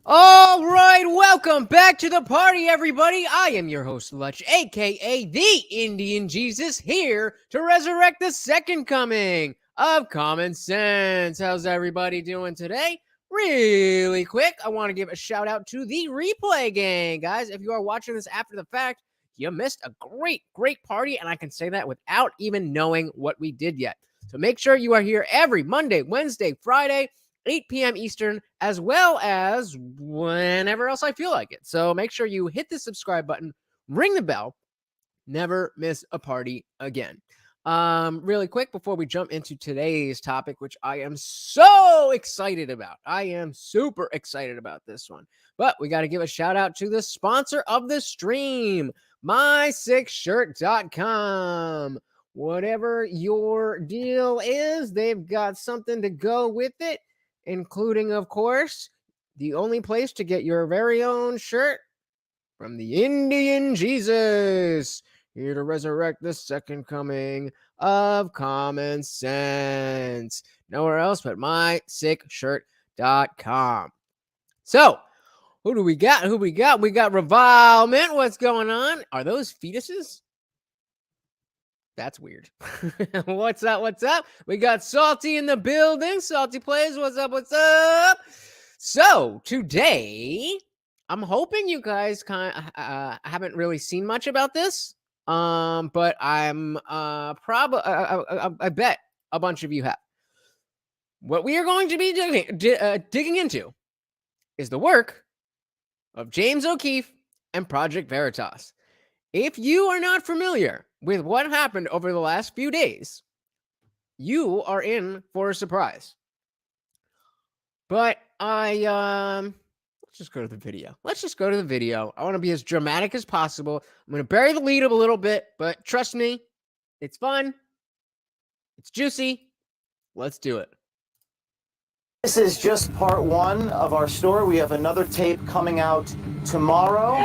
All right, welcome back to the party, everybody. I am your host, Lutch, aka the Indian Jesus, here to resurrect the second coming of common sense. How's everybody doing today? Really quick, I want to give a shout out to the replay gang, guys. If you are watching this after the fact, you missed a great party, and I can say that without even knowing what we did yet. So make sure you are here every Monday, Wednesday, Friday, 8 p.m. Eastern, as well as whenever else I feel like it. So make sure you hit the subscribe button, ring the bell, never miss a party again. Really quick before we jump into today's topic, which I am so excited about. I am super excited about this one. But we got to give a shout out to the sponsor of the stream, my6shirt.com. Whatever your deal is, they've got something to go with it, including, of course, the only place to get your very own shirt from the IndianJesus, here to resurrect the second coming of common sense. Nowhere else but my6shirt.com. So, who do we got? We got revilement. What's going on? Are those fetuses? That's weird. What's up? What's up? We got Salty in the building. Salty Plays. What's up? What's up? So today, I'm hoping you guys haven't really seen much about this. But I'm probably I bet a bunch of you have. What we are going to be digging into is the work of James O'Keefe and Project Veritas. If you are not familiar with what happened over the last few days, you are in for a surprise. But let's just go to the video. I want to be as dramatic as possible. I'm going to bury the lead up a little bit, but trust me, it's fun. It's juicy. Let's do it. This is just part one of our story. We have another tape coming out tomorrow.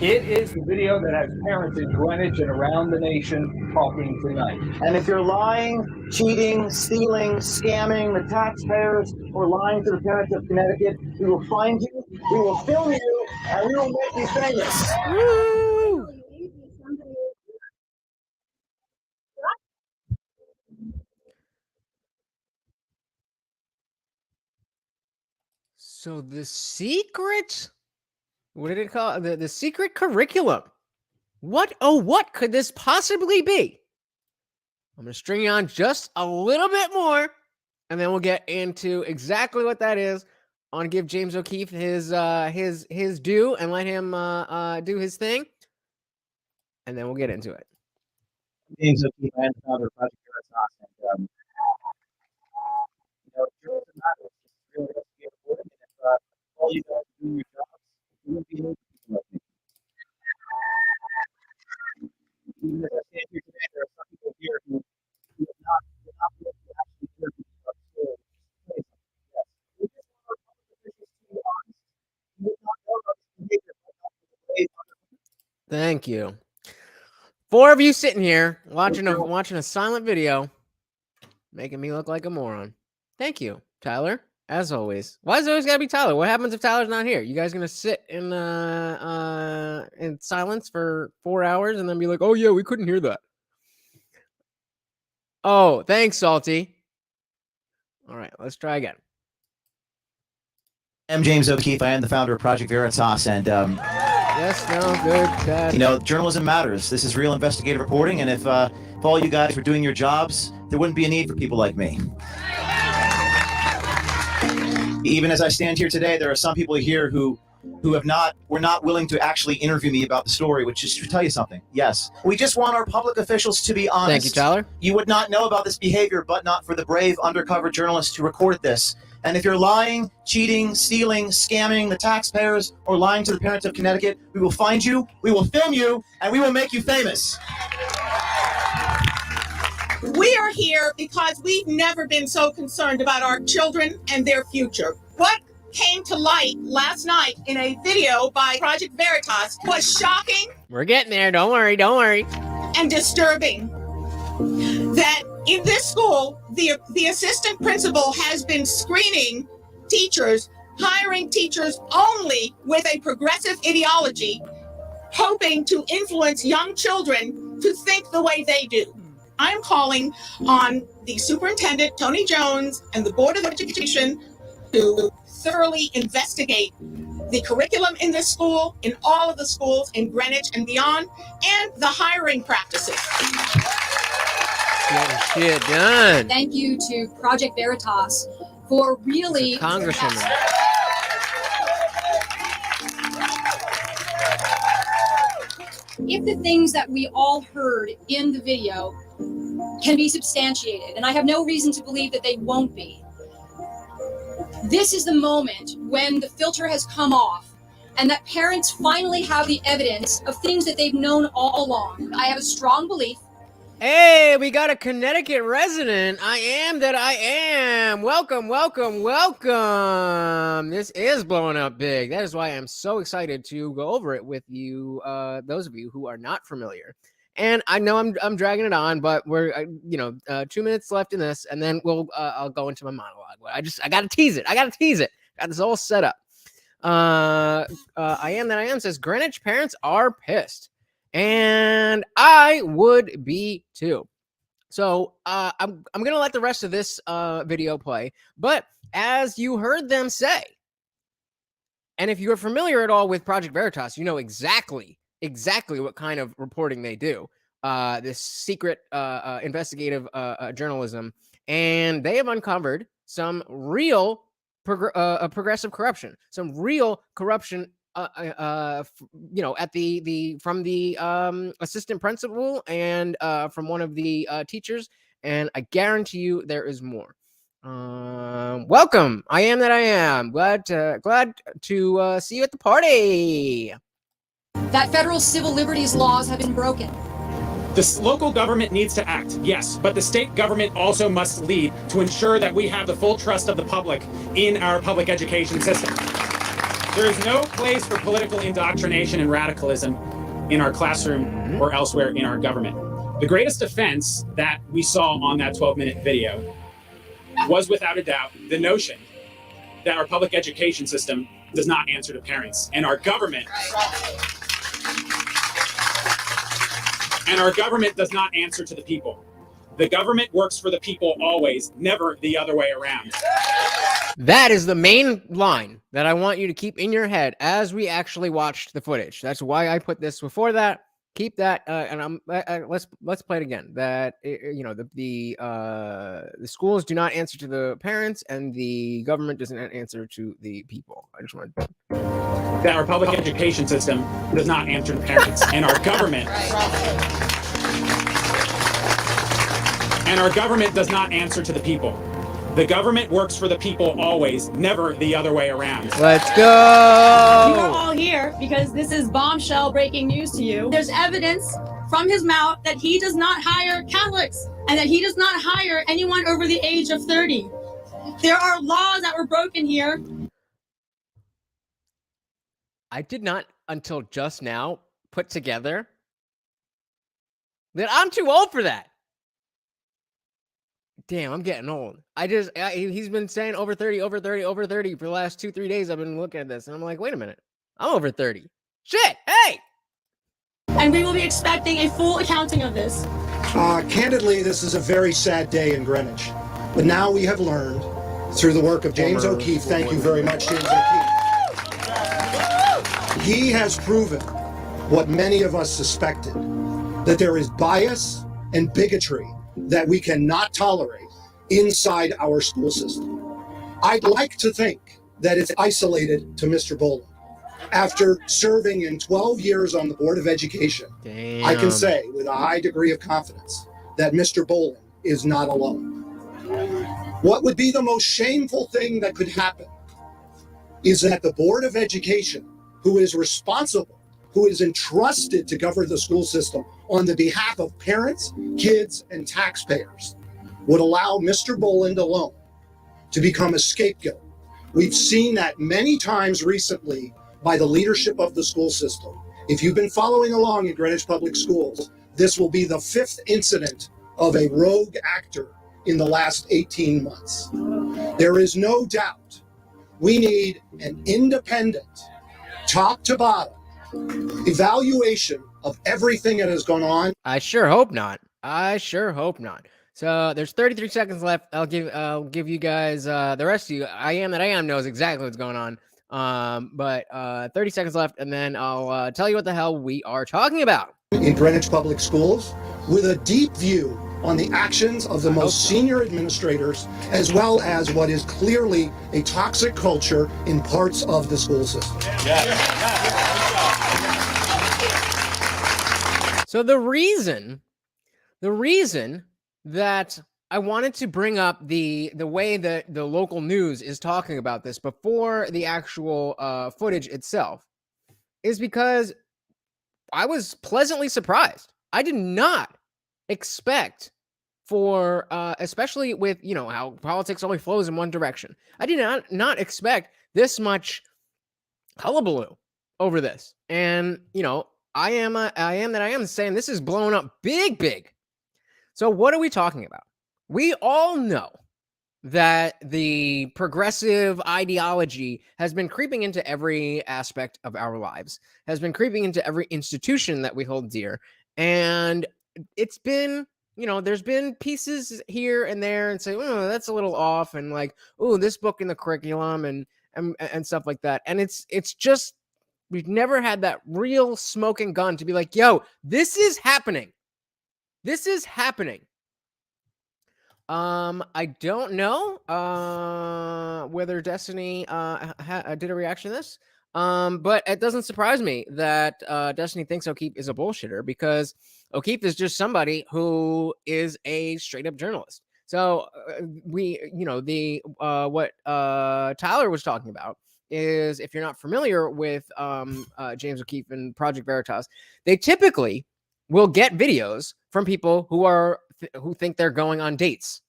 It is the video that has parents in Greenwich and around the nation talking tonight. And if you're lying, cheating, stealing, scamming the taxpayers, or lying to the parents of Connecticut, we will find you, we will film you, and we will make you famous. Woo! So the secret, what did it call? The secret curriculum. What could this possibly be? I'm going to string you on just a little bit more, and then we'll get into exactly what that is. I want to give James O'Keefe his due and let him do his thing, and then we'll get into it. James O'Keefe, I am the founder of Project Veritas, and journalism matters. It's really important. And if all you guys are doing your jobs, you wouldn't be able to do people like me. Even as I stand here today, there are some people here who have not been able to actually hear me about the story. Yes. We just want our public officials to be honest. You would not know about this behavior if not for the way Thank you. 4 of you sitting here watching a silent video, making me look like a moron. Thank you, Tyler. As always. Why is it always gotta be Tyler? What happens if Tyler's not here? You guys gonna sit in silence for 4 hours and then be like, "Oh yeah, we couldn't hear that." Oh, thanks, Salty. All right, let's try again. I'm James O'Keefe. I am the founder of Project Veritas, and yes, no, good. Journalism matters. This is real investigative reporting, and if all you guys were doing your jobs, there wouldn't be a need for people like me. Even as I stand here today, there are some people here who were not willing to actually interview me about the story, which is to tell you something. Yes, we just want our public officials to be honest. Thank you, Tyler. You would not know about this behavior, but not for the brave undercover journalists who recorded this. And if you're lying, cheating, stealing, scamming the taxpayers, or lying to the parents of Connecticut, we will find you, we will film you, and we will make you famous. We are here because we've never been so concerned about our children and their future. What came to light last night in a video by Project Veritas was shocking. We're getting there. Don't worry. And disturbing. That in this school, the assistant principal has been screening teachers, hiring teachers only with a progressive ideology, hoping to influence young children to think the way they do. I'm calling on the superintendent, Tony Jones, and the Board of Education to thoroughly investigate the curriculum in this school, in all of the schools in Greenwich and beyond, and the hiring practices. Getting shit done. Thank you to Project Veritas for really... Congresswoman. If the things that we all heard in the video can be substantiated, and I have no reason to believe that they won't be, this is the moment when the filter has come off and that parents finally have the evidence of things that they've known all along. I have a strong belief. Hey, we got a Connecticut resident. I am that I am. Welcome. This is blowing up big. That is why I'm so excited to go over it with you, those of you who are not familiar. And I know I'm dragging it on, but we're 2 minutes left in this, and then I'll go into my monologue. I got to tease it. Got this all set up. I am that I am says Greenwich parents are pissed, and I would be too. So I'm gonna let the rest of this video play, but as you heard them say, and if you are familiar at all with Project Veritas, you know exactly what kind of reporting they do. This secret investigative journalism, and they have uncovered some real progressive corruption, some real corruption. You know, at from the assistant principal and from one of the teachers, and I guarantee you there is more. Welcome. I am that I am. Glad to see you at the party. That federal civil liberties laws have been broken. The local government needs to act, yes, but the state government also must lead to ensure that we have the full trust of the public in our public education system. There is no place for political indoctrination and radicalism in our classroom or elsewhere in our government. The greatest offense that we saw on that 12-minute video was, without a doubt, the notion that our public education system does not answer to parents, and our government does not answer to the people. The government works for the people always, never the other way around. That is the main line that I want you to keep in your head as we actually watched the footage. That's why I put this before that. Keep that, and let's play it again. That you know, the schools do not answer to the parents, and the government doesn't answer to the people. I just want to... that our public education system does not answer to parents, and our government does not answer to the people. The government works for the people always, never the other way around. Let's go! You are all here because this is bombshell breaking news to you. There's evidence from his mouth that he does not hire Catholics and that he does not hire anyone over the age of 30. There are laws that were broken here. I did not, until just now, put together that I'm too old for that. Damn, I'm getting old. He's been saying over 30 for the last 2-3 days. I've been looking at this, and I'm like, wait a minute. I'm over 30. Shit, hey! And we will be expecting a full accounting of this. Candidly, this is a very sad day in Greenwich. But now we have learned, through the work of James O'Keefe, thank you very much, James O'Keefe. He has proven what many of us suspected, that there is bias and bigotry that we cannot tolerate inside our school system. I'd like to think that it's isolated to Mr. Boland. After serving in 12 years on the Board of Education, Damn. I can say with a high degree of confidence that Mr. Boland is not alone. What would be the most shameful thing that could happen is that the Board of Education, who is responsible, who is entrusted to govern the school system on the behalf of parents, kids, and taxpayers, would allow Mr. Boland alone to become a scapegoat. We've seen that many times recently by the leadership of the school system. If you've been following along in Greenwich Public Schools, this will be the 5th incident of a rogue actor in the last 18 months. There is no doubt we need an independent, top to bottom, evaluation of everything that has gone on. I sure hope not. So there's 33 seconds left. I'll give you guys the rest of you. I am that I am knows exactly what's going on. But 30 seconds left, and then I'll tell you what the hell we are talking about. In Greenwich Public Schools, with a deep view on the actions of the most senior administrators, as well as what is clearly a toxic culture in parts of the school system. So the reason that I wanted to bring up the way that the local news is talking about this before the actual footage itself is because I was pleasantly surprised. I did not expect for, especially with, you know, how politics only flows in one direction. I did not expect this much hullabaloo over this. And, you know, I am that I am saying this is blowing up big. So what are we talking about? We all know that the progressive ideology has been creeping into every aspect of our lives, has been creeping into every institution that we hold dear. And it's been, there's been pieces here and there and say, oh, that's a little off. And like, oh, this book in the curriculum and stuff like that. And it's just, we've never had that real smoking gun to be like, yo, this is happening. This is happening. I don't know whether Destiny did a reaction to this. But it doesn't surprise me that Destiny thinks O'Keefe is a bullshitter, because O'Keefe is just somebody who is a straight up journalist. So what Tyler was talking about is, if you're not familiar with James O'Keefe and Project Veritas, they typically will get videos from people who think they're going on dates.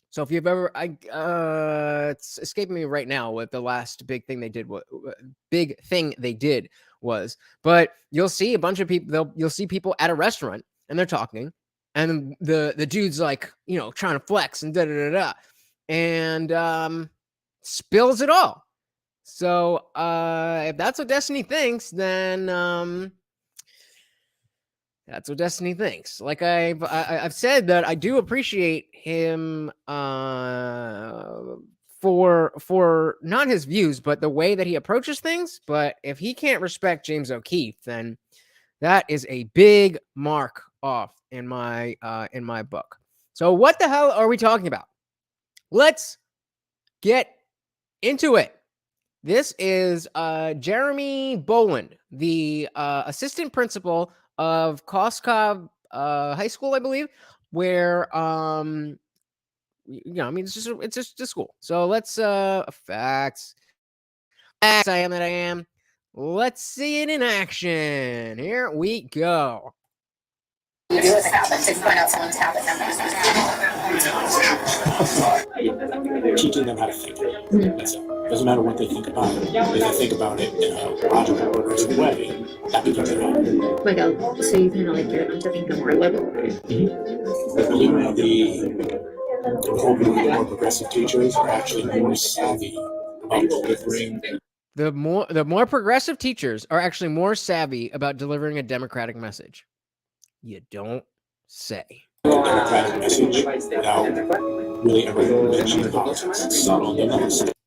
So if you've ever, it's escaping me right now what the last big thing they did was, but you'll see a bunch of people. You'll see people at a restaurant and they're talking, and the dude's like, trying to flex and and spills it all. So if that's what Destiny thinks, then that's what Destiny thinks. Like I've said that I do appreciate him for not his views, but the way that he approaches things. But if he can't respect James O'Keefe, then that is a big mark off in my book. So what the hell are we talking about? Let's get into it. This is Jeremy Boland, the assistant principal of Koskov High School, I believe, where it's just a school. So let's facts. I am. Let's see it in action. Here we go. Teaching them how to think. That's it. Doesn't matter what they think about it. If they think about it in a logical, progressive way, that becomes a value. So you kind of like get them to think of more liberal. Mm-hmm. The more progressive teachers are actually more savvy about delivering. The more progressive teachers are actually more savvy about delivering a democratic message. You don't say. Democratic message without really ever mentioning politics. It's subtle.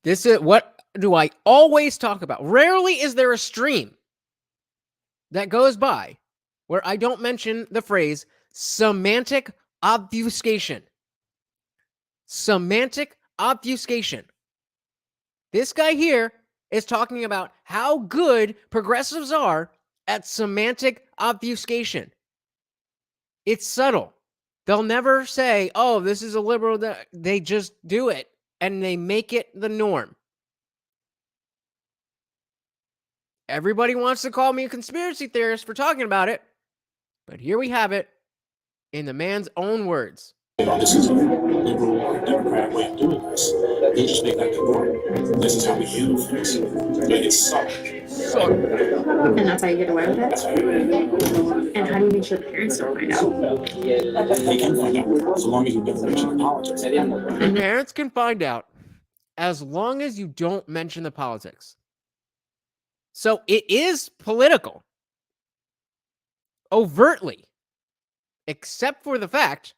This is what do I always talk about. Rarely is there a stream that goes by where I don't mention the phrase semantic obfuscation. Semantic obfuscation. This guy here is talking about how good progressives are at semantic obfuscation. It's subtle. They'll never say, oh, this is a liberal. They just do it, and they make it the norm. Everybody wants to call me a conspiracy theorist for talking about it, but here we have it in the man's own words. This is a liberal or democratic way of doing this. They just make that the norm. This is how we handle things. But it's subtle. And that's how you get away with it? And how do you make sure parents don't find out? They can find out, so long as you never mention the politics. And parents can find out as long as you don't mention the politics. So it is political. Overtly. Except for the fact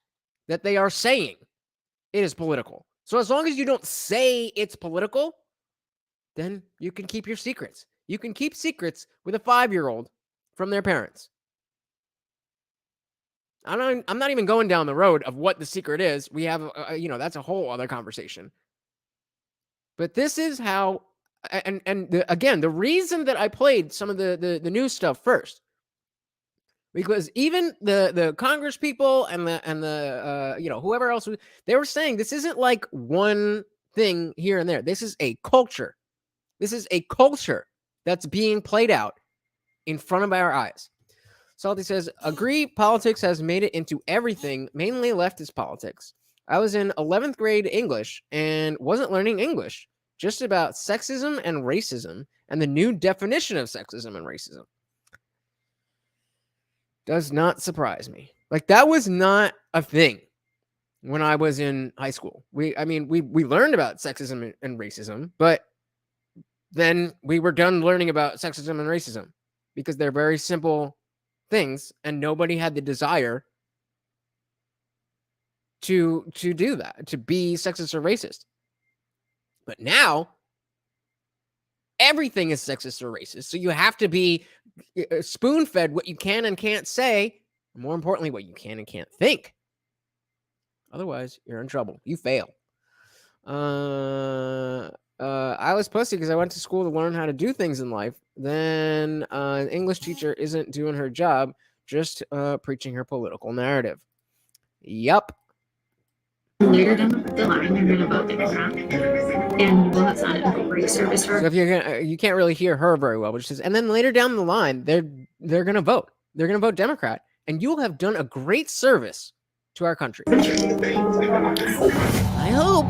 that they are saying it is political. So as long as you don't say it's political, then you can keep your secrets. You can keep secrets with a 5-year-old from their parents. I'm not even going down the road of what the secret is. We have, that's a whole other conversation. But this is how, again, the reason that I played some of the new stuff first, because even the Congress people and the whoever else, they were saying this isn't like one thing here and there. This is a culture. This is a culture that's being played out in front of our eyes. Salty says, agree, politics has made it into everything, mainly leftist politics. I was in 11th grade English and wasn't learning English, just about sexism and racism and the new definition of sexism and racism. Does not surprise me. Like, that was not a thing when I was in high school. We learned about sexism and racism, but then we were done learning about sexism and racism because they're very simple things, and nobody had the desire to do that, to be sexist or racist. But now everything is sexist or racist, so you have to be spoon-fed what you can and can't say, and more importantly, what you can and can't think. Otherwise, you're in trouble. You fail. I was pussy because I went to school to learn how to do things in life. Then an English teacher isn't doing her job, just preaching her political narrative. Yup. Later down the line, you're going to vote Democrat, and will have signed up for free service. So if you're gonna, you can't really hear her very well, but she says, and then later down the line, they're gonna vote. They're gonna vote Democrat, and you'll have done a great service to our country. I hope.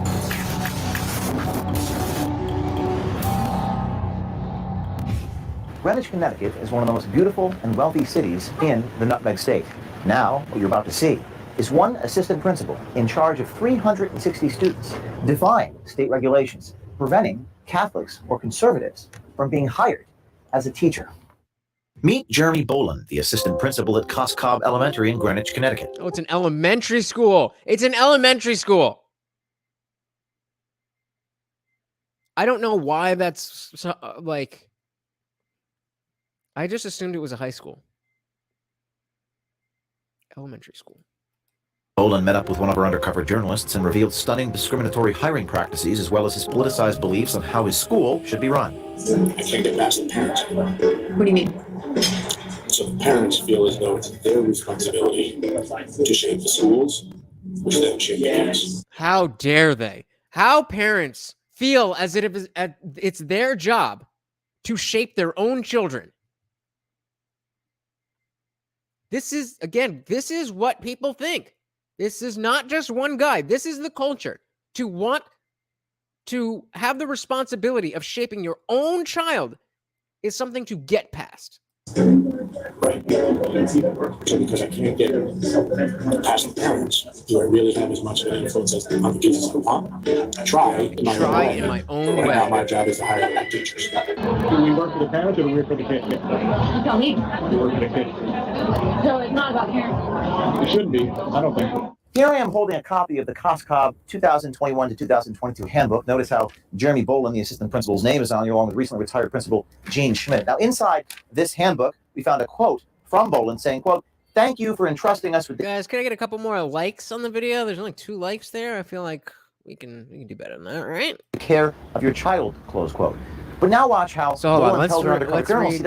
Greenwich, Connecticut is one of the most beautiful and wealthy cities in the Nutmeg State. Now, what you're about to see is one assistant principal in charge of 360 students defying state regulations, preventing Catholics or conservatives from being hired as a teacher. Meet Jeremy Boland, the assistant principal at Cobb Elementary in Greenwich, Connecticut. Oh, it's an elementary school. It's an elementary school. I don't know why that's so, like... I just assumed it was a high school. Elementary school. Boland met up with one of our undercover journalists and revealed stunning discriminatory hiring practices as well as his politicized beliefs on how his school should be run. I can't get past the parents. What do you mean? So the parents feel as though it's their responsibility to shape the schools, which then shape the kids. How dare they? How parents feel as if it's their job to shape their own children. This is what people think. This is not just one guy. This is the culture. To want to have the responsibility of shaping your own child is something to get past. Right. So because I can't get past the parents, do I really have as much of an influence on the kids as I want? I try in my own way. Now my job is to hire the teachers. Do we work for the parents or do we work for the kids? You tell me. We work for the kids. So it's not about parents. It shouldn't be. I don't think so. Here I am holding a copy of the Cobb 2021 to 2022 handbook. Notice how Jeremy Boland, the assistant principal's name is on here, along with recently retired principal Gene Schmidt. Now, inside this handbook, we found a quote from Boland saying, quote, "Thank you for entrusting us with..." Guys, can I get a couple more likes on the video? There's only 2 likes there. I feel like we can do better than that, right? "Care of your child," close quote. But now watch how Boland tells her undercover journalist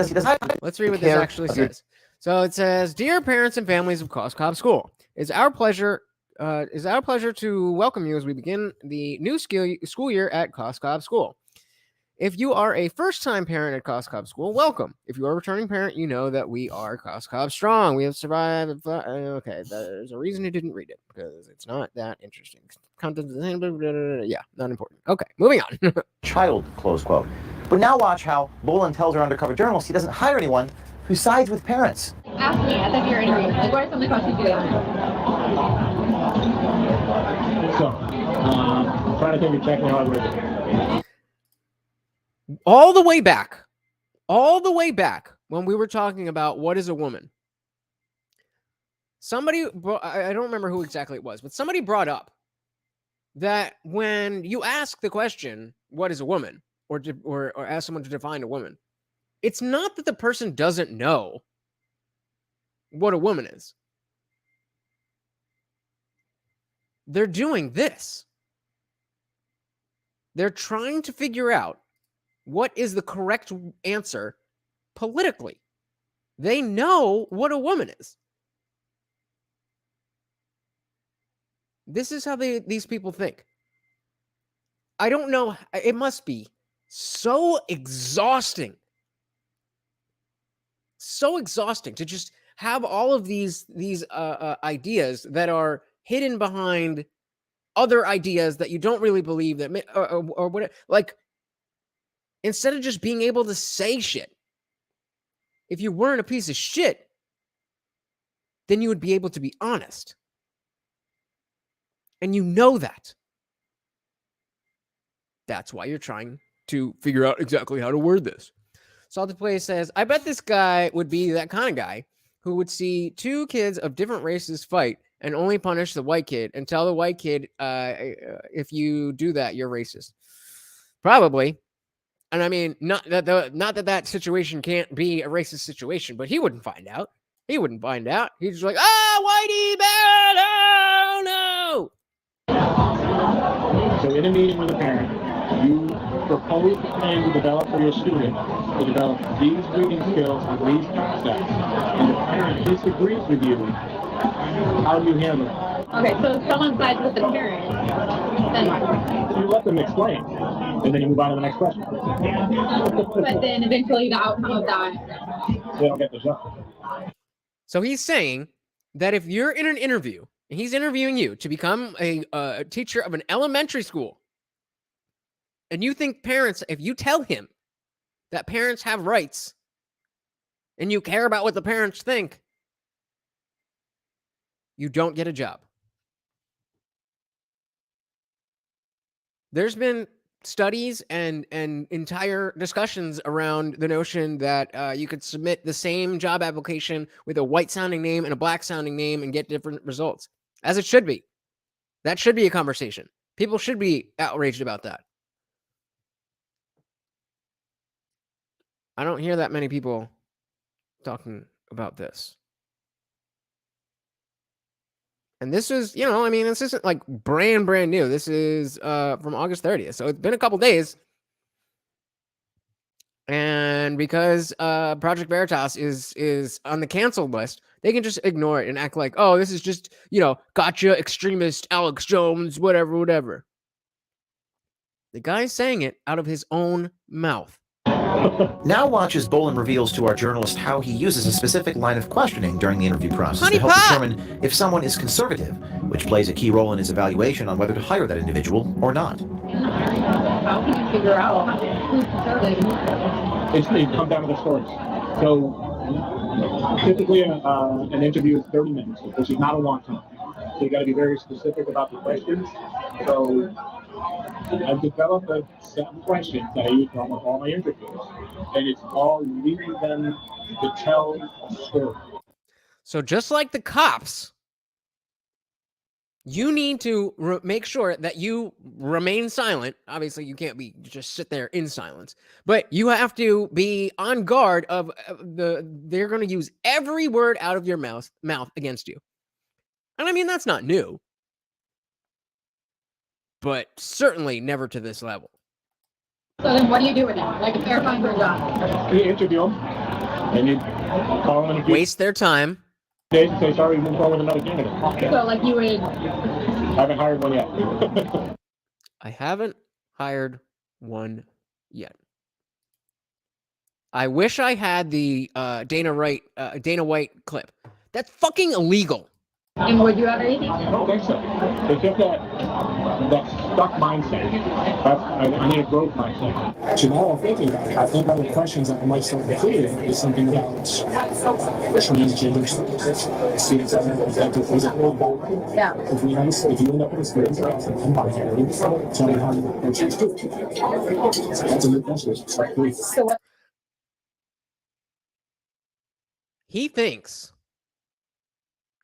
let's read what this actually says. So it says, "Dear parents and families of Cobb School, it's our pleasure to welcome you as we begin the new school year at Cobb School. If you are a first-time parent at Cobb School, welcome. If you are a returning parent, you know that we are Cobb strong. We have survived." Okay, there's a reason you didn't read it, because it's not that interesting. Content, yeah, not important. Okay, moving on. "Child," close quote. But now watch how Boland tells her undercover journalist he doesn't hire anyone who sides with parents. Ask me at the your interview. Like, what are some of the questions you ask? So, I'm trying to think exactly how I would do it. all the way back when we were talking about what is a woman, somebody, I don't remember who exactly it was, but somebody brought up that when you ask the question, what is a woman, or ask someone to define a woman, it's not that the person doesn't know what a woman is. They're doing this. They're trying to figure out what is the correct answer politically. They know what a woman is. This is how these people think. I don't know. It must be so exhausting. So exhausting to just have all of these ideas that are hidden behind other ideas that you don't really believe that or what, like, instead of just being able to say shit. If you weren't a piece of shit, then you would be able to be honest. And you know that. That's why you're trying to figure out exactly how to word this. Salted Play says, I bet this guy would be that kind of guy who would see two kids of different races fight and only punish the white kid and tell the white kid, if you do that, you're racist. Probably. And I mean, not that situation can't be a racist situation, but he wouldn't find out. He wouldn't find out. He's just like, whitey bad, oh no. So in a meeting with a parent, you propose a plan to develop for your student to develop these reading skills and these concepts, and the parent disagrees with you. How do you handle it? Okay, so if someone sides with the parent, then what? You let them explain, and then you move on to the next question. But then eventually the outcome of that, They don't get the job. So he's saying that if you're in an interview, and he's interviewing you to become a teacher of an elementary school, and you think parents, if you tell him that parents have rights, and you care about what the parents think, you don't get a job. There's been studies and entire discussions around the notion that you could submit the same job application with a white-sounding name and a black-sounding name and get different results, as it should be. That should be a conversation. People should be outraged about that. I don't hear that many people talking about this. And this is, I mean, this isn't like brand new. This is from August 30th. So it's been a couple days. And because Project Veritas is on the canceled list, they can just ignore it and act like, oh, this is just, gotcha, extremist, Alex Jones, whatever. The guy's saying it out of his own mouth. Now watch as Boland reveals to our journalist how he uses a specific line of questioning during the interview process to help determine if someone is conservative, which plays a key role in his evaluation on whether to hire that individual or not. how can you figure out who's conservative? It's going to come down to the stories. So typically an interview is 30 minutes, which is not a long time. So you got to be very specific about the questions. So I've developed a set of questions that I use for almost all my interviews, and it's all leading them to tell a story. So just like the cops, you need to make sure that you remain silent. Obviously, you can't just sit there in silence, but you have to be on guard of they're going to use every word out of your mouth against you. And I mean, that's not new, but certainly never to this level. So then what do you do with them? Like if they're applying for a job? You interview them, and you call them and waste their time. They say, sorry, move forward with another candidate. So like you would... I haven't hired one yet. I haven't hired one yet. I wish I had the Dana White clip. That's fucking illegal. And would you have anything? I don't think so. It's just that stuck mindset. I need a growth mindset. So now I'm thinking about it. I think one of the questions that I might start including is something about transgender studies. See, is that really bold? Yeah. If you end up with a student I'm binary, tell me how you approach it. That's a good question. So what? He thinks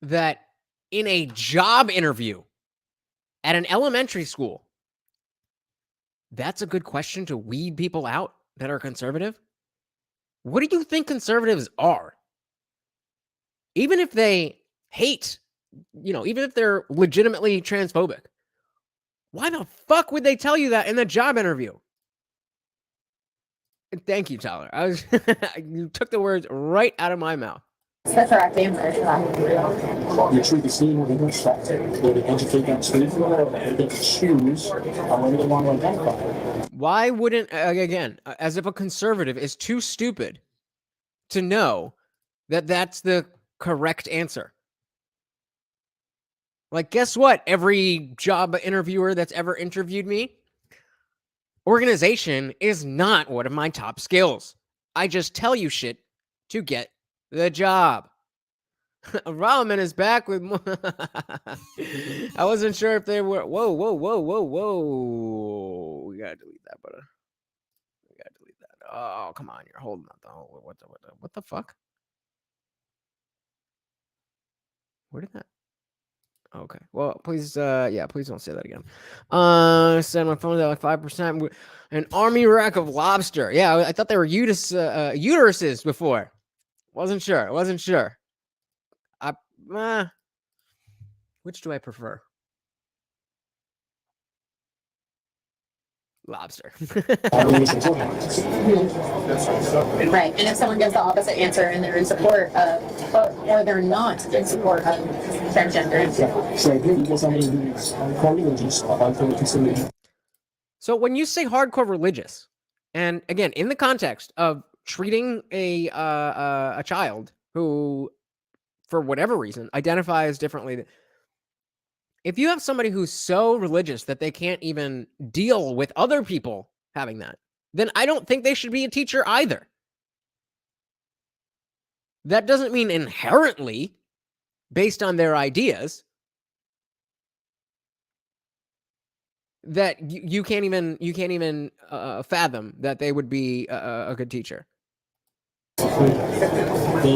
that in a job interview at an elementary school, that's a good question to weed people out that are conservative. What do you think conservatives are? Even if they hate, even if they're legitimately transphobic, why the fuck would they tell you that in the job interview? Thank you, Tyler. You took the words right out of my mouth. That's the correct answer to that. You treat the student with respect. They educate that student. They get to choose whether they want to identify. Why wouldn't, again, as if a conservative is too stupid to know that that's the correct answer? Like, guess what? Every job interviewer that's ever interviewed me, organization is not one of my top skills. I just tell you shit to get the job. Rahman is back with more. I wasn't sure if they were. Whoa. We gotta delete that, brother. We gotta delete that. Oh, come on. You're holding up the whole. What the fuck? Where did that? Okay. Well, please, please don't say that again. Said my phone's at like 5%. An army rack of lobster. Yeah, I thought they were uteruses before. Wasn't sure. Which do I prefer? Lobster. Right. And if someone gives the opposite answer and they're in support of, or they're not in support of transgender. So when you say hardcore religious, and again, in the context of treating a child who, for whatever reason, identifies differently, if you have somebody who's so religious that they can't even deal with other people having that, then I don't think they should be a teacher either. That doesn't mean inherently, based on their ideas, that you can't even fathom that they would be a good teacher. They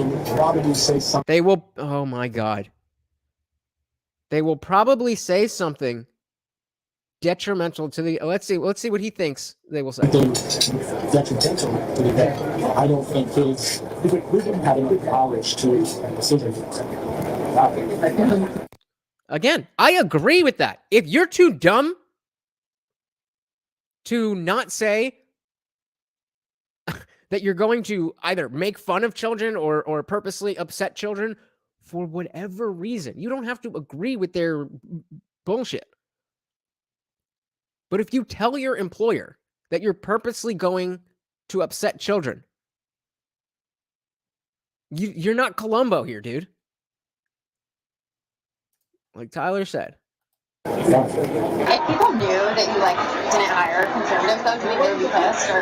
will probably say something. They will. Oh my God. They will probably say something detrimental to the. Let's see what he thinks they will say. Detrimental to the vet. I don't think we didn't have enough knowledge to make a decision. Again, I agree with that. If you're too dumb to not say that you're going to either make fun of children or purposely upset children for whatever reason, you don't have to agree with their bullshit. But if you tell your employer that you're purposely going to upset children, you're not Columbo here, dude. Like Tyler said. If people knew that you didn't hire conservatives, though, do you think they would be pissed or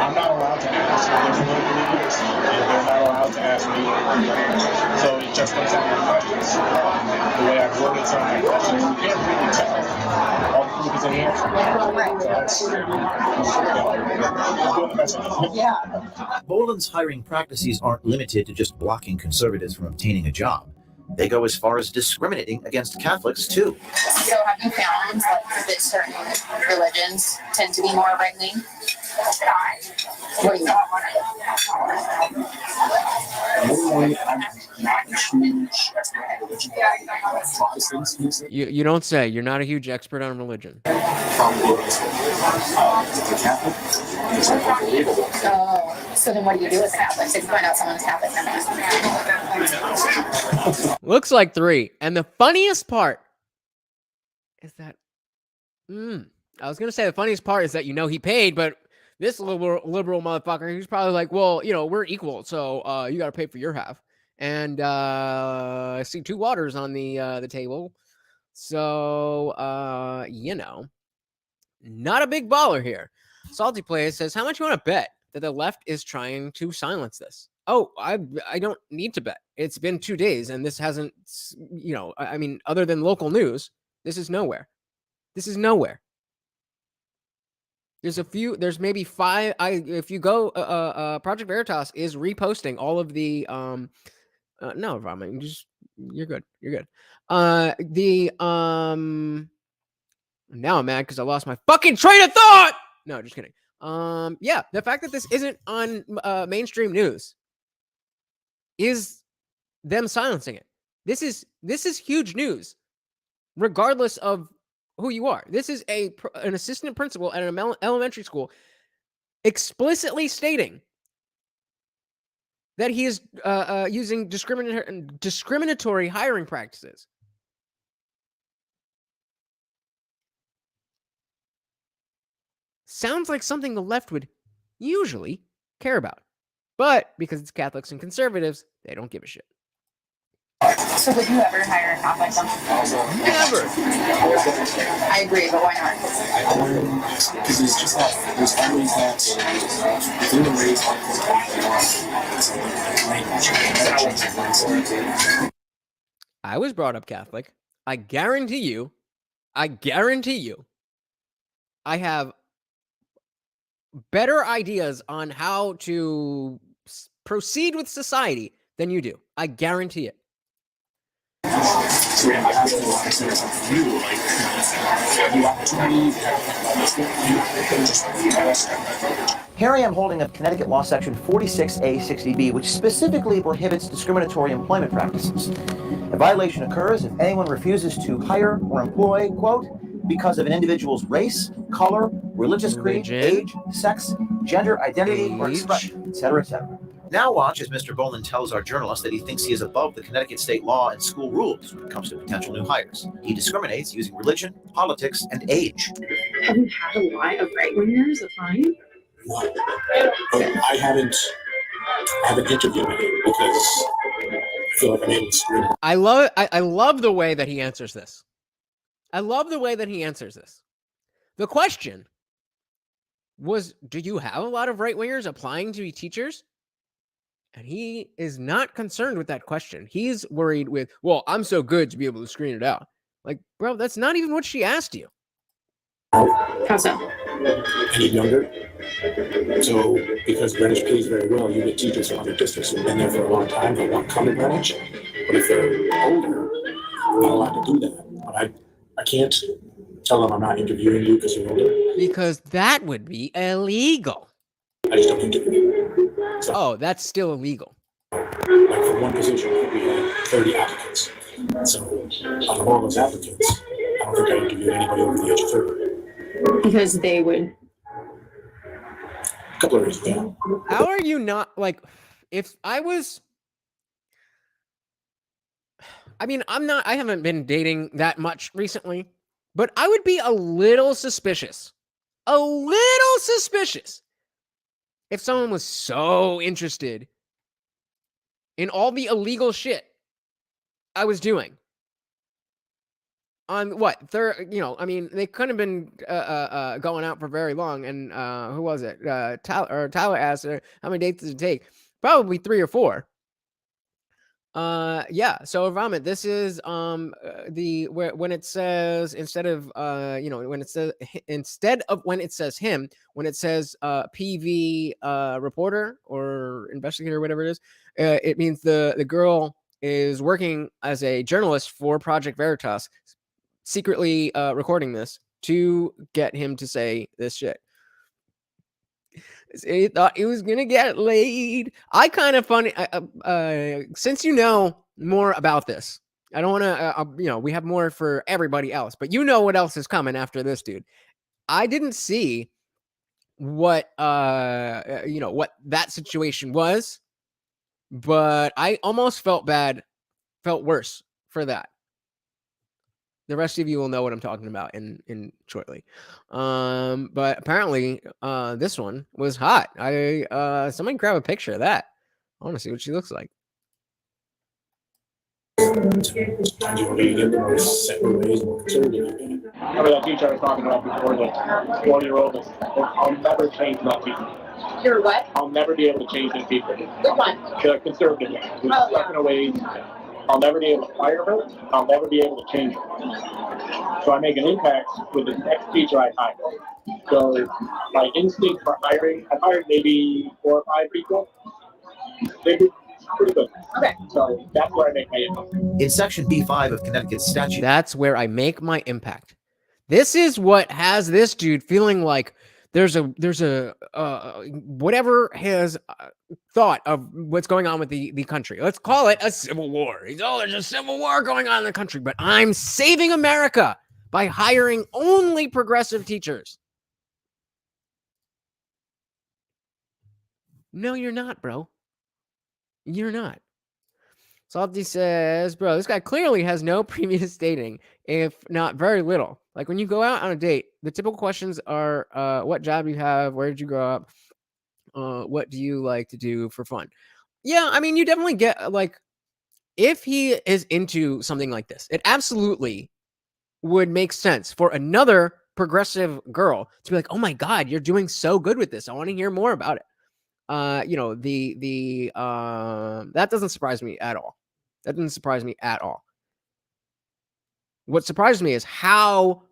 I'm not allowed to ask their political leaders, and they're not allowed to ask me. So it just comes out of questions. The way I've worded some of my questions, you can't really tell. All the proof is in the answer. Yeah. Boland's hiring practices aren't limited to just blocking conservatives from obtaining a job. They go as far as discriminating against Catholics, too. So have you found that certain religions tend to be more right-wing? What do you You don't say. You're not a huge expert on religion. So then what do you do with Catholics if you find out someone's Catholic or not? Looks like 3. And the funniest part is that, I was going to say the funniest part is that, he paid, but this liberal motherfucker, he's probably like, well, we're equal, so you got to pay for your half. And I see 2 waters on the table. So, not a big baller here. Salty Plays says, how much you want to bet that the left is trying to silence this? Oh, I don't need to bet. It's been 2 days, and this hasn't, other than local news, this is nowhere. There's maybe 5. If you go, Project Veritas is reposting all of the, no, Raman, you're good. Now I'm mad because I lost my fucking train of thought. No, just kidding. The fact that this isn't on mainstream news is them silencing it. This is huge news, regardless of who you are. This is an assistant principal at an elementary school explicitly stating that he is using discriminatory hiring practices. Sounds like something the left would usually care about. But because it's Catholics and conservatives, they don't give a shit. So would you ever hire a Catholic? Never. I agree, but why not? Because it's just that there's families that if they were raised like this, I was brought up Catholic. I guarantee you, I have better ideas on how to proceed with society than you do. I guarantee it. Here I am holding up Connecticut Law Section 46A60B, which specifically prohibits discriminatory employment practices. A violation occurs if anyone refuses to hire or employ, quote, because of an individual's race, color, religious creed, age, sex, gender identity, or expression, etc., etc. Now watch as Mr. Boland tells our journalist that he thinks he is above the Connecticut state law and school rules when it comes to potential new hires. He discriminates using religion, politics, and age. Have you had a lot of right-wingers applying? No. I haven't interviewed him because I feel like I'm able to screen him. I love the way that he answers this. The question was, do you have a lot of right-wingers applying to be teachers? And he is not concerned with that question. He's worried with, well, I'm so good to be able to screen it out. Like, bro, that's not even what she asked you. How so? Any younger? So, because Greenwich pays very well, you get teachers from other districts who've been there for a long time that want to come to Greenwich. But if they're older, I'm not allowed to do that. But I can't tell them I'm not interviewing you because you're older. Because that would be illegal. I just don't interview. So, oh, that's still illegal. Like for one position, we had 30 applicants. So, out of all those applicants, I don't think I interviewed anybody over the age of 30. Because they would. A couple of reasons, yeah. How are you not, like, if I was... I mean, I haven't been dating that much recently, but I would be a little suspicious. If someone was so interested in all the illegal shit I was doing. On what? I mean, they couldn't have been going out for very long. And who was it? Tyler asked her, how many dates does it take? Probably 3 or 4. Yeah. So Vomit, this is when it says instead of when it says him, when it says PV reporter or investigator or whatever it is, it means the girl is working as a journalist for Project Veritas, secretly recording this to get him to say this shit. He thought he was gonna get laid. I kind of funny. Since you know more about this, I don't want to. We have more for everybody else, but you know what else is coming after this, dude. I didn't see what what that situation was, but I almost felt worse for that. The rest of you will know what I'm talking about in shortly. But apparently this one was hot. Somebody grab a picture of that. I want to see what she looks like. Remember that teacher I was talking about before, the 4-year-old? I'll never change that teacher. You're what? I'll never be able to change these people. Which one? The conservative one, who's stuck in a ways. I'll never be able to fire her. I'll never be able to change her. So I make an impact with the next teacher I hire. So my instinct for hiring, I've hired maybe 4 or 5 people. They do pretty good. Okay. So that's where I make my impact. In Section B5 of Connecticut's statute. That's where I make my impact. This is what has this dude feeling like there's a whatever his thought of what's going on with the country. Let's call it a civil war. There's a civil war going on in the country, but I'm saving America by hiring only progressive teachers. No, you're not, bro. You're not. Salty says, bro, this guy clearly has no previous dating, if not very little. Like when you go out on a date, the typical questions are, what job do you have? Where did you grow up? What do you like to do for fun? Yeah, I mean, you definitely get, like, if he is into something like this, it absolutely would make sense for another progressive girl to be like, oh my God, you're doing so good with this. I want to hear more about it. that doesn't surprise me at all. That doesn't surprise me at all. What surprised me is how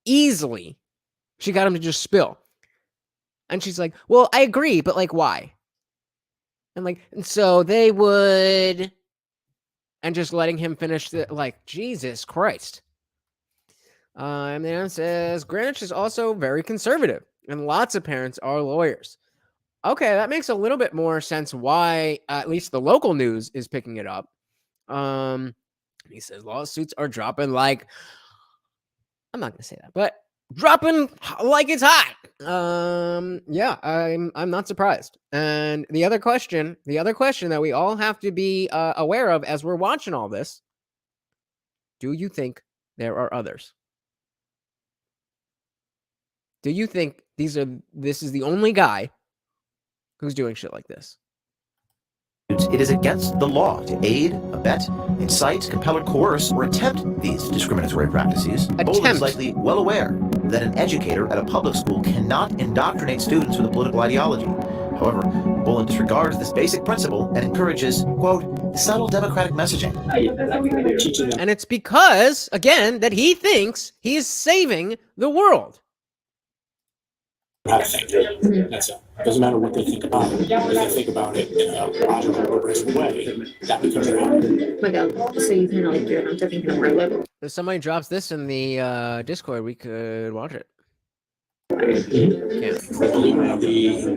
easily she got him to just spill. And she's like, well, I agree, but like, why? And so they would, and just letting him finish Jesus Christ. And then says, Greenwich is also very conservative, and lots of parents are lawyers. Okay, that makes a little bit more sense why at least the local news is picking it up. He says lawsuits are dropping I'm not going to say that, but dropping like it's hot. Yeah, I'm not surprised. And the other question that we all have to be aware of as we're watching all this, do you think there are others? Do you think this is the only guy who's doing shit like this? It is against the law to aid, abet, incite, compel, or coerce, or attempt these discriminatory practices. Boland is likely well aware that an educator at a public school cannot indoctrinate students with a political ideology. However, Boland disregards this basic principle and encourages, quote, subtle democratic messaging. And it's because, again, that he thinks he is saving the world. How to think. That's it. It doesn't matter what they think about it. If they think about it in a logical, progressive way, that becomes reality. My God, so you kind of like you're not thinking more level. If somebody drops this in the Discord, we could watch it. I believe the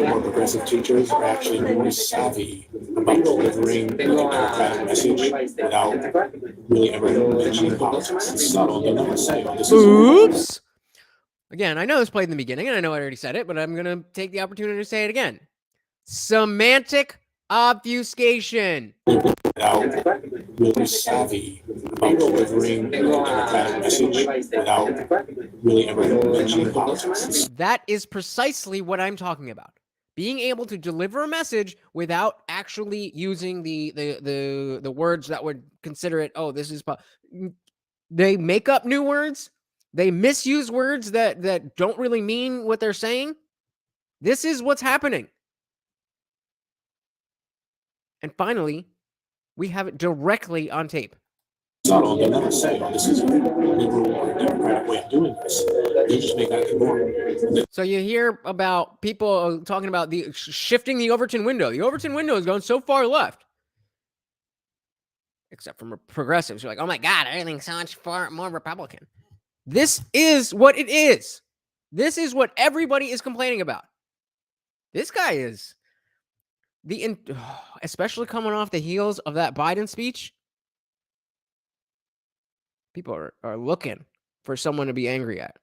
more progressive teachers are actually more savvy about delivering a democratic message without really ever mentioning politics. It's subtle. They never say, oh, this is... Oops! Again, I know this played in the beginning, and I know I already said it, but I'm going to take the opportunity to say it again. Semantic obfuscation. Without really savvy about delivering a democratic message without really ever mentioning politics. That is precisely what I'm talking about. Being able to deliver a message without actually using the words that would consider it, oh, this is... They make up new words. They misuse words that don't really mean what they're saying. This is what's happening. And finally, we have it directly on tape. Subtle. They never say, oh, this is a liberal or democratic way of doing this. They just make that the norm. So you hear about people talking about the shifting the Overton window. The Overton window is going so far left. Except from progressives. You're like, oh my God, everything's so much more Republican. This is what it is. This is what everybody is complaining about. This guy is especially coming off the heels of that Biden speech. People are looking for someone to be angry at.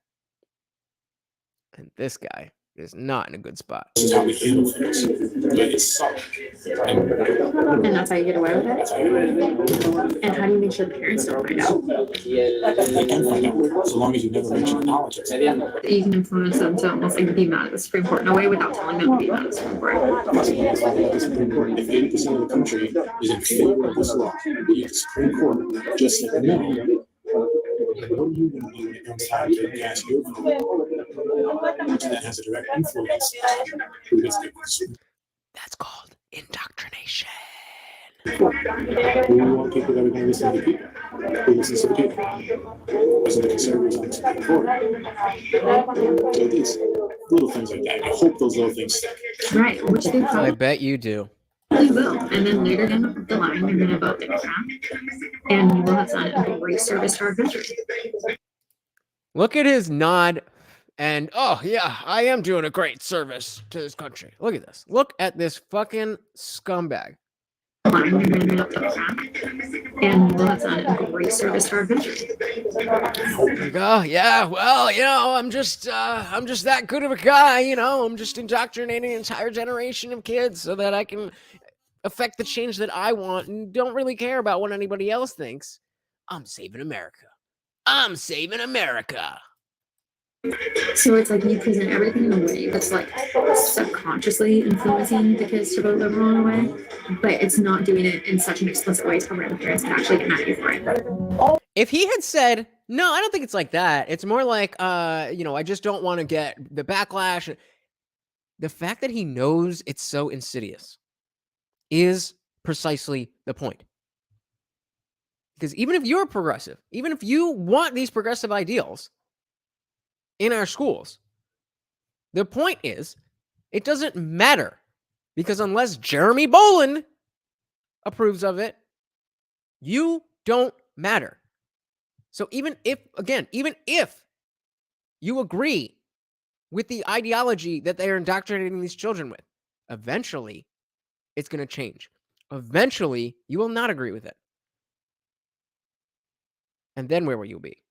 And this guy is not in a good spot. This is how we handle things. It's subtle. And that's how you get away with it? And how do you make sure the parents don't find out? They can find out, so long as you never mention politics. You can influence them to almost like be mad at the Supreme Court in a way without telling them to be mad at the Supreme Court. If 80% of the country is in favor of this law, the Supreme Court just said no. What are you going to do when it comes time to cast your vote? That has a direct influence on who gets the... That's called indoctrination. We want people that are going to listen to the people. Who listens to the people? Listen to conservatives on the Supreme Court. So these little things like that. I hope those little things stick. Right, which they I bet you do. They will, and then later down the line, you're going to vote Democrat, and you will have done a great service to our country. Look at his nod, and oh yeah, I am doing a great service to this country. Look at this. Look at this fucking scumbag. You're going to be Democrat, and you will have done a great service to our country. Oh yeah, well, I'm just that good of a guy, I'm just indoctrinating an entire generation of kids so that I can affect the change that I want and don't really care about what anybody else thinks. I'm saving America. I'm saving America. So it's like you present everything in a way that's like subconsciously influencing the kids to vote liberal in a way, but it's not doing it in such an explicit way to where the parents can actually get mad at you for it. If he had said, no, I don't think it's like that. It's more like, I just don't want to get the backlash. The fact that he knows it's so insidious is precisely the point. Because even if you're progressive, even if you want these progressive ideals in our schools, the point is it doesn't matter, because unless Jeremy Boland approves of it, you don't matter. So even if you agree with the ideology that they are indoctrinating these children with, eventually it's going to change. Eventually you will not agree with it. And then where will you be?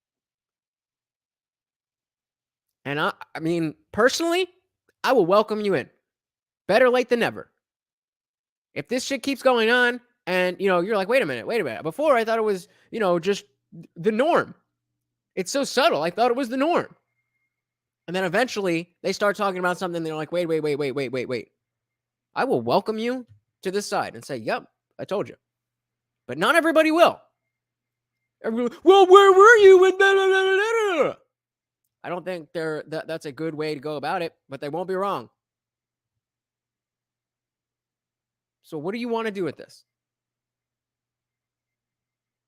And I mean, personally, I will welcome you in. Better late than never. If this shit keeps going on and, you're like, wait a minute. Before I thought it was, just the norm. It's so subtle. I thought it was the norm. And then eventually they start talking about something. They're like, wait. I will welcome you to this side and say, yep, I told you. But not everybody will. Everybody, well, where were you when I don't think that's a good way to go about it, but they won't be wrong. So what do you want to do with this?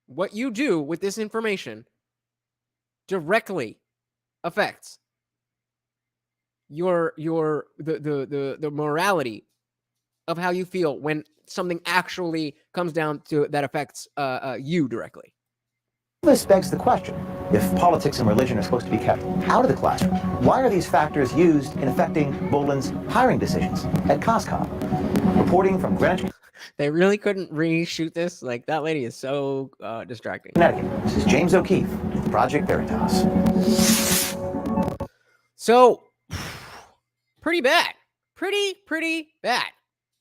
What you do with this information directly affects the morality of how you feel when something actually comes down to that affects you directly. This begs the question, if politics and religion are supposed to be kept out of the classroom, why are these factors used in affecting Boland's hiring decisions at CashApp? Reporting from Greenwich. They really couldn't reshoot this? Like, that lady is so distracting. Connecticut. This is James O'Keefe, Project Veritas. So, pretty bad. Pretty bad.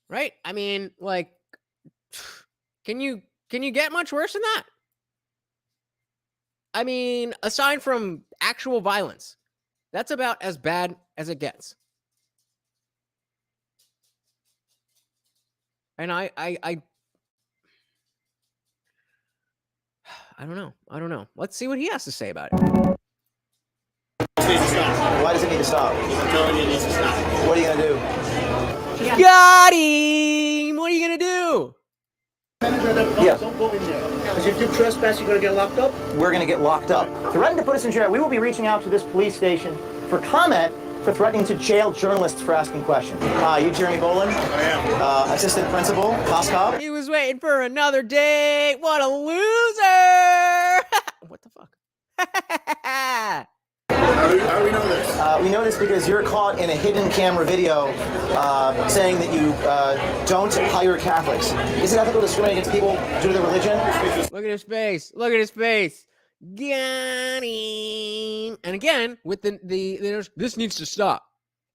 Right? I mean, like, can you get much worse than that? I mean, aside from actual violence, that's about as bad as it gets. And I don't know. Let's see what he has to say about it. Why does it need to stop? I'm telling you, it needs to stop. What are you going to do? Yeah. Got him! What are you going to do? Yes. Don't go in there. Because if you trespass, you're going to get locked up. We're going to get locked up. Threatening to put us in jail. We will be reaching out to this police station for comment for threatening to jail journalists for asking questions. You Jeremy Boland? I am. Assistant principal, CashApp. He was waiting for another date. What a loser! What the fuck? How do we know this? We know this because you're caught in a hidden camera video saying that you don't hire Catholics. Is it ethical to discriminate against people due to their religion? Look at his face. Got him. And again, with the this needs to stop.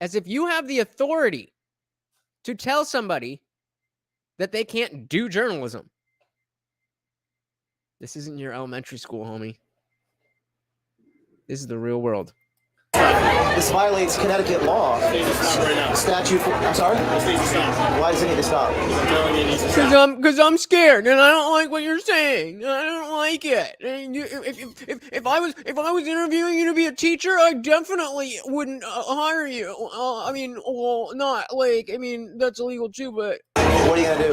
As if you have the authority to tell somebody that they can't do journalism. This isn't your elementary school, homie. This is the real world. This violates Connecticut law. Statute. I'm sorry? Why does it need to stop? Because I'm scared and I don't like what you're saying. I don't like it. And if I was interviewing you to be a teacher, I definitely wouldn't hire you. That's illegal too. But what are you gonna do?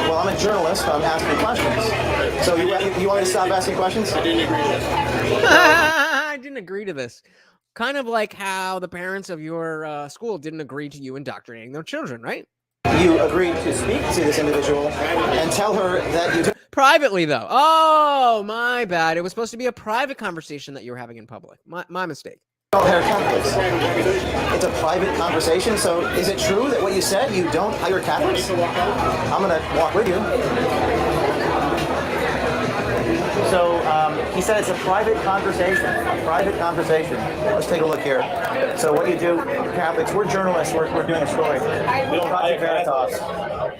Well, I'm a journalist. So I'm asking questions. So you want me to stop asking questions? I didn't agree to this. I didn't agree to this. Kind of like how the parents of your school didn't agree to you indoctrinating their children, right? You agreed to speak to this individual and tell her that you... Privately, though. Oh, my bad. It was supposed to be a private conversation that you were having in public. My mistake. Don't hire Catholics. It's a private conversation, so is it true that what you said, you don't hire Catholics? I'm going to walk with you. So he said it's a private conversation. Let's take a look here. So what do you do, Catholics? We're journalists. We're doing a story. Project Veritas.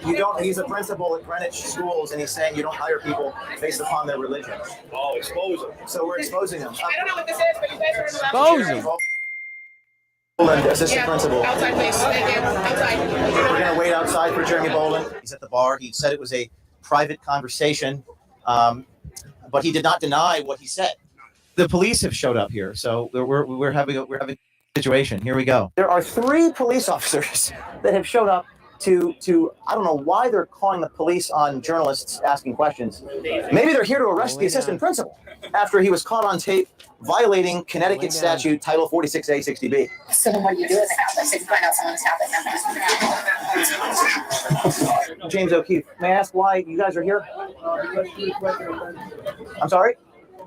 You don't. He's a principal at Greenwich schools, and he's saying you don't hire people based upon their religion. Oh, expose them. So we're exposing them. I don't know what this is, but you guys are in the Expose them. Boland, assistant principal. Outside, please. Thank you. Outside. We're going to wait outside for Jeremy Boland. He's at the bar. He said it was a private conversation. But he did not deny what he said. The police have showed up here, so we're having situation. Here we go. There are 3 police officers that have showed up to I don't know why they're calling the police on journalists asking questions. Maybe they're here to arrest the assistant principal after he was caught on tape violating Connecticut statute Title 46A 60B. So what do you do as a Catholic? So you find out someone is Catholic. James O'Keefe, may I ask why you guys are here? I'm sorry?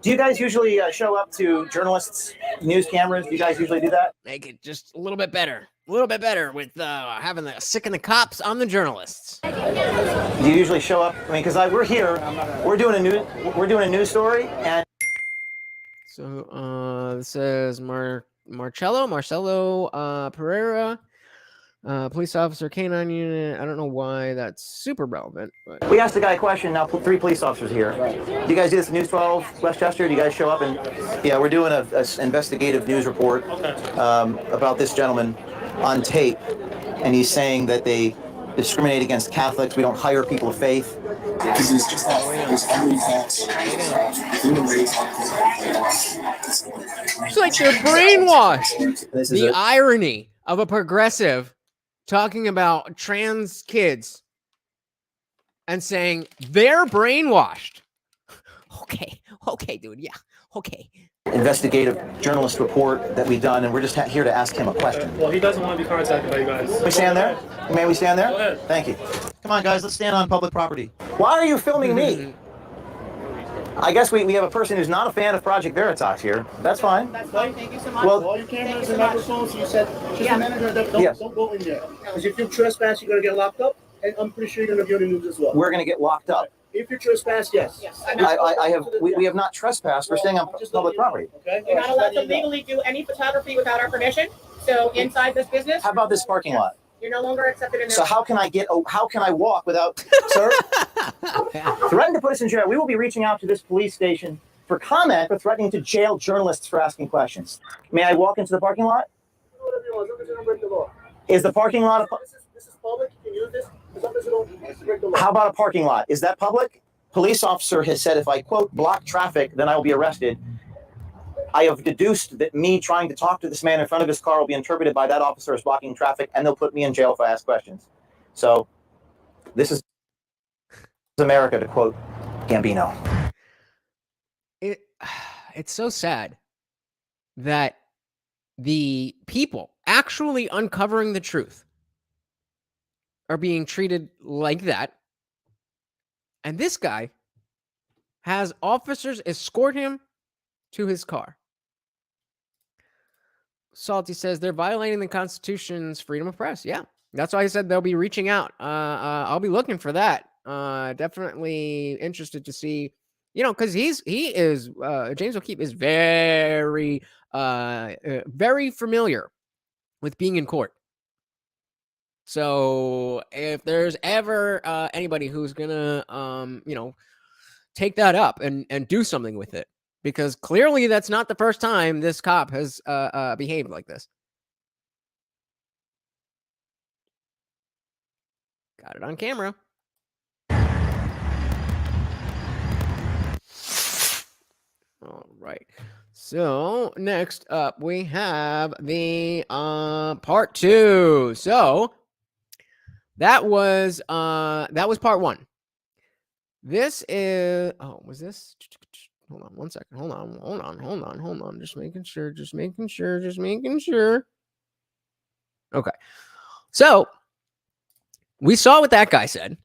Do you guys usually show up to journalists, news cameras? Do you guys usually do that? Make it just a little bit better. A little bit better with having the sick and the cops on the journalists. Do you usually show up? I mean, because we're here, we're doing a news story, and so this says Marcelo Pereira, police officer, K9 unit. I don't know why that's super relevant, but we asked the guy a question. Now 3 police officers here. Do you guys do this in News 12 Westchester? Do you guys show up and yeah, we're doing a investigative news report about this gentleman on tape, and he's saying that they discriminate against Catholics. We don't hire people of faith. Because it's just that there's every facts. It's like they're brainwashed. The irony of a progressive talking about trans kids and saying they're brainwashed. Okay, dude. Yeah, okay. Investigative journalist report that we've done, and we're just here to ask him a question. Well, he doesn't want to be contacted by you guys. Can we stand there? May we stand there? Go ahead. Thank you. Come on, guys, let's stand on public property. Why are you filming me? I guess we have a person who's not a fan of Project Veritas here. That's fine. That's fine. Thank you so much. Well, all your cameras and microphones, you said, just a manager, don't go in there. Because if you trespass, you're going to get locked up, and I'm pretty sure you're going to be on the news as well. We're going to get locked up. If you trespass, yes. We have not trespassed. We're staying on public property. Okay. You're not allowed to legally do any photography without our permission. So inside this business. How about this parking lot? You're no longer accepted in there. So how can I walk without, sir? Threatened to put us in jail. We will be reaching out to this police station for comment for threatening to jail journalists for asking questions. May I walk into the parking lot? Whatever you want. As long as you don't break the law. Is the parking lot This is public. You can use this. As long as you don't break the law. How about a parking lot? Is that public? Police officer has said if I, quote, block traffic, then I will be arrested. I have deduced that me trying to talk to this man in front of his car will be interpreted by that officer as blocking traffic, and they'll put me in jail if I ask questions. So this is America, to quote Gambino. It's so sad that the people actually uncovering the truth are being treated like that. And this guy has officers escort him to his car. Salty says they're violating the Constitution's freedom of press. Yeah, that's why I said they'll be reaching out. I'll be looking for that. Definitely interested to see, because James O'Keefe is very familiar with being in court. So if there's ever anybody who's gonna take that up and do something with it, because clearly that's not the first time this cop has behaved like this. Got it on camera. All right. So next up we have the part 2. So that was part 1. This is was this? Hold on one second. Hold on. Just making sure. Okay. So we saw what that guy said.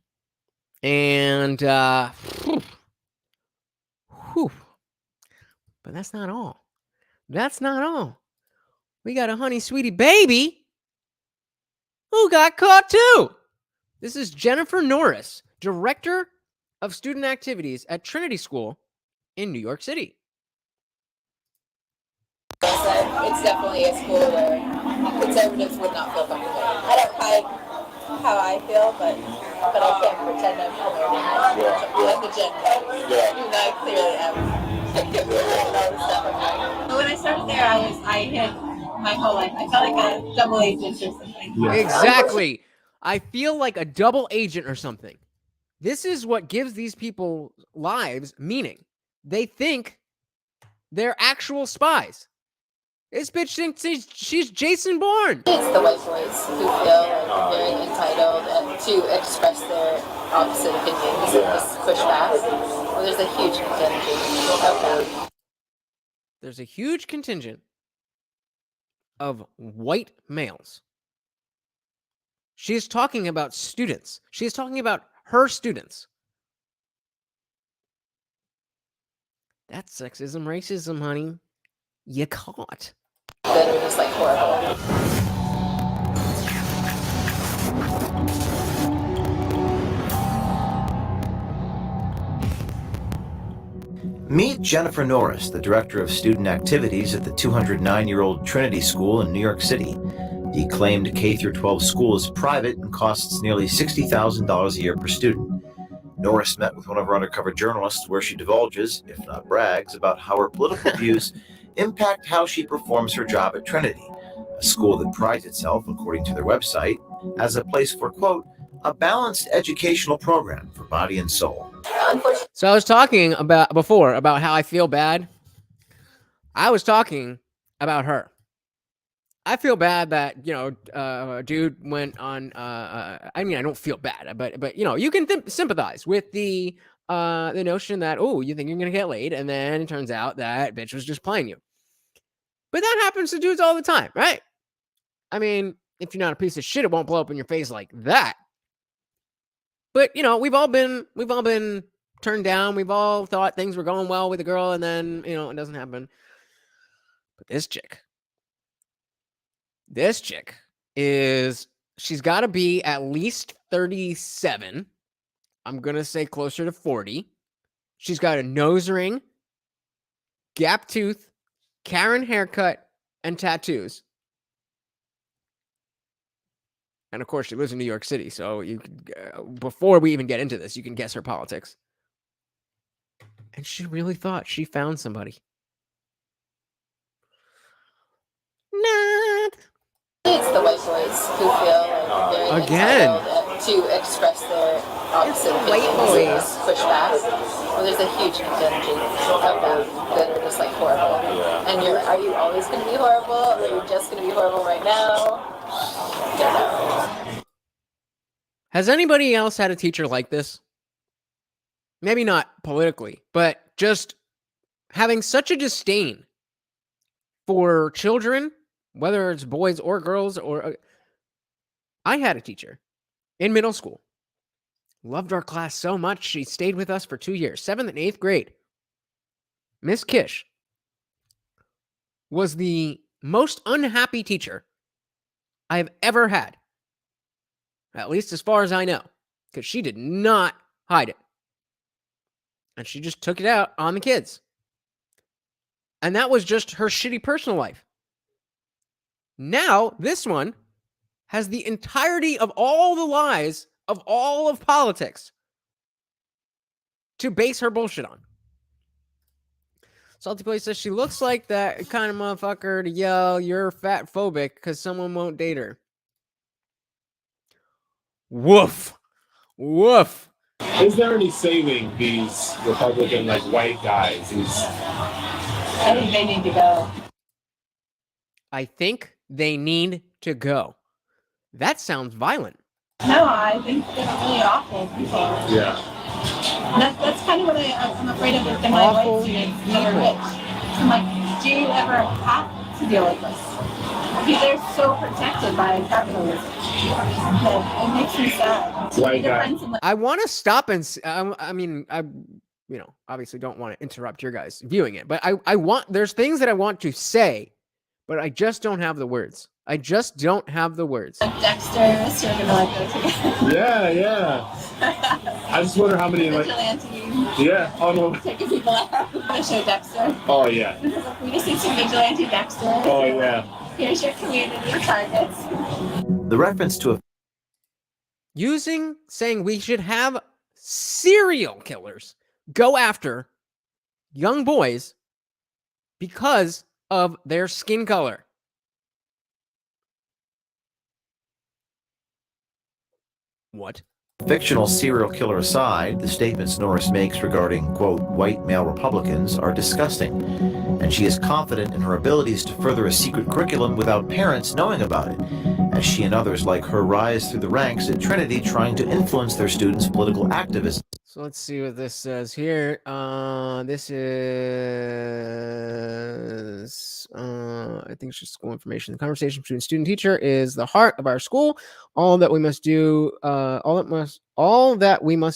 And but that's not all. We got a honey sweetie baby who got caught too. This is Jennifer Norris, Director of Student Activities at Trinity School in New York City. It's definitely a school where conservatives would not feel comfortable. I don't hide how I feel, but I can't pretend I'm like a gender. Even though I clearly am. When I started there, I had my whole life. I felt like a double agent or something. Yeah. Exactly. I feel like a double agent or something. This is what gives these people lives meaning. They think they're actual spies. This bitch thinks she's Jason Bourne. It's the white boys who feel very entitled and to express their opposite opinions and just push back. Well, there's a huge contingent of that. There's a huge contingent of white males. She is talking about students. She is talking about her students. That's sexism, racism, honey. You caught. That are just like horrible. Meet Jennifer Norris, the director of student activities at the 209-year-old Trinity School in New York City. The acclaimed K-12 school is private and costs nearly $60,000 a year per student. Norris met with one of our undercover journalists where she divulges, if not brags, about how her political views impact how she performs her job at Trinity, a school that prides itself, according to their website, as a place for, quote, a balanced educational program for body and soul. So I was talking about before about how I feel bad. I was talking about her. I feel bad that, a dude went on, I mean, I don't feel bad, but you can sympathize with the notion that, oh, you think you're going to get laid, and then it turns out that bitch was just playing you. But that happens to dudes all the time, right? I mean, if you're not a piece of shit, it won't blow up in your face like that. But, we've all been turned down. We've all thought things were going well with a girl, and then, it doesn't happen. But this chick she's got to be at least 37. I'm going to say closer to 40. She's got a nose ring, gap tooth, Karen haircut, and tattoos. And of course, she lives in New York City. So before we even get into this, you can guess her politics. And she really thought she found somebody. Not. It's the white boys who feel very entitled to express their opposite opinions and push back. Well, there's a huge contingent of that are just like horrible. And are you always going to be horrible, or are you just going to be horrible right now? Don't know. Has anybody else had a teacher like this? Maybe not politically, but just having such a disdain for children, whether it's boys or girls, or I had a teacher in middle school. Loved our class so much, she stayed with us for 2 years, 7th and 8th grade. Miss Kish was the most unhappy teacher I've ever had, at least as far as I know, because she did not hide it. And she just took it out on the kids. And that was just her shitty personal life. Now, this one has the entirety of all the lies of all of politics to base her bullshit on. Salty Place says she looks like that kind of motherfucker to yell, you're fat phobic because someone won't date her. Woof. Woof. Is there any saving these Republican, white guys? I think they need to go. I think they need to go. That sounds violent. No, I think they're really awful people. Yeah. That's kind of what I'm afraid of with my white students that are rich. I'm like, do you ever have to deal with this? Because they're so protected by capitalism. It makes me sad. I want to stop and I obviously don't want to interrupt your guys viewing it, but there's things that I want to say, but I just don't have the words. I just don't have the words. Dexter and Mr. are gonna go together. Yeah. I just wonder how many Vigilante. Yeah. Oh no. Taking people out. I'm gonna show Dexter. Oh yeah. We just need some vigilante Dexter. Oh yeah. Here's your community targets. The reference to saying we should have serial killers go after young boys because of their skin color. What? Fictional serial killer aside, the statements Norris makes regarding, quote, white male Republicans are disgusting. and she is confident in her abilities to further a secret curriculum without parents knowing about it, as she and others like her rise through the ranks at Trinity trying to influence their students' political activism. So let's see what this says here. This is, I think it's just school information. The conversation between student and teacher is the heart of our school. All that we must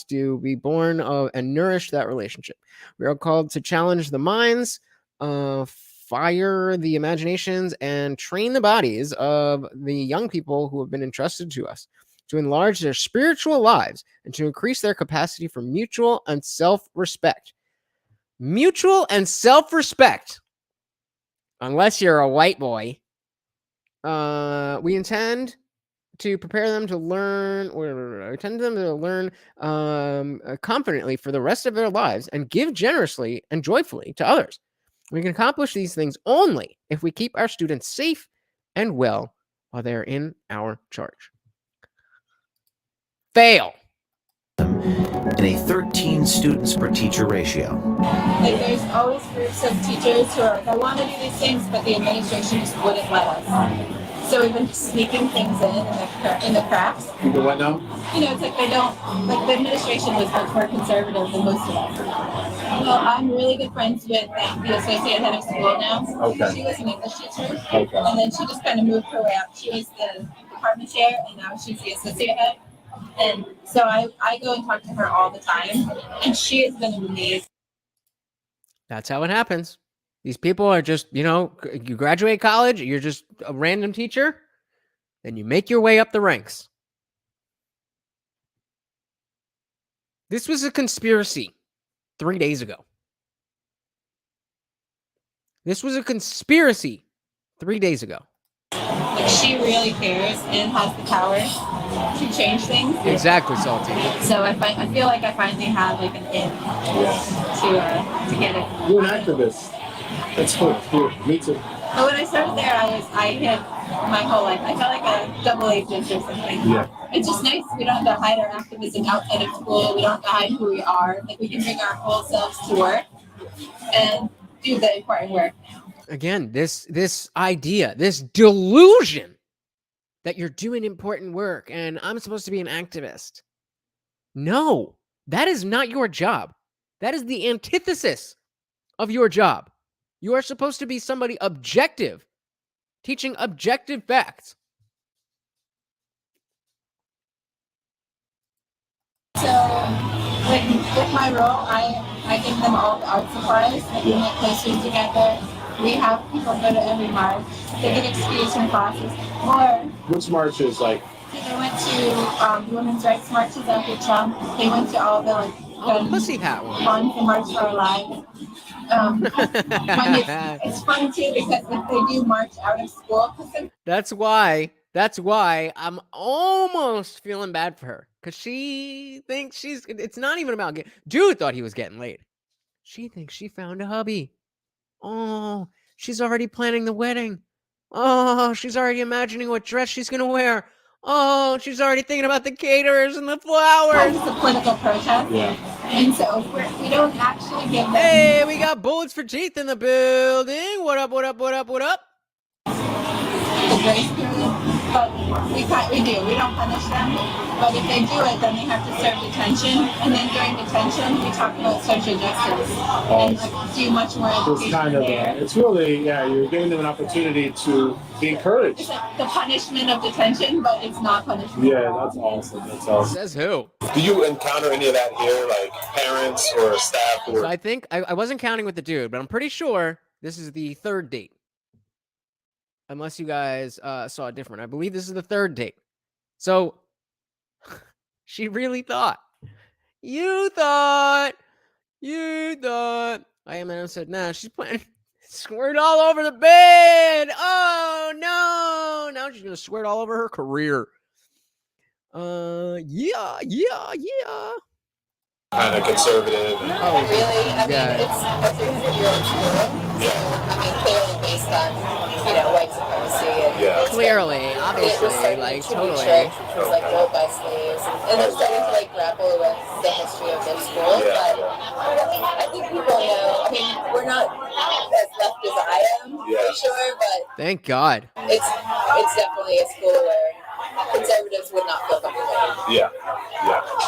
do, be born of and nourish that relationship. We are called to challenge the minds, fire the imaginations, and train the bodies of the young people who have been entrusted to us, to enlarge their spiritual lives and to increase their capacity for mutual and self-respect. Mutual and self-respect. Unless you're a white boy. We intend to prepare them to learn, confidently for the rest of their lives and give generously and joyfully to others. We can accomplish these things only if we keep our students safe and well while they're in our charge. Fail. In a 13 students per teacher ratio. Like there's always groups of teachers who are like, I want to do these things, but the administration just wouldn't let us. So we've been just sneaking things in the cracks. You do what now? You know, it's like they don't, like the administration was much more conservative than most of us. Well, I'm really good friends with the associate head of school now. Okay. She was an English teacher. Okay. And then she just kind of moved her way up. She was the department chair, and now she's the associate head. And so I go and talk to her all the time, and she has been amazing. That's how it happens. These people are just, you graduate college, you're just a random teacher, then you make your way up the ranks. This was a conspiracy 3 days ago. This was a conspiracy 3 days ago. Like she really cares and has the power to change things. Exactly, Salty. So I feel like I finally have like an in to get it. You're an activist. That's cool. Me too. But when I started there, I had my whole life. I felt like a double agent or something. Yeah. It's just nice. We don't have to hide our activism outside of school. We don't have to hide who we are. Like we can bring our whole selves to work and do the important work. Again, this idea, this delusion that you're doing important work and I'm supposed to be an activist. No, that is not your job. That is the antithesis of your job. You are supposed to be somebody objective, teaching objective facts. So, like with my role, I give them all the art supplies. Like we make posters together. We have people go to every march. They get excused from classes. Or which marches like? They went to women's rights marches after Trump. They went to all the pussy hat one. The March for Our Lives. It's fun too because if they do march out of school. That's why I'm almost feeling bad for her. Because she thinks it's not even about dude thought he was getting laid. She thinks she found a hubby. Oh, she's already planning the wedding. Oh, she's already imagining what dress she's going to wear. Oh, she's already thinking about the caterers and the flowers. It's a political protest. Yeah. And so we don't actually give them... Hey, we got bullets for teeth in the building. What up, what up, what up, what up? The grace period. But we do. We don't punish them. But if they do it, then they have to serve detention. And then during detention, we talk about social justice and do much more education. It's kind of, it's really, you're giving them an opportunity to be encouraged. It's like the punishment of detention, but it's not punishment. Yeah, that's awesome. That's awesome. Says who? Do you encounter any of that here, like parents or staff? Or... So I think, I wasn't counting with the dude, but I'm pretty sure this is the third date. Unless you guys saw it different. I believe this is the third date. So she really thought. You thought. I said, nah, she's playing. Squirt all over the bed. Oh, no. Now she's going to squirt all over her career. Yeah. Kind of conservative. Really? I mean, it's a 300-year-old school. Yeah. I mean, clearly based on, white supremacy. And Clearly, obviously, like, totally. Church, which was like ruled by slaves, and they're starting to like grapple with the history of their school. But I think people know. I mean, we're not as left as I am, for sure, but Thank God. it's definitely a school where conservatives would not feel comfortable. Yeah.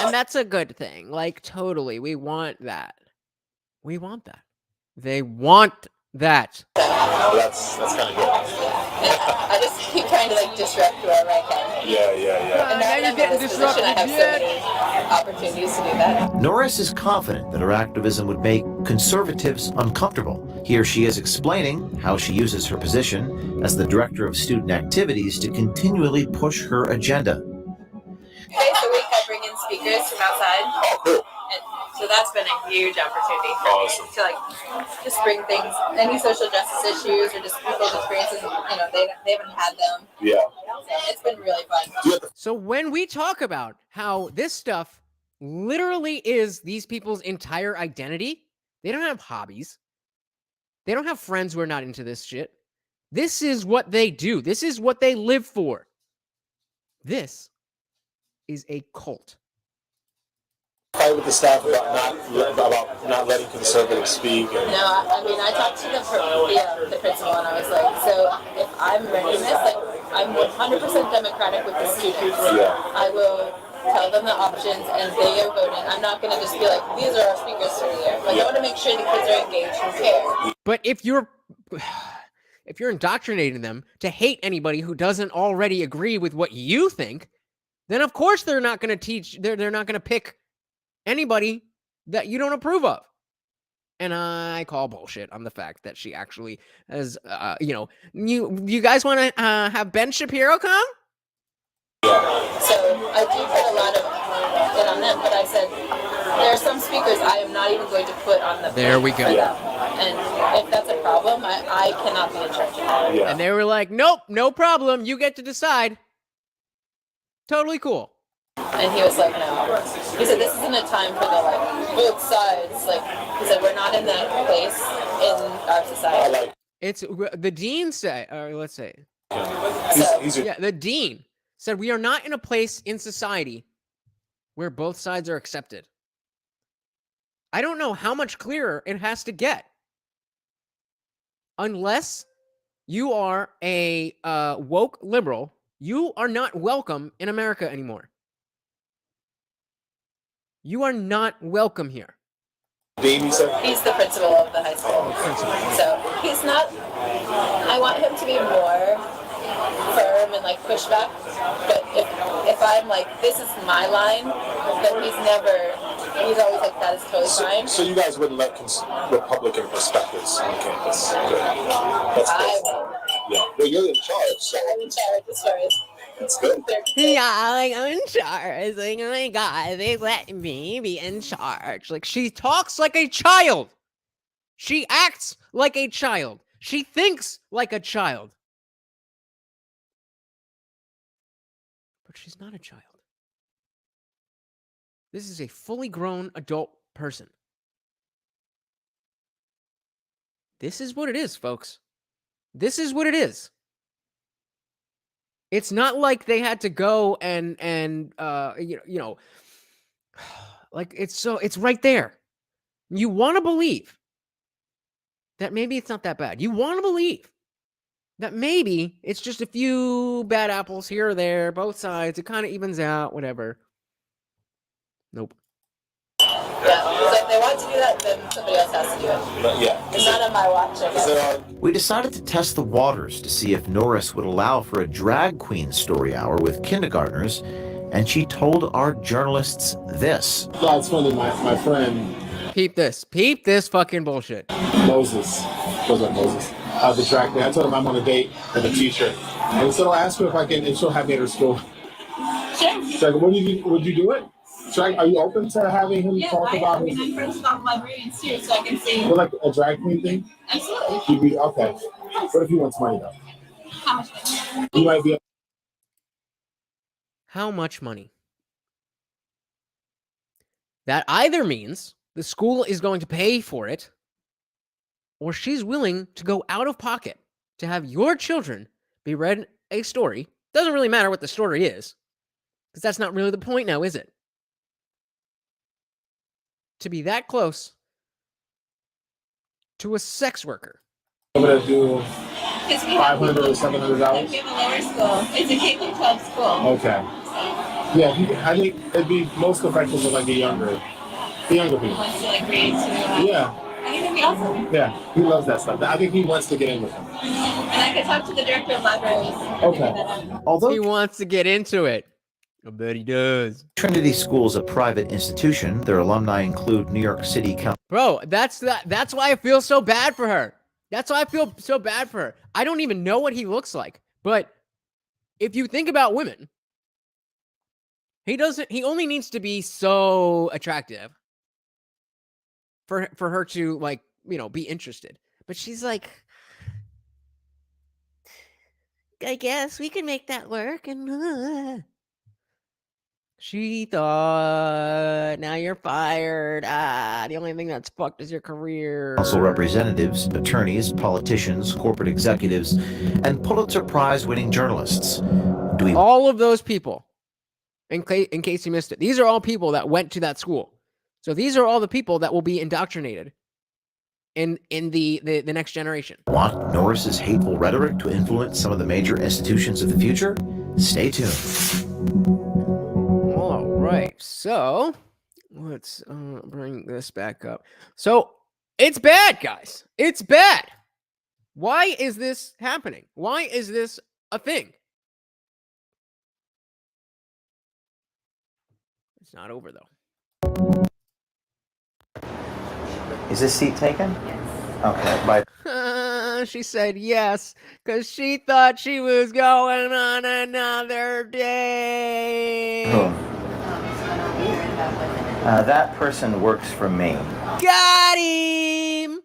And that's a good thing. Like, totally. We want that. We want that. They want that. Well, that's kind of good. I just keep trying to like disrupt wherever I can. Yeah. And now that I'm in this position, I have so many opportunities to do that. Norris is confident that her activism would make conservatives uncomfortable. Here she is explaining how she uses her position as the director of student activities to continually push her agenda. Twice a week, I bring in speakers from outside. Oh, cool. So that's been a huge opportunity for me to like just bring things, any social justice issues or just people's experiences. They haven't had them. Yeah. So it's been really fun. So when we talk about how this stuff literally is these people's entire identity, they don't have hobbies. They don't have friends who are not into this shit. This is what they do. This is what they live for. This is a cult. Fight with the staff about not letting conservatives speak. And... No, I talked to the principal and I was like, so if I'm running this, like I'm 100% democratic with the students. Yeah. I will tell them the options and they are voting. I'm not going to just be like, these are our speakers for the year. Like I want to make sure the kids are engaged and care. But if you're indoctrinating them to hate anybody who doesn't already agree with what you think, then of course they're not going to teach. They're not going to pick anybody that you don't approve of. And I call bullshit on the fact that she actually has, you guys want to have Ben Shapiro come? So I do put a lot of it on them, but I said, there are some speakers I am not even going to put on the There we go. And if that's a problem, I cannot be in charge of that. Yeah. And they were like, nope, no problem. You get to decide. Totally cool. And he was like, no. He said, this isn't a time for the, like, both sides. Like, he said, we're not in that place in our society. It's, the dean said, or let's say, the dean said, we are not in a place in society where both sides are accepted. I don't know how much clearer it has to get. Unless you are a woke liberal, you are not welcome in America anymore. You are not welcome here. He's the principal of the high school. So he's not, I want him to be more firm and like push back. But if I'm like, this is my line, then he's always like, that is totally fine. So you guys wouldn't let Republican perspectives on campus? Good. That's good. Yeah. Well, you're in charge. So. I'm in charge as far as... It's good. Yeah, like I'm in charge. Like, oh my God, they let me be in charge. Like she talks like a child. She acts like a child. She thinks like a child. But she's not a child. This is a fully grown adult person. This is what it is, folks. This is what it is. It's not like they had to go and like it's right there. You want to believe that maybe it's not that bad. You want to believe that maybe it's just a few bad apples here or there, both sides. It kind of evens out, whatever. Nope. Yeah, so if they want to do that, then somebody else has to do it. Yeah. It's not on my watch, I guess. We decided to test the waters to see if Norris would allow for a drag queen story hour with kindergartners, and she told our journalists this. Yeah, it's funny, my friend... Peep this fucking bullshit. Moses. Goes like Moses. The drag queen. I told him I'm on a date with a teacher. And so I asked her if she'll have me at her school. Sure. She's like, would you do it? Are you open to having him talk about his... I'm friends with all my librarians too, so I can see... Like a drag queen thing? Absolutely. Okay. What if he wants money, though? How much money? He might be... How much money? That either means the school is going to pay for it, or she's willing to go out of pocket to have your children be read a story, doesn't really matter what the story is, because that's not really the point now, is it? To be that close to a sex worker. I'm going to do $500 or $700. We have a lower school. It's a K-12 school. Okay. Yeah, I think it'd be most effective with like the younger people. Wants to like read to. Yeah. I think it'd be awesome. Yeah, he loves that stuff. I think he wants to get in with him. And I could talk to the director of libraries. Okay. Although he wants to get into it. I bet he does. Trinity School is a private institution. Their alumni include New York City Council. Bro, that's why I feel so bad for her. That's why I feel so bad for her. I don't even know what he looks like. But if you think about women, he only needs to be so attractive for her to, like, you know, be interested. But she's like, I guess we can make that work. And she thought, now you're fired. The only thing that's fucked is your career. Council representatives, attorneys, politicians, corporate executives, and Pulitzer Prize winning journalists. All of those people, in case you missed it, these are all people that went to that school. So these are all the people that will be indoctrinated in the next generation. Want Norris's hateful rhetoric to influence some of the major institutions of the future? Stay tuned. All right, so let's bring this back up. So it's bad, guys. It's bad. Why is this happening? Why is this a thing? It's not over, though. Is this seat taken? Yes. Okay, bye. She said yes, because she thought she was going on another day. That person works for me. Got him!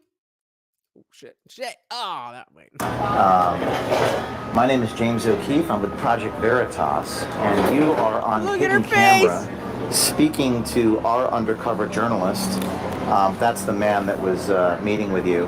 Oh, shit. Oh, that way. My name is James O'Keefe. I'm with Project Veritas, and you are on Look hidden at her camera face. speaking to our undercover journalist. That's the man that was meeting with you.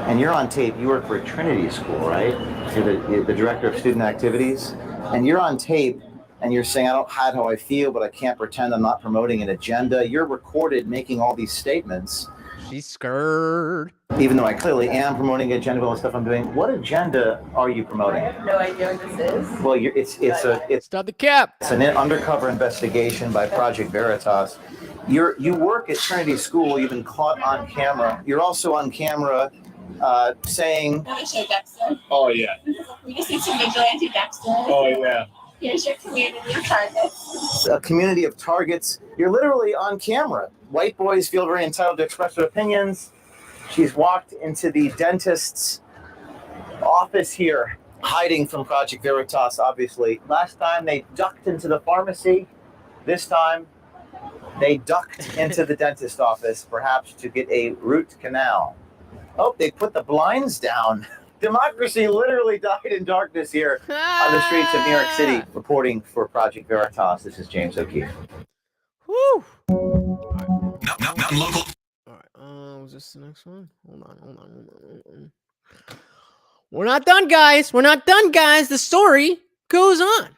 And you're on tape. You work for Trinity School, right? You're the director of student activities. And you're on tape, and you're saying, I don't hide how I feel, but I can't pretend I'm not promoting an agenda. You're recorded making all these statements. She's scared. Even though I clearly am promoting an agenda with all the stuff I'm doing. What agenda are you promoting? I have no idea what this is. Well, it's not the cap. It's an undercover investigation by Project Veritas. You work at Trinity School. You've been caught on camera. You're also on camera saying, Let me show Dexter. Oh, yeah. We just need some vigilante Dexter. Oh, yeah. Here's your community of targets. A community of targets. You're literally on camera. White boys feel very entitled to express their opinions. She's walked into the dentist's office here, hiding from Project Veritas, obviously. Last time they ducked into the pharmacy. This time they ducked into the dentist office, perhaps to get a root canal. Oh, they put the blinds down. Democracy literally died in darkness here on the streets of New York City. Reporting for Project Veritas, this is James O'Keefe. Woo! Not local. All right, was this the next one? Hold on. We're not done, guys. The story goes on.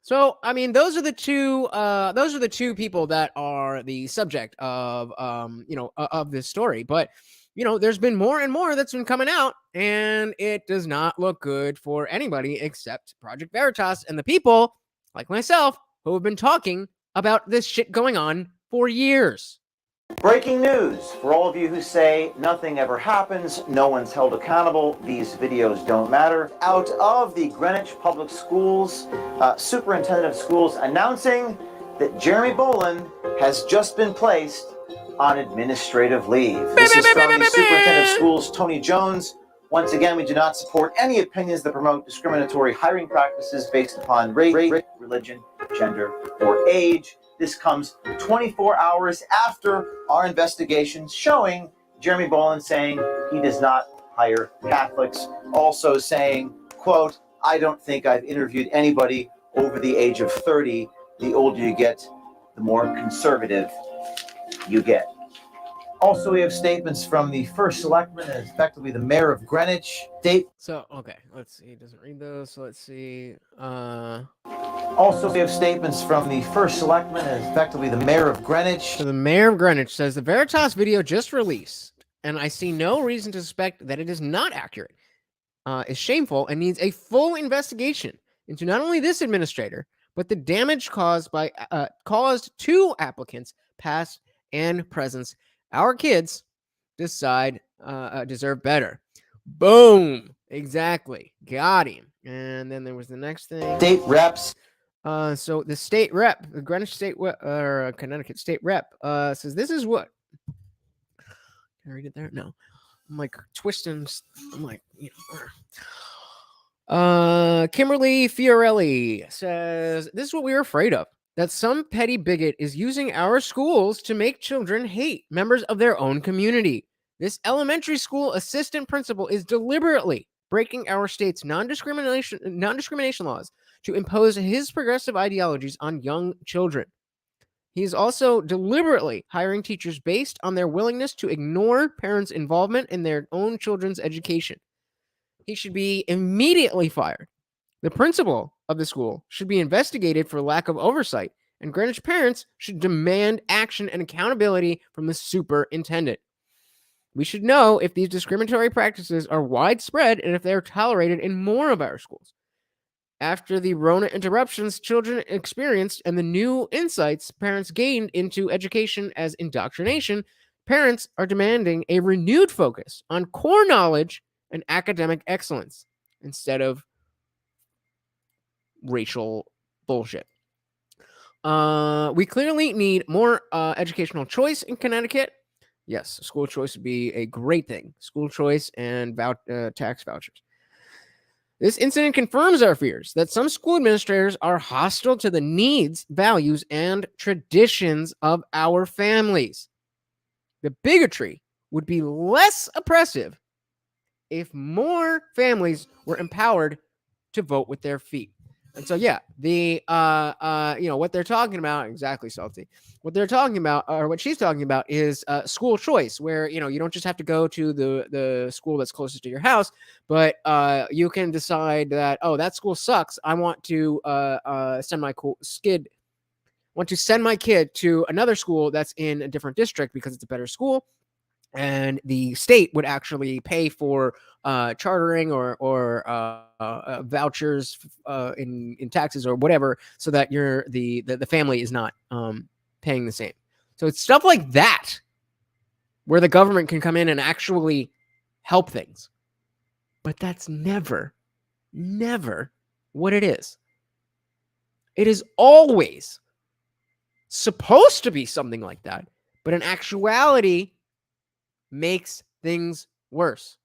So, I mean, those are the two people that are the subject of of this story. But there's been more and more that's been coming out, and it does not look good for anybody except Project Veritas and the people like myself who have been talking about this shit going on for years. Breaking news for all of you who say nothing ever happens, no one's held accountable, these videos don't matter. Out of the Greenwich Public Schools, Superintendent of Schools announcing that Jeremy Boland has just been placed on administrative leave. This is from the Superintendent of Schools, Tony Jones. Once again, we do not support any opinions that promote discriminatory hiring practices based upon race, religion, gender, or age. This comes 24 hours after our investigations showing Jeremy Boland saying he does not hire Catholics. Also saying, quote, I don't think I've interviewed anybody over the age of 30. The older you get, the more conservative you get. Also, we have statements from the first selectman, and effectively the mayor of Greenwich. So, okay, let's see. It doesn't read those. So let's see. Also, we have statements from the first selectman, and effectively the mayor of Greenwich. So the mayor of Greenwich says the Veritas video just released, and I see no reason to suspect that it is not accurate, is shameful, and needs a full investigation into not only this administrator, but the damage caused to applicants, past and present. Our kids deserve better. Boom. Exactly. Got him. And then there was the next thing. State reps. So the state rep, the Greenwich State or Connecticut State Rep, says this is what. Can I read it there? No. I'm like twisting. I'm like, you know. Kimberly Fiorelli says this is what we were afraid of. That some petty bigot is using our schools to make children hate members of their own community. This elementary school assistant principal is deliberately breaking our state's non-discrimination laws to impose his progressive ideologies on young children. He is also deliberately hiring teachers based on their willingness to ignore parents' involvement in their own children's education. He should be immediately fired. The principal of the school should be investigated for lack of oversight, and Greenwich parents should demand action and accountability from the superintendent. We should know if these discriminatory practices are widespread and if they are tolerated in more of our schools. After the Rona interruptions children experienced and the new insights parents gained into education as indoctrination, parents are demanding a renewed focus on core knowledge and academic excellence instead of racial bullshit. We clearly need more educational choice in Connecticut. Yes, school choice would be a great thing. School choice and tax vouchers. This incident confirms our fears that some school administrators are hostile to the needs, values, and traditions of our families. The bigotry would be less oppressive if more families were empowered to vote with their feet. And so, yeah, what they're talking about, exactly, Salty. What they're talking about, or what she's talking about, is school choice, where, you don't just have to go to the school that's closest to your house, but you can decide that, oh, that school sucks. I want to send my kid to another school that's in a different district because it's a better school. And the state would actually pay for chartering or vouchers in taxes or whatever, so that the family is not paying the same. So it's stuff like that where the government can come in and actually help things. But that's never what it is. It is always supposed to be something like that, but in actuality makes things worse.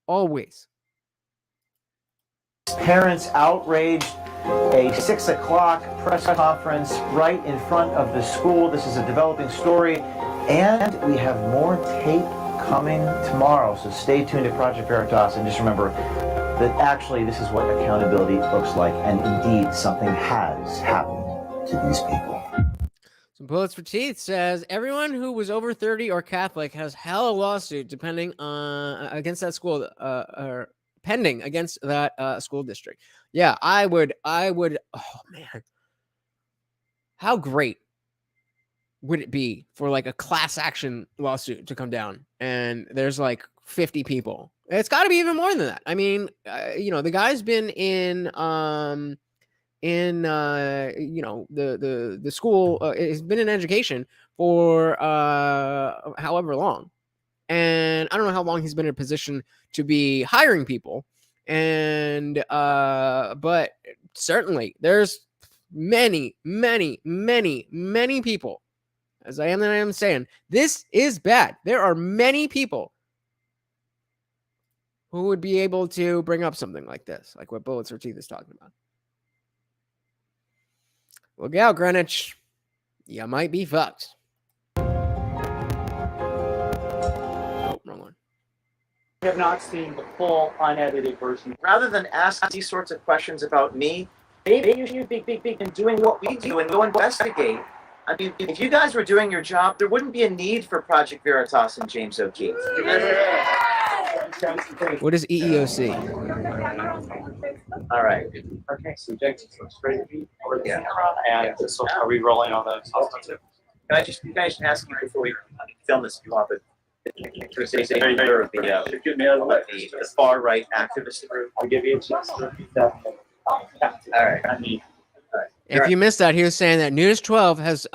Always. Parents outraged. A 6 o'clock press conference right in front of the school. This is a developing story, and we have more tape coming tomorrow. So stay tuned to Project Veritas, and just remember that actually this is what accountability looks like, and indeed something has happened to these people. Some Bullets for Teeth says everyone who was over 30 or Catholic has hella lawsuit depending against that school or pending against that school district. Yeah, I would. Oh man, how great would it be for like a class action lawsuit to come down and there's like 50 people? It's got to be even more than that. I mean, the guy's been in the school has been in education for however long, and I don't know how long he's been in a position to be hiring people, and but certainly there's many people, as I am saying, this is bad. There are many people who would be able to bring up something like this, like what Bullets for Teeth is talking about. Look out, Greenwich. You might be fucked. Oh, wrong one. I have not seen the full unedited version. Rather than ask these sorts of questions about me, maybe you should be doing what we do and go investigate I mean, if you guys were doing your job, there wouldn't be a need for Project Veritas and James O'Keefe. What is EEOC? All right. Okay, so James, looks great to be over the camera, and so are we rolling on the software too? Can I just ask you before we film this, if you want, but the far right activist group? I'll give you a chance to repeat that. All right. I mean, If you missed that, he was saying that News 12 has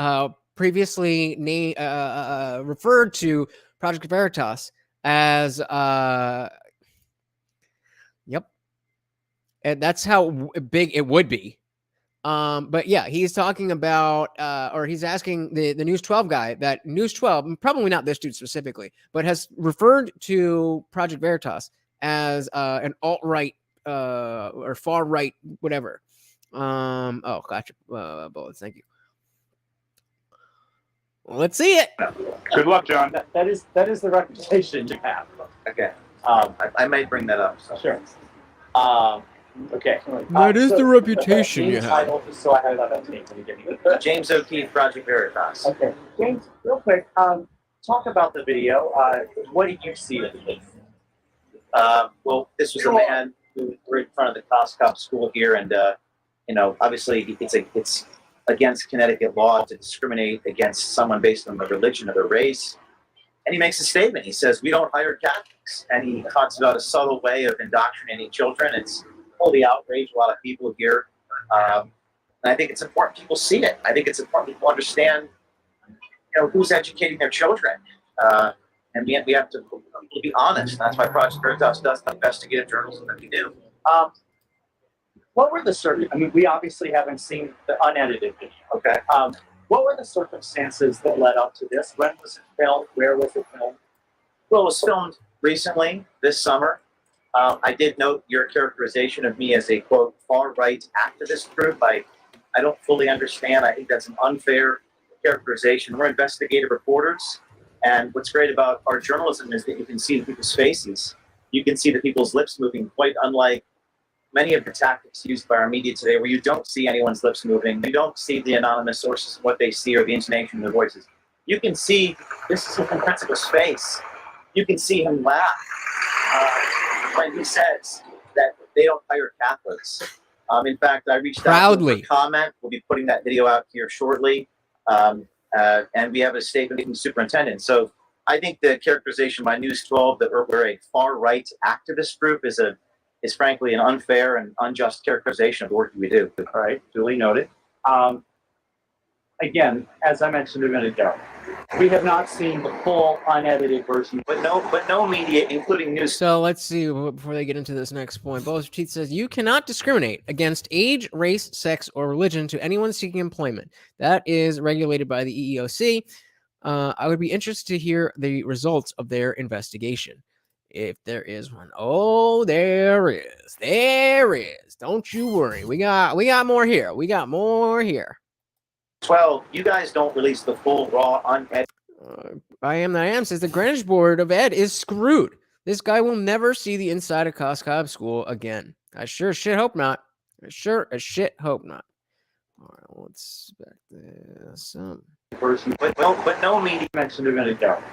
previously referred to Project Veritas as yep, and that's how big it would be. But yeah, he's talking about or he's asking the News 12 guy that News 12, probably not this dude specifically, but has referred to Project Veritas as an alt-right or far right, whatever. Oh, gotcha. Bullets, thank you. Let's see it. good luck, John. That is the reputation you have. Okay. I might bring that up. So. Sure. Okay. That is the reputation you have. So I have that on tape. James O'Keefe, Project Veritas. Okay, James, real quick, talk about the video. What did you see of it? Well, this was a man who were in front of the CashApp school here, and obviously it's against Connecticut law to discriminate against someone based on their religion or their race. And he makes a statement. He says, "We don't hire Catholics," and he talks about a subtle way of indoctrinating children. It's totally outraged a lot of people here. And I think it's important people see it. I think it's important people understand, who's educating their children. And we have to be honest. That's why Project Veritas does the investigative journalism that we do. What were the I mean, we obviously haven't seen the unedited video. Okay. What were the circumstances that led up to this? When was it filmed? Where was it filmed? Well, it was filmed recently, this summer. I did note your characterization of me as a, quote, far-right activist group. I don't fully understand. I think that's an unfair characterization. We're investigative reporters. And what's great about our journalism is that you can see the people's faces. You can see the people's lips moving, quite unlike many of the tactics used by our media today, where you don't see anyone's lips moving. You don't see the anonymous sources, what they see, or the intonation of their voices. You can see this is the principal's face. You can see him laugh when he says that they don't hire Catholics. In fact, I reached out to him for comment. We'll be putting that video out here shortly. And we have a statement from the superintendent. So I think the characterization by News 12 that we're a far-right activist group is frankly an unfair and unjust characterization of the work we do. All right, duly noted. Again, as I mentioned a minute ago, we have not seen the full unedited version. But no media, including news. So let's see before they get into this next point. Both Chief says you cannot discriminate against age, race, sex, or religion to anyone seeking employment. That is regulated by the EEOC. I would be interested to hear the results of their investigation, if there is one. Oh, there is. There is. Don't you worry. We got more here. We got more here. 12, you guys don't release the full, raw, unedited. I Am says the Greenwich Board of Ed is screwed. This guy will never see the inside of CashApp school again. I sure as shit hope not. I sure as shit hope not. All right, let's back this up. Version, but no media mentioned a minute ago.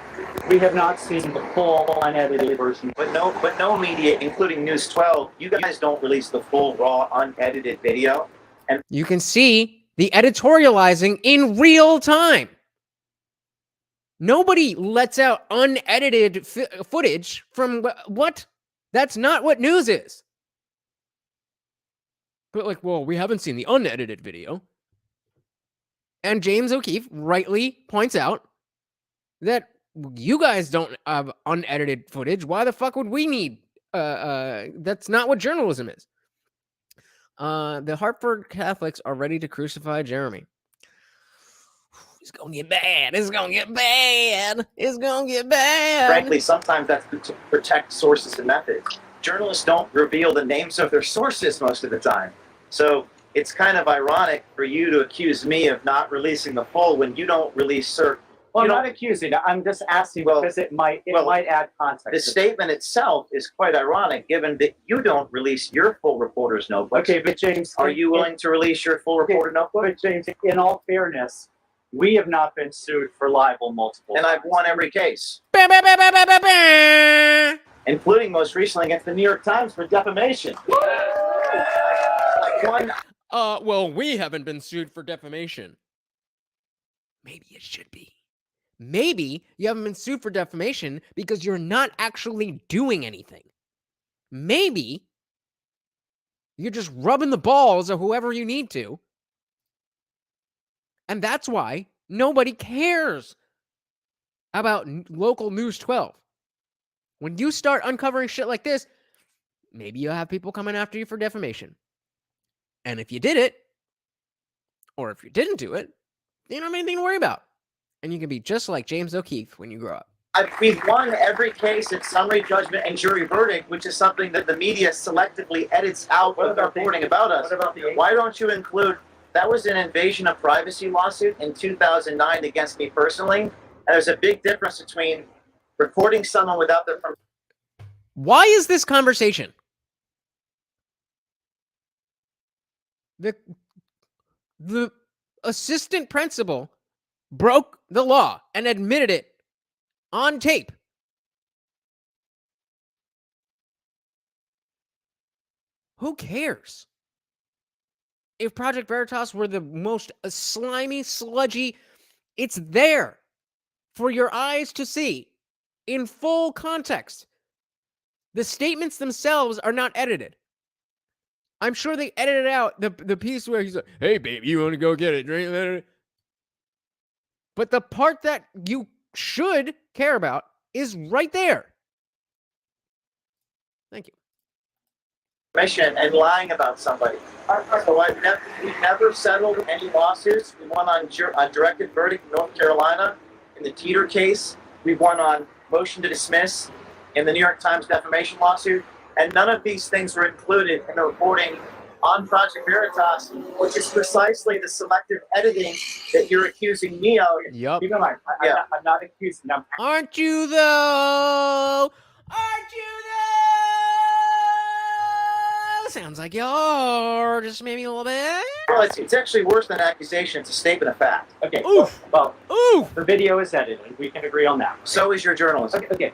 We have not seen the full unedited version. But no media, including News 12, you guys don't release the full, raw, unedited video. And you can see the editorializing in real time. Nobody lets out unedited footage from what? That's not what news is. But well, we haven't seen the unedited video. And James O'Keefe rightly points out that you guys don't have unedited footage. Why the fuck would we need? That's not what journalism is. The Hartford Catholics are ready to crucify Jeremy. It's gonna get bad. It's gonna get bad. It's gonna get bad. Frankly, sometimes that's to protect sources and methods. Journalists don't reveal the names of their sources most of the time. So it's kind of ironic for you to accuse me of not releasing the full when you don't release certain. Well, I'm not accusing. I'm just asking because it might add context. The statement itself is quite ironic, given that you don't release your full reporter's notebook. Okay, but James, are you willing to release your full reporter notebook? But James, in all fairness, We have not been sued for libel multiple And times. I've won every case, Bah, bah, bah, bah, bah, bah, bah. including most recently against the New York Times for defamation. I won. Well, we haven't been sued for defamation. Maybe it should be. Maybe you haven't been sued for defamation because you're not actually doing anything. Maybe you're just rubbing the balls of whoever you need to. And that's why nobody cares about local News 12. When you start uncovering shit like this, maybe you'll have people coming after you for defamation. And if you did it, or if you didn't do it, you don't have anything to worry about. And you can be just like James O'Keefe when you grow up. We've won every case in summary judgment and jury verdict, which is something that the media selectively edits out of the reporting about us. Why don't you include, that was an invasion of privacy lawsuit in 2009 against me personally. And there's a big difference between recording someone without their permission. Why is this conversation? The assistant principal broke the law and admitted it on tape. Who cares? If Project Veritas were the most slimy, sludgy, it's there for your eyes to see in full context. The statements themselves are not edited. I'm sure they edited out the piece where he's like, hey, baby, you want to go get a drink? But the part that you should care about is right there. Thank you. And lying about somebody. So we've never settled any lawsuits. We won on directed verdict in North Carolina in the Teeter case. We won on motion to dismiss in the New York Times defamation lawsuit. And none of these things were included in the reporting on Project Veritas, which is precisely the selective editing that you're accusing me of. Yup. Keep in mind, I'm not accusing them. Aren't you, though? Aren't you, though? Sounds like you are. Just maybe a little bit. Well, it's actually worse than an accusation. It's a statement of fact. Okay. Oof. Well, Oof. the video is edited. We can agree on that. So is your journalism. Okay.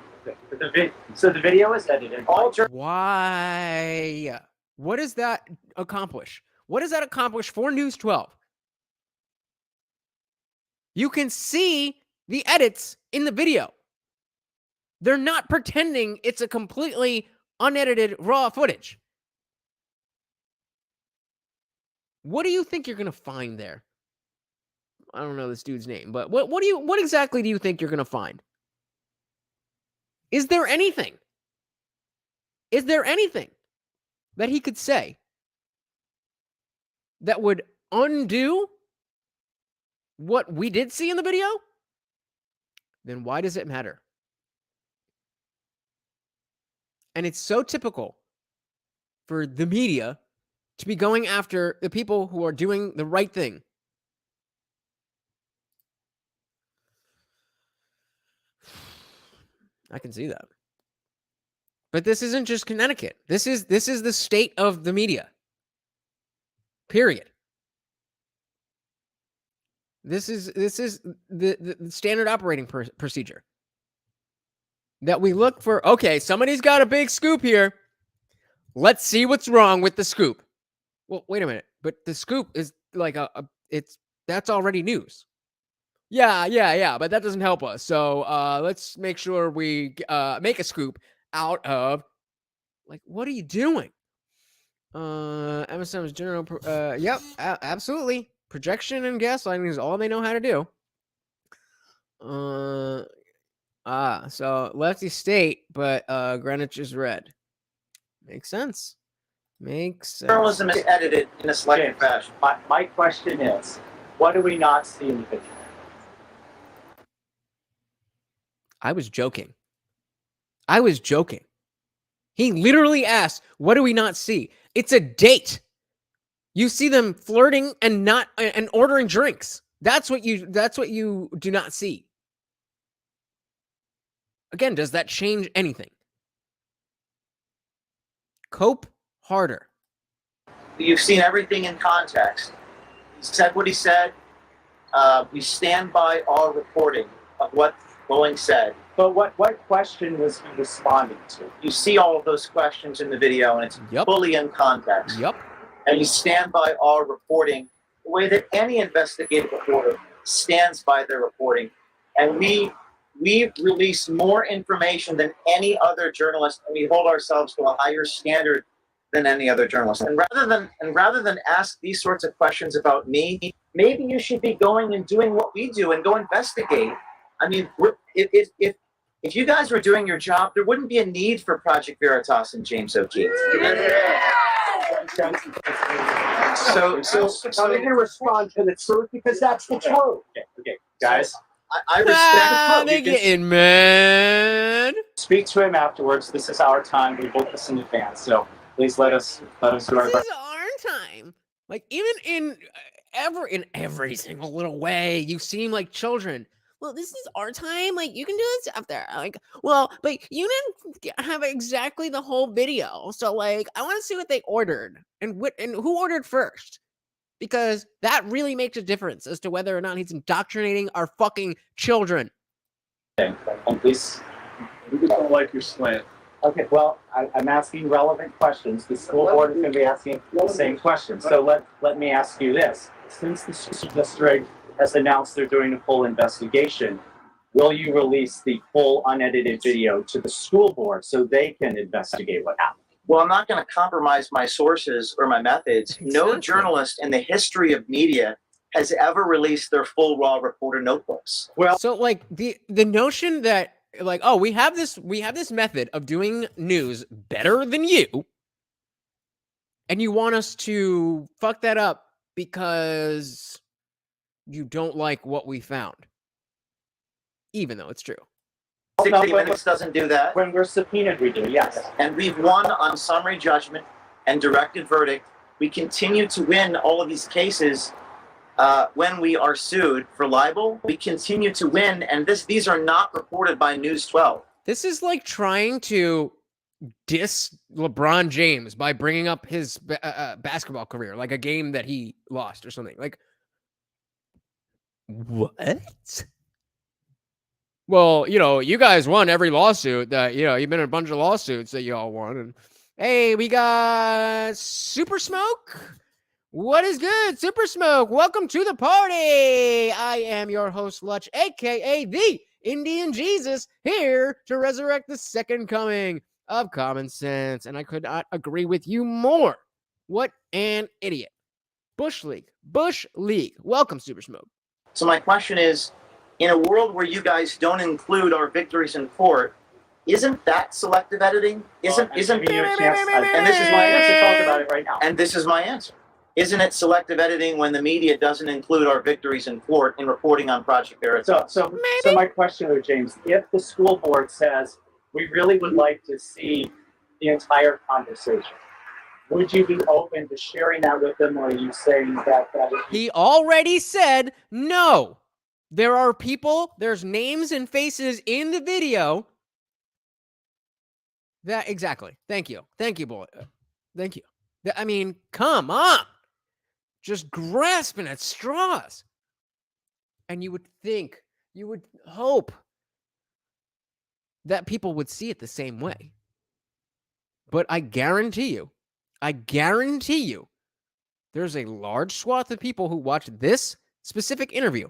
So the video is edited. Why? What does that accomplish? What does that accomplish for News 12? You can see the edits in the video. They're not pretending it's a completely unedited raw footage. What do you think you're going to find there? I don't know this dude's name, but what exactly do you think you're going to find? Is there anything? Is there anything that he could say that would undo what we did see in the video? Then why does it matter? And it's so typical for the media to be going after the people who are doing the right thing. I can see that. But this isn't just Connecticut. This is the state of the media. Period. This is the standard operating procedure. That we look for, okay, somebody's got a big scoop here. Let's see what's wrong with the scoop. Well, wait a minute. But the scoop is like that's already news. Yeah, but that doesn't help us. So let's make sure we make a scoop out of, like, what are you doing? MSM's general, yep, absolutely. Projection and gaslighting is all they know how to do. So lefty state, but Greenwich is red. Makes sense. Makes sense. Journalism is edited in a selective fashion. My question is, what do we not see in the video? I was joking. He literally asked, what do we not see? It's a date. You see them flirting and ordering drinks. That's what you do not see. Again, does that change anything? Cope harder. You've seen everything in context. He said what he said. we stand by our reporting of what Boeing said. But what question was he responding to? You see all of those questions in the video, and it's fully in context. Yep. And we stand by our reporting the way that any investigative reporter stands by their reporting. And we release more information than any other journalist, and we hold ourselves to a higher standard than any other journalist. And rather than ask these sorts of questions about me, maybe you should be going and doing what we do and go investigate. I mean, if you guys were doing your job, there wouldn't be a need for Project Veritas and James O'Keefe. So they're going to respond to the truth because that's the truth. Okay, guys. I respect they getting mad. Speak to him afterwards. This is our time. We booked this in advance, so please let us do our This is our time. Like even in every single little way, you seem like children. Well, this is our time. Like you can do this stuff there. Like, well, but you didn't have exactly the whole video. So like, I want to see what they ordered and who ordered first, because that really makes a difference as to whether or not he's indoctrinating our fucking children. Please. We don't like your slant. Okay, well, I'm asking relevant questions. The school board is going to be asking the same questions. So let me ask you this. Since the school district has announced they're doing a full investigation, will you release the full unedited video to the school board so they can investigate what happened? Well, I'm not going to compromise my sources or my methods. Exactly. No journalist in the history of media has ever released their full raw reporter notebooks. Well, so like the notion that like, oh, we have this method of doing news better than you, and you want us to fuck that up because you don't like what we found, even though it's true. 60 Minutes doesn't do that. When we're subpoenaed, we do, yes. And we've won on summary judgment and directed verdict. We continue to win all of these cases when we are sued for libel. We continue to win, and these are not reported by News 12. This is like trying to diss LeBron James by bringing up his basketball career, like a game that he lost or something. Like, what? Well, you guys won every lawsuit that, you've been in a bunch of lawsuits that you all won. And hey, we got Super Smoke. What is good, Super Smoke? Welcome to the party. I am your host, Lutch, aka the IndianJesus, here to resurrect the second coming of common sense. And I could not agree with you more. What an idiot. Bush League. Welcome, Super Smoke. So my question is, in a world where you guys don't include our victories in court, isn't that selective editing? Isn't and this is my answer. Talk about it right now. And this is my answer. Isn't it selective editing when the media doesn't include our victories in court in reporting on Project Veritas? So my question there, James, if the school board says we really would like to see the entire conversation, would you be open to sharing that with them, or are you saying that he already said no? There are people, there's names and faces in the video. That exactly. Thank you, boy. Thank you. I mean, come on. Just grasping at straws. And you would hope that people would see it the same way. But I guarantee you, there's a large swath of people who watch this specific interview.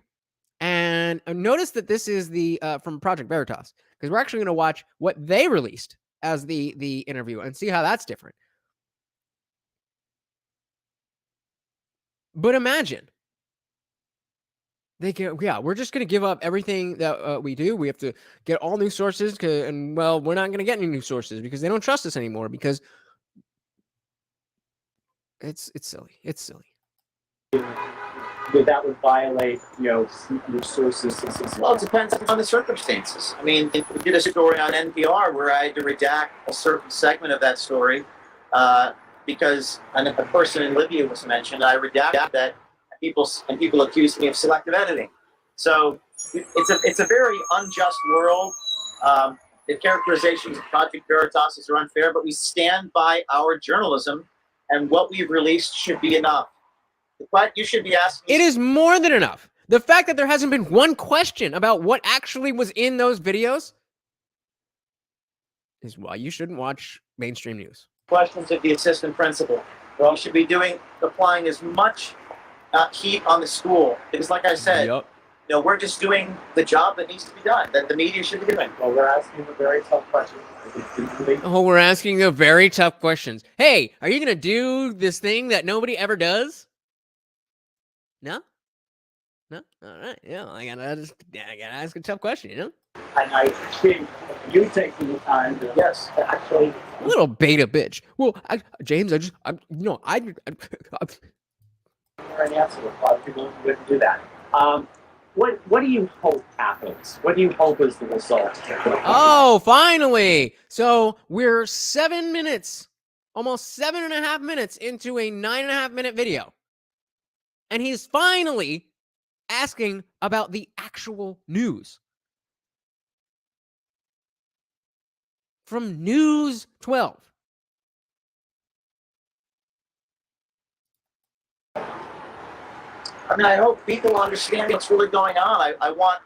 And notice that this is the from Project Veritas, because we're actually going to watch what they released as the interview and see how that's different. But imagine we're just going to give up everything that we do. We have to get all new sources, and well, we're not going to get any new sources because they don't trust us anymore, because it's silly. It's silly. That would violate, your sources. Well, it depends on the circumstances. I mean, we did a story on NPR where I had to redact a certain segment of that story because a person in Libya was mentioned. I redacted that, and people accused me of selective editing. So it's a very unjust world. The characterizations of Project Veritas are unfair, but we stand by our journalism, and what we've released should be enough. But you should be asking. It is more than enough. The fact that there hasn't been one question about what actually was in those videos is why you shouldn't watch mainstream news. Questions of the assistant principal. Well, you should be applying as much heat on the school. Because like I said, we're just doing the job that needs to be done, that the media should be doing. Well, we're asking a very tough question. Oh, we're asking the very tough questions. Hey, are you going to do this thing that nobody ever does? No? No? All right. Yeah, I gotta ask a tough question, And I appreciate you taking the time to actually a little beta bitch. Well, James, an answer. A lot of people wouldn't do that. What do you hope happens? What do you hope is the result? Oh, finally! So we're 7 minutes, almost 7.5 minutes into a 9.5-minute video. And he's finally asking about the actual news. From News 12. I mean, I hope people understand what's really going on. I want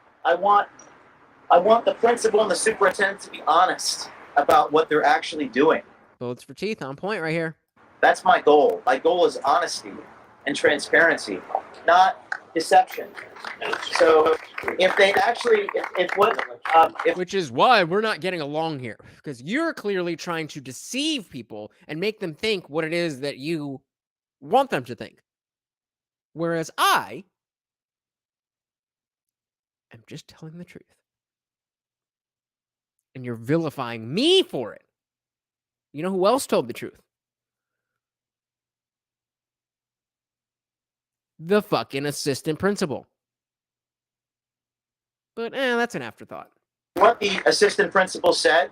the principal and the superintendent to be honest about what they're actually doing. Bullets for teeth, on point right here. That's my goal. My goal is honesty and transparency, not deception. So if they actually, which is why we're not getting along here, because you're clearly trying to deceive people and make them think what it is that you want them to think. Whereas I am just telling the truth. And you're vilifying me for it. You know who else told the truth? The fucking assistant principal. But that's an afterthought. What the assistant principal said,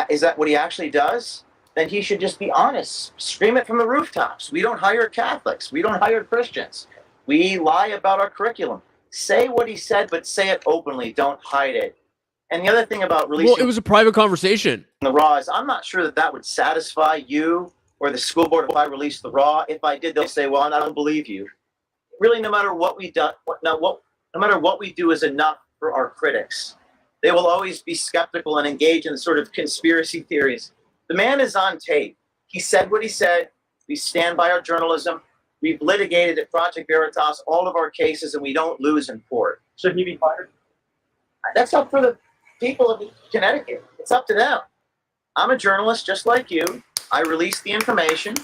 is that what he actually does? Then he should just be honest. Scream it from the rooftops. We don't hire Catholics. We don't hire Christians. We lie about our curriculum. Say what he said, but say it openly. Don't hide it. And the other thing about releasing... Well, it was a private conversation. ...the raw is, I'm not sure that would satisfy you or the school board if I released the raw. If I did, they'll say, well, I don't believe you. Really, no matter what we do, no matter what we do is enough for our critics. They will always be skeptical and engage in sort of conspiracy theories. The man is on tape. He said what he said. We stand by our journalism. We've litigated at Project Veritas all of our cases, and we don't lose in court. Should he be fired? That's up for the people of Connecticut. It's up to them. I'm a journalist just like you. I release the information.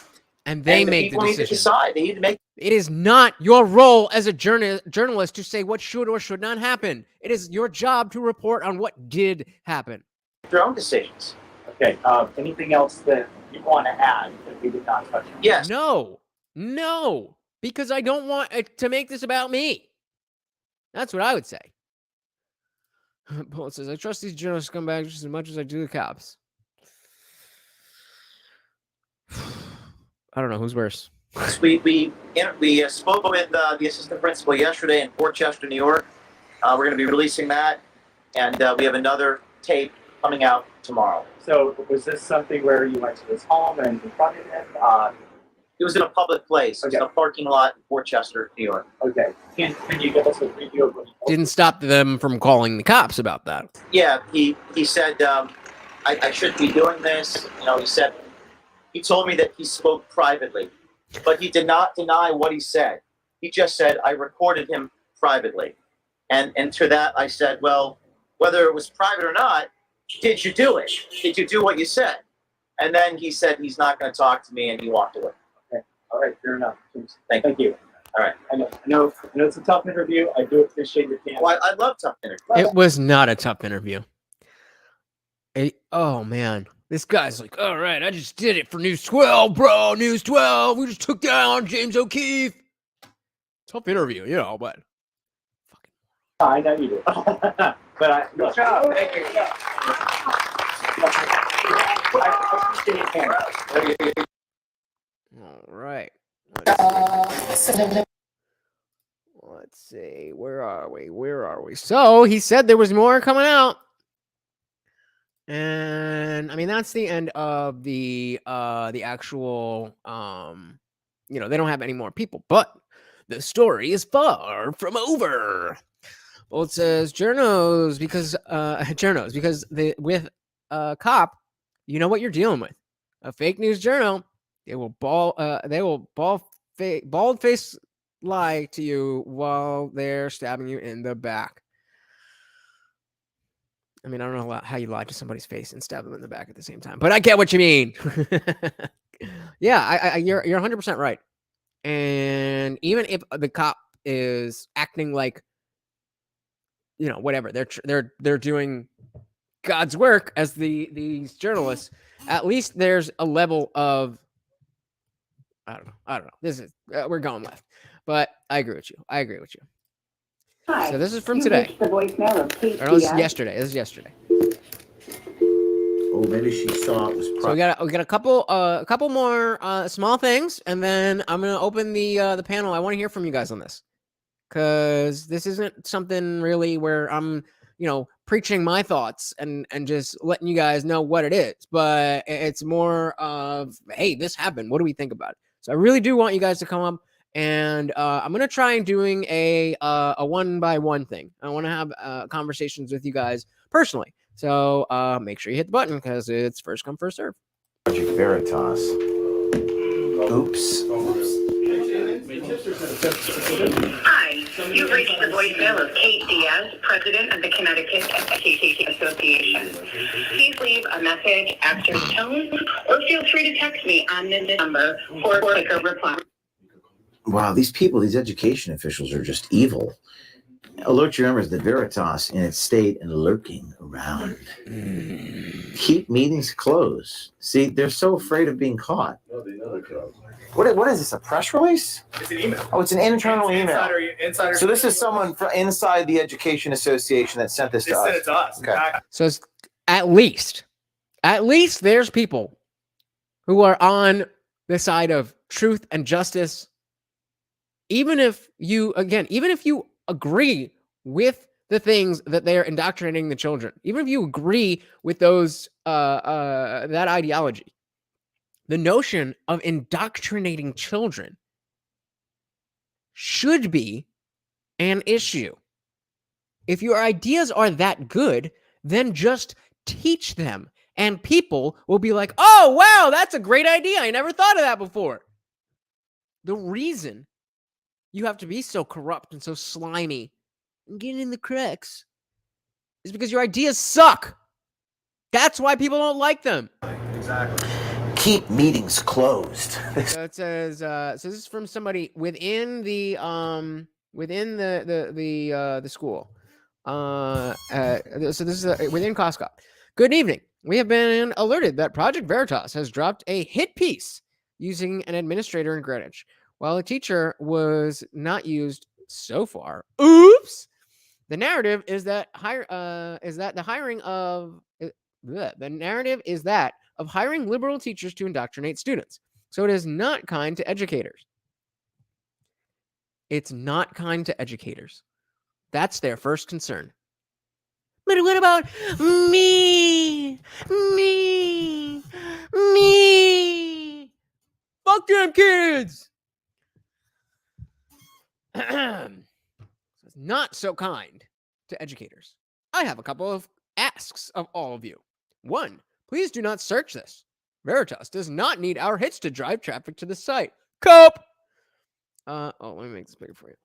And they make the decision. Need to decide. They need to make. It is not your role as a journalist to say what should or should not happen. It is your job to report on what did happen. Their own decisions. Okay. Anything else that you want to add that we did not touch on? Yes. No, because I don't want to make this about me. That's what I would say. Paul says, I trust these journalists come back just as much as I do the cops. I don't know who's worse. We spoke with the assistant principal yesterday in Port Chester, New York. We're going to be releasing that, and we have another tape coming out tomorrow. So was this something where you went to his home and confronted him? It was in a public place. It was in a parking lot in Port Chester, New York. Okay. Can you give us a preview of what he told Didn't stop them from calling the cops about that. Yeah, he said, I shouldn't be doing this. He told me that he spoke privately, but he did not deny what he said. He just said, I recorded him privately. And to that, I said, well, whether it was private or not, did you do it? Did you do what you said? And then he said he's not going to talk to me, and he walked away. Okay. All right. Fair enough. Thank you. All right. I know it's a tough interview. I do appreciate your time. Well, I love tough interviews. It was not a tough interview. Oh, man. This guy's like, all right, I just did it for News 12, bro. News 12. We just took down James O'Keefe. Tough interview, but. I know you do. But good job. Thank you. All right. Let's see. Where are we? So he said there was more coming out. And I mean, that's the end of the actual, they don't have any more people, but The story is far from over. Well, it says journos because with a cop, you know what you're dealing with. A fake news journal. They will bald face lie to you while they're stabbing you in the back. I mean, I don't know how you lie to somebody's face and stab them in the back at the same time, but I get what you mean. Yeah, you're 100% right. And even if the cop is acting like, you know, whatever, they're doing God's work as these journalists, at least there's a level of I don't know. This is we're going left, but I agree with you. Hi, so this is from you today. reached the voicemail of Kate Or no, this is Diaz. yesterday. This is yesterday. Oh, maybe she saw it was. So we got a couple more small things, and then I'm gonna open the panel. I want to hear from you guys on this, because this isn't something really where I'm, you know, preaching my thoughts and just letting you guys know what it is, but it's more of, hey, this happened. What do we think about it? So I really do want you guys to come up, and I'm gonna try and doing a 1-by-1 thing. I want to have conversations with you guys personally. So make sure you hit the button because it's first come, first serve. Project Veritas. Oops. Hi, you've reached the voicemail of Kate Diaz, president of the Connecticut Education Association. Please leave a message after the tone, or feel free to text me on this number for a quicker reply. Wow, these people, these education officials are just evil. Alert your members that Veritas in its state and lurking around. Keep meetings closed. See, they're so afraid of being caught. No, they know they're closed. What is this, a press release? It's an email. Oh, it's an internal email. Insider. So this is someone from inside the Education Association that sent this They to us. sent it to us. Okay. Exactly. So it's at least there's people who are on the side of truth and justice. Even if you agree with the things that they're indoctrinating the children, even if you agree with those that ideology, the notion of indoctrinating children should be an issue. If your ideas are that good, then just teach them, and people will be like, "Oh, wow, that's a great idea. I never thought of that before." The reason you have to be so corrupt and so slimy and get in the cracks is because your ideas suck. That's why people don't like them. Exactly. Keep meetings closed. So it says, so this is from somebody within the school. So this is within COSCOP. Good evening. We have been alerted that Project Veritas has dropped a hit piece using an administrator in Greenwich. While a teacher was not used so far, oops. The narrative is that of hiring liberal teachers to indoctrinate students. So it is not kind to educators. It's not kind to educators. That's their first concern. But what about me? Fuck them kids! It's not so kind to educators. I have a couple of asks of all of you. 1, please do not search this. Veritas does not need our hits to drive traffic to the site. Cope! Let me make this bigger for you.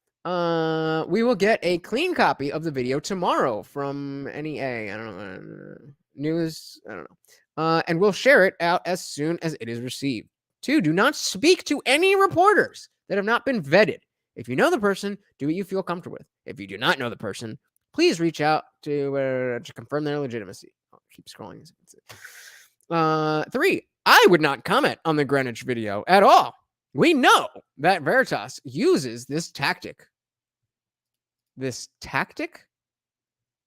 We will get a clean copy of the video tomorrow from NEA. I don't know. News. I don't know. And we'll share it out as soon as it is received. 2, do not speak to any reporters that have not been vetted. If you know the person, do what you feel comfortable with. If you do not know the person, please reach out to confirm their legitimacy. I'll keep scrolling. 3, I would not comment on the Greenwich video at all. We know that Veritas uses this tactic. This tactic?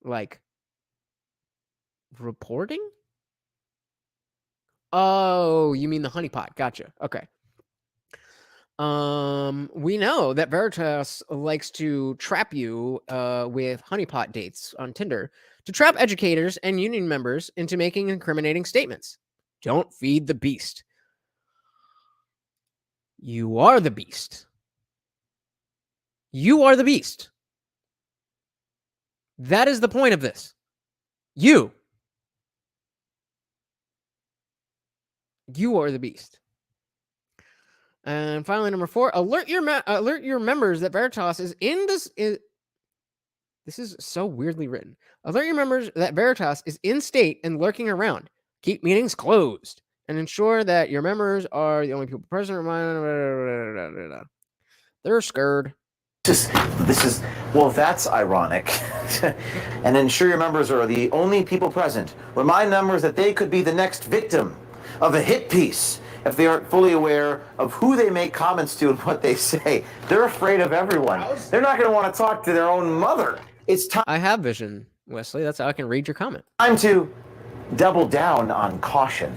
Like reporting? Oh, you mean the honeypot. Gotcha. Okay. We know that Veritas likes to trap you with honeypot dates on Tinder to trap educators and union members into making incriminating statements. Don't feed the beast. You are the beast. You are the beast. That is the point of this. You are the beast. And finally, number 4, alert your members that Veritas is in this. This is so weirdly written. Alert your members that Veritas is in state and lurking around. Keep meetings closed and ensure that your members are the only people present. They're scared. Well, that's ironic. And ensure your members are the only people present. Remind members that they could be the next victim of a hit piece if they aren't fully aware of who they make comments to and what they say. They're afraid of everyone. They're not going to want to talk to their own mother. It's time. I have vision, Wesley. That's how I can read your comment. Time to double down on caution.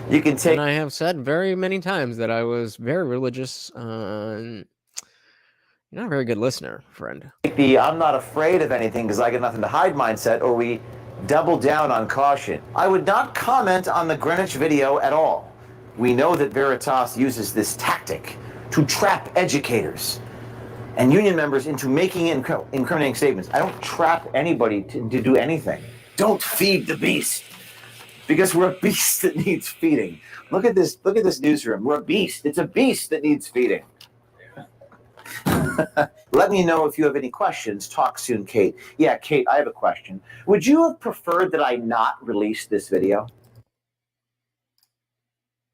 You can take. And I have said very many times that I was very religious. You're not a very good listener, friend. The I'm not afraid of anything because I got nothing to hide mindset, or we double down on caution. I would not comment on the Greenwich video at all. We know that Veritas uses this tactic to trap educators and union members into making incriminating statements. I don't trap anybody to do anything. Don't feed the beast, because we're a beast that needs feeding. Look at this newsroom. We're a beast. It's a beast that needs feeding. Let me know if you have any questions. Talk soon, Kate. Yeah, Kate, I have a question. Would you have preferred that I not release this video?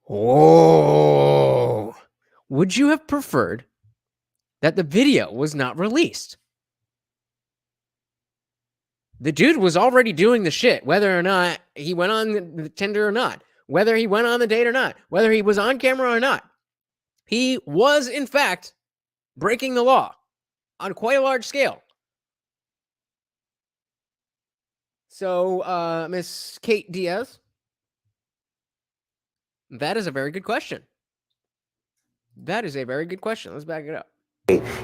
Oh, would you have preferred that the video was not released? The dude was already doing the shit, whether or not he went on the Tinder or not, whether he went on the date or not, whether he was on camera or not. He was, in fact, breaking the law on quite a large scale. So, Miss Kate Diaz, that is a very good question. That is a very good question. Let's back it up.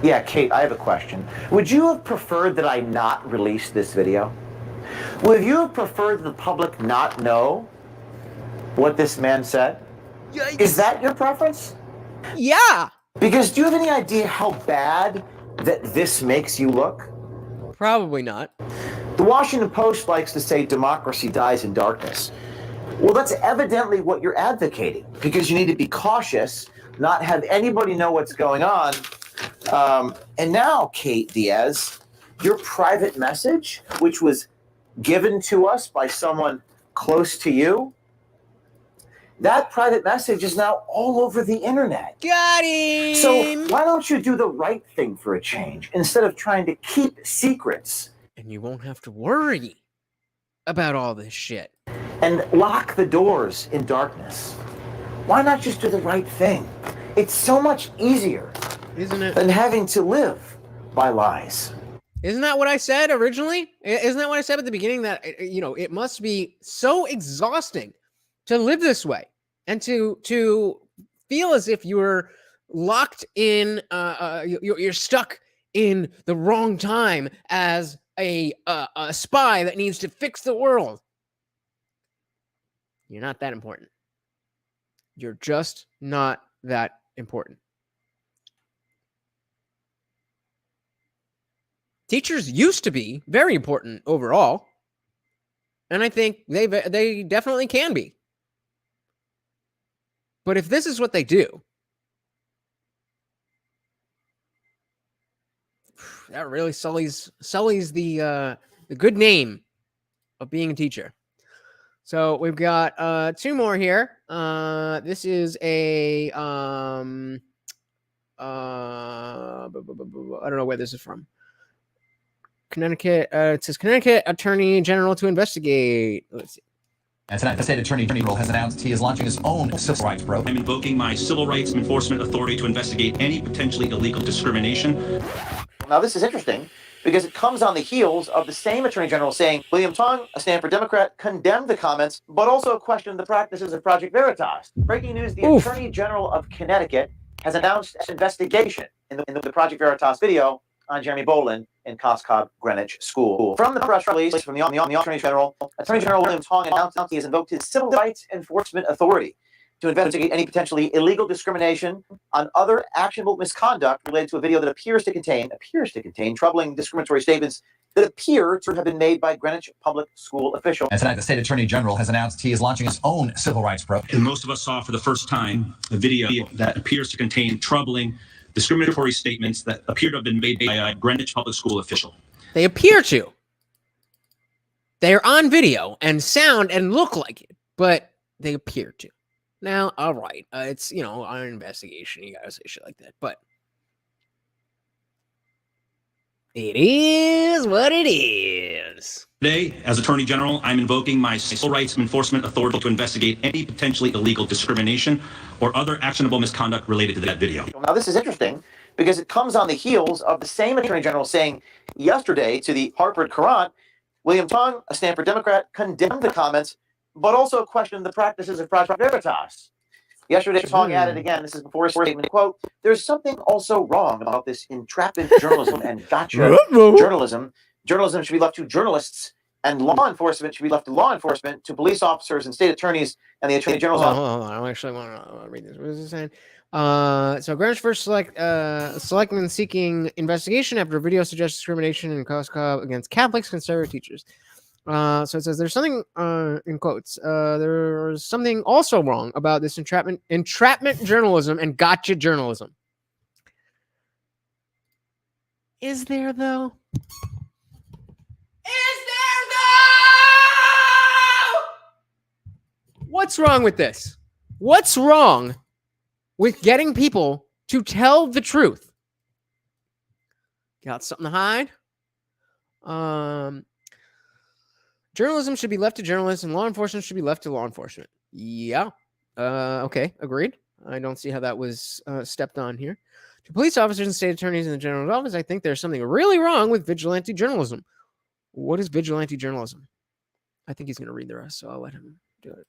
Yeah, Kate, I have a question. Would you have preferred that I not release this video? Would you have preferred the public not know what this man said? Yikes. Is that your preference? Yeah. Because do you have any idea how bad that this makes you look? Probably not. The Washington Post likes to say democracy dies in darkness. Well, that's evidently what you're advocating, because you need to be cautious, not have anybody know what's going on. And now, Kate Diaz, your private message, which was given to us by someone close to you, that private message is now all over the internet. Got him! So why don't you do the right thing for a change instead of trying to keep secrets? And you won't have to worry about all this shit. And lock the doors in darkness. Why not just do the right thing? It's so much easier, isn't it, than having to live by lies. Isn't that what I said originally? Isn't that what I said at the beginning? That, it must be so exhausting to live this way and to feel as if you're locked in, you're stuck in the wrong time as a spy that needs to fix the world. You're not that important. You're just not that important. Teachers used to be very important overall, and I think they definitely can be. But if this is what they do, that really sullies the good name of being a teacher. So we've got 2 more here. This is a I don't know where this is from. Connecticut. It says Connecticut Attorney General to investigate. Let's see. And tonight, the state attorney general has announced he is launching his own civil rights probe. I'm invoking my civil rights enforcement authority to investigate any potentially illegal discrimination. Now, this is interesting because it comes on the heels of the same attorney general saying William Tong, a Stanford Democrat, condemned the comments, but also questioned the practices of Project Veritas. Breaking news, the attorney general of Connecticut has announced an investigation in the Project Veritas video on Jeremy Boland in Coscob Greenwich School. From the press release from the Attorney General William Tong announced he has invoked his civil rights enforcement authority to investigate any potentially illegal discrimination on other actionable misconduct related to a video that appears to contain troubling discriminatory statements that appear to have been made by Greenwich public school officials. And tonight, the state attorney general has announced he is launching his own civil rights program. And most of us saw for the first time a video that appears to contain troubling discriminatory statements that appear to have been made by a Greenwich public school official. They appear to. They're on video and sound and look like it, but they appear to. Now, all right, it's, you know, on an investigation, you gotta say shit like that, but it is what it is. Today, as Attorney General, I'm invoking my civil rights enforcement authority to investigate any potentially illegal discrimination or other actionable misconduct related to that video. Now, this is interesting because it comes on the heels of the same Attorney General saying yesterday to the Harvard Courant, William Tong, a Stanford Democrat, condemned the comments, but also questioned the practices of Project Veritas. Yesterday, Tong added again, this is before his statement, quote, "There's something also wrong about this entrapment journalism and gotcha journalism. Journalism should be left to journalists, and law enforcement should be left to law enforcement, to police officers and state attorneys and the Attorney General's office." Hold on. I actually want to read this. What is it saying? So Greenwich first selectman seeking investigation after video suggests discrimination in Costco against Catholics, conservative teachers. So it says there's something in quotes. There's something also wrong about this entrapment journalism and gotcha journalism. Is there though? What's wrong with this? What's wrong with getting people to tell the truth? Got something to hide? Journalism should be left to journalists and law enforcement should be left to law enforcement. Yeah. Okay. Agreed. I don't see how that was stepped on here. To police officers and state attorneys in the general office, I think there's something really wrong with vigilante journalism. What is vigilante journalism? I think he's going to read the rest, so I'll let him do it.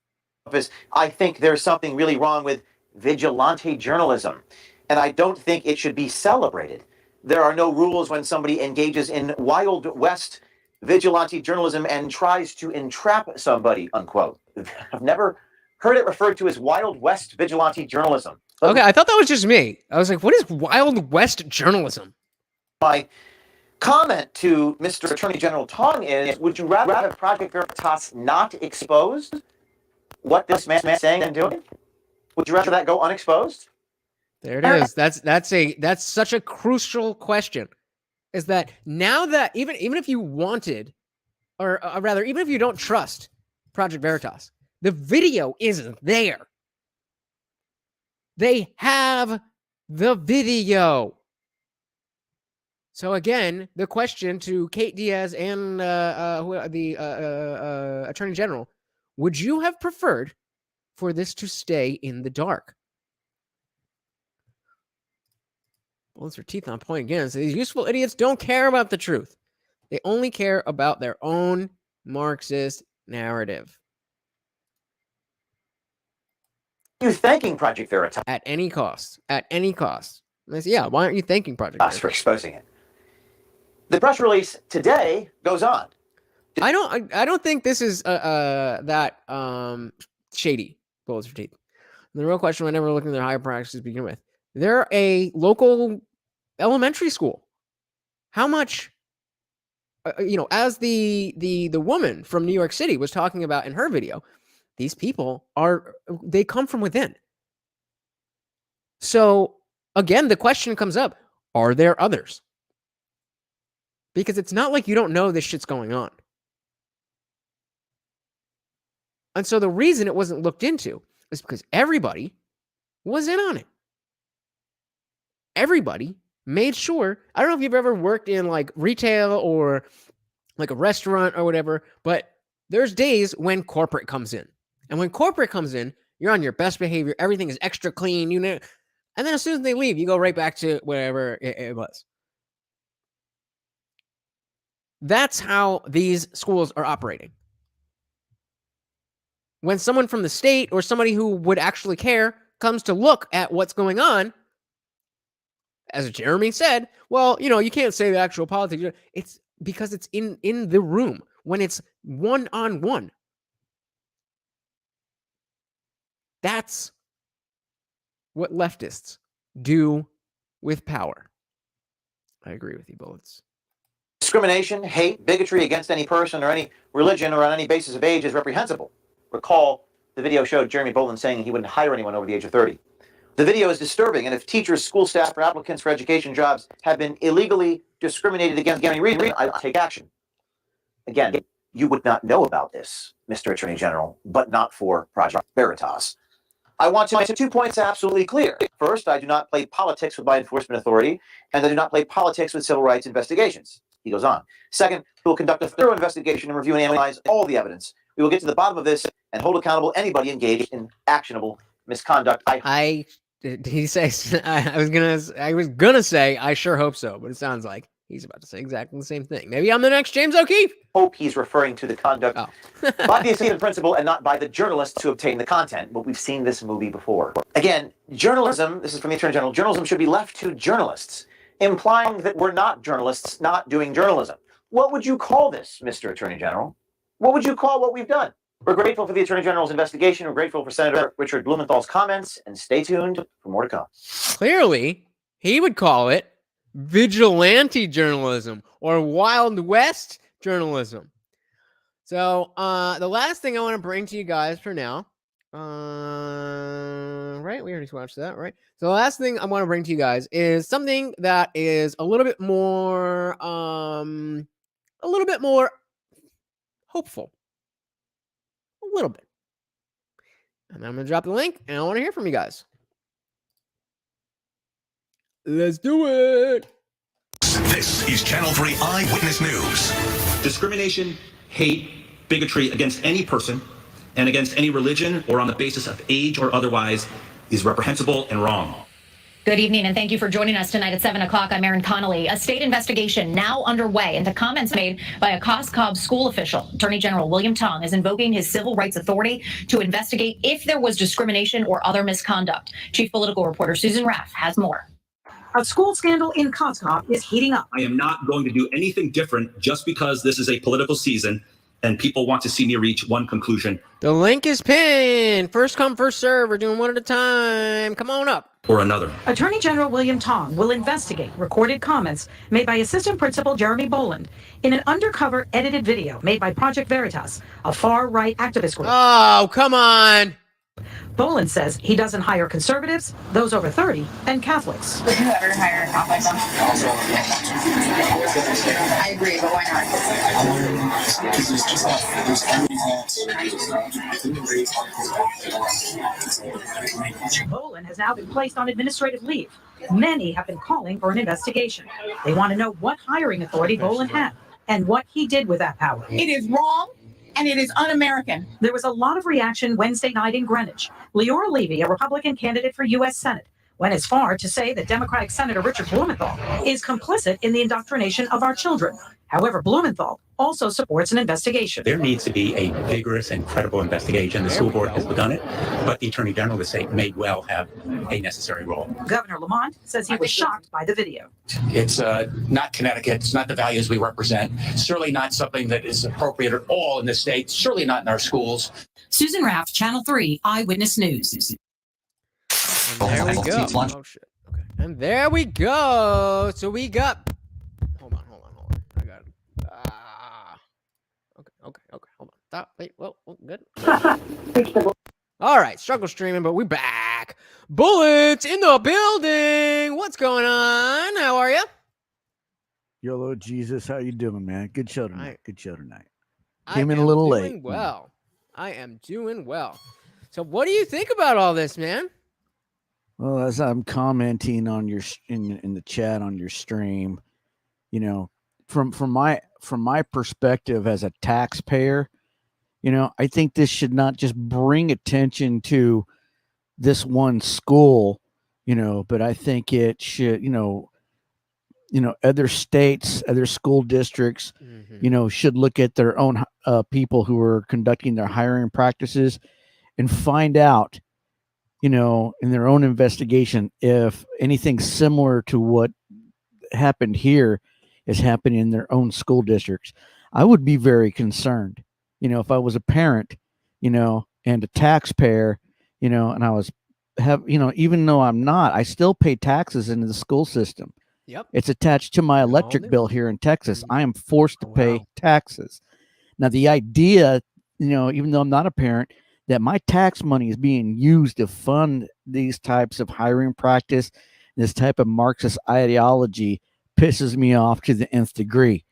I think there's something really wrong with vigilante journalism, and I don't think it should be celebrated. There are no rules when somebody engages in Wild West vigilante journalism and tries to entrap somebody, unquote. I've never heard it referred to as Wild West vigilante journalism. But okay, I thought that was just me. I was like, what is Wild West journalism? my comment to Mr. Attorney General Tong is, would you rather have Project Veritas not exposed what this man is saying and doing? Would you rather that go unexposed? There it is. That's such a crucial question. Is that now that even if you wanted, or rather, even if you don't trust Project Veritas, the video isn't there. They have the video. So again, the question to Kate Diaz and the Attorney General: would you have preferred for this to stay in the dark? Bullets her teeth on point again. So these useful idiots don't care about the truth. They only care about their own Marxist narrative. You're thanking Project Veritas at any cost. At any cost. And I say, yeah, why aren't you thanking Project Veritas for exposing it? The press release today goes on. I don't think this is that shady. Bullets for teeth. And the real question, whenever looking at their higher practices to begin with, they're a local elementary school. How much, as the woman from New York City was talking about in her video, these people they come from within. So again, the question comes up, are there others? Because it's not like you don't know this shit's going on. And so the reason it wasn't looked into is because everybody was in on it. Everybody made sure. I don't know if you've ever worked in like retail or like a restaurant or whatever, but there's days when corporate comes in. And when corporate comes in, you're on your best behavior. Everything is extra clean, you know. And then as soon as they leave, you go right back to whatever it was. That's how these schools are operating. When someone from the state or somebody who would actually care comes to look at what's going on, as Jeremy said, well, you can't say the actual politics. It's because it's in the room when it's one-on-one. That's what leftists do with power. I agree with you, Bullets. Discrimination, hate, bigotry against any person or any religion or on any basis of age is reprehensible. Recall the video showed Jeremy Boland saying he wouldn't hire anyone over the age of 30. The video is disturbing, and if teachers, school staff, or applicants for education jobs have been illegally discriminated against for any reason, I take action. Again, you would not know about this, Mr. Attorney General, but not for Project Veritas. I want to make 2 points absolutely clear. First, I do not play politics with my enforcement authority, and I do not play politics with civil rights investigations. He goes on. Second, we will conduct a thorough investigation and review and analyze all the evidence. We will get to the bottom of this and hold accountable anybody engaged in actionable misconduct. Did he say? I was gonna say I sure hope so, but it sounds like he's about to say exactly the same thing. Maybe I'm the next James O'Keefe. Hope he's referring to the conduct by the assistant principal and not by the journalists who obtain the content. But we've seen this movie before. Again, journalism. This is from the Attorney General. Journalism should be left to journalists, implying that we're not journalists, not doing journalism. What would you call this, Mr. Attorney General? What would you call what we've done? We're grateful for the Attorney General's investigation. We're grateful for Senator Richard Blumenthal's comments, and stay tuned for more to come. Clearly, he would call it vigilante journalism or Wild West journalism. So, the last thing I want to bring to you guys for now, right? We already watched that, right? So, the last thing I want to bring to you guys is something that is a little bit more hopeful. A little bit. And I'm going to drop the link, and I want to hear from you guys. Let's do it. This is Channel 3 Eyewitness News. Discrimination, hate, bigotry against any person and against any religion or on the basis of age or otherwise is reprehensible and wrong. Good evening, and thank you for joining us tonight at 7 o'clock. I'm Erin Connolly. A state investigation now underway into comments made by a Cobb school official. Attorney General William Tong is invoking his civil rights authority to investigate if there was discrimination or other misconduct. Chief political reporter Susan Raff has more. A school scandal in Cobb is heating up. I am not going to do anything different just because this is a political season and people want to see me reach one conclusion. The link is pinned. First come, first serve. We're doing one at a time. Come on up. Or another. Attorney General William Tong will investigate recorded comments made by Assistant Principal Jeremy Boland in an undercover edited video made by Project Veritas, a far-right activist group. Oh, come on. Boland says he doesn't hire conservatives, those over 30, and Catholics. Would you ever hire a Catholic? I agree, but why not? Boland has now been placed on administrative leave. Many have been calling for an investigation. They want to know what hiring authority Boland had and what he did with that power. It is wrong. And it is un-American. There was a lot of reaction Wednesday night in Greenwich. Leora Levy, a Republican candidate for U.S. Senate, went as far to say that Democratic Senator Richard Blumenthal is complicit in the indoctrination of our children. However, Blumenthal also supports an investigation. There needs to be a vigorous and credible investigation. The school board has begun it, but the Attorney General of the state may well have a necessary role. Governor Lamont says he was shocked by the video. It's not Connecticut. It's not the values we represent. Certainly not something that is appropriate at all in the state. Certainly not in our schools. Susan Raff, Channel 3 Eyewitness News. And there we go. Oh, shit. Okay. And there we go. So we got... Hold on. I got it. Okay. Hold on. Stop. Wait. Well, good. All right. Struggle streaming, but we back. Bullets in the building. What's going on? How are you? YOLO Jesus, how you doing, man? Good show tonight. I Came in a little late. Well, I am doing well. So, what do you think about all this, man? Well, as I'm commenting on your in the chat on your stream, you know, from my perspective as a taxpayer, you know, I think this should not just bring attention to this one school, you know, but I think it should, you know, other states, other school districts, you know, should look at their own people who are conducting their hiring practices and find out, you know, in their own investigation, if anything similar to what happened here is happening in their own school districts. I would be very concerned, you know, if I was a parent, you know, and a taxpayer, you know, and I was have, even though I'm not, I still pay taxes into the school system. Yep. It's attached to my We all electric do. bill here in Texas. I am forced to Oh, pay wow. taxes. Now, the idea, even though I'm not a parent, that my tax money is being used to fund these types of hiring practice, this type of Marxist ideology pisses me off to the nth degree.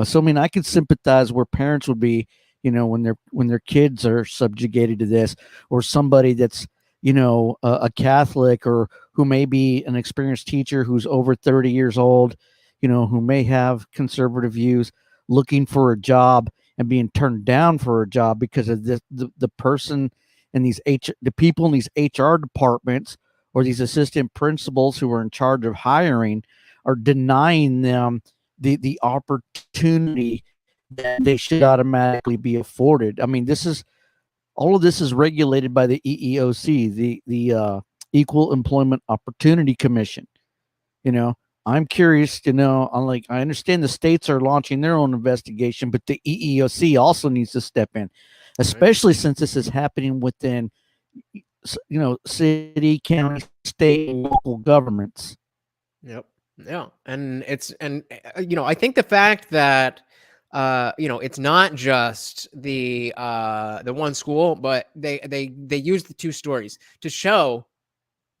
So I mean, I could sympathize where parents would be, when their kids are subjugated to this, or somebody that's, a Catholic, or who may be an experienced teacher who's over 30 years old, who may have conservative views, looking for a job and being turned down for a job because of the person and the people in these HR departments, or these assistant principals who are in charge of hiring, are denying them the opportunity that they should automatically be afforded. I mean, all of this is regulated by the EEOC, the Equal Employment Opportunity Commission. I'm curious to know, I understand the states are launching their own investigation, but the EEOC also needs to step in, especially since this is happening within, city, county, state, and local governments. Yep. Yeah. And I think the fact that, it's not just the one school, but they use the two stories to show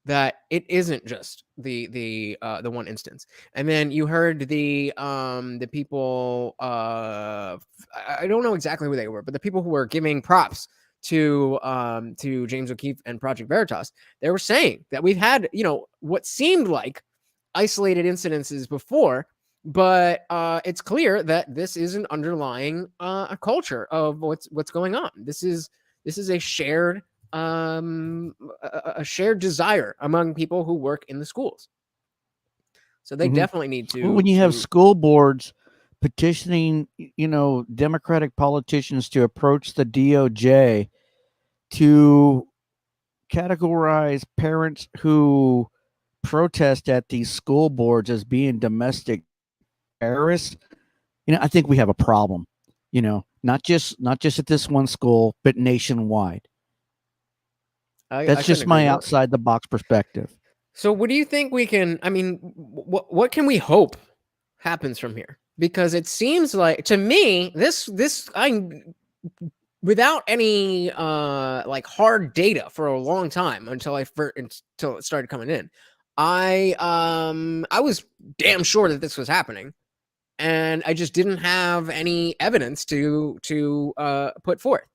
that it isn't just the one instance. And then you heard the people, I don't know exactly who they were, but the people who were giving props to James O'Keefe and Project Veritas, they were saying that we've had, what seemed like isolated incidences before, but it's clear that this is an underlying a culture of what's going on. This is a shared shared desire among people who work in the schools. So they definitely need to. Well, when you have school boards petitioning, Democratic politicians to approach the DOJ to categorize parents who protest at these school boards as being domestic terrorists, I think we have a problem. Not just at this one school, but nationwide. That's just my outside the box perspective. So what do you think we can, what can we hope happens from here? Because it seems like, to me, without any hard data for a long time until it started coming in, I was damn sure that this was happening, and I just didn't have any evidence to put forth.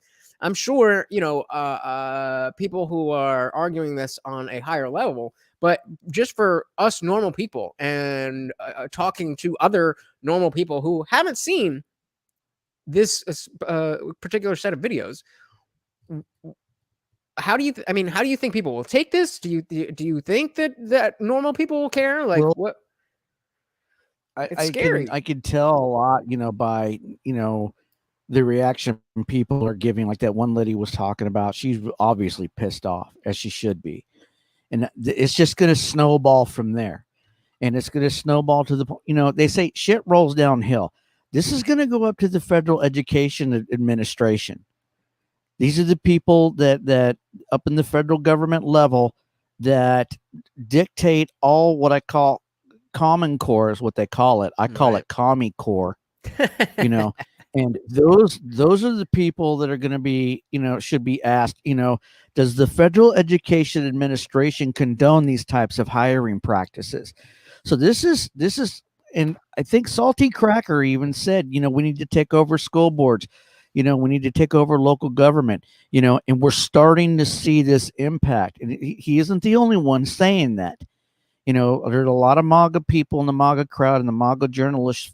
I'm sure, people who are arguing this on a higher level, but just for us normal people and talking to other normal people who haven't seen this particular set of videos, how do you think people will take this? Do you think that normal people will care? Like, what? It's scary. I can tell a lot, by, the reaction people are giving. Like that one lady was talking about, she's obviously pissed off, as she should be. And it's just going to snowball from there. And it's going to snowball to the, they say shit rolls downhill. This is going to go up to the Federal Education Administration. These are the people that up in the federal government level that dictate all what I call Common Core is what they call it. I call it Commie Core, and those are the people that are going to be, should be asked, does the Federal Education Administration condone these types of hiring practices? So this is, and I think Salty Cracker even said, we need to take over school boards. We need to take over local government, and we're starting to see this impact. And he isn't the only one saying that. There's a lot of MAGA people in the MAGA crowd and the MAGA journalist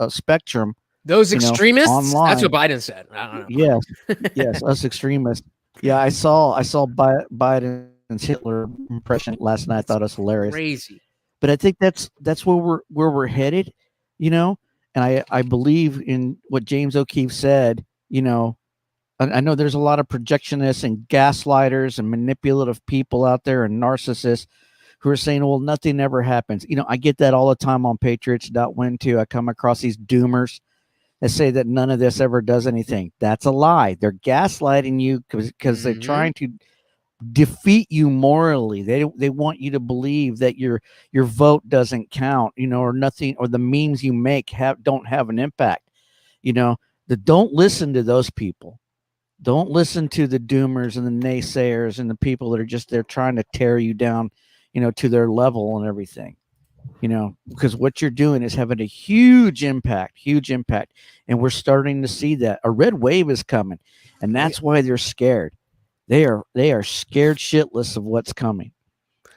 spectrum. Those extremists? Online. That's what Biden said. I don't know. Yes, us extremists. Yeah, I saw Biden's Hitler impression last night. I thought it was hilarious. Crazy. But I think that's where we're headed, and I believe in what James O'Keefe said. I know there's a lot of projectionists and gaslighters and manipulative people out there and narcissists who are saying, well, nothing ever happens. I get that all the time on patriots.win too. I come across these doomers that say that none of this ever does anything. That's a lie. They're gaslighting you because they're trying to defeat you morally. They want you to believe that your vote doesn't count, or nothing, or the memes you make don't have an impact. Don't listen to those people. Don't listen to the doomers and the naysayers and the people that are just there trying to tear you down, to their level and everything. Because what you're doing is having a huge impact. And we're starting to see that a red wave is coming, and that's why they're scared. They are scared shitless of what's coming.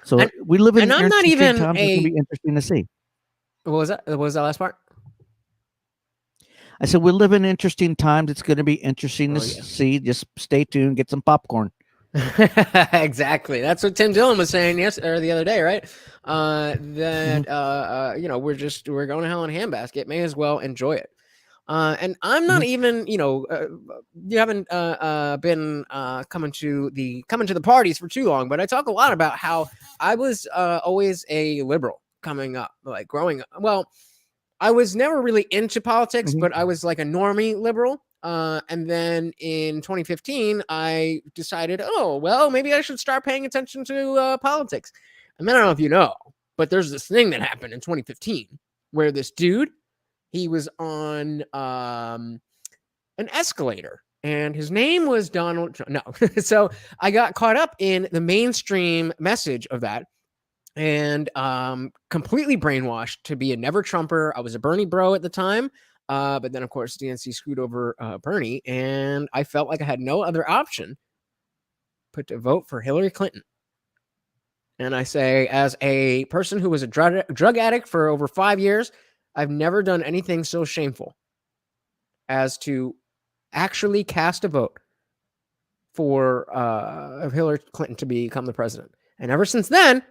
So we live in I'm not interesting even times. It's going to be interesting to see. What was that? What was that last part? I said we live in interesting times. It's going to be interesting to see. Just stay tuned. Get some popcorn. Exactly. That's what Tim Dillon was saying the other day, right? That we're going to hell in a handbasket. May as well enjoy it. And I'm not even, you haven't been coming to the parties for too long, but I talk a lot about how I was always a liberal coming up, like growing up. Well, I was never really into politics, but I was like a normie liberal. And then in 2015, I decided, maybe I should start paying attention to politics. And then I don't know if you know, but there's this thing that happened in 2015 where this dude, he was on an escalator, and his name was Donald Trump. No. So I got caught up in the mainstream message of that and completely brainwashed to be a never Trumper. I was a Bernie bro at the time. But then, of course, DNC screwed over Bernie, and I felt like I had no other option but to vote for Hillary Clinton. And I say, as a person who was a drug addict for over 5 years, I've never done anything so shameful as to actually cast a vote for Hillary Clinton to become the president. And ever since then,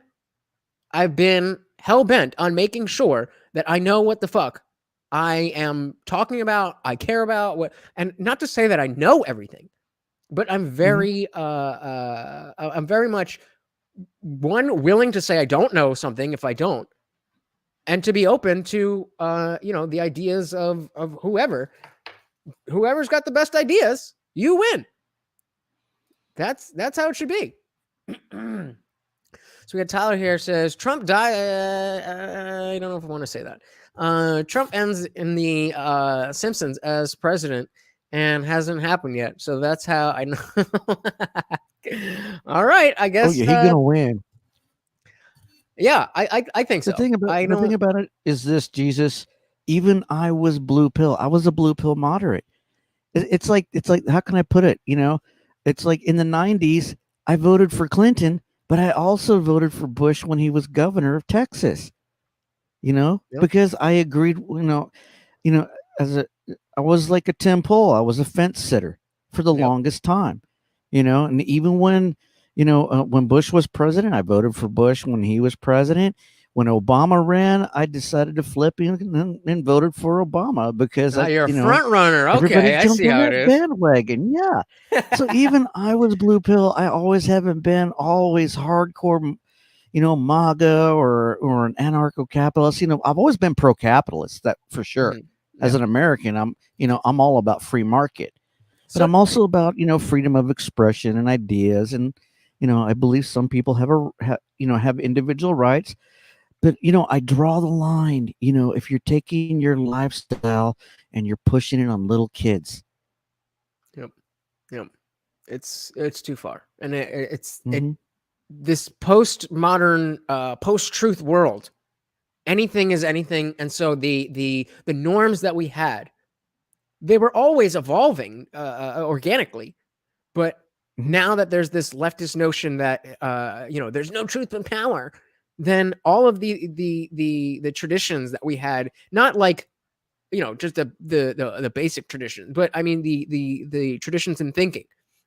I've been hell-bent on making sure that I know what the fuck I am talking about, I care about, and not to say that I know everything, but I'm very, I'm very much willing to say I don't know something if I don't, and to be open to, the ideas of whoever's got the best ideas, you win. That's how it should be. So we got Tyler here says Trump died. I don't know if I want to say that. Trump ends in the Simpsons as president and hasn't happened yet. So that's how I know. All right, I guess. Oh yeah, he's gonna win. Yeah, I think so. The thing about it is this, Jesus. Even I was blue pill. I was a blue pill moderate. It's like how can I put it? It's like in the 90s, I voted for Clinton, but I also voted for Bush when he was governor of Texas. Because I agreed, I was like a Tim Pool. I was a fence sitter for the longest time, and even when Bush was president, I voted for Bush when he was president. When Obama ran, I decided to flip and voted for Obama because you're a front runner. Okay, I see how it is. Bandwagon, yeah. So even I was blue pill. I always haven't been always hardcore, MAGA or an anarcho-capitalist. I've always been pro-capitalist, that for sure. As an American, I'm all about free market, but I'm also about freedom of expression and ideas, and I believe some people have individual rights. But, I draw the line, if you're taking your lifestyle and you're pushing it on little kids. Yep. It's too far. And this postmodern, post-truth world, anything is anything. And so the norms that we had, they were always evolving organically. But now that there's this leftist notion that, there's no truth but power, then all of the traditions that we had, not like, just the basic traditions, but I mean the traditions in thinking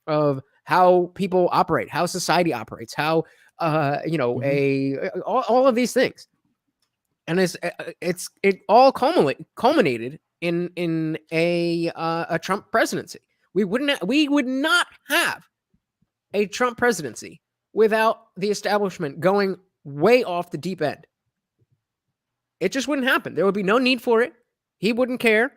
of how people operate, how society operates, how all of these things, and it all culminated in a Trump presidency. We would not have a Trump presidency without the establishment going way off the deep end. It just wouldn't happen. There would be no need for it. He wouldn't care,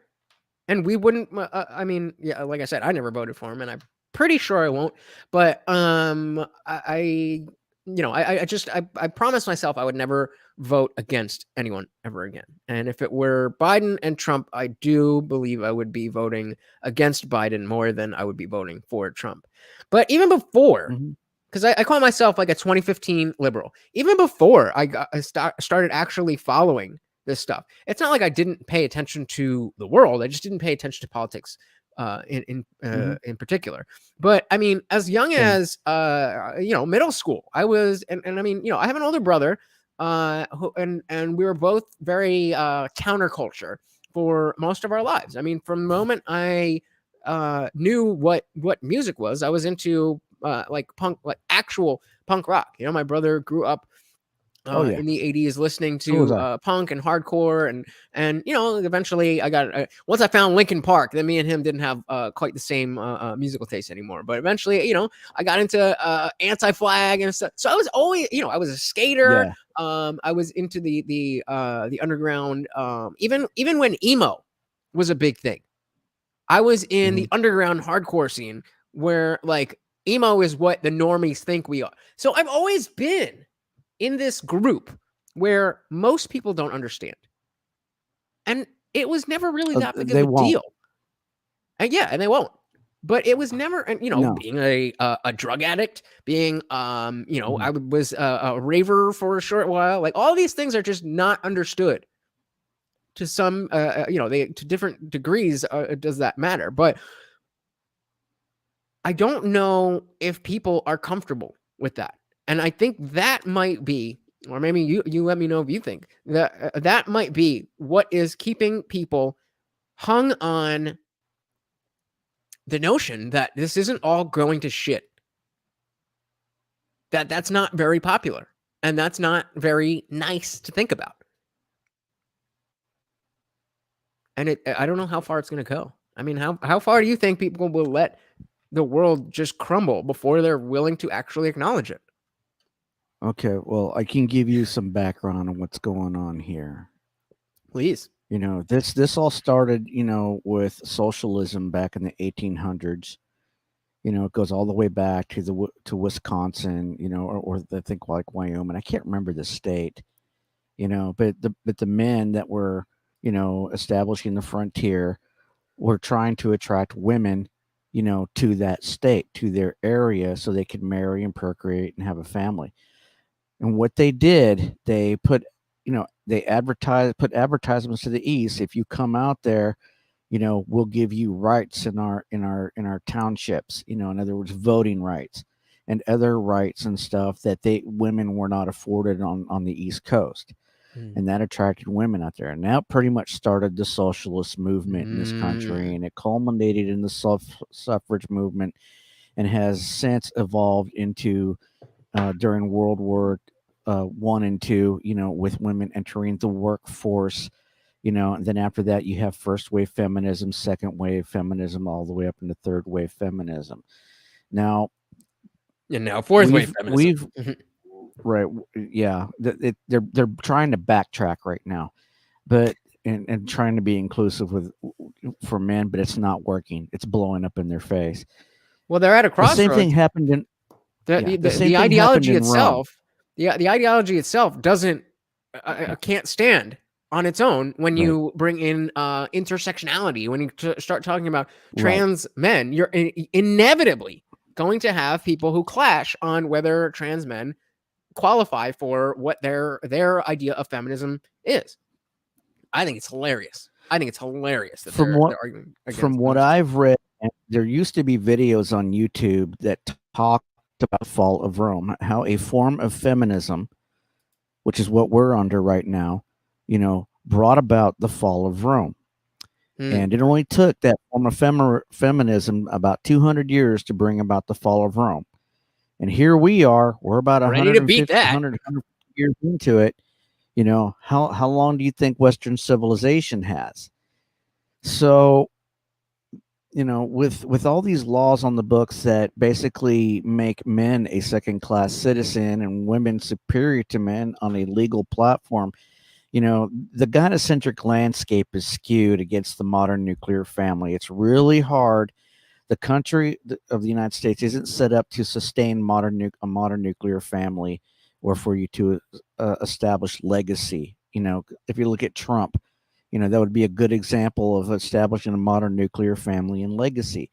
and we wouldn't. Like I said, I never voted for him, and pretty sure I won't. But I promised myself I would never vote against anyone ever again. And if it were Biden and Trump, I do believe I would be voting against Biden more than I would be voting for Trump. But even before, because I call myself like a 2015 liberal, even before I started actually following this stuff, it's not like I didn't pay attention to the world. I just didn't pay attention to politics in particular. But I mean, as young as middle school, I was, and I mean, I have an older brother, and we were both very counterculture for most of our lives. I mean, from the moment I knew what music was, I was into like punk, like actual punk rock. My brother grew up in the 80s listening to punk and hardcore, and eventually I got once I found Linkin Park, then me and him didn't have quite the same musical taste anymore. But eventually, I got into Anti-Flag and stuff. So I was always, I was a skater. I was into the underground, even when emo was a big thing. I was in the underground hardcore scene where like emo is what the normies think we are. So I've always been in this group where most people don't understand. And it was never really that big of a deal. And and they won't. But it was never, being a drug addict, being, I was a raver for a short while. Like all these things are just not understood. To some, to different degrees, does that matter? But I don't know if people are comfortable with that. And I think that might be, or maybe you let me know if you think that might be what is keeping people hung on the notion that this isn't all going to shit. That's not very popular, and that's not very nice to think about. And I don't know how far it's going to go. I mean, how far do you think people will let the world just crumble before they're willing to actually acknowledge it? Okay, well, I can give you some background on what's going on here. Please. This all started, with socialism back in the 1800s. It goes all the way back to Wisconsin, or I think like Wyoming. I can't remember the state, but the men that were, establishing the frontier were trying to attract women, to that state, to their area, so they could marry and procreate and have a family. And what they did, they put, they put advertisements to the east. If you come out there, we'll give you rights in our townships. In other words, voting rights and other rights and stuff that women were not afforded on the East Coast. And that attracted women out there. And that pretty much started the socialist movement in this country. And it culminated in the suffrage movement and has since evolved into during World War I and II, with women entering the workforce, and then after that, you have first wave feminism, second wave feminism, all the way up into third wave feminism. Now, fourth wave feminism. Right. Yeah. They're trying to backtrack right now, but and trying to be inclusive for men, but it's not working. It's blowing up in their face. Well, they're at a crossroads. The same thing happened in the ideology itself. The ideology itself doesn't can't stand on its own when you bring in intersectionality. When you start talking about trans men, you're inevitably going to have people who clash on whether trans men qualify for what their idea of feminism is. I think it's hilarious. That they're arguing against from what I've read, there used to be videos on YouTube that talk about the fall of Rome, how a form of feminism, which is what we're under right now, brought about the fall of Rome. And it only took that form of feminism about 200 years to bring about the fall of Rome. And here we are, we're about 100 years into it. How long do you think Western civilization has? So, with all these laws on the books that basically make men a second-class citizen and women superior to men on a legal platform, the gynocentric landscape is skewed against the modern nuclear family. It's really hard The country of the United States isn't set up to sustain a modern nuclear family, or for you to establish legacy. You know, if you look at Trump, you know, that would be a good example of establishing a modern nuclear family and legacy.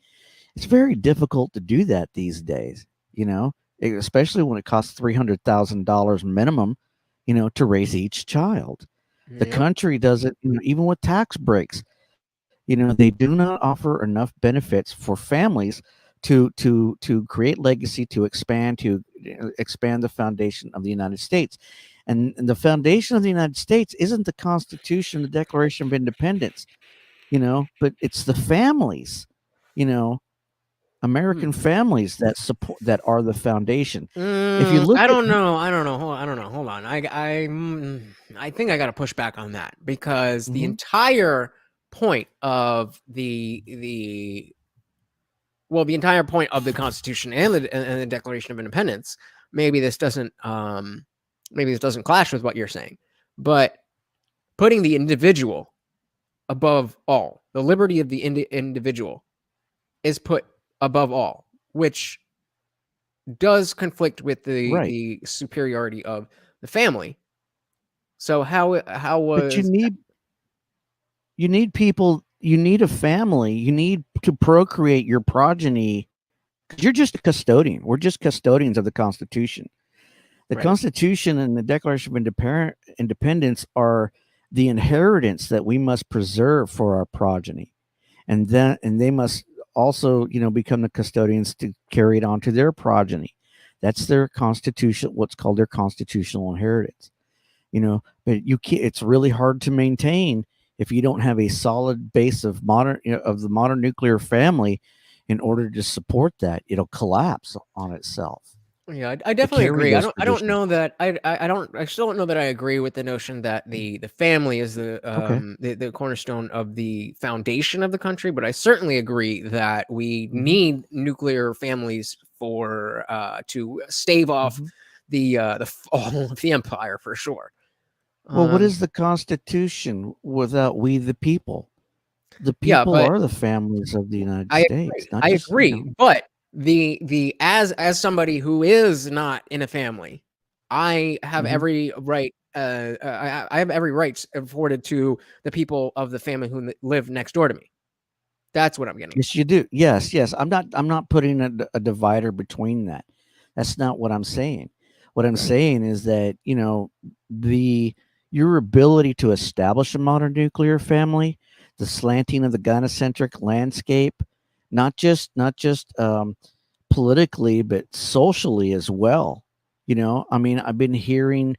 It's very difficult to do that these days, you know, especially when it costs $300,000 minimum, you know, to raise each child. The country does it, you know, even with tax breaks. You know, they do not offer enough benefits for families to create legacy, to expand the foundation of the United States. And the foundation of the United States isn't the Constitution, the Declaration of Independence, you know, but it's the families, you know, American families that support, that are the foundation. If you look, I don't know. Hold on. I think I got to push back on that, because the entire point of the entire point of the Constitution and the Declaration of Independence. Maybe this doesn't clash with what you're saying, but putting the individual above all, the liberty of the individual is put above all, which does conflict with the superiority of the family. So how was? But you need people. You need a family. You need to procreate your progeny. Because you're just a custodian. We're just custodians of the Constitution. The Constitution and the Declaration of Independence are the inheritance that we must preserve for our progeny, and they must also, you know, become the custodians to carry it on to their progeny. That's their constitution, what's called their constitutional inheritance. You know, but you can't. It's really hard to maintain if you don't have a solid base of the modern nuclear family. In order to support that, it'll collapse on itself. Yeah, I definitely agree. I still don't know that I agree with the notion that the family is the cornerstone of the foundation of the country, but I certainly agree that we need nuclear families for to stave off the fall of the empire, for sure. Well, what is the Constitution without we the people? The people are the families of the United States. I agree, but as somebody who is not in a family, I have every right. I have every right afforded to the people of the family who live next door to me. That's what I'm getting. Yes, you do. Yes. I'm not putting a divider between that. That's not what I'm saying. What I'm saying is that, you know, your ability to establish a modern nuclear family, the slanting of the gynocentric landscape, not just politically, but socially as well. You know, I mean, I've been hearing,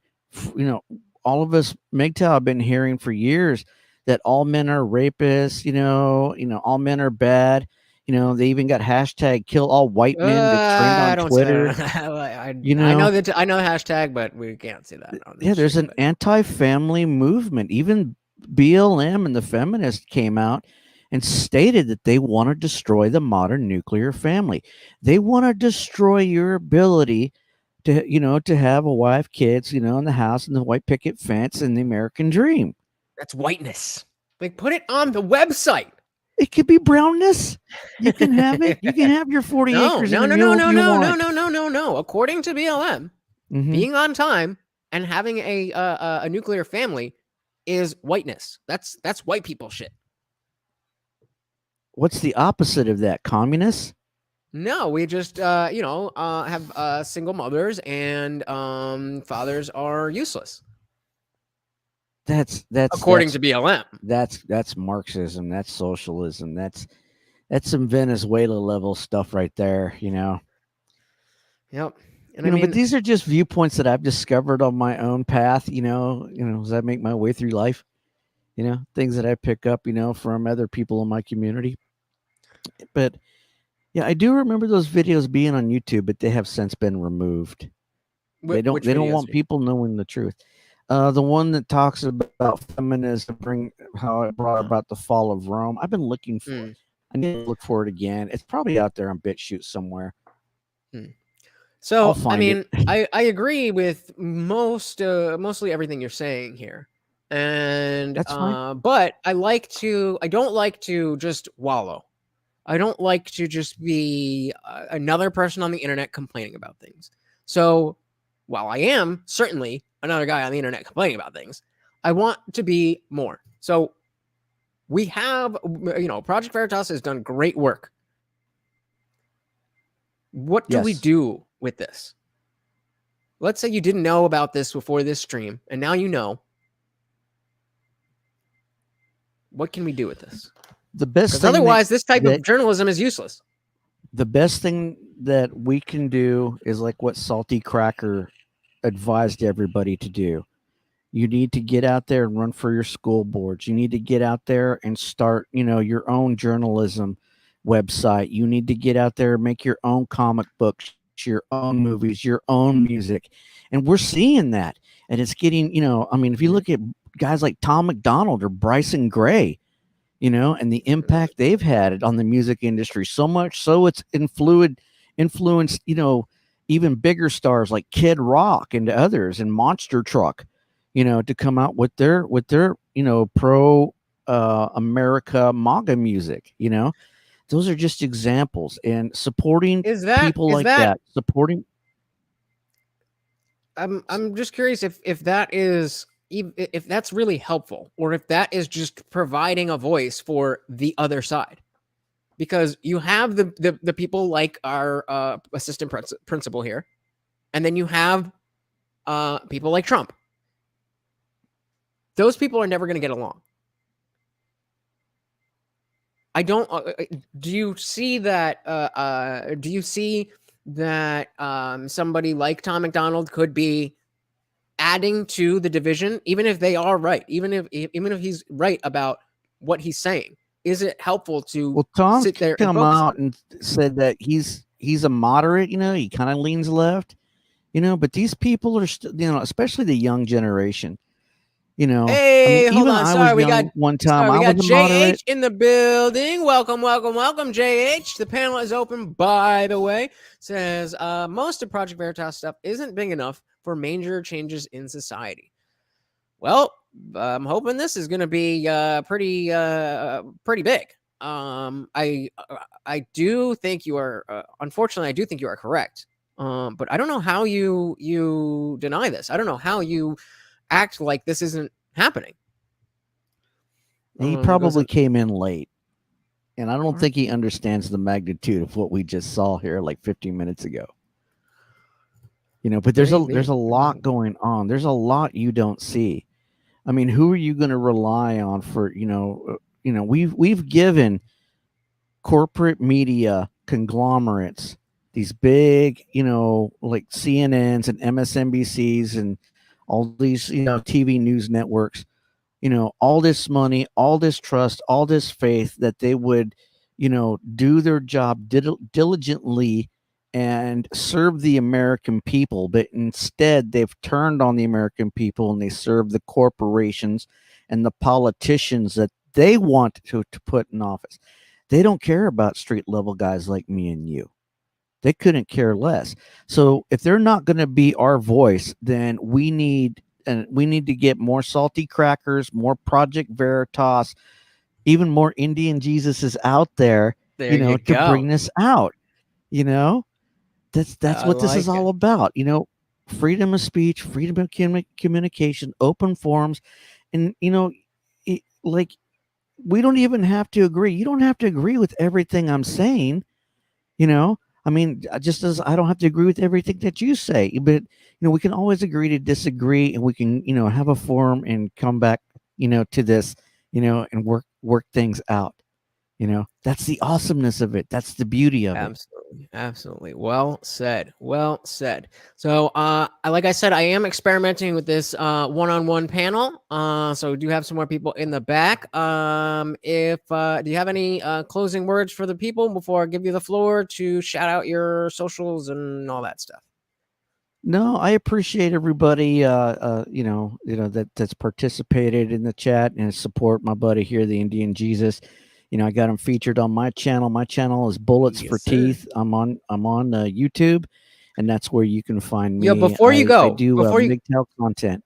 you know, all of us, MGTOW, I've been hearing for years that all men are rapists, you know, all men are bad. You know, they even got hashtag kill all white men to trend on Twitter. I know the hashtag, but we can't see that. There's an anti-family movement. Even BLM and the feminists came out and stated that they want to destroy the modern nuclear family. They want to destroy your ability to, you know, to have a wife, kids, you know, in the house and the white picket fence and the American dream. That's whiteness. Like, put it on the website. It could be brownness. You can have it. You can have your 40 acres. No. According to BLM, being on time and having a nuclear family is whiteness. That's white people shit. What's the opposite of that? Communists? No, we just have single mothers and fathers are useless. That's according to BLM. That's Marxism. That's socialism. That's some Venezuela level stuff right there. You know. Yep. And I mean, but these are just viewpoints that I've discovered on my own path. You know, as I make my way through life. You know, things that I pick up, you know, from other people in my community. But yeah, I do remember those videos being on YouTube, but they have since been removed. They don't want people knowing the truth. The one that talks about feminism, how it brought about the fall of Rome. I've been looking for it. I need to look for it again. It's probably out there on BitChute somewhere. So, I mean, I agree with mostly everything you're saying here. And that's fine. But I don't like to just wallow. I don't like to just be another person on the internet complaining about things. So while I am certainly another guy on the internet complaining about things, I want to be more. So we have, Project Veritas has done great work. What do we do with this? Let's say you didn't know about this before this stream, and now you know. What can we do with this? The best thing otherwise, this type of journalism is useless. The best thing that we can do is like what Salty Cracker advised everybody to do. You need to get out there and run for your school boards. You need to get out there and start, your own journalism website. You need to get out there and make your own comic books, your own movies, your own music. And we're seeing that. And it's getting, if you look at guys like Tom McDonald or Bryson Gray, and the impact they've had on the music industry, so much so it's influenced, even bigger stars like Kid Rock and others, and Monster Truck, to come out with their pro America MAGA music. Those are just examples, and supporting people like that. Supporting. I'm just curious if that is. If that's really helpful, or if that is just providing a voice for the other side, because you have the people like our assistant principal here, and then you have people like Trump. Those people are never going to get along. I don't. Do you see that? Do you see that somebody like Tom McDonald could be adding to the division, even if they are right, even if he's right about what he's saying? Is it helpful to sit there and come out and said that he's a moderate, he kind of leans left, but these people are especially the young generation, Hey, hold on. Sorry, we got one time. We I got was a JH moderate. in the building. Welcome, JH. The panel is open, by the way. Says most of Project Veritas stuff isn't big enough for major changes in society. Well, I'm hoping this is going to be pretty big. I do think you are. Unfortunately, I do think you are correct. But I don't know how you deny this. I don't know how you act like this isn't happening. He probably came in late, and I don't think he understands the magnitude of what we just saw here like 15 minutes ago. But there's a lot going on. There's a lot you don't see. I mean, who are you going to rely on for, we've given corporate media conglomerates, these big, like CNNs and MSNBCs and all these, TV news networks, all this money, all this trust, all this faith that they would, do their job diligently and serve the American people. But instead, they've turned on the American people, and they serve the corporations and the politicians that they want to put in office. They don't care about street level guys like me and you. They couldn't care less. So if they're not going to be our voice, then we need to get more Salty Crackers, more Project Veritas, even more IndianJesus out there, to bring this out. That's what this is all about. Freedom of speech, freedom of communication, open forums, and we don't even have to agree. You don't have to agree with everything I'm saying. I mean, just as I don't have to agree with everything that you say, but we can always agree to disagree, and we can have a forum and come back to this and work things out. That's the awesomeness of it. That's the beauty of it. Absolutely. Well said. So, like I said, I am experimenting with this one-on-one panel. So we do have some more people in the back. Do you have any closing words for the people before I give you the floor to shout out your socials and all that stuff? No, I appreciate everybody, that's participated in the chat and support my buddy here, the IndianJesus. I got him featured on my channel. My channel is Bullets for Teeth. I'm on YouTube, and that's where you can find me. Yo, before you go, I do MGTOW content.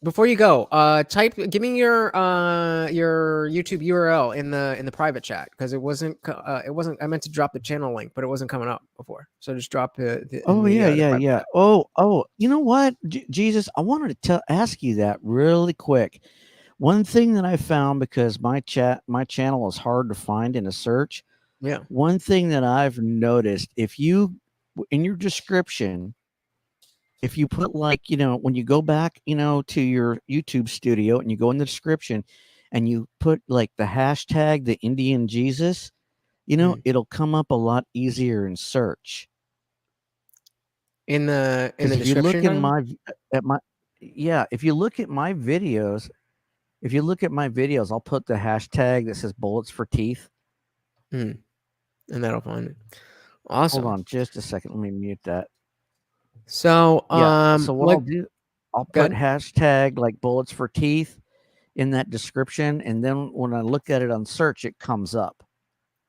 Before you go, give me your YouTube URL in the private chat, because it wasn't. I meant to drop the channel link, but it wasn't coming up before. So just drop it. Yeah. Oh, you know what, Jesus, I wanted to ask you that really quick. One thing that I found, because my channel is hard to find in a search. Yeah. One thing that I've noticed, if you in your description, if you put, like, when you go back, to your YouTube studio and you go in the description and you put like the hashtag #TheIndianJesus, it'll come up a lot easier in search. In the If you look description. if you look at my videos, I'll put the hashtag that says bullets for teeth. And that'll find it. Awesome. Hold on just a second. Let me mute that. So, so what I'll do, I'll put hashtag like bullets for teeth in that description, and then when I look at it on search, it comes up.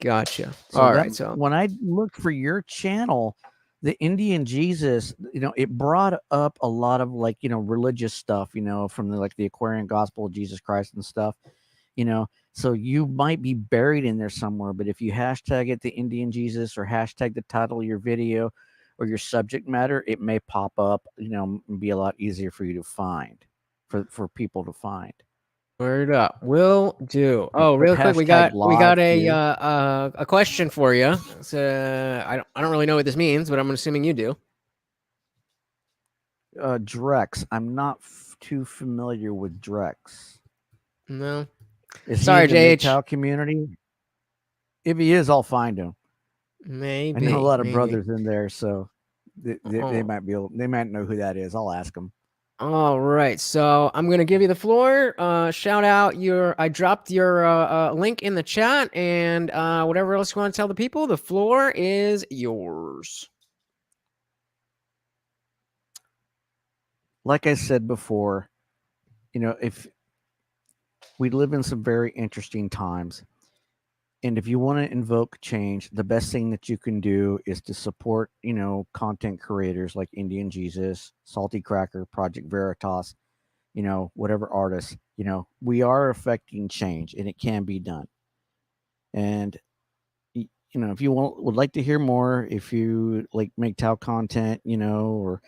Gotcha. So All right. So when I looked for your channel, TheIndianJesus, it brought up a lot of, like, religious stuff, from the Aquarian Gospel of Jesus Christ and stuff, so you might be buried in there somewhere. But if you hashtag it TheIndianJesus, or hashtag the title of your video or your subject matter, it may pop up, and be a lot easier for you to find, for people to find. Word up. Will do. Oh, real quick, we got a question for you. So I don't really know what this means, but I'm assuming you do. Drex. I'm not too familiar with Drex. No. Sorry, JH. The MGTOW community. If he is, I'll find him. Maybe. I know a lot of brothers in there, so they might be able. They might know who that is. I'll ask them. All right, so I'm gonna give you the floor. Shout out I dropped your link in the chat, and whatever else you want to tell the people, the floor is yours. Like I said before, if we live in some very interesting times, and if you want to invoke change, the best thing that you can do is to support, content creators like IndianJesus, Salty Cracker, Project Veritas, whatever artists. We are affecting change, and it can be done. And if you would like to hear more, if you like MGTOW content, or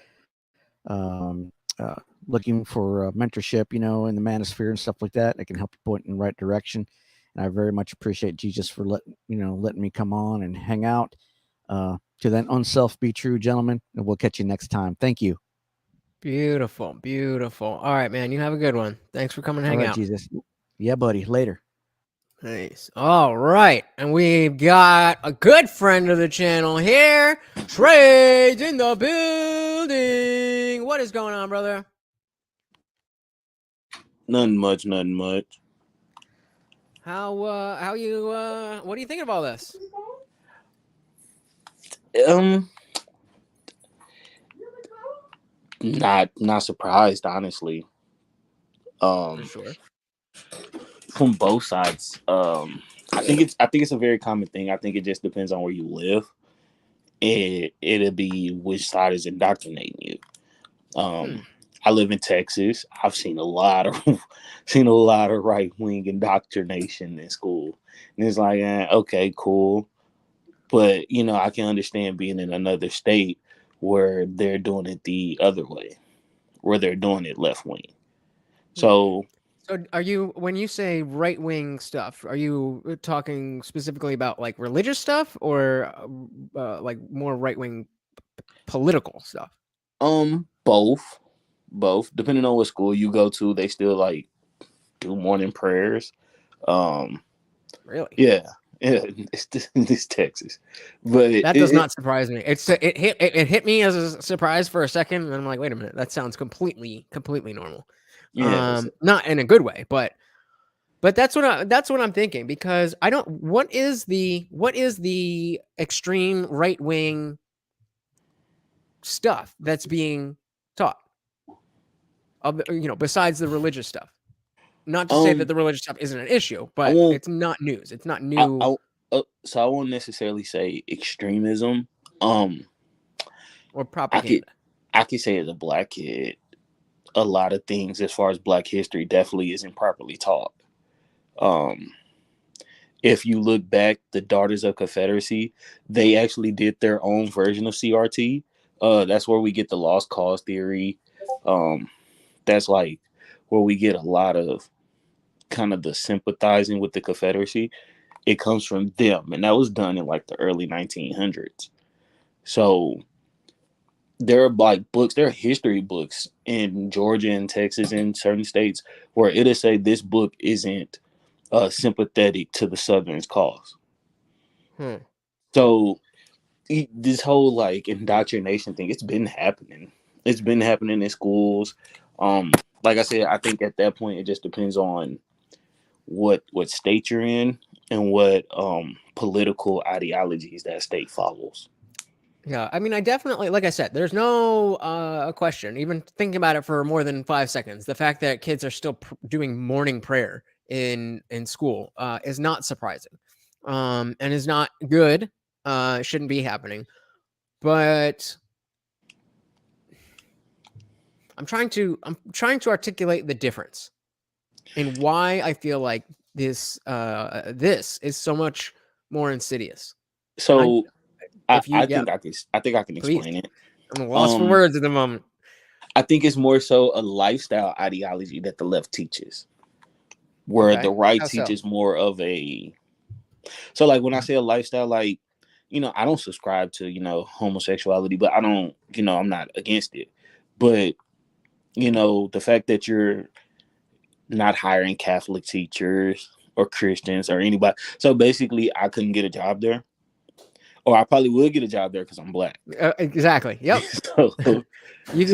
looking for mentorship, in the manosphere and stuff like that, I can help you point in the right direction. And I very much appreciate Jesus for letting me come on and hang out. To that unself be true, gentlemen, and we'll catch you next time. Thank you. Beautiful, beautiful. All right, man. You have a good one. Thanks for coming and hang out. Jesus. Yeah, buddy. Later. Nice. All right, and we've got a good friend of the channel here. Trey's in the building. What is going on, brother? Nothing much. How you what do you think of all this? Not surprised, honestly. For sure. From both sides. I think it's a very common thing. I think it just depends on where you live. It'll be which side is indoctrinating you. I live in Texas. I've seen a lot of right-wing indoctrination in school. And it's like, okay, cool. But, I can understand being in another state where they're doing it the other way, where they're doing it left-wing. So are you, when you say right-wing stuff, are you talking specifically about like religious stuff, or like more right-wing political stuff? Both. Depending on what school you go to, they still like do morning prayers. Really? Yeah. It's Texas, but that does not surprise me. It hit me as a surprise for a second, and I'm like, wait a minute, that sounds completely normal. Yeah, not in a good way, but that's what I'm thinking, because I don't. What is the extreme right wing stuff that's being taught? Besides the religious stuff. Not to say that the religious stuff isn't an issue, but it's not news. It's not new. So I won't necessarily say extremism. Or propaganda. I could say as a black kid, a lot of things as far as Black history definitely isn't properly taught. If you look back, the Daughters of Confederacy, they actually did their own version of CRT. That's where we get the lost cause theory. That's like where we get a lot of kind of the sympathizing with the Confederacy. It comes from them, and that was done in like the early 1900s. So there are like books, there are history books in Georgia and Texas and certain states where it'll say this book isn't sympathetic to the Southern's cause. So this whole like indoctrination thing, it's been happening. It's been happening in schools. Like I said, I think at that point it just depends on what state you're in and what political ideologies that state follows. Yeah, I mean, I definitely, like I said, there's no question, even thinking about it for more than 5 seconds, the fact that kids are still doing morning prayer in school is not surprising, and is not good, shouldn't be happening. But I'm trying to articulate the difference in why I feel like this is so much more insidious. So I think yeah. I can explain it. I'm lost for words at the moment. I think it's more so a lifestyle ideology that the left teaches, where the right teaches more of a. So, like when I say a lifestyle, like, I don't subscribe to homosexuality, but I don't, I'm not against it. But the fact that you're not hiring Catholic teachers or Christians or anybody, so basically, I couldn't get a job there. Or I probably would get a job there because I'm Black. Exactly. Yep. You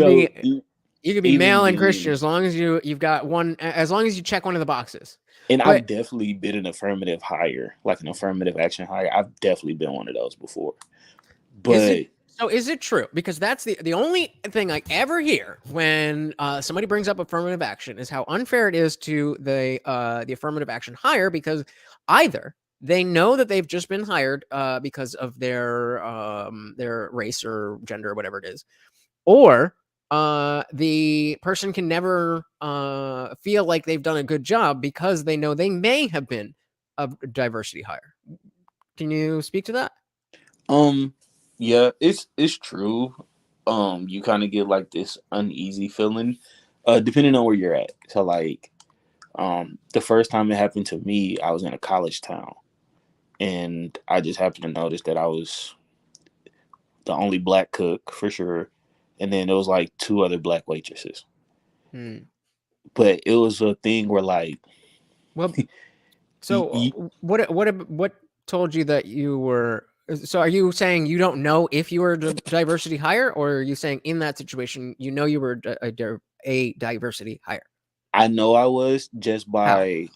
could be male and Christian as long as you've got one. As long as you check one of the boxes. And I've definitely been an affirmative hire, like an affirmative action hire. I've definitely been one of those before. But is it true? Because that's the only thing I ever hear when somebody brings up affirmative action is how unfair it is to the affirmative action hire, because either they know that they've just been hired because of their race or gender or whatever it is, or the person can never feel like they've done a good job because they know they may have been a diversity hire. Can you speak to that? Yeah, it's true. You kind of get like this uneasy feeling, depending on where you're at. So like, the first time it happened to me, I was in a college town, and I just happened to notice that I was the only Black cook for sure, and then there was like 2 other Black waitresses. But it was a thing where like, well, so what told you that you were? So are you saying you don't know if you were a diversity hire, or are you saying in that situation you know you were a diversity hire? I know I was, just by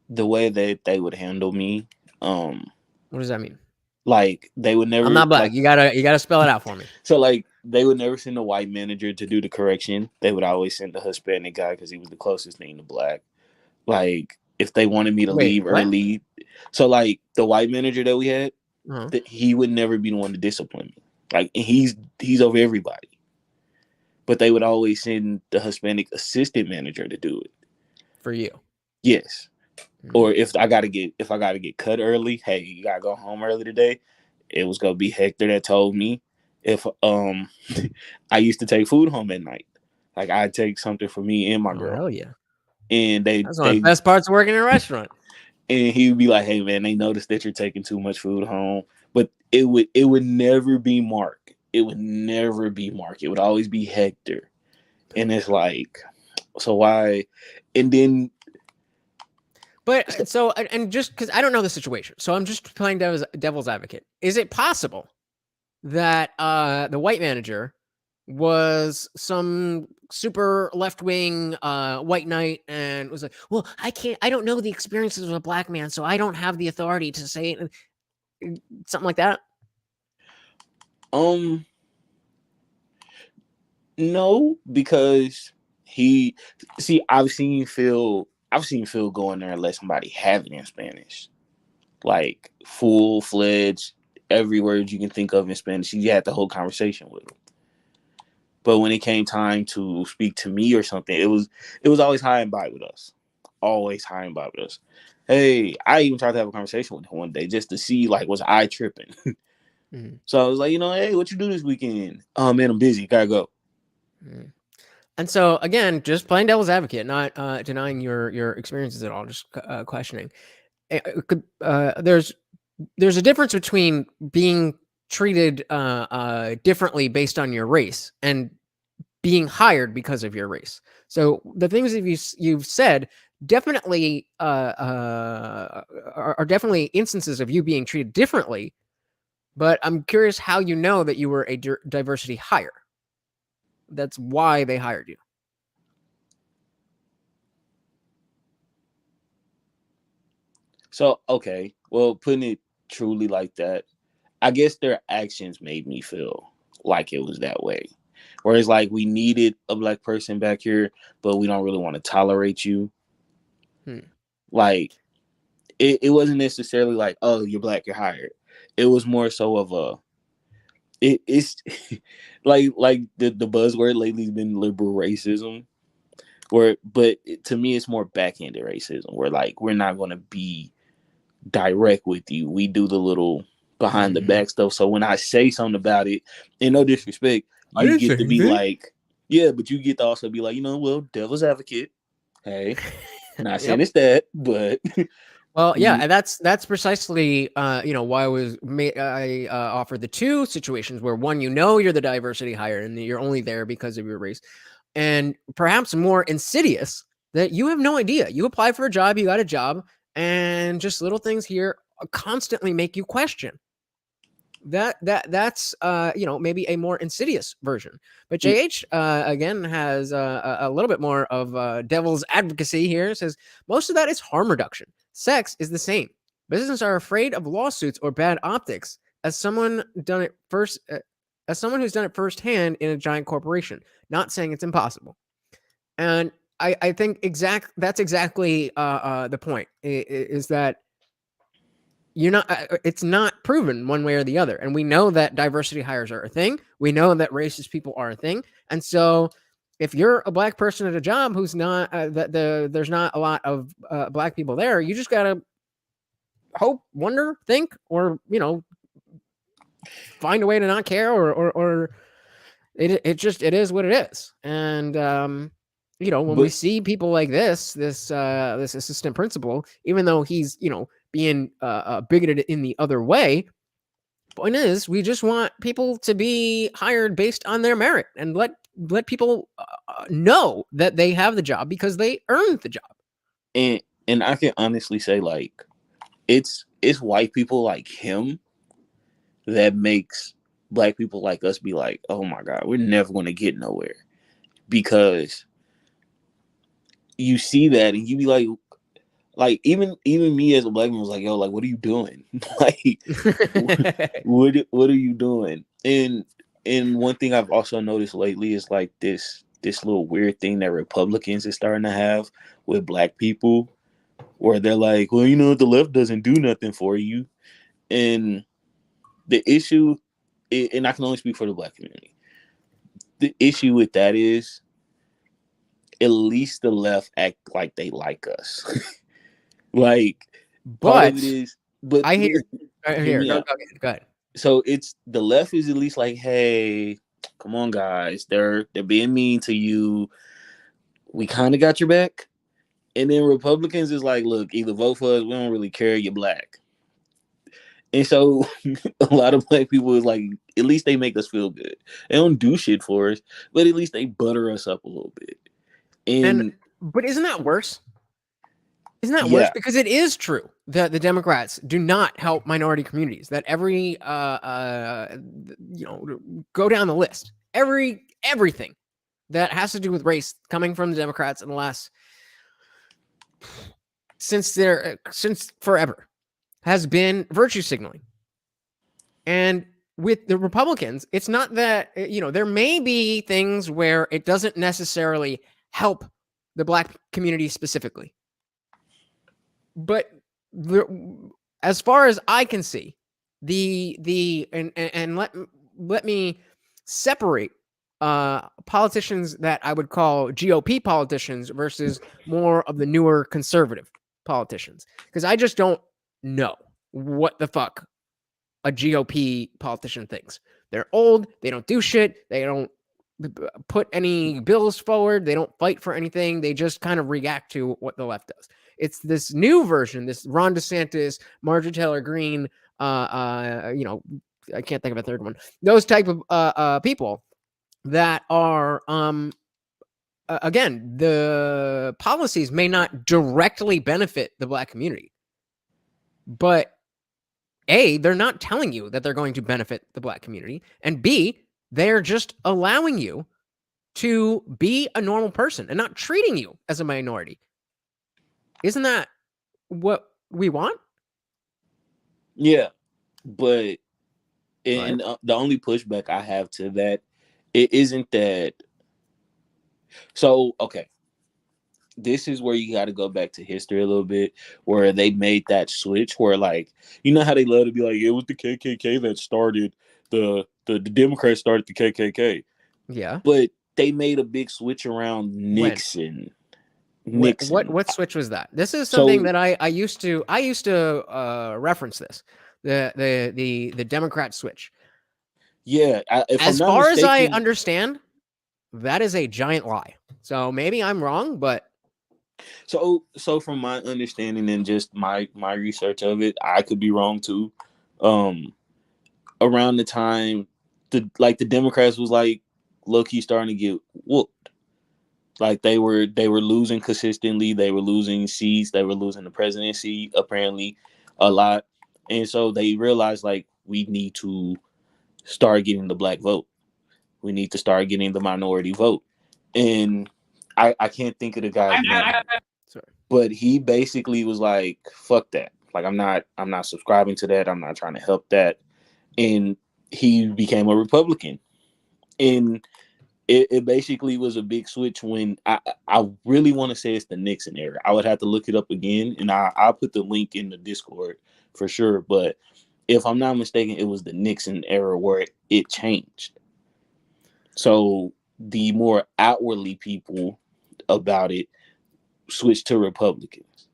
the way that they would handle me. What does that mean? Like they would never. I'm not Black. Like, you gotta spell it out for me. So like they would never send a white manager to do the correction. They would always send a Hispanic guy because he was the closest thing to Black. Like if they wanted me to leave early, so like the white manager that we had, he would never be the one to discipline me. Like he's over everybody. But they would always send the Hispanic assistant manager to do it for you. Yes. Or if I gotta get cut early, hey, you gotta go home early today. It was gonna be Hector that told me if I used to take food home at night. Like I'd take something for me and my girl. Hell yeah. And that's one of the best parts of working in a restaurant. And he would be like, hey man, they noticed that you're taking too much food home. But it would never be Mark. It would never be Mark. It would always be Hector. And it's like, so why? And then But so, and just because I don't know the situation, so I'm just playing devil's advocate. Is it possible that the white manager was some super left-wing white knight and was like, well, I don't know the experiences of a Black man, so I don't have the authority to say it. Something like that? No, because I've seen Phil go in there and let somebody have it in Spanish. Like full-fledged, every word you can think of in Spanish. You had the whole conversation with him. But when it came time to speak to me or something, it was always high and by with us. Always high and by with us. Hey, I even tried to have a conversation with him one day just to see, like, was I tripping? Mm-hmm. So I was like, hey, what you do this weekend? Oh, man, I'm busy. Gotta go. Mm-hmm. And so, again, just playing devil's advocate, not denying your experiences at all, just questioning. There's a difference between being treated differently based on your race and being hired because of your race. So the things that you've said definitely are definitely instances of you being treated differently. But I'm curious how you know that you were a diversity hire. That's why they hired you. So, okay, well, putting it truly like that, I guess their actions made me feel like it was that way. Whereas, like, we needed a black person back here, but we don't really want to tolerate you. Like, it wasn't necessarily like, oh, you're black, you're hired. It was more so of it's like the buzzword lately has been liberal racism. But to me, it's more backhanded racism, where, like, we're not going to be direct with you. We do the little behind the back stuff. So when I say something about it, and no disrespect, you get to be like, yeah, but you get to also be like, well, devil's advocate. Hey, not saying it's that, but well, yeah, and that's precisely why I offered the two situations where one, you're the diversity hire and you're only there because of your race, and perhaps more insidious that you have no idea. You apply for a job, you got a job, and just little things here constantly make you question. That's maybe a more insidious version. But JH again has a little bit more of devil's advocacy here. It says most of that is harm reduction. Sex is the same. Businesses are afraid of lawsuits or bad optics. As someone who's done it firsthand in a giant corporation, not saying it's impossible. And I think that's exactly the point. Is that you're not it's not proven one way or the other, and we know that diversity hires are a thing. We know that racist people are a thing, and so if you're a black person at a job who's not there's not a lot of black people there, you just gotta hope, wonder, think, or find a way to not care, or it is what it is. And when we see people like this assistant principal, even though he's being bigoted in the other way, point is we just want people to be hired based on their merit and let people know that they have the job because they earned the job. And I can honestly say, like, it's white people like him that makes black people like us be like, oh my God, we're never going to get nowhere, because you see that and you be like even me as a black man was like, yo, like, what are you doing? Like, what are you doing? And one thing I've also noticed lately is like this little weird thing that Republicans is starting to have with black people, where they're like, well, the left doesn't do nothing for you. And the issue, and I can only speak for the black community, the issue with that is at least the left act like they like us. Like, part of it is, but I hear go ahead. So it's the left is at least like, hey, come on, guys, they're being mean to you. We kind of got your back. And then Republicans is like, look, either vote for us, we don't really care, you're black. And so a lot of black people is like, at least they make us feel good. They don't do shit for us, but at least they butter us up a little bit. But isn't that worse? Isn't that worse? Because it is true that the Democrats do not help minority communities. That every go down the list, everything that has to do with race coming from the Democrats in the last since forever has been virtue signaling. And with the Republicans, it's not that there may be things where it doesn't necessarily help the black community specifically. But as far as I can see, and let me separate politicians that I would call GOP politicians versus more of the newer conservative politicians, because I just don't know what the fuck a GOP politician thinks. They're old. They don't do shit. They don't put any bills forward. They don't fight for anything. They just kind of react to what the left does. It's this new version, this Ron DeSantis, Marjorie Taylor Greene, I can't think of a third one. Those type of people that are, again, the policies may not directly benefit the Black community, but A, they're not telling you that they're going to benefit the Black community, and B, they're just allowing you to be a normal person and not treating you as a minority. Isn't that what we want? Yeah, but and the only pushback I have to that, it isn't that. So, okay, this is where you got to go back to history a little bit, where they made that switch where, like, you know how they love to be like, it was the KKK that started the Democrats started the KKK. Yeah. But they made a big switch around Nixon. What switch was that? This is something that I used to reference this. The Democrat switch. Yeah. As far as I understand, that is a giant lie. So maybe I'm wrong, but so from my understanding and just my research of it, I could be wrong too. Around the time the Democrats was like low-key starting to get whooped. Like they were losing consistently, they were losing seats, they were losing the presidency apparently a lot. And so they realized, like, we need to start getting the Black vote. We need to start getting the minority vote. And I can't think of the guy's name. Sorry. But he basically was like, fuck that. Like, I'm not subscribing to that. I'm not trying to help that. And he became a Republican. And it basically was a big switch when I really want to say it's the Nixon era. I would have to look it up again, and I'll put the link in the Discord for sure. But if I'm not mistaken, it was the Nixon era where it changed. So the more outwardly people about it switched to Republicans.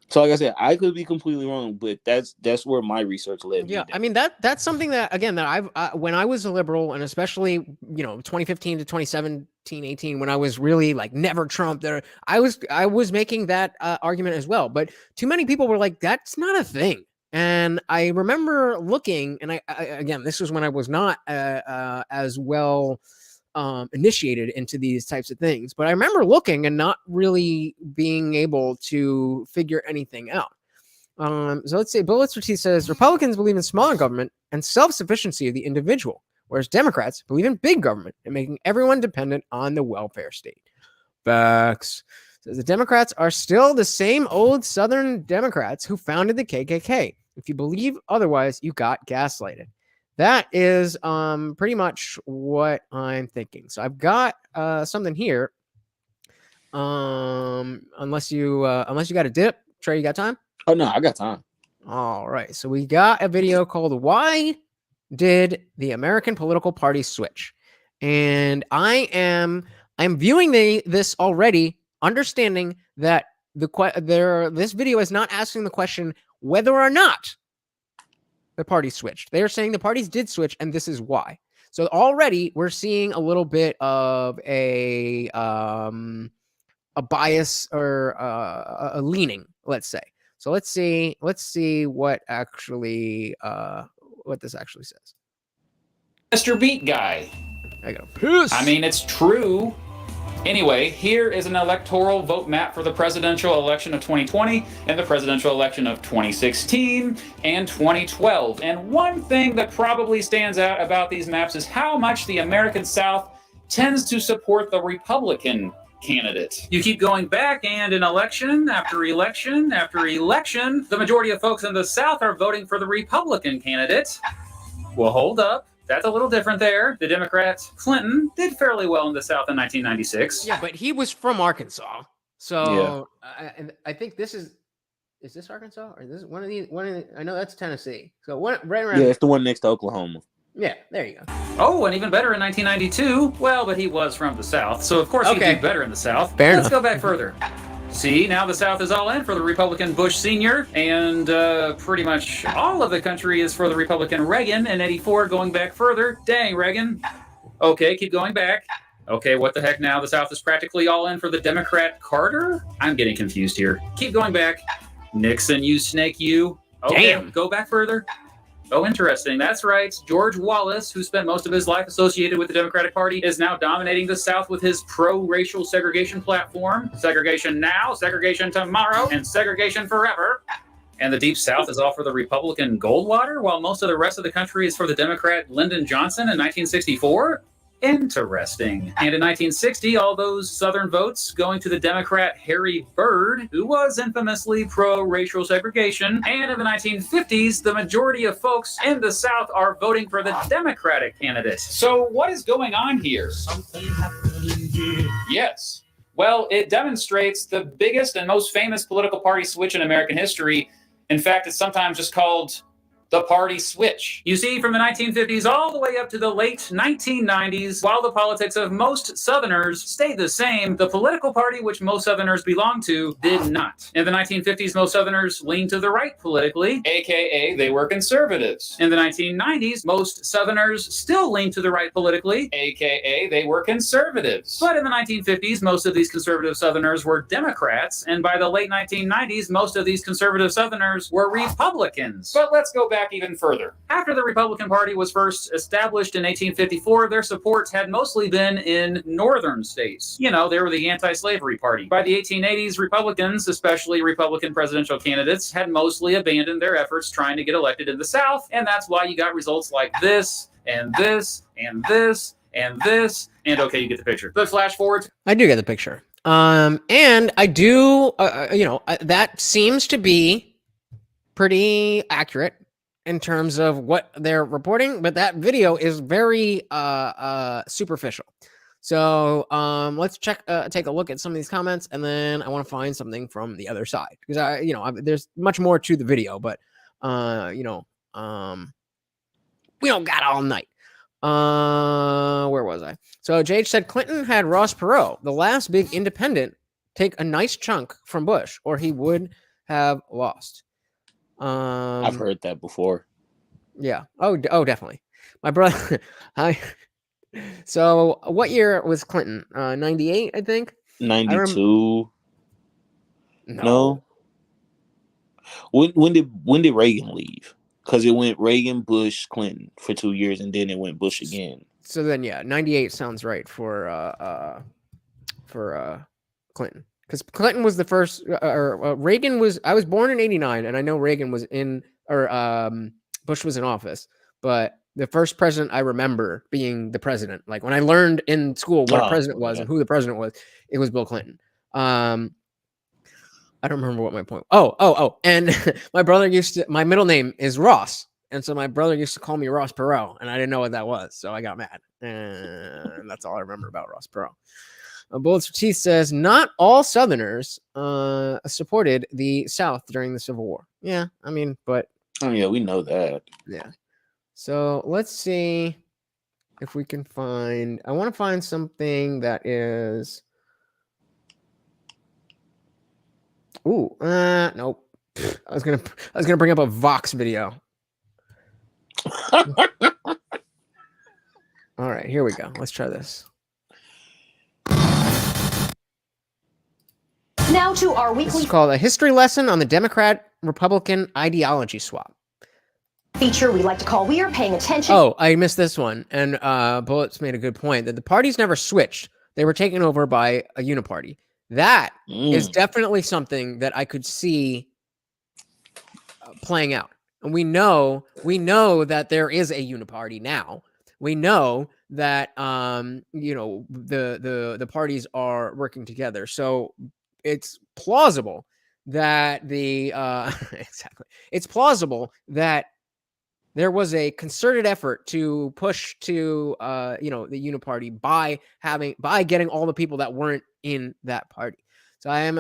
So like I said, I could be completely wrong, but that's where my research led me. Yeah, I mean that's something that, again, that I've when I was a liberal, and especially 2015 to 2017, 18, when I was really like never Trump, there I was making that argument as well. But too many people were like, that's not a thing. And I remember looking, and I again, this was when I was not as well initiated into these types of things. But I remember looking and not really being able to figure anything out. So let's say Bullets Ortiz says Republicans believe in smaller government and self-sufficiency of the individual, whereas Democrats believe in big government and making everyone dependent on the welfare state. Facts. Says the Democrats are still the same old Southern Democrats who founded the KKK. If you believe otherwise, you got gaslighted. That is pretty much what I'm thinking. So I've got something here. Unless you got a dip, Trey, you got time? Oh no, I got time. All right. So we got a video called "Why Did the American Political Party Switch?" And I'm viewing this already, understanding that this video is not asking the question whether or not the party switched. They are saying the parties did switch, and this is why. So already we're seeing a little bit of a bias or a leaning, let's say. So let's see what actually what this actually says. Mr. Beat Guy. I go, piss. I mean, it's true. Anyway, here is an electoral vote map for the presidential election of 2020 and the presidential election of 2016 and 2012. And one thing that probably stands out about these maps is how much the American South tends to support the Republican candidate. You keep going back, and in election after election after election, the majority of folks in the South are voting for the Republican candidate. Well, hold up. That's a little different there. The Democrat Clinton did fairly well in the South in 1996. Yeah, but he was from Arkansas. So yeah. I think this is this Arkansas? Or is this one of the I know that's Tennessee. So right around. Yeah, it's the one next to Oklahoma. Yeah, there you go. Oh, and even better in 1992. Well, but he was from the South, so of course he'd do better in the South. Fair Let's enough. go back further. See, now the South is all in for the Republican Bush Sr., and pretty much all of the country is for the Republican Reagan in 84, going back further. Dang, Reagan. Okay, keep going back. Okay, what the heck now? The South is practically all in for the Democrat Carter? I'm getting confused here. Keep going back. Nixon, you snake, you. Okay, Damn. go back further. Oh, interesting. That's right. George Wallace, who spent most of his life associated with the Democratic Party, is now dominating the South with his pro-racial segregation platform. Segregation now, segregation tomorrow, and segregation forever. And the Deep South is all for the Republican Goldwater, while most of the rest of the country is for the Democrat Lyndon Johnson in 1964? Interesting. And in 1960, all those Southern votes going to the Democrat Harry Byrd, who was infamously pro-racial segregation. And in the 1950s, the majority of folks in the South are voting for the Democratic candidate. So what is going on here? Yes. Well, it demonstrates the biggest and most famous political party switch in American history. In fact, it's sometimes just called the party switch. You see, from the 1950s all the way up to the late 1990s, while the politics of most Southerners stayed the same, the political party which most Southerners belonged to did not. In the 1950s, most Southerners leaned to the right politically, aka they were conservatives. In the 1990s, most Southerners still leaned to the right politically, aka they were conservatives. But in the 1950s, most of these conservative Southerners were Democrats, and by the late 1990s, most of these conservative Southerners were Republicans. But let's go back even further. After the Republican Party was first established in 1854, their support had mostly been in northern states. You know, they were the anti-slavery party. By the 1880s, Republicans, especially Republican presidential candidates, had mostly abandoned their efforts trying to get elected in the South, and that's why you got results like this, and this, and this, and this, and okay, you get the picture. But flash forward. I do get the picture. And I do, that seems to be pretty accurate in terms of what they're reporting, but that video is very superficial. So let's take a look at some of these comments, and then I want to find something from the other side, because there's much more to the video, but we don't got all night. Where was I? So JH said Clinton had Ross Perot, the last big independent, take a nice chunk from Bush, or he would have lost. I've heard that before. Yeah. Oh, definitely. My brother. So, what year was Clinton? 98, I think. 92. No. When did Reagan leave? Because it went Reagan, Bush, Clinton for 2 years, and then it went Bush again. So then, yeah, 98 sounds right for Clinton. Because Clinton was the first, Reagan was. I was born in 89, and I know Reagan was in, Bush was in office. But the first president I remember being the president, like when I learned in school what a president was and who the president was, it was Bill Clinton. I don't remember what my point. Oh, and my brother my middle name is Ross, and so my brother used to call me Ross Perot, and I didn't know what that was, so I got mad, and that's all I remember about Ross Perot. Bullets for Teeth says, not all Southerners supported the South during the Civil War. Yeah, I mean, but... Oh, yeah, we know that. Yeah. So, let's see if we can find... I want to find something that is... Ooh, nope. I was gonna bring up a Vox video. All right, here we go. Let's try this. Now to our weekly It's called A History Lesson on the Democrat-Republican Ideology Swap. Feature we like to call We Are Paying Attention. Oh, I missed this one. And Bullets made a good point that the parties never switched. They were taken over by a uniparty. That is definitely something that I could see playing out. And we know that there is a uniparty now. We know that the parties are working together. So it's plausible that it's plausible that there was a concerted effort to push to the uniparty by getting all the people that weren't in that party. So I am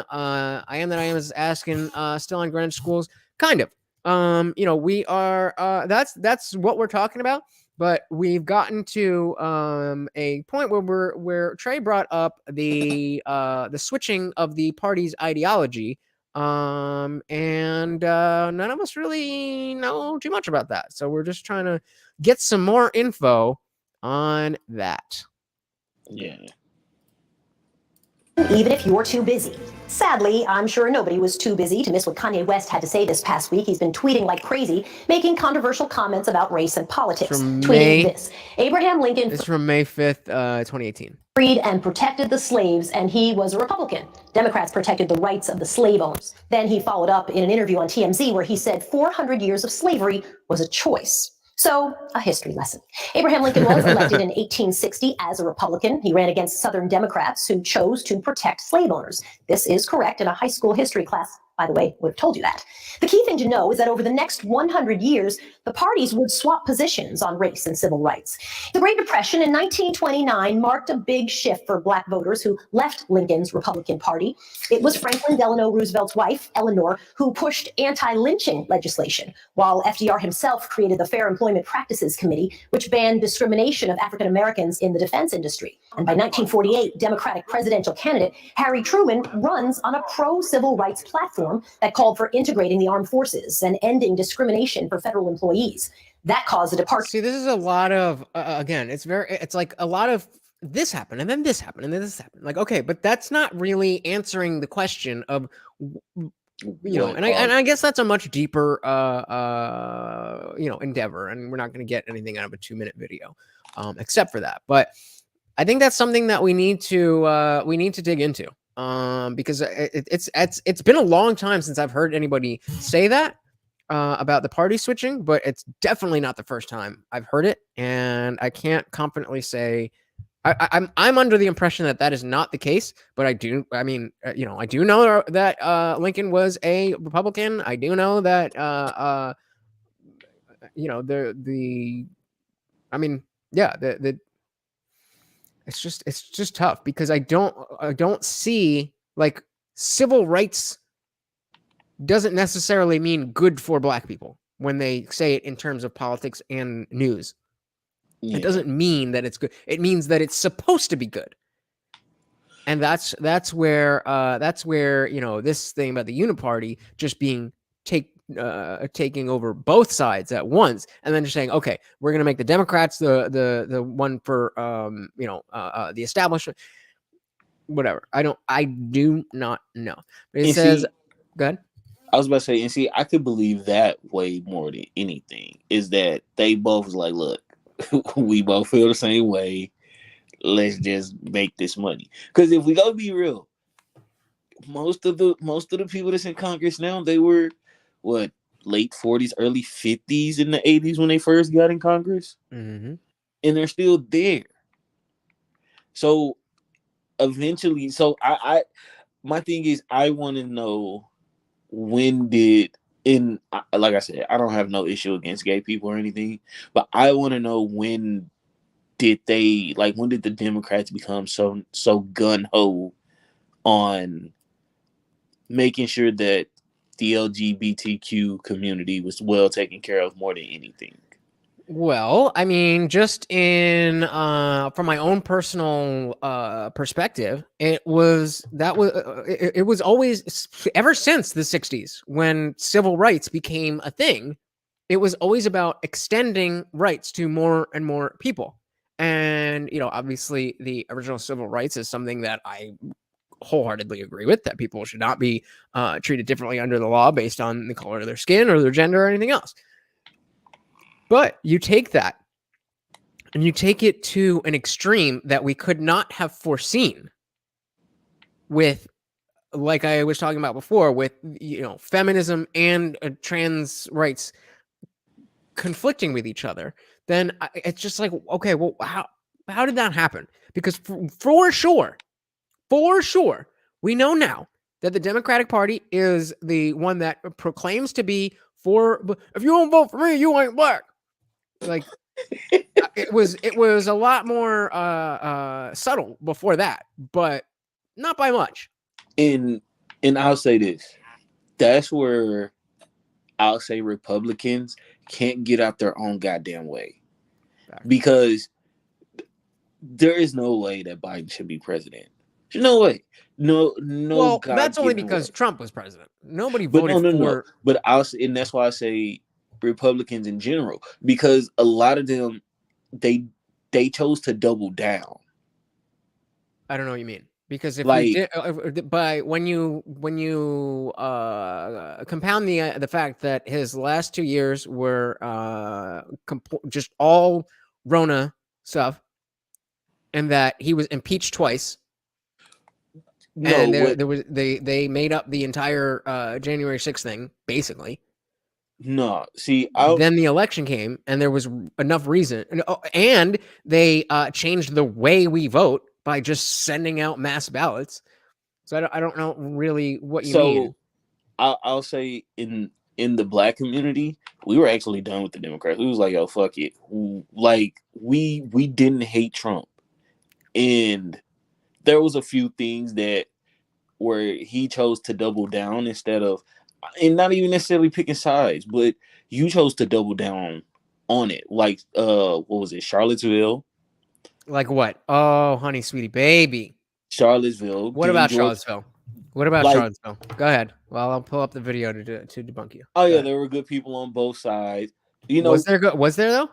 is asking still on Greenwich schools, kind of. We are that's what we're talking about. But we've gotten to a point where Trey brought up the switching of the party's ideology, and none of us really know too much about that. So we're just trying to get some more info on that. Yeah. Even if you're too busy. Sadly, I'm sure nobody was too busy to miss what Kanye West had to say this past week. He's been tweeting like crazy, making controversial comments about race and politics. Tweeting this: Abraham Lincoln. It's from May 5th, 2018. Freed and protected the slaves, and he was a Republican. Democrats protected the rights of the slave owners. Then he followed up in an interview on TMZ where he said 400 years of slavery was a choice. So, a history lesson. Abraham Lincoln was elected in 1860 as a Republican. He ran against Southern Democrats who chose to protect slave owners. This is correct, and a high school history class, by the way, would have told you that. The key thing to know is that over the next 100 years, the parties would swap positions on race and civil rights. The Great Depression in 1929 marked a big shift for Black voters who left Lincoln's Republican Party. It was Franklin Delano Roosevelt's wife, Eleanor, who pushed anti-lynching legislation, while FDR himself created the Fair Employment Practices Committee, which banned discrimination of African Americans in the defense industry. And by 1948, Democratic presidential candidate Harry Truman runs on a pro-civil rights platform that called for integrating the armed forces and ending discrimination for federal employees. That caused a departure. See, this is a lot of, again, it's like a lot of this happened and then this happened and then this happened. Like, okay, but that's not really answering the question of, and I guess that's a much deeper, endeavor, and we're not going to get anything out of a 2-minute video, except for that. But I think that's something that we need to dig into, because it's been a long time since I've heard anybody say that about the party switching, but it's definitely not the first time I've heard it, and I can't confidently say I'm under the impression that is not the case. But I do know that Lincoln was a Republican. I do know that it's just tough because I don't see, like, civil rights doesn't necessarily mean good for Black people when they say it in terms of politics and news. Yeah. It doesn't mean that it's good. It means that it's supposed to be good. And that's where this thing about the Uniparty just being taking over both sides at once, and then just saying, okay, we're going to make the Democrats the one for the establishment, whatever. I do not know. But it says, go ahead. I was about to say, and see, I could believe that way more than anything, is that they both was like, look, we both feel the same way. Let's just make this money. Because if we go be real, most of the people that's in Congress now, they were what, late 40s, early 50s in the 80s when they first got in Congress. Mm-hmm. And they're still there. So eventually, my thing is, I want to know, when did, like I said, I don't have no issue against gay people or anything, but I want to know, when did the Democrats become so gun-ho on making sure that the LGBTQ community was well taken care of more than anything? Well, I mean, just from my own personal perspective, it was always, ever since the 60s, when civil rights became a thing, it was always about extending rights to more and more people. And, obviously the original civil rights is something that I wholeheartedly agree with, that people should not be treated differently under the law based on the color of their skin or their gender or anything else. But you take that and you take it to an extreme that we could not have foreseen, with, like I was talking about before, with, feminism and trans rights conflicting with each other. Then it's just like, okay, well, how did that happen? Because for sure, we know now that the Democratic Party is the one that proclaims to be for, if you don't vote for me, you ain't Black. Like, it was a lot more subtle before that, but not by much. And I'll say this, that's where I'll say Republicans can't get out their own goddamn way. because there is no way that Biden should be president. There's no way. No. Well, that's only because Trump was president. Nobody But voted no. for. But and that's why I say Republicans in general, because a lot of them they chose to double down. I don't know what you mean. Because if Like, we did, when you compound the fact that his last 2 years were just all Rona stuff, and that he was impeached twice, and they made up the entire January 6th thing basically. No, see, then the election came, and there was enough reason, and they changed the way we vote by just sending out mass ballots. So I don't know really what you mean. I'll say in the Black community, we were actually done with the Democrats. We was like, yo, fuck it. Like we didn't hate Trump, and there was a few things that where he chose to double down instead of, and not even necessarily picking sides, but you chose to double down on it. Like what was it, Charlottesville? Like what? Oh, honey, sweetie, baby. Charlottesville. What about Charlottesville? What about Charlottesville? Go ahead. Well, I'll pull up the video to debunk you. Oh yeah, there were good people on both sides. You know, was there though?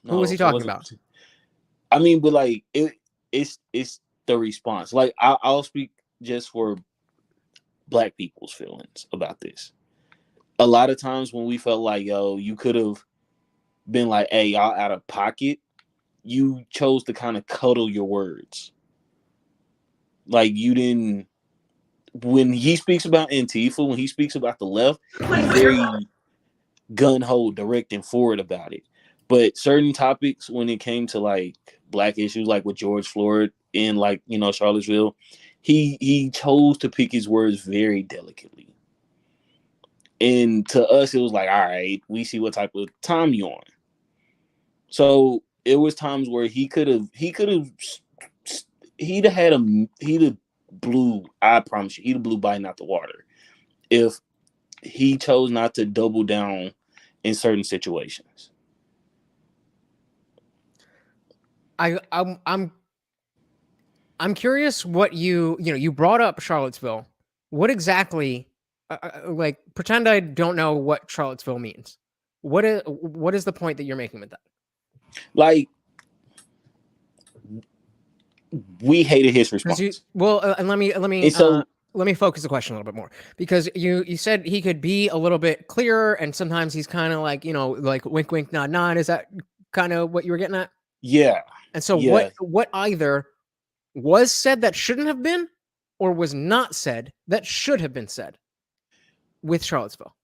No, who was he talking about? I mean, but like it's the response. Like I'll speak just for Black people's feelings about this. A lot of times when we felt like, yo, you could have been like, hey, y'all out of pocket, you chose to kind of cuddle your words. Like you didn't. When he speaks about Antifa, when he speaks about the left, he's very gun-ho, direct and forward about it. But certain topics, when it came to like Black issues, like with George Floyd in like, you know, Charlottesville, he chose to pick his words very delicately. And to us, it was like, all right, we see what type of time you're on. So it was times where he'd have blew, I promise you, he'd have blew Biden out the water if he chose not to double down in certain situations. I'm curious what you brought up Charlottesville. What exactly, like, pretend I don't know what Charlottesville means. What is the point that you're making with that? Like, we hated his response. And let me focus the question a little bit more, because you said he could be a little bit clearer, and sometimes he's kind of like, like wink, wink, nod, nod. Is that kind of what you were getting at? Yeah. And so what either was said that shouldn't have been, or was not said that should have been said with Charlottesville?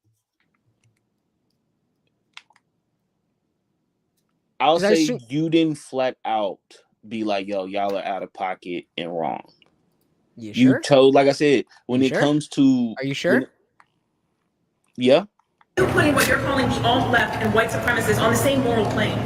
I'll say you didn't flat out be like, yo, y'all are out of pocket and wrong. You chose, like I said, when it comes to... Are you sure? Yeah. You're putting what you're calling the alt-left and white supremacists on the same moral plane.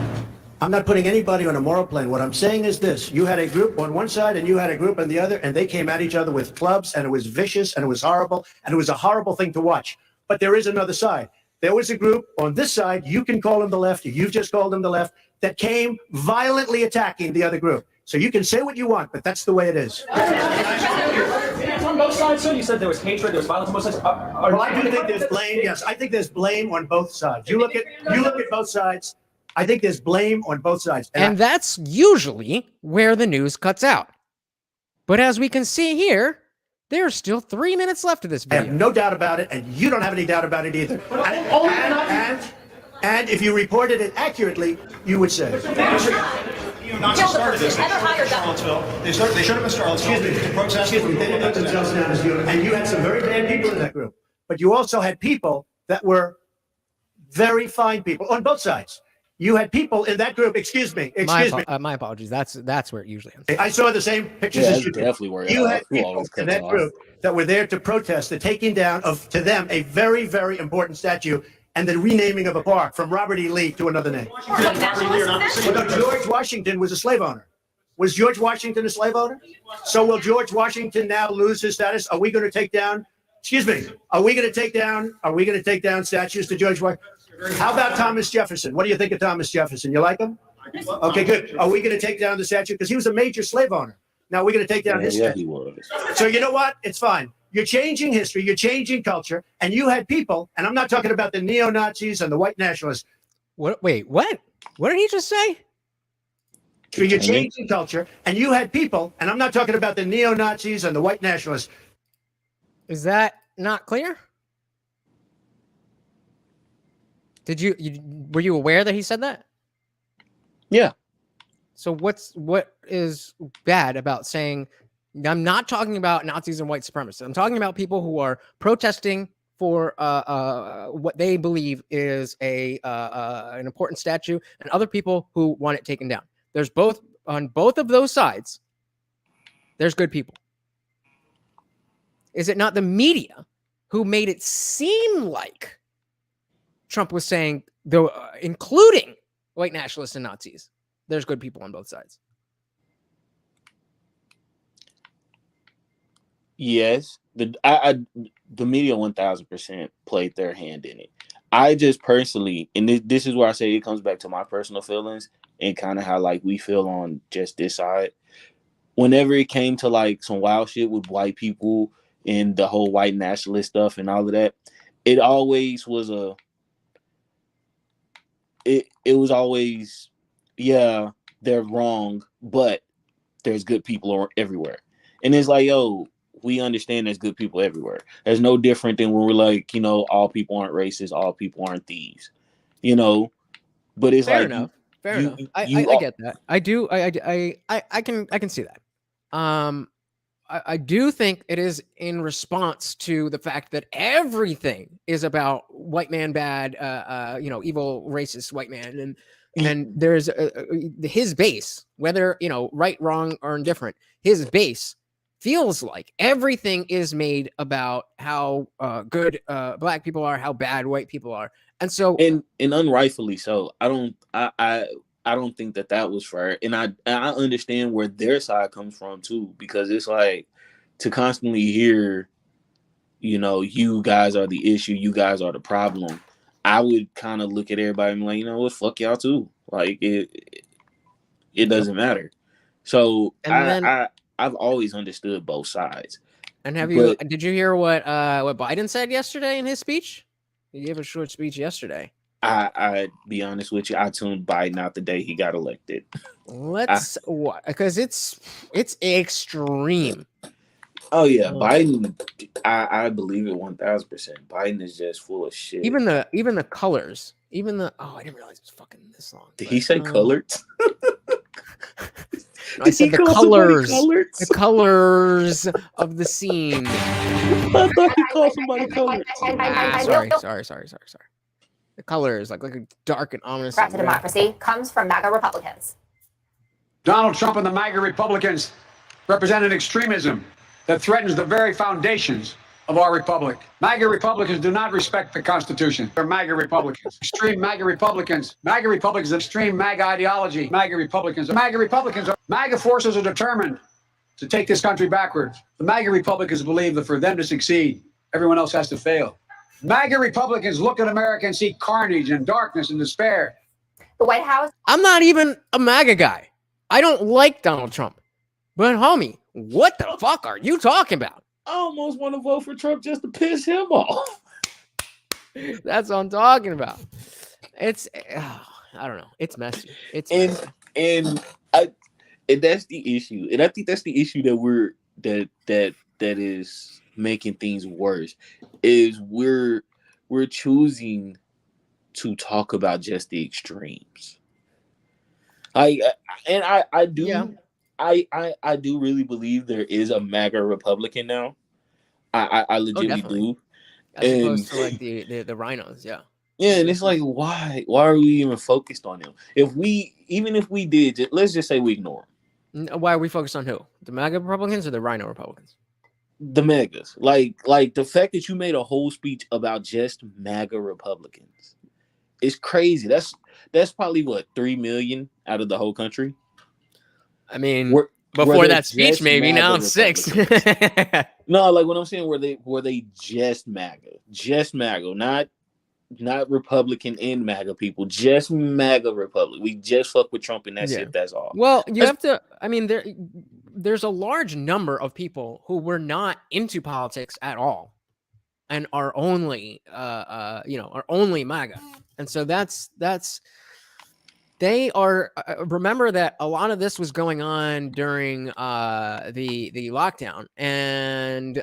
I'm not putting anybody on a moral plane. What I'm saying is this. You had a group on one side and you had a group on the other, and they came at each other with clubs, and it was vicious, and it was horrible, and it was a horrible thing to watch. But there is another side. There was a group on this side, you can call them the left, you've just called them the left, that came violently attacking the other group. So you can say what you want, but that's the way it is. It's on both sides, sir. You said there was hatred, there was violence on both sides. Well, I do think there's blame. Yes, I think there's blame on both sides. You look at both sides. I think there's blame on both sides. And that's usually where the news cuts out. But as we can see here, there's still 3 minutes left of this video. I have no doubt about it, and you don't have any doubt about it either. And if you reported it accurately, you would say. Nazis started this. They showed up in Charlottesville to protest. They didn't put themselves down as you. And you had some very bad people in that group. But you also had people that were very fine people on both sides. You had people in that group. Excuse me. My apologies. That's where it usually ends. I saw the same pictures as you. Definitely where you had people in that group that were there to protest the taking down of, to them, a very, very important statue, and the renaming of a park from Robert E. Lee to another name. George Washington was a slave owner. Was George Washington a slave owner? So will George Washington now lose his status? Are we going to take down? Excuse me. Are we going to take down statues to George Washington? How about Thomas Jefferson? What do you think of Thomas Jefferson? You like him? Okay, good. Are we going to take down the statue? Because he was a major slave owner. Now we're going to take down his statue. He was. So you know what? It's fine. You're changing history. You're changing culture. And you had people, and I'm not talking about the neo-Nazis and the white nationalists. What? Wait, what? What did he just say? So you're changing culture, and you had people, and I'm not talking about the neo-Nazis and the white nationalists. Is that not clear? Did you were you aware that he said that? Yeah. So what is bad about saying I'm not talking about Nazis and white supremacists. I'm talking about people who are protesting for what they believe is an important statue, and other people who want it taken down. There's both on both of those sides. There's good people. Is it not the media who made it seem like Trump was saying, though, including white nationalists and Nazis, there's good people on both sides? Yes, the media 1000% played their hand in it. I just personally, and this is where I say it comes back to my personal feelings and kind of how like we feel on just this side. Whenever it came to like some wild shit with white people and the whole white nationalist stuff and all of that, it always was it was always, yeah, they're wrong, but there's good people everywhere. And it's like, yo, we understand there's good people everywhere. There's no different than when we're like, you know, all people aren't racist, all people aren't thieves, you know. But it's fair like enough. Fair enough. I get that. I do. I can see that. I do think it is in response to the fact that everything is about white man bad, evil, racist white man, and there's his base, whether right, wrong, or indifferent. His base feels like everything is made about how good black people are, how bad white people are, and so and unrightfully so. I don't think that was fair, and I understand where their side comes from too, because it's like to constantly hear, you guys are the issue, you guys are the problem. I would kind of look at everybody and be like, you know what, fuck y'all too. Like it doesn't matter. So I've always understood both sides. And did you hear what Biden said yesterday in his speech? He gave a short speech yesterday. I be honest with you, I tuned Biden out the day he got elected. Because it's extreme. Oh yeah, Biden. I believe it 1000%. Biden is just full of shit. Even the colors. I didn't realize it was fucking this long. Did he say colored? No, I said the colors. The colors of the scene. I thought he called somebody colored. Sorry. The colors, like a dark and ominous. Threat to democracy comes from MAGA Republicans. Donald Trump and the MAGA Republicans represent an extremism that threatens the very foundations of our republic. MAGA Republicans do not respect the Constitution. They're MAGA Republicans. Extreme MAGA Republicans. MAGA Republicans, extreme MAGA ideology. MAGA Republicans. MAGA forces are determined to take this country backwards. The MAGA Republicans believe that for them to succeed, everyone else has to fail. MAGA Republicans look at America and see carnage and darkness and despair. The White House. I'm not even a MAGA guy. I don't like Donald Trump. But homie, what the fuck are you talking about? I almost want to vote for Trump just to piss him off. That's what I'm talking about. It's I don't know. It's messy. And that's the issue. And I think that's the issue that is making things worse. Is we're choosing to talk about just the extremes. I do really believe there is a MAGA Republican now. I legitimately do. As opposed to like the rhinos, yeah. Yeah, and it's like, why are we even focused on them? Even if we did, let's just say we ignore them. Why are we focused on who? The MAGA Republicans or the rhino Republicans? The MAGAs. Like the fact that you made a whole speech about just MAGA Republicans. It's crazy. That's probably what, 3 million out of the whole country. I mean, before that speech, maybe now it's 6. No, like what I'm saying, were they just MAGA, not not Republican and MAGA people, just MAGA Republic. We just fuck with Trump and that's Yeah. it. That's all. Well, you have to. I mean, there's a large number of people who were not into politics at all, and are only, are only MAGA, and so that's. They are. Remember that a lot of this was going on during the lockdown, and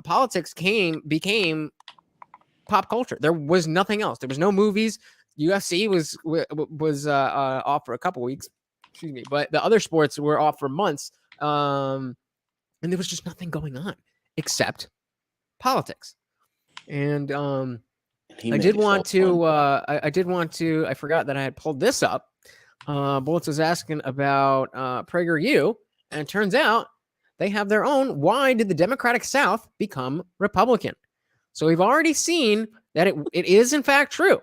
politics became pop culture. There was nothing else. There was no movies. UFC was off for a couple weeks. Excuse me, but the other sports were off for months, and there was just nothing going on except politics. And I did want to. I forgot that I had pulled this up. Bullets was asking about PragerU, and it turns out they have their own. Why did the Democratic South become Republican? So we've already seen that it is in fact true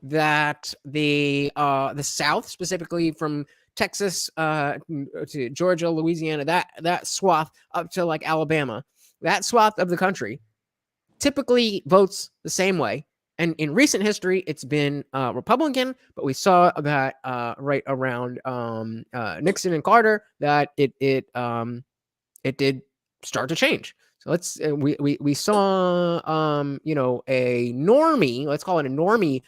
that the South, specifically from Texas to Georgia, Louisiana, that swath up to like Alabama, that swath of the country typically votes the same way. And in recent history, it's been Republican, but we saw that right around Nixon and Carter that it did start to change. So we saw a normie, let's call it a normie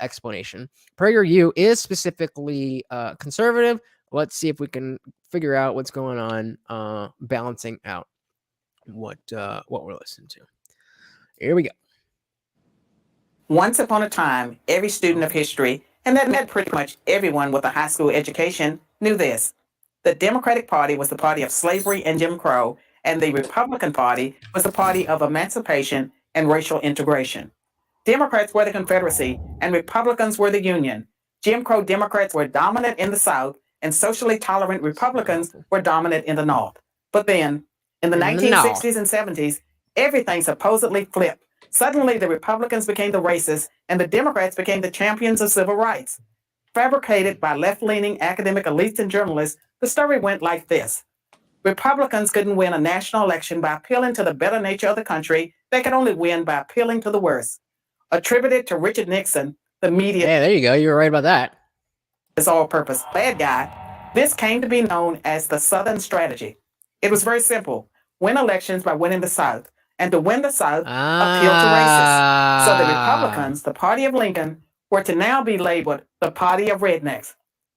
explanation. PragerU is specifically conservative. Let's see if we can figure out what's going on, balancing out what we're listening to. Here we go. Once upon a time, every student of history, and that meant pretty much everyone with a high school education, knew this. The Democratic Party was the party of slavery and Jim Crow, and the Republican Party was the party of emancipation and racial integration. Democrats were the Confederacy, and Republicans were the Union. Jim Crow Democrats were dominant in the South, and socially tolerant Republicans were dominant in the North. But then, in the 1960s and 70s, everything supposedly flipped. Suddenly, the Republicans became the racists, and the Democrats became the champions of civil rights. Fabricated by left-leaning academic elites and journalists, the story went like this. Republicans couldn't win a national election by appealing to the better nature of the country. They could only win by appealing to the worst. Attributed to Richard Nixon, the media... Yeah, there you go. You were right about that. ...is all-purpose bad guy. This came to be known as the Southern strategy. It was very simple. Win elections by winning the South. And to win the South, appeal to racists. So the Republicans, the party of Lincoln, were to now be labeled the party of rednecks.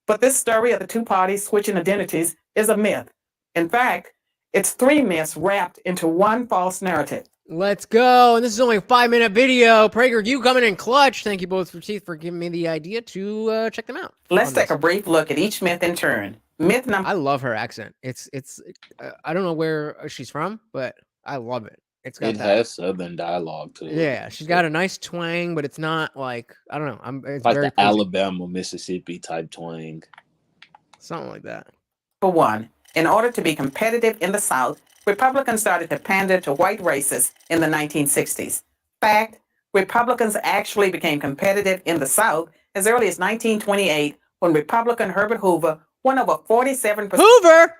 But this story of the two parties switching identities is a myth. In fact, it's three myths wrapped into one false narrative. Let's go. And this is only a 5-minute video. PragerU coming in clutch. Thank you both for giving me the idea to check them out. Let's take a brief look at each myth in turn. Myth number... I love her accent. It's I don't know where she's from, but I love it. It has Southern dialogue to it. Yeah, she's got a nice twang, but it's not like, I don't know. It's like very the crazy. Alabama, Mississippi type twang. Something like that. For one, in order to be competitive in the South, Republicans started to pander to white racists in the 1960s. Fact, Republicans actually became competitive in the South as early as 1928 when Republican Herbert Hoover won over 47%. Hoover?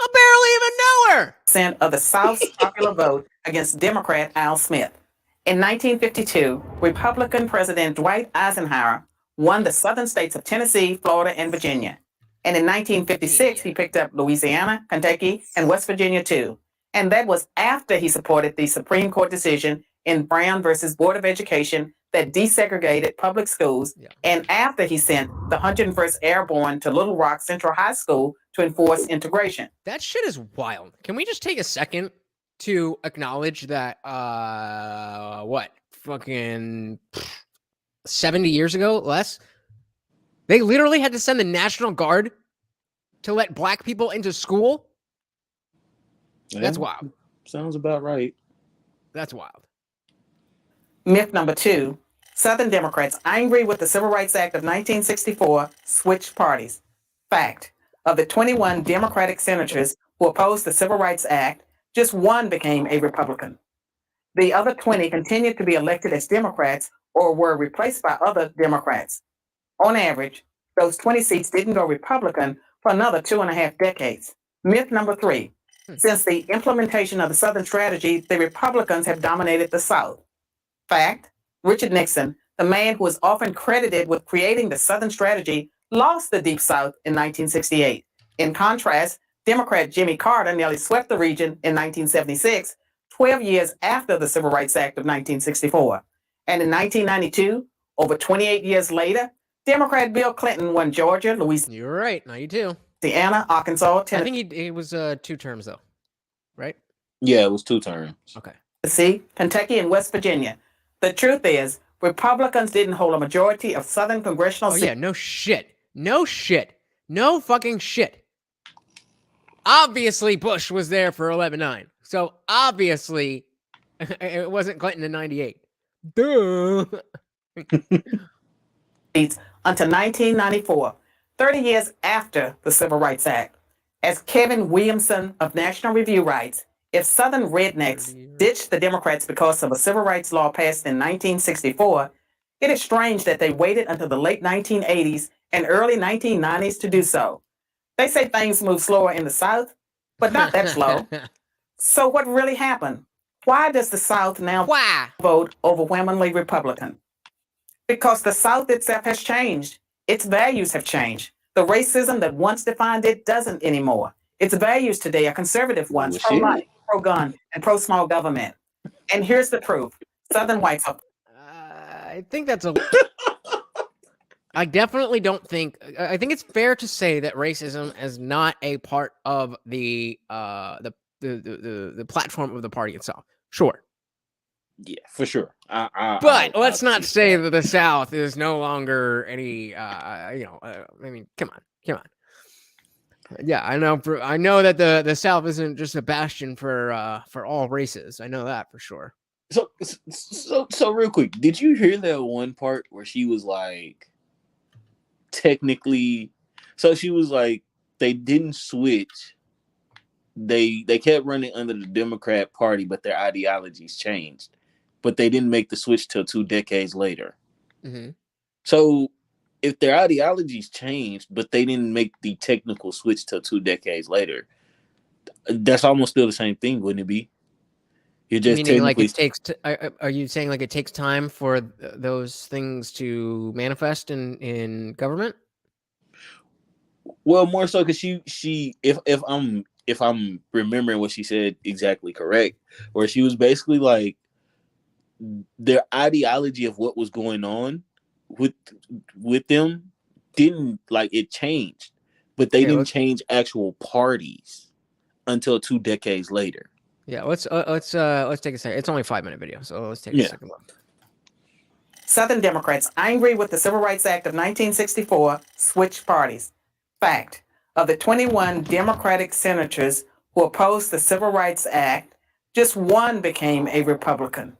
I barely even know her. Of the South's popular vote against Democrat Al Smith. In 1952, Republican President Dwight Eisenhower won the southern states of Tennessee, Florida, and Virginia. And in 1956, he picked up Louisiana, Kentucky, and West Virginia too. And that was after he supported the Supreme Court decision in Brown versus Board of Education that desegregated public schools, and after he sent the 101st Airborne to Little Rock Central High School to enforce integration. That shit is wild. Can we just take a second to acknowledge that, fucking 70 years ago, less, they literally had to send the National Guard to let black people into school? Yeah, that's wild. Sounds about right. That's wild. Myth number 2, Southern Democrats, angry with the Civil Rights Act of 1964, switched parties. Fact, of the 21 Democratic senators who opposed the Civil Rights Act, just one became a Republican. The other 20 continued to be elected as Democrats or were replaced by other Democrats. On average, those 20 seats didn't go Republican for another 2.5 decades. Myth number 3, since the implementation of the Southern strategy, the Republicans have dominated the South. Fact, Richard Nixon, the man who is often credited with creating the Southern strategy, lost the Deep South in 1968. In contrast, Democrat Jimmy Carter nearly swept the region in 1976, 12 years after the Civil Rights Act of 1964. And in 1992, over 28 years later, Democrat Bill Clinton won Georgia, Louisiana. You're right, 92. Arkansas, I Tennessee. think it was 2 terms though, right? Yeah, it was 2 terms. Okay. Kentucky, and West Virginia. The truth is, Republicans didn't hold a majority of Southern congressional seats. Yeah, no shit. No shit. No fucking shit. Obviously, Bush was there for 11-9. So obviously, it wasn't Clinton in 98. Duh. Until 1994, 30 years after the Civil Rights Act. As Kevin Williamson of National Review writes, if Southern rednecks ditched the Democrats because of a civil rights law passed in 1964, it is strange that they waited until the late 1980s and early 1990s to do so. They say things move slower in the South, but not that slow. So what really happened? Why does the South now vote overwhelmingly Republican? Because the South itself has changed. Its values have changed. The racism that once defined it doesn't anymore. Its values today are conservative ones, pro-life, pro-gun, and pro-small government. And here's the proof. Southern whites are... I think that's a... I definitely don't think... I think it's fair to say that racism is not a part of the platform of the party itself. Sure. Yeah, for sure. But let's not say that the South is no longer any, I mean, come on. Yeah, I know that the South isn't just a bastion for all races. I know that for sure. So real quick, did you hear that one part where she was like, technically, so she was like, they didn't switch. They kept running under the Democrat Party, but their ideologies changed. But they didn't make the switch till 2 decades later. Mm-hmm. So if their ideologies changed, but they didn't make the technical switch till 2 decades later, that's almost still the same thing, wouldn't it be? You're just meaning like it takes. Are you saying like it takes time for those things to manifest in government? Well, more so because she if I'm remembering what she said exactly correct, where she was basically like, their ideology of what was going on with them didn't, like, it changed, but they didn't change actual parties until 2 decades later. Yeah, let's take a second. It's only a 5-minute video, so let's take a second look. Southern Democrats, angry with the Civil Rights Act of 1964, switched parties. Fact: of the 21 Democratic senators who opposed the Civil Rights Act, just 1 became a Republican.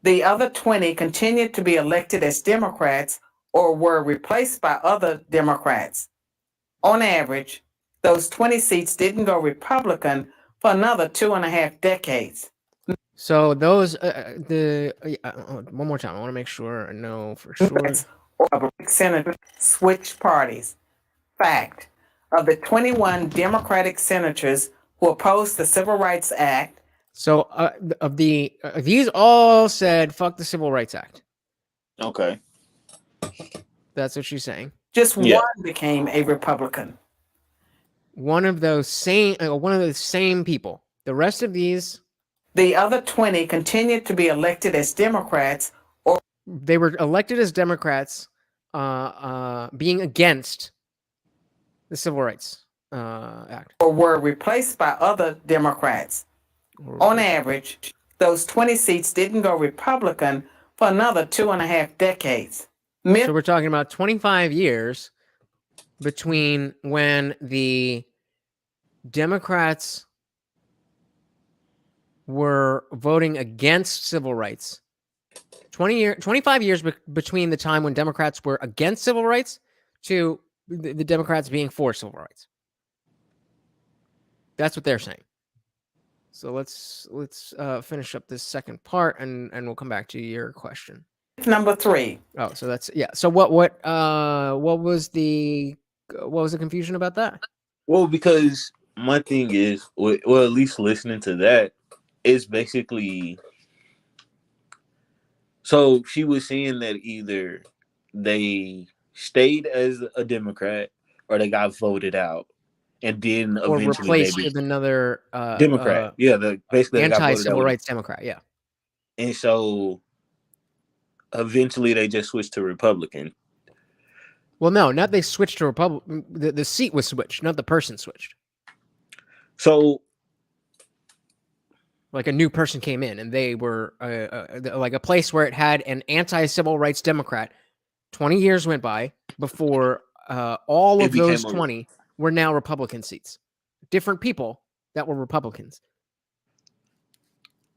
The other 20 continued to be elected as Democrats or were replaced by other Democrats. On average, those 20 seats didn't go Republican for another 2.5 decades. So those, one more time, I want to make sure I know for sure. Senators switched parties. Fact: of the 21 Democratic senators who opposed the Civil Rights Act, so of these all said, fuck the Civil Rights Act. Okay. That's what she's saying. Just 1 became a Republican. One of those same people. The rest of these... The other 20 continued to be elected as Democrats, or... They were elected as Democrats, being against the Civil Rights Act. Or were replaced by other Democrats. On average, those 20 seats didn't go Republican for another 2.5 decades. So we're talking about 25 years between when the Democrats were voting against civil rights. 25 years between the time when Democrats were against civil rights to the Democrats being for civil rights. That's what they're saying. So let's finish up this second part and we'll come back to your question. Number 3. Oh, so that's So what was the confusion about that? Well, because my thing is, well, at least listening to that is basically, So she was saying that either they stayed as a Democrat or they got voted out, and then Or eventually replaced with another Democrat. Yeah, basically they got voted anti-civil out. rights Democrat. Yeah. And so eventually they just switched to Republican. Well, no, not they switched to Republican. The seat was switched, not the person switched. So, like a new person came in, and they were like a place where it had an anti-civil rights Democrat. 20 years went by before all of those 20 were now Republican seats. Different people that were Republicans.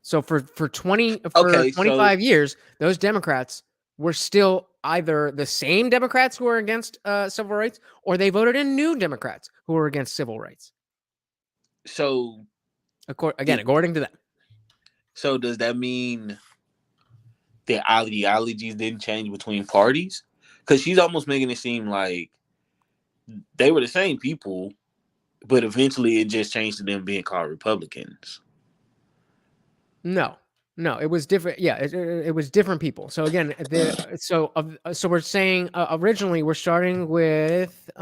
So for 25 years, those Democrats were still either the same Democrats who were against civil rights, or they voted in new Democrats who were against civil rights. So, according to them. So does that mean the ideologies didn't change between parties? Because she's almost making it seem like they were the same people, but eventually it just changed to them being called Republicans. No, it was different. Yeah, it was different people. So again, so we're saying originally we're starting with it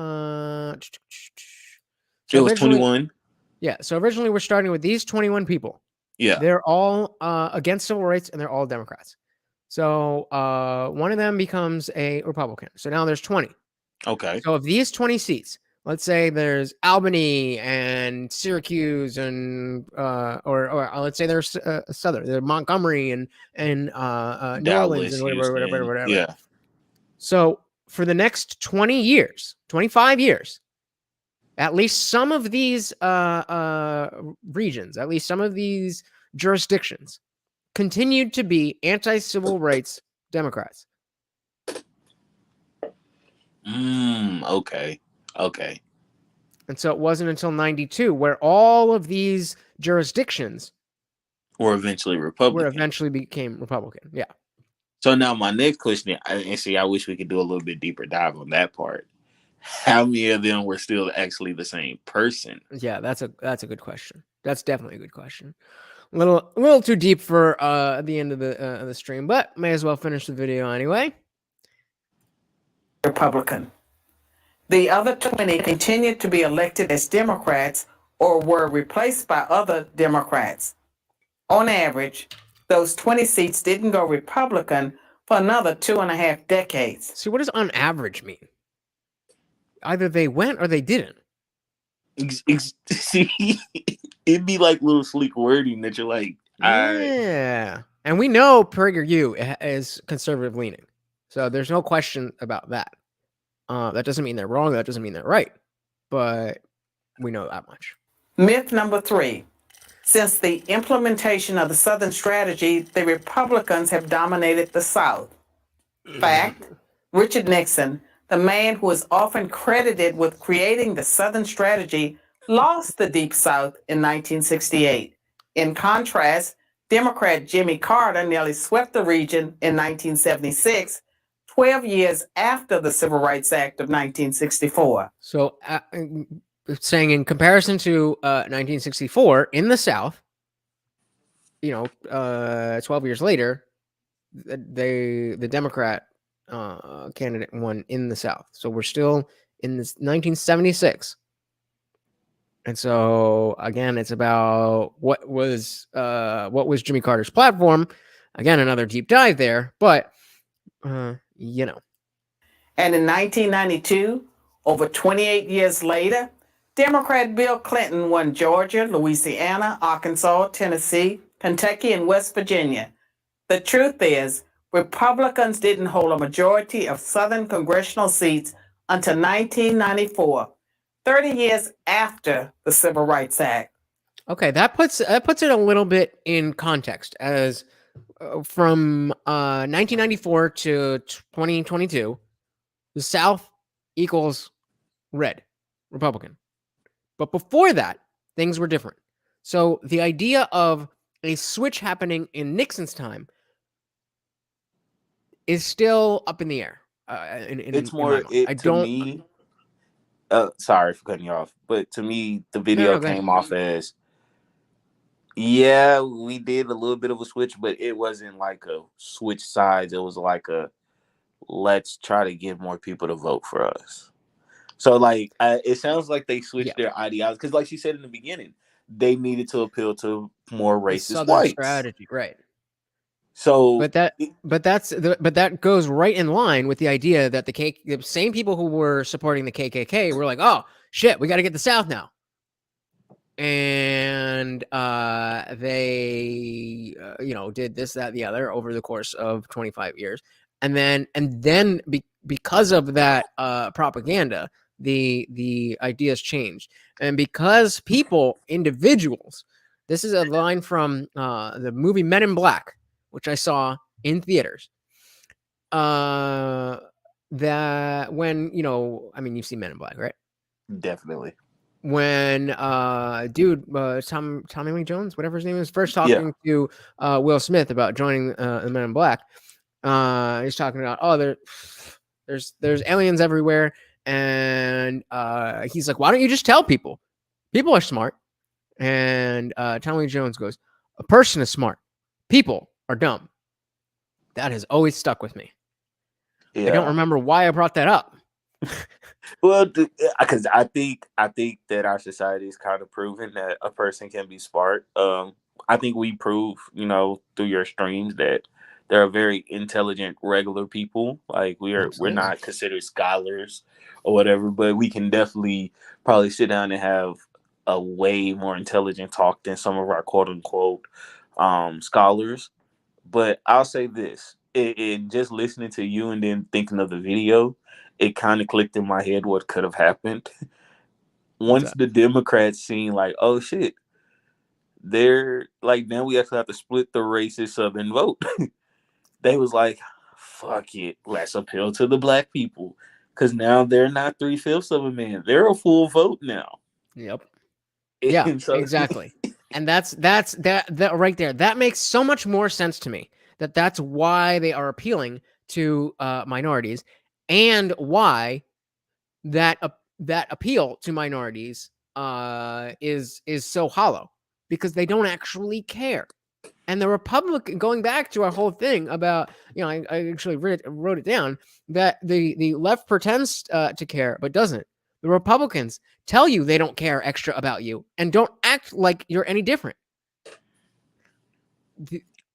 was 21. Yeah, so originally we're starting with these 21 people. Yeah, they're all against civil rights, and they're all Democrats. So one of them becomes a Republican. So now there's 20. Okay. So of these 20 seats, let's say there's Albany and Syracuse and or let's say there's Southern, there's Montgomery and New Orleans and whatever. Yeah. So for the next 20 years, 25 years, at least some of these regions, at least some of these jurisdictions, continued to be anti-civil rights Democrats. Okay. And so it wasn't until 92 where all of these jurisdictions were eventually Republican. Became Republican. Yeah. So now my next question, and see, I wish we could do a little bit deeper dive on that part. How many of them were still actually the same person? Yeah, that's a good question. That's definitely a good question. A little too deep for the end of the stream, but may as well finish the video anyway. Republican. The other 20 continued to be elected as Democrats or were replaced by other Democrats. On average, those 20 seats didn't go Republican for another 2.5 decades. See, what does on average mean? Either they went or they didn't. See, it'd be like little sleek wording that you're like, yeah. And we know PragerU is conservative leaning. So there's no question about that. That doesn't mean they're wrong. That doesn't mean they're right. But we know that much. Myth number 3. Since the implementation of the Southern strategy, the Republicans have dominated the South. Fact, Richard Nixon, the man who is often credited with creating the Southern strategy, lost the Deep South in 1968. In contrast, Democrat Jimmy Carter nearly swept the region in 1976, 12 years after the Civil Rights Act of 1964. So, saying in comparison to 1964 in the South, 12 years later, the Democrat candidate won in the South. So we're still in this 1976. And so again, it's about what was Jimmy Carter's platform. Again, another deep dive there, but And in 1992, over 28 years later, Democrat Bill Clinton won Georgia, Louisiana, Arkansas, Tennessee, Kentucky, and West Virginia. The truth is, Republicans didn't hold a majority of Southern congressional seats until 1994, 30 years after the Civil Rights Act. Okay, that puts it a little bit in context, as from 1994 to 2022, the South equals red, Republican. But before that, things were different. So the idea of a switch happening in Nixon's time is still up in the air. It's more to me. Sorry for cutting you off, but to me, the video came off as Yeah, we did a little bit of a switch, but it wasn't like a switch sides. It was like a let's try to get more people to vote for us. So, like, it sounds like they switched their ideology because, like she said in the beginning, they needed to appeal to more The racist Southern whites. strategy, right? So, but that goes right in line with the idea that the same people who were supporting the KKK were like, oh shit, we got to get the South now, and they did this, that, and the other over the course of 25 years, and then because of that propaganda, the ideas changed, and because individuals. This is a line from the movie Men in Black, which I saw in theaters. That when you've seen Men in Black, right? Definitely. When Tommy Lee Jones, whatever his name is, first talking to Will Smith about joining the Men in Black, he's talking about there's aliens everywhere, and he's like, why don't you just tell people? People are smart. And Tommy Lee Jones goes, a person is smart, people are dumb. That has always stuck with me. I don't remember why I brought that up. Well, because I think that our society is kind of proven that a person can be smart. I think we prove, through your streams that there are very intelligent, regular people. Like we're not considered scholars or whatever, but we can definitely probably sit down and have a way more intelligent talk than some of our quote unquote scholars. But I'll say this: it just listening to you and then thinking of the video, it kind of clicked in my head what could have happened. Once the Democrats seen like, oh shit, they're like, now we actually have to split the racist Southern vote. They was like, fuck it, let's appeal to the black people, because now they're not 3/5 of a man; they're a full vote now. Yep. Yeah, exactly. And that's that right there. That makes so much more sense to me. That's why they are appealing to minorities, and why that appeal to minorities is so hollow, because they don't actually care. And the Republican, going back to our whole thing about, I actually wrote it down, that the left pretends to care but doesn't. The Republicans tell you they don't care extra about you and don't act like you're any different.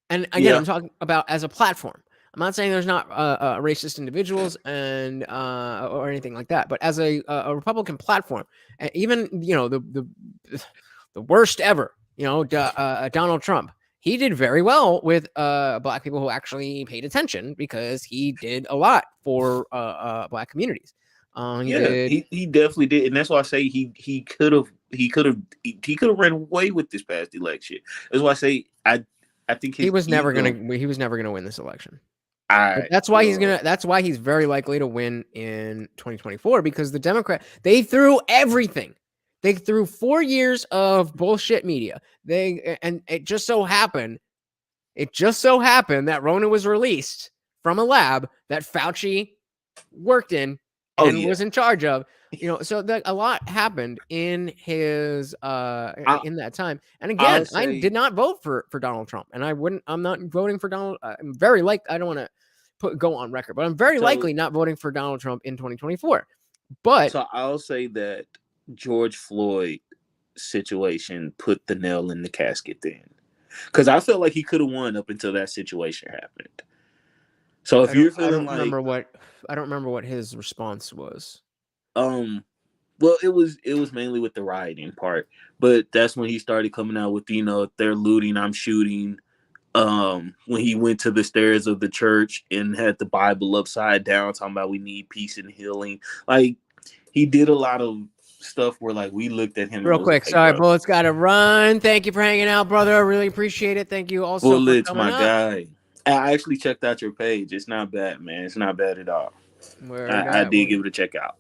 And again, I'm talking about as a platform. I'm not saying there's not racist individuals and or anything like that, but as a Republican platform, even the worst ever, Donald Trump, he did very well with black people who actually paid attention, because he did a lot for black communities. He definitely did, and that's why I say he could have ran away with this past election. That's why I say I think he was never gonna win this election. That's why he's very likely to win in 2024, because the Democrat, they threw everything. They threw 4 years of bullshit media. And it just so happened that Rona was released from a lab that Fauci worked in and was in charge of. So a lot happened in his in that time. And again, I did not vote for Donald Trump, and I'm not voting for Donald. I'm very I don't want to go on record, but I'm very likely not voting for Donald Trump in 2024. But so I'll say that George Floyd situation put the nail in the casket then, because I felt like he could have won up until that situation happened. So if you're feeling I don't remember what his response was. Well, it was mainly with the rioting part, but that's when he started coming out with, they're looting, I'm shooting. When he went to the stairs of the church and had the Bible upside down, talking about we need peace and healing. Like, he did a lot of stuff where, like, we looked at him real quick. Sorry, Bullet's got to run. Thank you for hanging out, brother. I really appreciate it. Thank you also Bullet's for coming my up. guy. I actually checked out your page. It's not bad, man. It's not bad at all. I did give it a check out.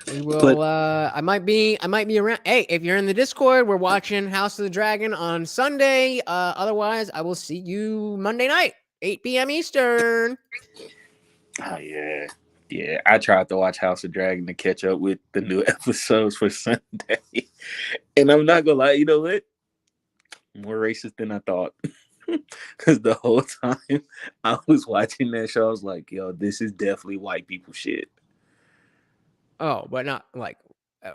We will. I might be around. Hey, if you're in the Discord, we're watching House of the Dragon on Sunday. Otherwise, I will see you Monday night, 8 p.m. Eastern. Oh yeah. I tried to watch House of Dragon to catch up with the new episodes for Sunday, and I'm not gonna lie. You know what? More racist than I thought. Because the whole time I was watching that show, I was like, yo, this is definitely white people shit. Oh, but not like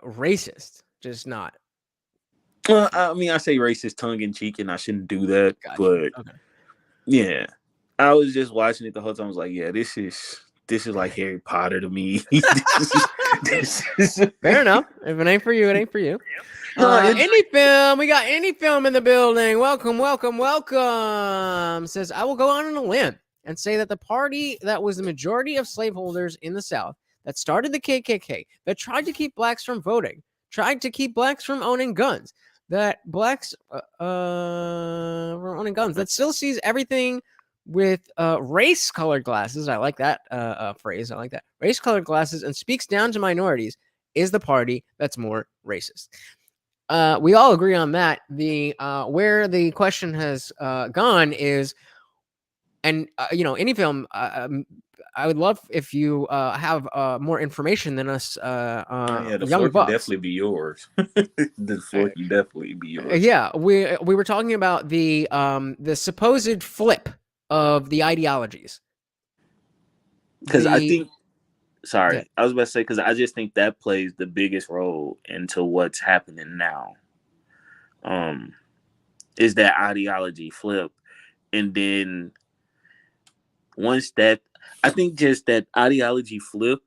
racist, just not. Well, I mean, I say racist tongue in cheek, and I shouldn't do that. Gotcha. But Okay. yeah, I was just watching it the whole time. I was like, yeah, this is like Harry Potter to me. this is Fair enough. If it ain't for you, it ain't for you. No, Indie film. We got Indie film in the building. Welcome, welcome, welcome. Says, I will go on a limb and say that the party that was the majority of slaveholders in the South, that started the KKK, that tried to keep blacks from voting, tried to keep blacks from owning guns, that blacks from owning guns, that still sees everything with race-colored glasses. I like that phrase. I like that. Race-colored glasses, and speaks down to minorities, is the party that's more racist. We all agree on that. The where the question has gone is, and any film. I would love if you have more information than us. the Young floor can bucks. definitely be yours. The floor can definitely be yours. Yeah, we were talking about the supposed flip of the ideologies. Because I think. Sorry, Yeah. I was about to say, because I just think that plays the biggest role into what's happening now. Is that ideology flip, and then once that, I think just that ideology flip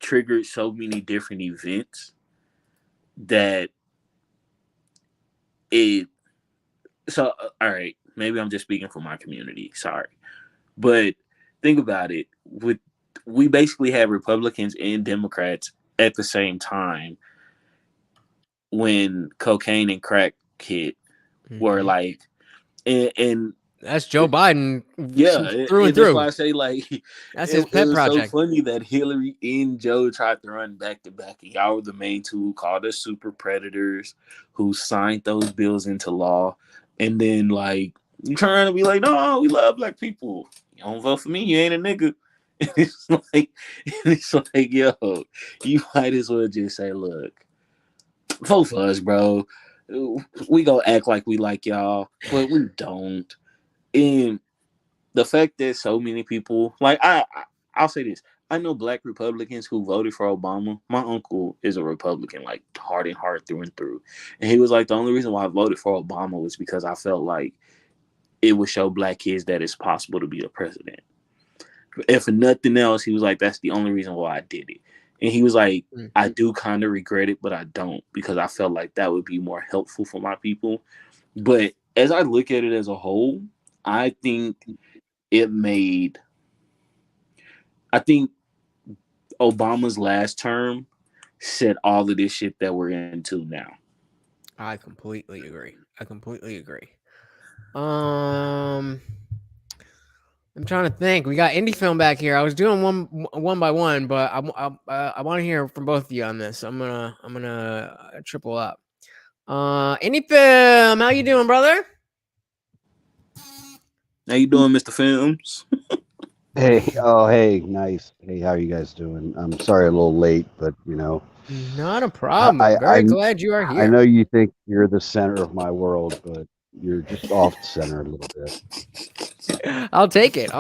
triggered so many different events that it. So all right, maybe I'm just speaking for my community. Sorry, but think about it. We basically had Republicans and Democrats at the same time when cocaine and crack hit, were like, and that's Joe Biden, yeah, through and that's through. why I say, like, That's it his pet was project. so funny that Hillary and Joe tried to run back to back, and y'all were the main two who called us super predators, who signed those bills into law, and then like you trying to be like, no, we love black people. You don't vote for me, you ain't a nigga. It's like, yo, you might as well just say, look, vote for us, bro. We gonna act like we like y'all, but we don't. And the fact that so many people, like, I'll say this: I know Black Republicans who voted for Obama. My uncle is a Republican, like heart and heart through and through, and he was like, the only reason why I voted for Obama was because I felt like it would show black kids that it's possible to be a president. If for nothing else, he was like, that's the only reason why I did it. And he was like, I do kind of regret it, but I don't, because I felt like that would be more helpful for my people. But as I look at it as a whole, I think Obama's last term set all of this shit that we're into now. I completely agree. I'm trying to think. We got indie film back here. I was doing one by one, but I want to hear from both of you on this. I'm gonna triple up. Indie film, how you doing, brother? How you doing, Mr. Films? Hey, nice. Hey, how are you guys doing? I'm sorry, a little late, but not a problem. I'm very glad you are here. I know you think you're the center of my world, but you're just off center a little bit. I'll take it.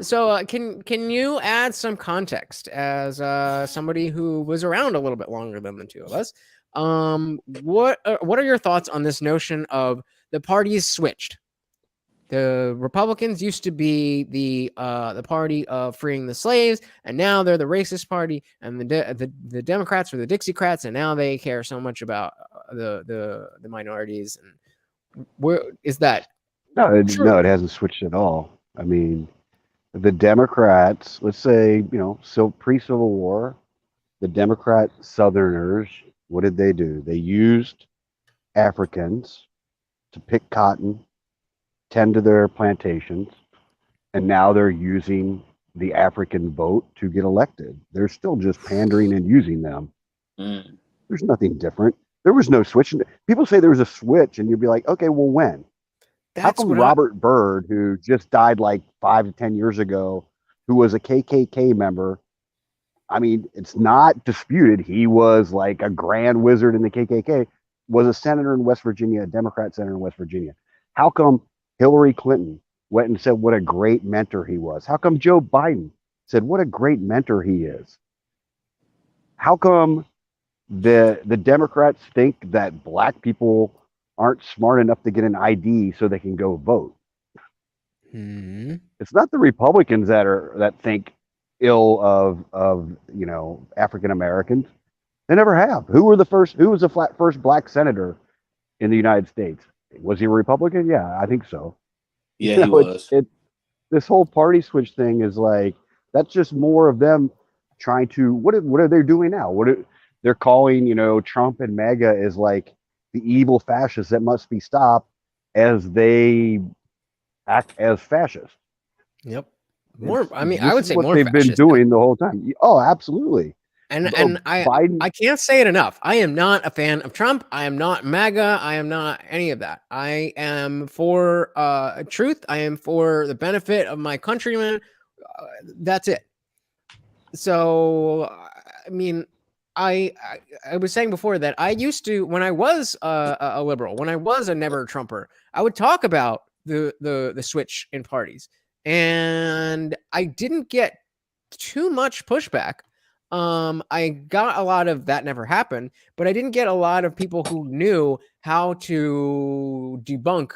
So can you add some context as somebody who was around a little bit longer than the two of us? What are your thoughts on this notion of the parties switched? The Republicans used to be the party of freeing the slaves, and now they're the racist party, and the Democrats are the Dixiecrats, and now they care so much about the minorities. And where is that? No, it hasn't switched at all. I mean, the Democrats, let's say, pre-Civil War, the Democrat Southerners, what did they do? They used Africans to pick cotton, tend to their plantations, and now they're using the African vote to get elected. They're still just pandering and using them. There's nothing different. There was no switch. People say there was a switch, and you'd be like, okay, well, when? How come Robert Byrd, who just died like 5 to 10 years ago, who was a KKK member, I mean, it's not disputed. He was like a grand wizard in the KKK. was a senator in West Virginia, a Democrat senator in West Virginia? How come Hillary Clinton went and said what a great mentor he was? How come Joe Biden said what a great mentor he is? How come the Democrats think that black people aren't smart enough to get an ID so they can go vote? It's not the Republicans that think ill of African Americans. They never have. Who was the first black senator in the United States? Was he a Republican? Yeah, I think so. Yeah, he was. This whole party switch thing is like, that's just more of them trying to, what are they doing now? They're calling, Trump and MAGA is like the evil fascists that must be stopped as they act as fascists. Yep. I would say what more they've been doing the whole time. Oh, absolutely. And I can't say it enough. I am not a fan of Trump. I am not MAGA. I am not any of that. I am for truth. I am for the benefit of my countrymen. That's it. So, I mean, I was saying before that I used to, when I was a liberal, when I was a never Trumper, I would talk about the switch in parties, and I didn't get too much pushback. I got a lot of that never happened, but I didn't get a lot of people who knew how to debunk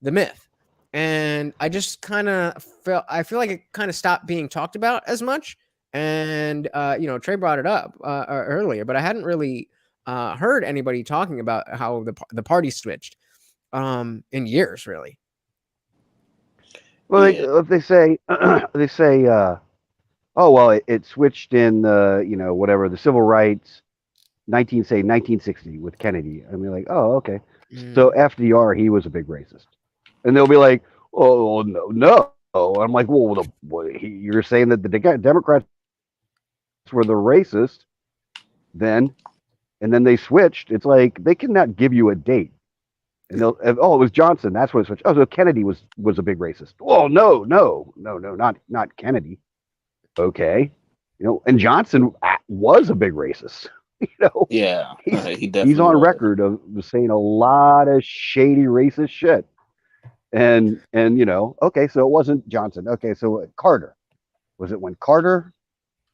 the myth. And I just kind of I feel like it kind of stopped being talked about as much. And, Trey brought it up earlier, but I hadn't really heard anybody talking about how the party switched in years, really. Well, they say, oh, well, it switched in the, the civil rights, 1960 with Kennedy. I mean, like, oh, okay. So FDR, he was a big racist. And they'll be like, oh, no. I'm like, well, you're saying that the Democrats were the racist then, and then they switched. It's like, they cannot give you a date. And they'll, oh, it was Johnson. That's what it switched. Oh, so Kennedy was a big racist. Well, no, not Kennedy. Okay, and Johnson was a big racist. Yeah, he definitely he's on was. record of saying a lot of shady racist shit. And okay, so it wasn't Johnson. Okay, so Carter. Was it when Carter?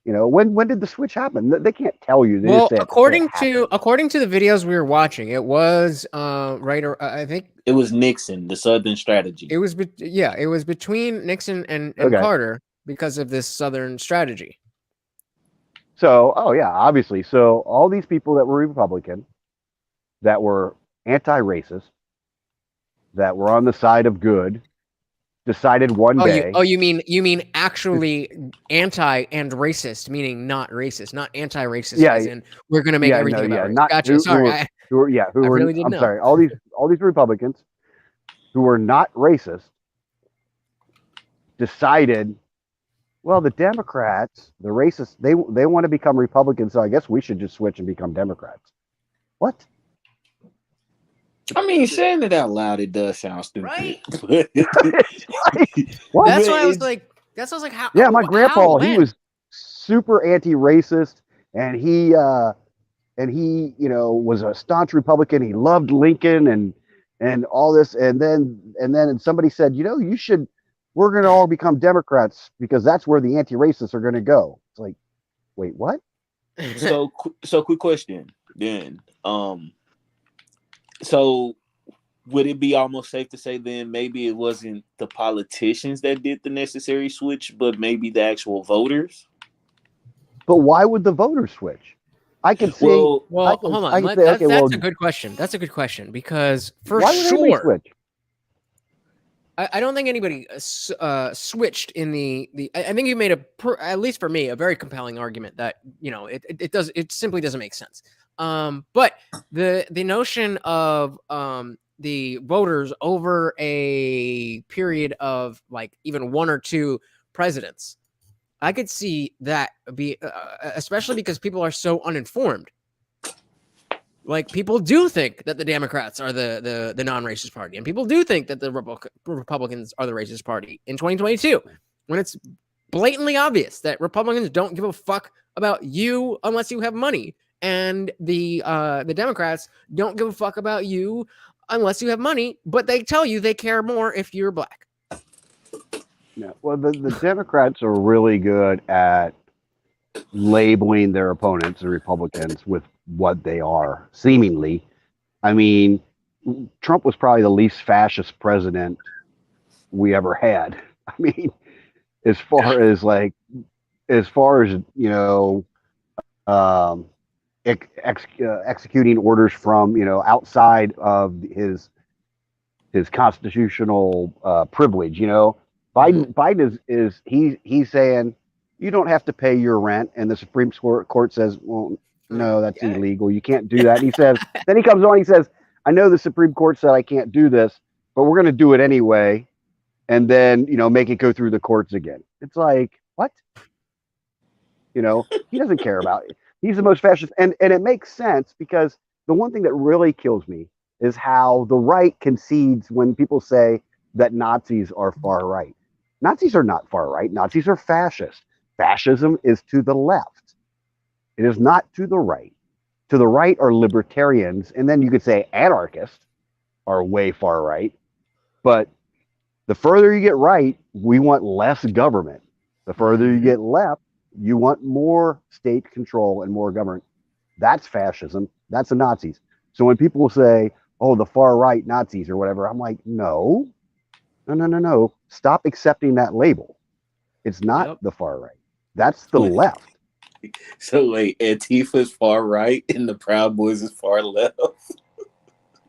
When did the switch happen? They can't tell you. They just say according to the videos we were watching, it was right. I think it was Nixon, the Southern strategy. It was it was between Nixon and Carter because of this Southern strategy. So, oh yeah, obviously. So all these people that were Republican, that were anti-racist, that were on the side of good, decided one day. You mean actually anti and racist, meaning not racist, not anti-racist. Yeah, as in we're going to make everything about race. not Gotcha. Sorry, sorry. All these Republicans who were not racist decided, well, the Democrats, the racists, they want to become Republicans, so I guess we should just switch and become Democrats. What? I mean, saying it out loud, it does sound stupid. Right? What? That's why I was like, how? Yeah, my grandpa, when? he was super anti-racist, and he was a staunch Republican. He loved Lincoln and all this, and then somebody said, we're going to all become Democrats because that's where the anti-racists are going to go. It's like, wait, what? So quick question then. So would it be almost safe to say then maybe it wasn't the politicians that did the necessary switch, but maybe the actual voters? But why would the voters switch? I can see. Well, hold on. That's a good question. That's a good question because for sure, I don't think anybody switched in the. I think you made at least for me, a very compelling argument that it simply doesn't make sense. But the notion of the voters over a period of like even one or two presidents, I could see that be especially because people are so uninformed. Like people do think that the Democrats are the non-racist party, and people do think that the Republicans are the racist party in 2022, when it's blatantly obvious that Republicans don't give a fuck about you unless you have money. and the Democrats don't give a fuck about you unless you have money, but they tell you they care more if you're black. No. Well, the Democrats are really good at labeling their opponents, the Republicans, with what they are, seemingly. I mean, Trump was probably the least fascist president we ever had. I mean, as far as executing orders from outside of his constitutional privilege. Biden is he's saying you don't have to pay your rent, and the Supreme Court says, well, no, that's illegal. You can't do that. And he says, then he comes on, he says, I know the Supreme Court said I can't do this, but we're going to do it anyway, and then make it go through the courts again. It's like, what? He doesn't care about it. He's the most fascist, and it makes sense, because the one thing that really kills me is how the right concedes when people say that Nazis are far right. Nazis are not far right. Nazis are fascist. Fascism is to the left. It is not to the right. To the right are libertarians, and then you could say anarchists are way far right. But the further you get right, we want less government. The further you get left, you want more state control and more government. That's fascism. That's the Nazis. So when people say, oh, the far right Nazis or whatever, I'm like, no. Stop accepting that label. It's not the far right. That's the left. So wait, Antifa's far right and the Proud Boys is far left.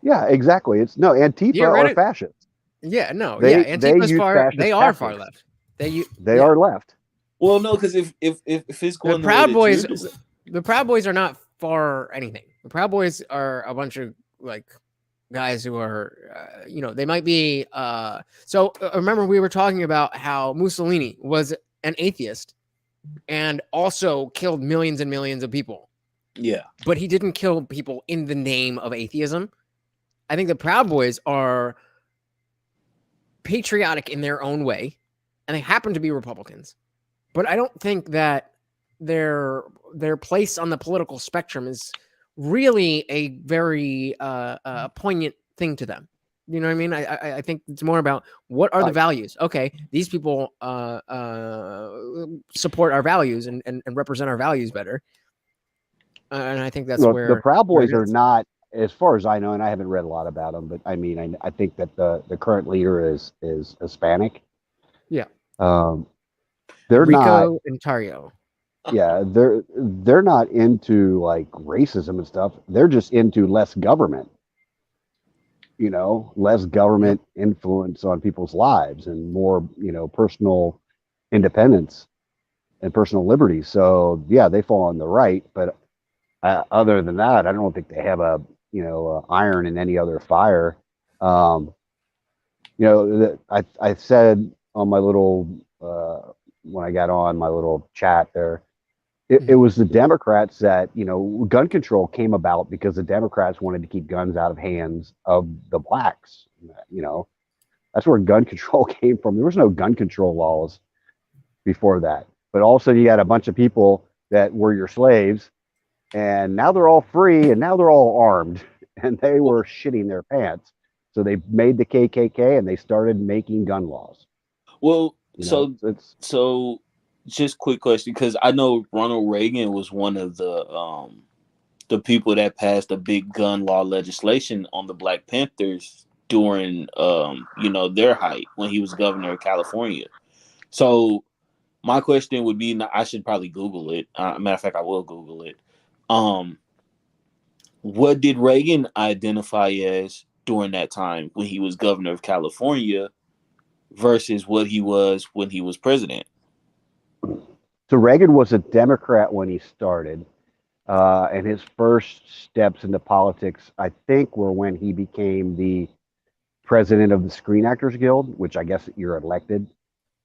Yeah, exactly. Antifa are fascists. Yeah, no, Antifa's far. They are far left. They are left. Well, no, because if it's going the Proud Boys, the Proud Boys are not far anything. The Proud Boys are a bunch of guys who are, they might be. So remember we were talking about how Mussolini was an atheist and also killed millions and millions of people. Yeah, but he didn't kill people in the name of atheism. I think the Proud Boys are patriotic in their own way, and they happen to be Republicans. But I don't think that their place on the political spectrum is really a very poignant thing to them. You know what I mean? I think it's more about what are the values. Okay, these people support our values and represent our values better. And I think that's where the Proud Boys are not, as far as I know, and I haven't read a lot about them, but I mean, I think that the current leader is Hispanic. Yeah. They're Rico and Tario. Yeah, they're not into racism and stuff. They're just into less government. Less government influence on people's lives and more, personal independence and personal liberty. So yeah, they fall on the right, but other than that, I don't think they have a iron in any other fire. I said on my little when I got on my little chat there, it was the Democrats that, gun control came about because the Democrats wanted to keep guns out of hands of the blacks. That's where gun control came from. There was no gun control laws before that. But all of a sudden you had a bunch of people that were your slaves, and now they're all free, and now they're all armed, and they were shitting their pants. So they made the KKK, and they started making gun laws. Well, so just quick question, because I know Ronald Reagan was one of the people that passed a big gun law legislation on the Black Panthers during their height when he was governor of California. So my question would be, I should probably Google it. Matter of fact, I will Google it. What did Reagan identify as during that time when he was governor of California versus what he was when he was president? So Reagan was a Democrat when he started, and his first steps into politics, I think, were when he became the president of the Screen Actors Guild, which I guess you're elected.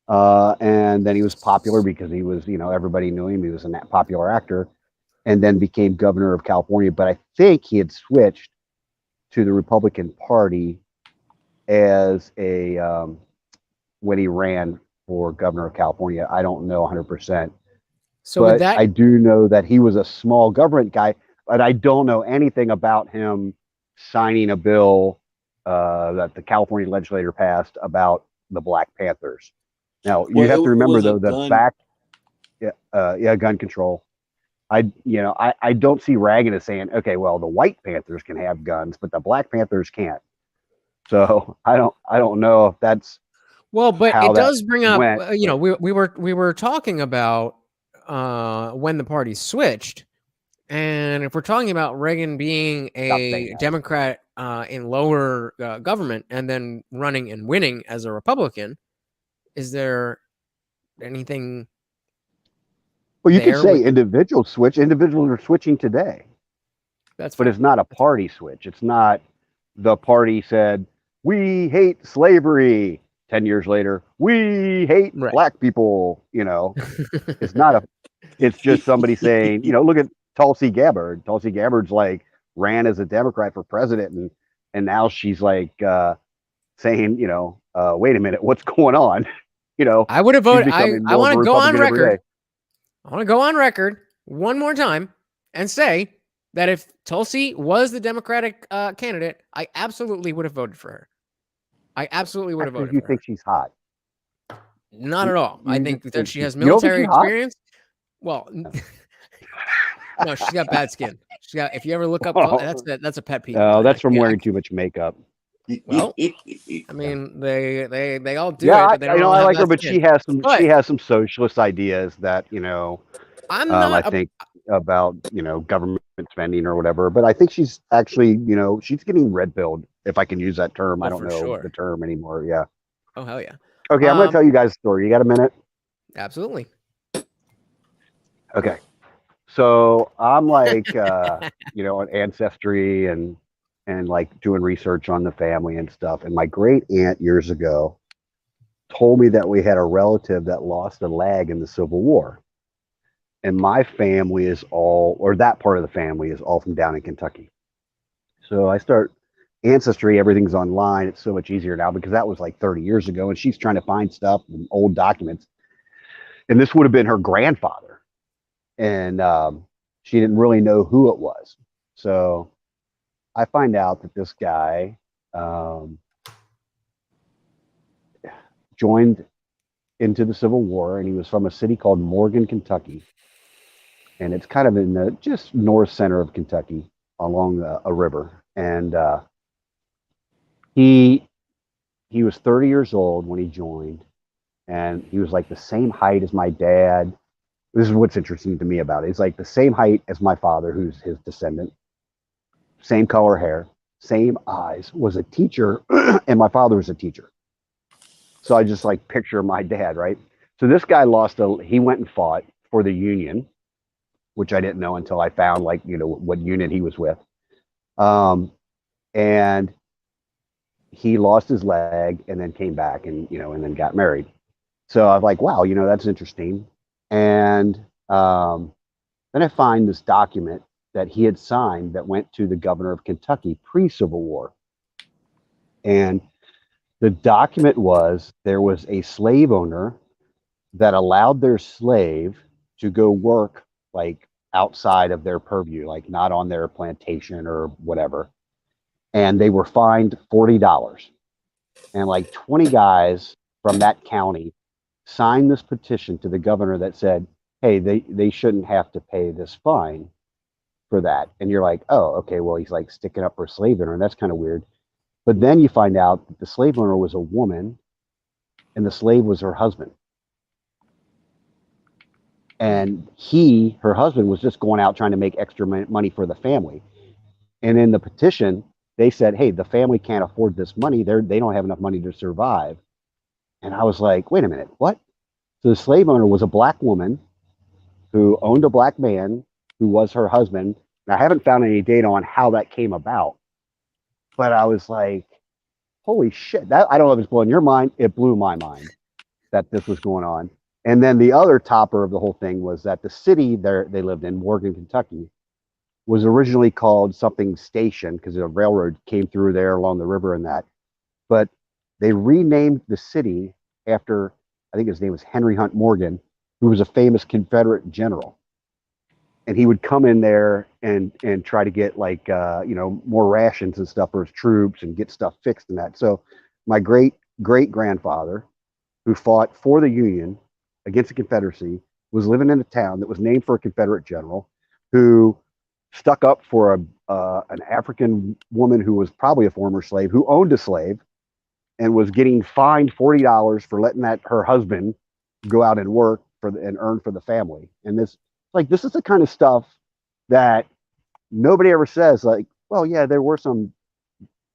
And then he was popular because he was, everybody knew him. He was a popular actor, and then became governor of California. But I think he had switched to the Republican Party as when he ran for governor of California. I don't know 100%. So but I do know that he was a small government guy. but I don't know anything about him signing a bill that the California legislature passed about the Black Panthers. Now you have to remember though gun control. I don't see Reagan as saying, okay, well, the white Panthers can have guns, but the Black Panthers can't. So I don't know if that's well, but how it does that bring up, went, we were talking about when the party switched, and if we're talking about Reagan being a Democrat in lower government and then running and winning as a Republican, is there anything? Well, you could say individuals switch. Individuals are switching today. But it's not a party switch. It's not the party said, we hate slavery. 10 years later, we hate Black people. It's not it's just somebody saying, look at Tulsi Gabbard. Tulsi Gabbard's like ran as a Democrat for president. And now she's like saying, wait a minute, what's going on? I would have voted. I want to go on Republican every record. day. I want to go on record one more time and say that if Tulsi was the Democratic candidate, I absolutely would have voted for her. I absolutely would have voted for her. You think she's hot? Not at all. I think that she has military experience. Well, no, she's got bad skin. She's got. If you ever look up, that's a pet peeve. No, that's from wearing too much makeup. Well, I mean, they all do yeah, it. But they don't I have like her, bad but skin. she has some socialist ideas that I'm not. I think about government spending or whatever. But I think she's actually she's getting red pilled, if I can use that term. I don't know the term anymore. Yeah. Oh hell yeah. Okay, I'm going to tell you guys a story. You got a minute? Absolutely. Okay. So I'm like, on Ancestry and like doing research on the family and stuff. And my great aunt years ago told me that we had a relative that lost a leg in the Civil War. And my family is that part of the family is all from down in Kentucky. So I start Ancestry, everything's online. It's so much easier now because that was like 30 years ago. And she's trying to find stuff and old documents. And this would have been her grandfather. And she didn't really know who it was. So I find out that this guy joined into the Civil War, and he was from a city called Morgan, Kentucky. And it's kind of in the just north center of Kentucky along a river. And he was 30 years old when he joined, and he was like the same height as my dad. This is what's interesting to me about it. He's like the same height as my father, who's his descendant. Same color hair, same eyes, was a teacher, and my father was a teacher. So I just like picture my dad, right? So this guy he went and fought for the Union, which I didn't know until I found what unit he was with. And he lost his leg and then came back and then got married. So I was like, wow, that's interesting. And then I find this document that he had signed that went to the governor of Kentucky pre-Civil War. And the document was there was a slave owner that allowed their slave to go work like outside of their purview, like not on their plantation or whatever. And they were fined $40. And like 20 guys from that county signed this petition to the governor that said, hey, they shouldn't have to pay this fine for that. And you're like, oh, okay, well, he's like sticking up for a slave owner, and that's kind of weird. But then you find out that the slave owner was a woman and the slave was her husband. And her husband was just going out trying to make extra money for the family. And in the petition, they said, hey, the family can't afford this money. They don't have enough money to survive. And I was like, wait a minute, what? So the slave owner was a black woman who owned a black man who was her husband. And I haven't found any data on how that came about. But I was like, holy shit. That, I don't know if it's blowing your mind. It blew my mind that this was going on. And then the other topper of the whole thing was that the city they lived in, Morgan, Kentucky, was originally called something Station because a railroad came through there along the river and that. But they renamed the city after, I think his name was Henry Hunt Morgan, who was a famous Confederate general. and he would come in there and try to get like more rations and stuff for his troops and get stuff fixed and that. So my great grandfather, who fought for the Union against the Confederacy, was living in a town that was named for a Confederate general who stuck up for an African woman who was probably a former slave, who owned a slave and was getting fined $40 for letting her husband go out and work and earn for the family. And this is the kind of stuff that nobody ever says, like, well, yeah, there were some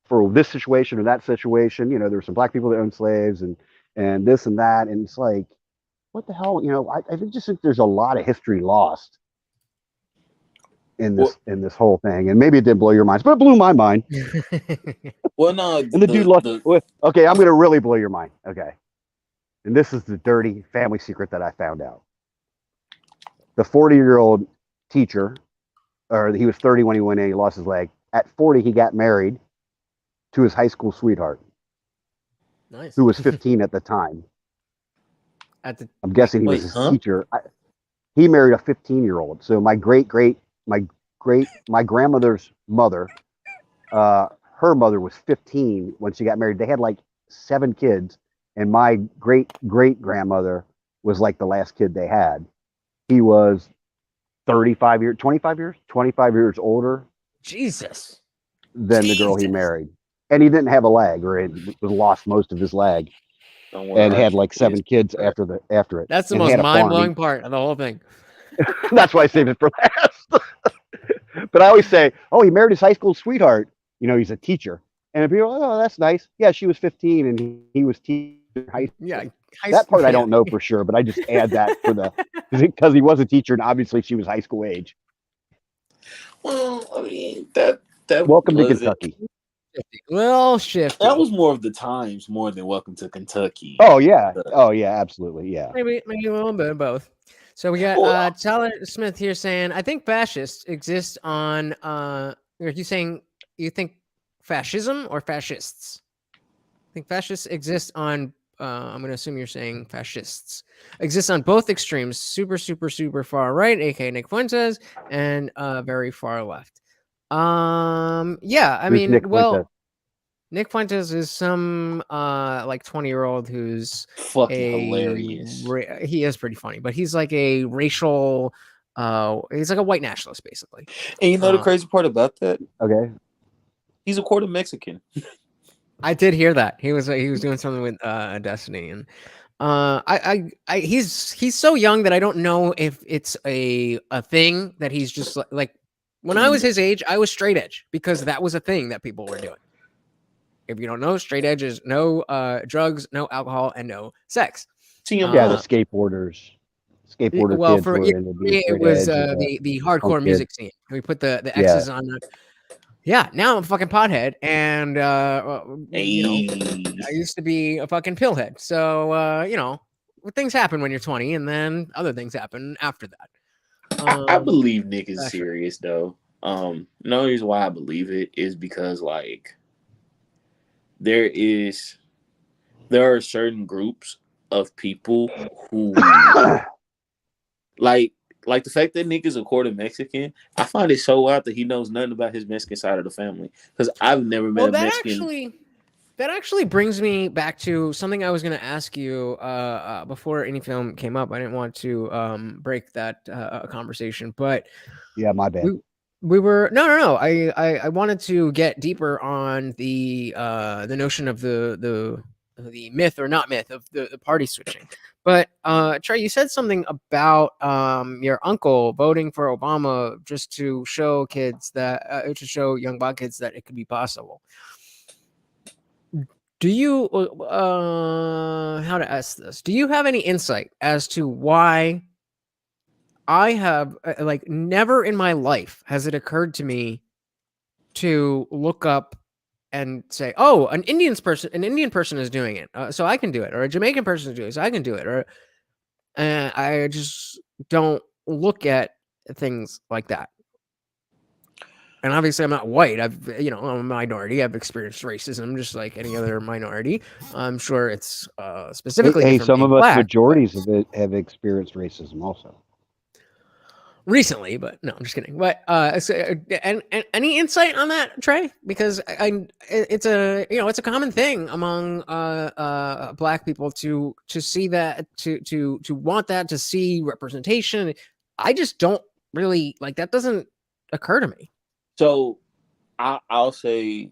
for this situation or that situation, there were some black people that owned slaves and this and that. And it's like, what the hell? I just think there's a lot of history lost in this whole thing. And maybe it didn't blow your minds, but it blew my mind. Well, no. And the dude lost. Okay, I'm going to really blow your mind. Okay. And this is the dirty family secret that I found out. The 40-year-old teacher, or he was 30 when he went in, he lost his leg. At 40, he got married to his high school sweetheart. Nice. Who was 15 at the time. I'm guessing he was his teacher. He married a 15-year-old. So my grandmother's mother, her mother was 15 when she got married. They had like 7 kids, and my great grandmother was like the last kid they had. He was 25 years older. Jesus. Than the girl he married. And he didn't have a leg, or he lost most of his leg. And had like 7 kids after it. That's the most mind-blowing part of the whole thing. That's why I saved it for last. But I always say, oh, he married his high school sweetheart. He's a teacher. And people are, oh, that's nice. Yeah, she was 15 and he was teaching high school. Yeah. That part I don't know for sure, but I just add that because he was a teacher and obviously she was high school age. Well, I mean, that Welcome to Kentucky. Well, shifty. That was more of the times more than Welcome to Kentucky. Oh yeah, absolutely, yeah. Maybe a little bit of both. So we got Tyler Smith here saying, I think fascists exist on. Are you saying you think fascism or fascists? I think fascists exist on. I'm going to assume you're saying fascists exist on both extremes, super, super, super far right, aka Nick Fuentes, and very far left. Yeah, I mean, Nick Fuentes is some like 20-year-old who's fucking hilarious. He is pretty funny, but he's like a racial he's like a white nationalist basically. And you know the crazy part about that? Okay. He's a quarter Mexican. I did hear that. He was doing something with Destiny, and he's so young that I don't know if it's a thing that he's just like when I was his age, I was straight edge because that was a thing that people were doing. If you don't know, straight edge is no drugs, no alcohol, and no sex. The skateboarders. Well, kids for were it was the hardcore music scene. We put the X's on the. Yeah, now I'm a fucking pothead, and I used to be a fucking pillhead. So things happen when you're 20, and then other things happen after that. I believe Nick is serious though. No reason why I believe it is because like there are certain groups of people who like the fact that Nick is a quarter Mexican. I find it so odd that he knows nothing about his Mexican side of the family because I've never met a Mexican. That actually brings me back to something I was going to ask you before any film came up. I didn't want to break that conversation, but yeah, my bad. We were no. I wanted to get deeper on the notion of the myth or not myth of the party switching. But Trey, you said something about your uncle voting for Obama just to show kids that to show young black kids that it could be possible. Do you how to ask this? Do you have any insight as to why I have like never in my life has it occurred to me to look up and say, "Oh, an Indian person is doing it, so I can do it," or a Jamaican person is doing it, so I can do it, or I just don't look at things like that. And obviously, I'm not white. I'm a minority. I've experienced racism just like any other minority. I'm sure it's specifically. Some of us majorities have experienced racism also. recently, but no, I'm just kidding. But and any insight on that, Trey? Because it's a common thing among Black people to see that, to want that, to see representation. I just don't really like that. Doesn't occur to me. So I'll say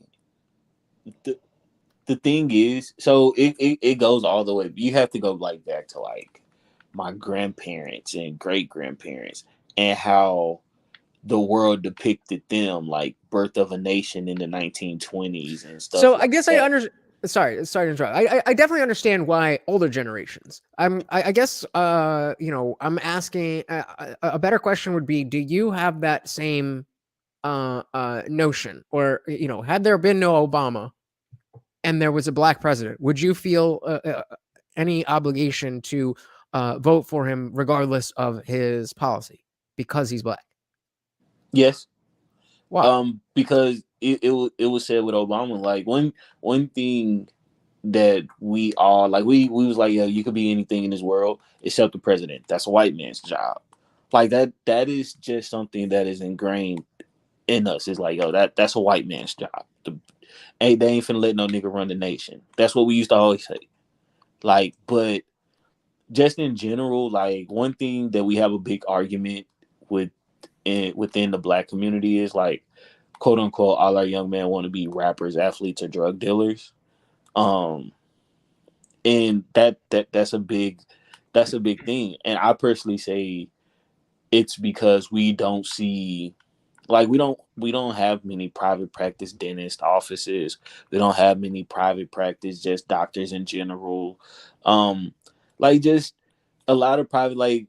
the thing is, so it goes all the way. You have to go like back to like my grandparents and great grandparents and how the world depicted them, like Birth of a Nation in the 1920s and stuff. So like I guess that. I understand. Sorry to interrupt. I definitely understand why older generations. I guess I'm asking a better question would be: do you have that same notion, or had there been no Obama and there was a Black president, would you feel any obligation to vote for him regardless of his policy because he's Black? Yes. Why? Because it was said with Obama, like one thing that we all like, we was like, yeah, you could be anything in this world except the president. That's a white man's job. Like that is just something that is ingrained in us. It's like, yo, that's a white man's job. They ain't finna let no nigga run the nation. That's what we used to always say. Like, but just in general, like one thing that we have a big argument within the Black community is like, quote unquote, all our young men want to be rappers, athletes, or drug dealers. And that's a big thing. And I personally say it's because we don't see, like, we don't have many private practice dentist offices. We don't have many private practice just doctors in general. Like just a lot of private, like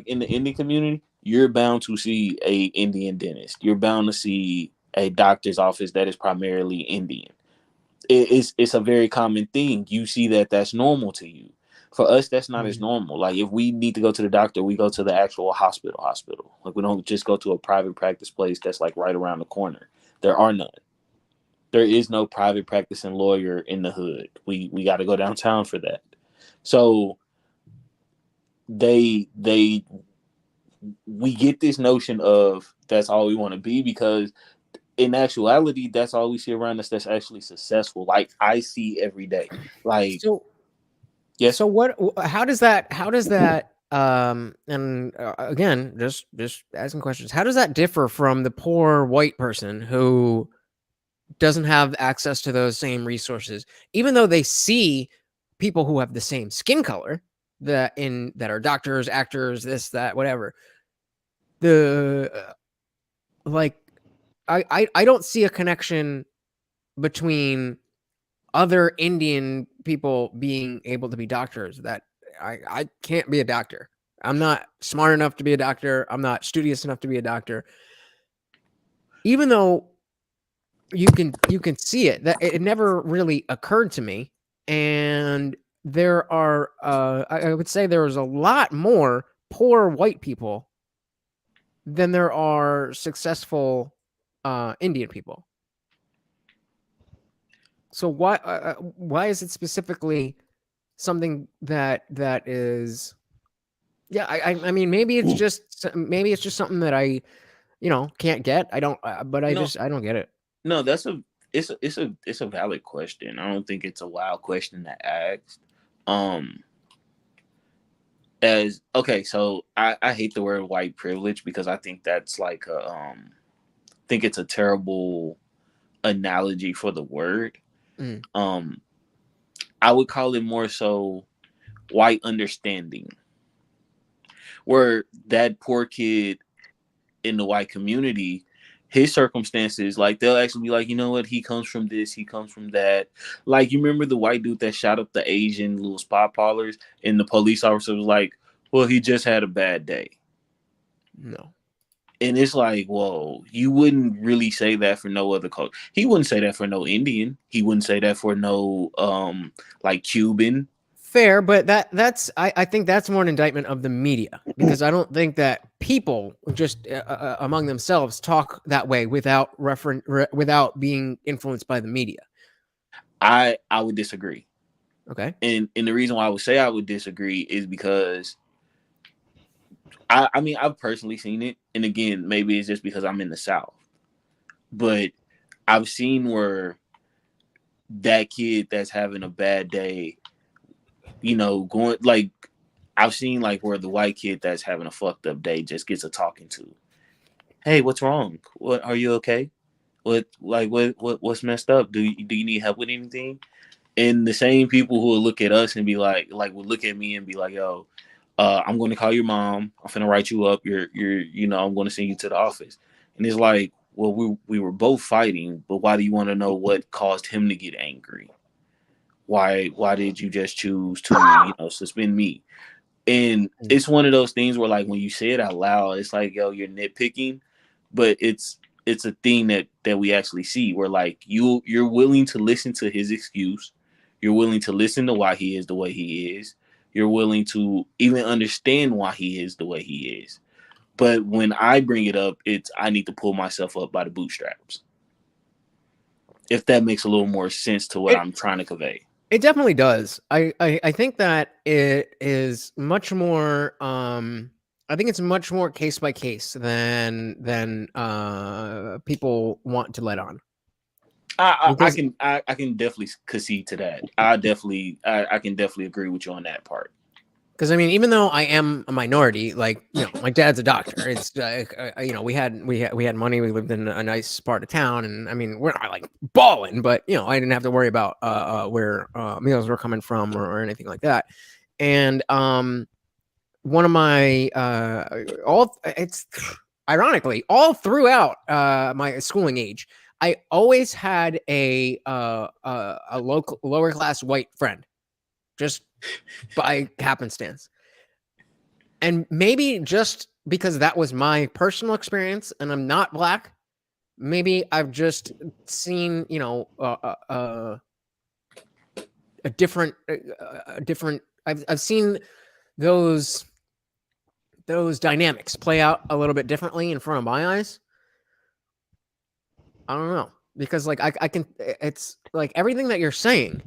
in the Indian community, you're bound to see a Indian dentist. You're bound to see a doctor's office that is primarily Indian. It's a very common thing. You see that's normal to you. For us, that's not as normal. Like if we need to go to the doctor, we go to the actual hospital. Like we don't just go to a private practice place that's like right around the corner. There are none. There is no private practicing lawyer in the hood. We got to go downtown for that. So we get this notion of that's all we want to be, because in actuality, that's all we see around us that's actually successful. Like I see every day. Like, so yes. So how does that and again, just asking questions. How does that differ from the poor white person who doesn't have access to those same resources, even though they see people who have the same skin color that are doctors, actors, this, that, whatever. I don't see a connection between other Indian people being able to be doctors. That I can't be a doctor. I'm not smart enough to be a doctor. I'm not studious enough to be a doctor. Even though you can see it, that it never really occurred to me. And there are I would say there is a lot more poor white people than there are successful Indian people. So why is it specifically something that is? Yeah, I mean maybe it's just something that I can't get. I don't, but I don't get it. No, it's a valid question. I don't think it's a wild question to ask. So I hate the word white privilege because I think that's like I think it's a terrible analogy for the word. I would call it more so white understanding, where that poor kid in the white community, his circumstances, like they'll actually be like, you know what, he comes from this, he comes from that. Like, you remember the white dude that shot up the Asian little spot parlors, and the police officer was like, well, he just had a bad day. No. And it's like, whoa, you wouldn't really say that for no other culture. He wouldn't say that for no Indian. He wouldn't say that for no like Cuban. Fair, but that's I think that's more an indictment of the media, because I don't think that people just among themselves talk that way without without being influenced by the media. I would disagree. Okay. And the reason why I would say I would disagree is because I mean, I've personally seen it, and again, maybe it's just because I'm in the South, but I've seen where that kid that's having a bad day, going like I've seen like where the white kid that's having a fucked up day just gets a talking to. Hey, what's wrong? What are you okay? What's messed up? Do you need help with anything? And the same people who will look at us and be like will look at me and be like, yo, I'm going to call your mom. I'm finna write you up. I'm going to send you to the office. And it's like, well, we were both fighting, but why do you want to know what caused him to get angry? Why did you just choose to, suspend me? And it's one of those things where like when you say it out loud, it's like, yo, you're nitpicking, but it's a thing that we actually see where like you're willing to listen to his excuse. You're willing to listen to why he is the way he is. You're willing to even understand why he is the way he is. But when I bring it up, I need to pull myself up by the bootstraps. If that makes a little more sense to what I'm trying to convey. It definitely does. I think that it is much more. I think it's much more case by case than people want to let on. I can definitely concede to that. I can definitely agree with you on that part. Because I mean, even though I am a minority, like my dad's a doctor. It's we had money. We lived in a nice part of town, and I mean, we're not like balling, but I didn't have to worry about where meals were coming from or anything like that. And one of my ironically all throughout my schooling age, I always had a local lower class white friend, just by happenstance. And maybe just because that was my personal experience and I'm not black, maybe I've just seen, a different I've seen those dynamics play out a little bit differently in front of my eyes. I don't know, because like I can, it's like everything that you're saying.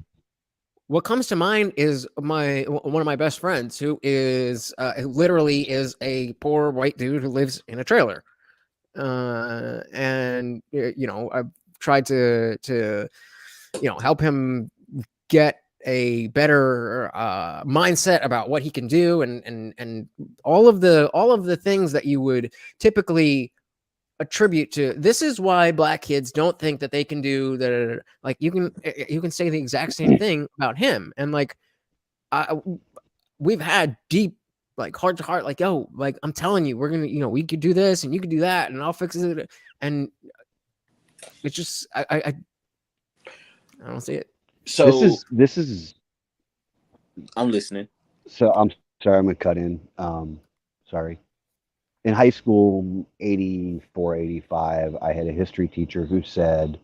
What comes to mind is one of my best friends who is literally is a poor white dude who lives in a trailer, and I've tried to help him get a better mindset about what he can do, and all of the things that you would typically attribute to. This is why black kids don't think that they can do that. Like you can say the exact same thing about him, and like we've had deep like heart to heart, like, yo, like I'm telling you, we're gonna we could do this and you could do that and I'll fix it, and it's just I don't see it. So this is I'm listening. So I'm sorry, I'm gonna cut in. Sorry. In high school, 84, 85, I had a history teacher who said,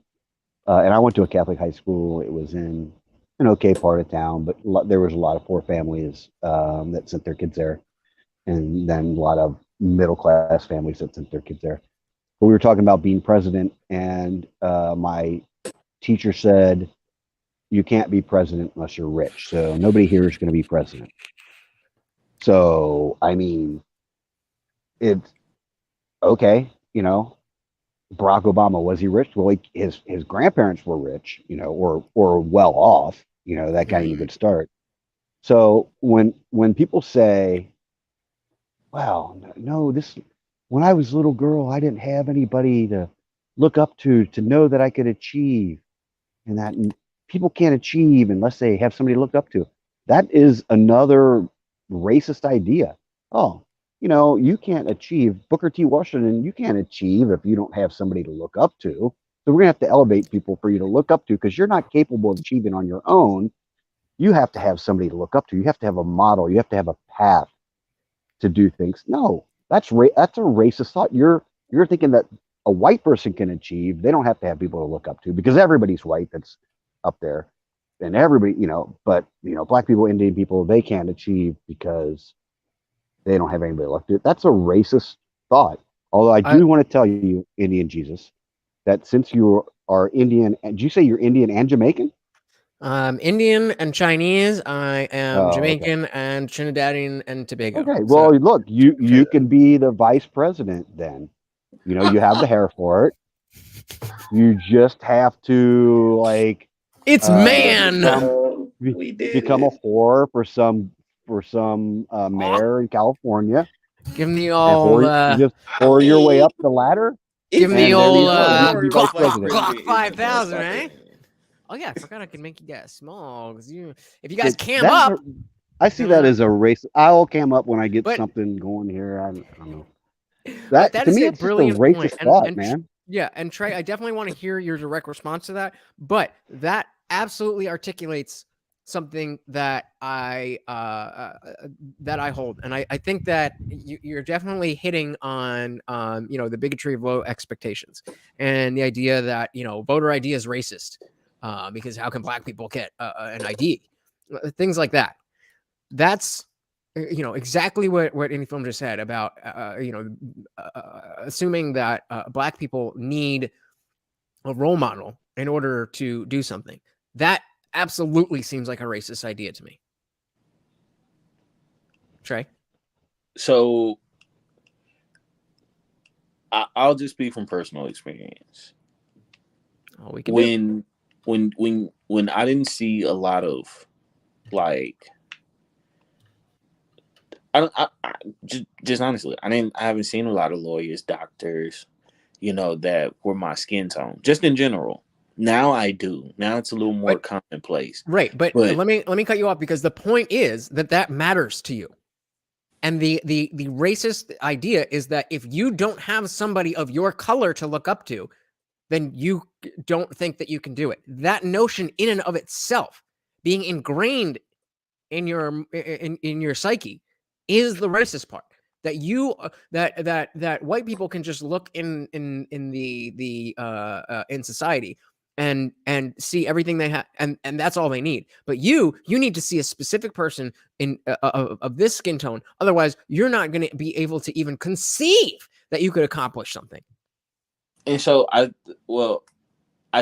and I went to a Catholic high school. It was in an okay part of town, but there was a lot of poor families that sent their kids there, and then a lot of middle-class families that sent their kids there. But we were talking about being president, and my teacher said, you can't be president unless you're rich. So nobody here is going to be president. So, I mean, it's okay, Barack Obama, was he rich? Well, his grandparents were rich, or well off, that got him a good start. So when people say, well, no, when I was a little girl, I didn't have anybody to look up to know that I could achieve, and that people can't achieve unless they have somebody to look up to. That is another racist idea. Oh, you can't achieve. Booker T. Washington, you can't achieve if you don't have somebody to look up to. So we're going to have to elevate people for you to look up to, because you're not capable of achieving on your own. You have to have somebody to look up to. You have to have a model. You have to have a path to do things. No, that's a racist thought. You're thinking that a white person can achieve. They don't have to have people to look up to, because everybody's white that's up there. And everybody, but black people, Indian people, they can't achieve because they don't have anybody left to. That's a racist thought. Although I do want to tell you, IndianJesus, that since you are Indian, did you say you're Indian and Jamaican? Indian and Chinese. I am Okay. Jamaican and Trinidadian and Tobago. Okay. Well, look, you can be the vice president then. You know, you have the hair for it. You just have to like It's man. become a whore for some mayor in California. Give him the And old. just whore your way up the ladder. Give him the and there old you go. You can be vice Glock president. 5,000, eh? Oh yeah, I forgot I can make you guys small because if you guys cam That's up. I see that as a race. I'll cam up when I get But- something going here. I don't know. But That that to is me, a it's just a brilliant racist point. thought, man. Yeah, and Trey, I definitely want to hear your direct response to that. But that absolutely articulates something that I hold, and I think that you're definitely hitting on the bigotry of low expectations and the idea that voter ID is racist because how can black people get an ID, things like that. That's exactly what Any Film just said about assuming that black people need a role model in order to do something. That absolutely seems like a racist idea to me. Trey? So I'll just speak from personal experience. Oh, we can when I didn't see a lot of like just honestly, I haven't seen a lot of lawyers, doctors, that were my skin tone, just in general. Now I do. Now it's a little more commonplace. Right, but let me cut you off because the point is that matters to you. And the racist idea is that if you don't have somebody of your color to look up to, then you don't think that you can do it. That notion in and of itself being ingrained in your psyche is the racist part. That you that white people can just look in society and see everything they have, and that's all they need. But you need to see a specific person in of this skin tone. Otherwise, you're not going to be able to even conceive that you could accomplish something. And so I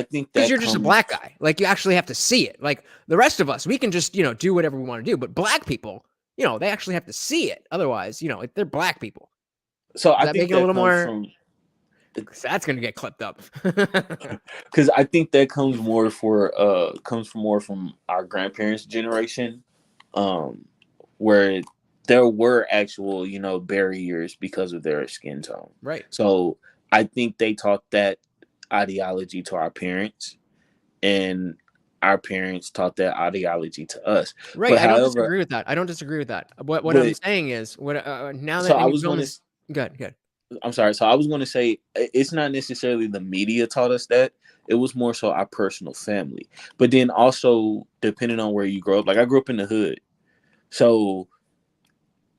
think that because you're just a black guy. Like you actually have to see it. Like the rest of us, we can just do whatever we want to do. But black people, they actually have to see it. Otherwise, they're black people. So I think make it a little more. From, that's going to get clipped up. Because I think that comes more from our grandparents' generation, where there were actual barriers because of their skin tone. Right. So I think they taught that ideology to our parents, and our parents taught that ideology to us. Right. I don't disagree with that. What I'm saying is now that so I was going to good. I'm sorry. So I was going to say it's not necessarily the media taught us that. It was more so our personal family. But then also depending on where you grow up, like I grew up in the hood. So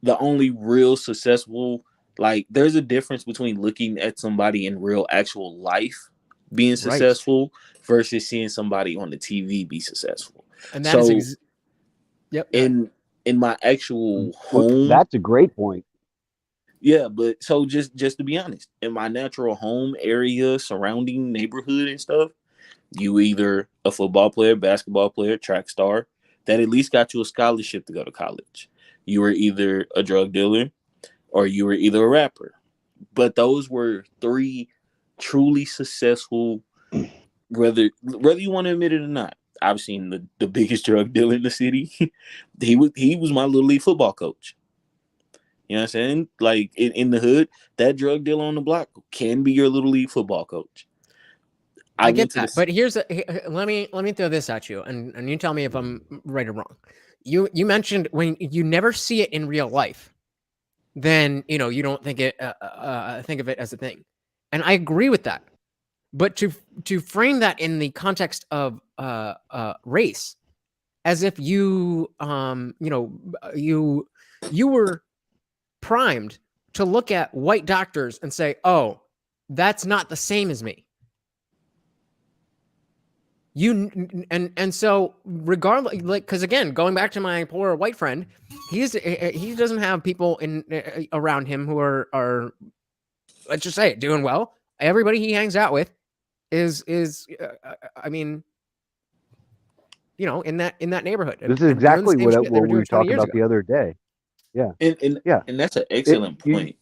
the only real successful, like there's a difference between looking at somebody in real actual life being successful versus seeing somebody on the TV be successful. And that is yep. In my actual home. That's a great point. Yeah, but so just to be honest, in my natural home area, surrounding neighborhood and stuff, you either a football player, basketball player, track star, that at least got you a scholarship to go to college. You were either a drug dealer or you were either a rapper. But those were three truly successful, whether you want to admit it or not. I've seen the biggest drug dealer in the city. He was my little league football coach. You know what I'm saying? Like in the hood, that drug dealer on the block can be your little league football coach. I get that, but let me throw this at you, and you tell me if I'm right or wrong. You mentioned when you never see it in real life, then you don't think of it as a thing, and I agree with that. But to frame that in the context of race, as if you were primed to look at white doctors and say, oh, that's not the same as me. And so regardless, like, because again, going back to my poor white friend, he doesn't have people around him who are let's just say it, doing well. Everybody he hangs out with is I mean, in that neighborhood. This is and doing the exactly same what shit they were we doing were 20 talking years about ago. the other day. Yeah, And that's an excellent point.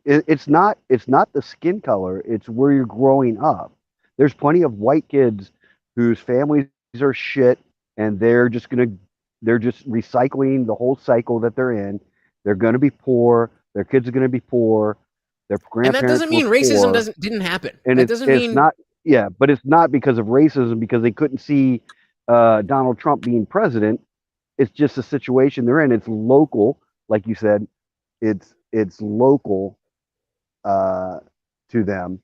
It's not the skin color, it's where you're growing up. There's plenty of white kids whose families are shit, and they're just recycling the whole cycle that they're in. They're going to be poor. Their kids are going to be poor. Their And grandparents that doesn't mean were racism poor. didn't happen. And That it's doesn't mean not, yeah, but it's not because of racism, because they couldn't see Donald Trump being president. It's just a situation they're in. It's local, like you said. It's local to them,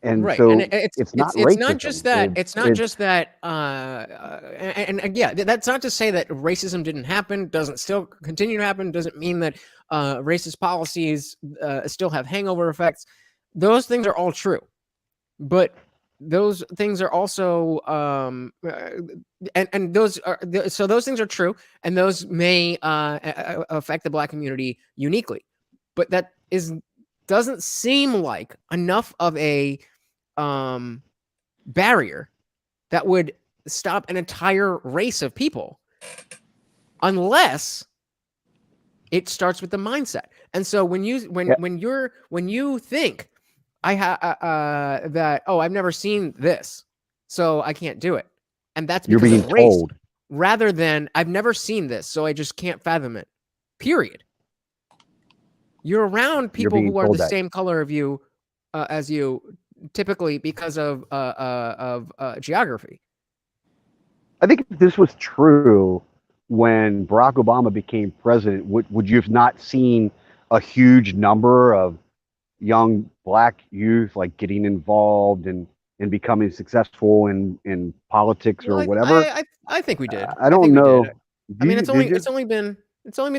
and right. so And it's not it's racism. not just that. It's not just that. And yeah, that's not to say that racism didn't happen. Doesn't still continue to happen. Doesn't mean that racist policies still have hangover effects. Those things are all true, but those things are also and those are so those things are true, and those may affect the Black community uniquely, but that doesn't seem like enough of a barrier that would stop an entire race of people unless it starts with the mindset. And so when you think that, oh, I've never seen this, so I can't do it, and that's You're because being of race, told. rather than I've never seen this, so I just can't fathom it. Period. You're around people being who are told the that. same color of you as you, typically because of geography. I think if this was true when Barack Obama became president, would you have not seen a huge number of young Black youth like getting involved and becoming successful in politics or whatever? I think we did. I don't know. I mean, it's only been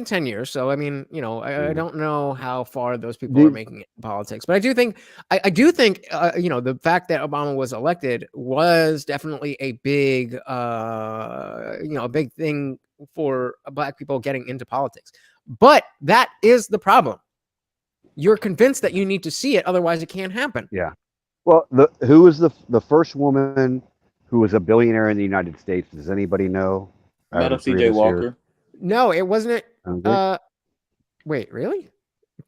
10 years, so I mean, I don't know how far those people are making it in politics, but I do think the fact that Obama was elected was definitely a big a big thing for Black people getting into politics. But that is the problem. You're convinced that you need to see it, otherwise it can't happen. Yeah. Well, who was the first woman who was a billionaire in the United States? Does anybody know? Madam C.J. Walker. No, it wasn't. Wait, really?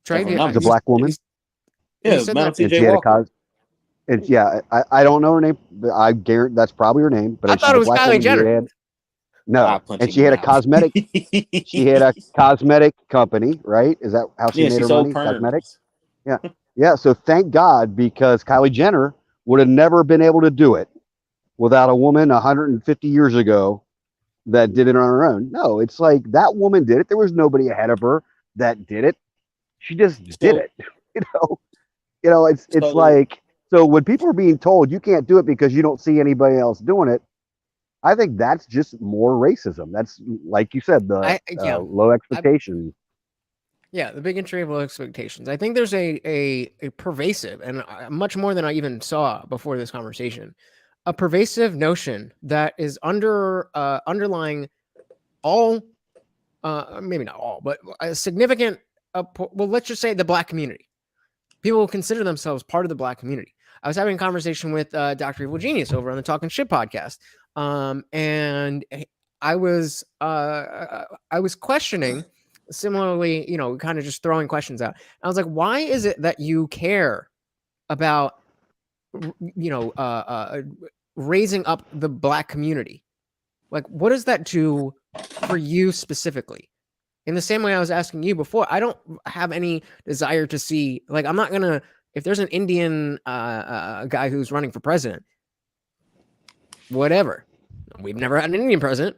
Trying to. It's a Black woman. Yeah, Madam C.J. Walker. I don't know her name, but I guarantee that's probably her name. But I thought it was Kylie Jenner. No, and she had a cosmetic. She had a cosmetic company, right? Is that how she made her money? Cosmetics. Yeah, yeah. So thank God, because Kylie Jenner would have never been able to do it without a woman 150 years ago that did it on her own. No, it's like that woman did it. There was nobody ahead of her that did it. She just did it. It's like, so when people are being told you can't do it because you don't see anybody else doing it, I think that's just more racism. That's, like you said, the low expectations. Yeah, the bigotry of low expectations. I think there's a pervasive, and much more than I even saw before this conversation, a pervasive notion that is underlying all, maybe not all, but a significant, well, let's just say the Black community. People will consider themselves part of the Black community. I was having a conversation with Dr. Evil Genius over on the Talking Shit podcast. And I was questioning, similarly, kind of just throwing questions out. I was like, why is it that you care about, raising up the Black community? Like, what does that do for you specifically? In the same way I was asking you before, I don't have any desire to see, like, I'm not gonna, if there's an Indian guy who's running for president, whatever. We've never had an Indian president.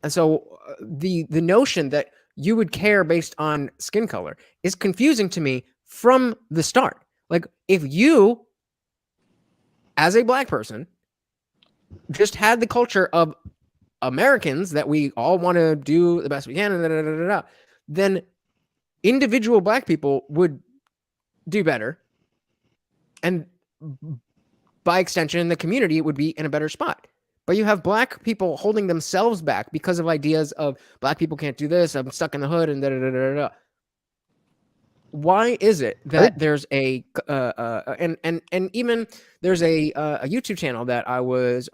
And so the notion that you would care based on skin color is confusing to me from the start. Like, if you, as a Black person, just had the culture of Americans that we all want to do the best we can, then individual Black people would do better. And by extension, the community would be in a better spot. But you have Black people holding themselves back because of ideas of Black people can't do this, I'm stuck in the hood, and why is it that there's a and even there's a YouTube channel that I was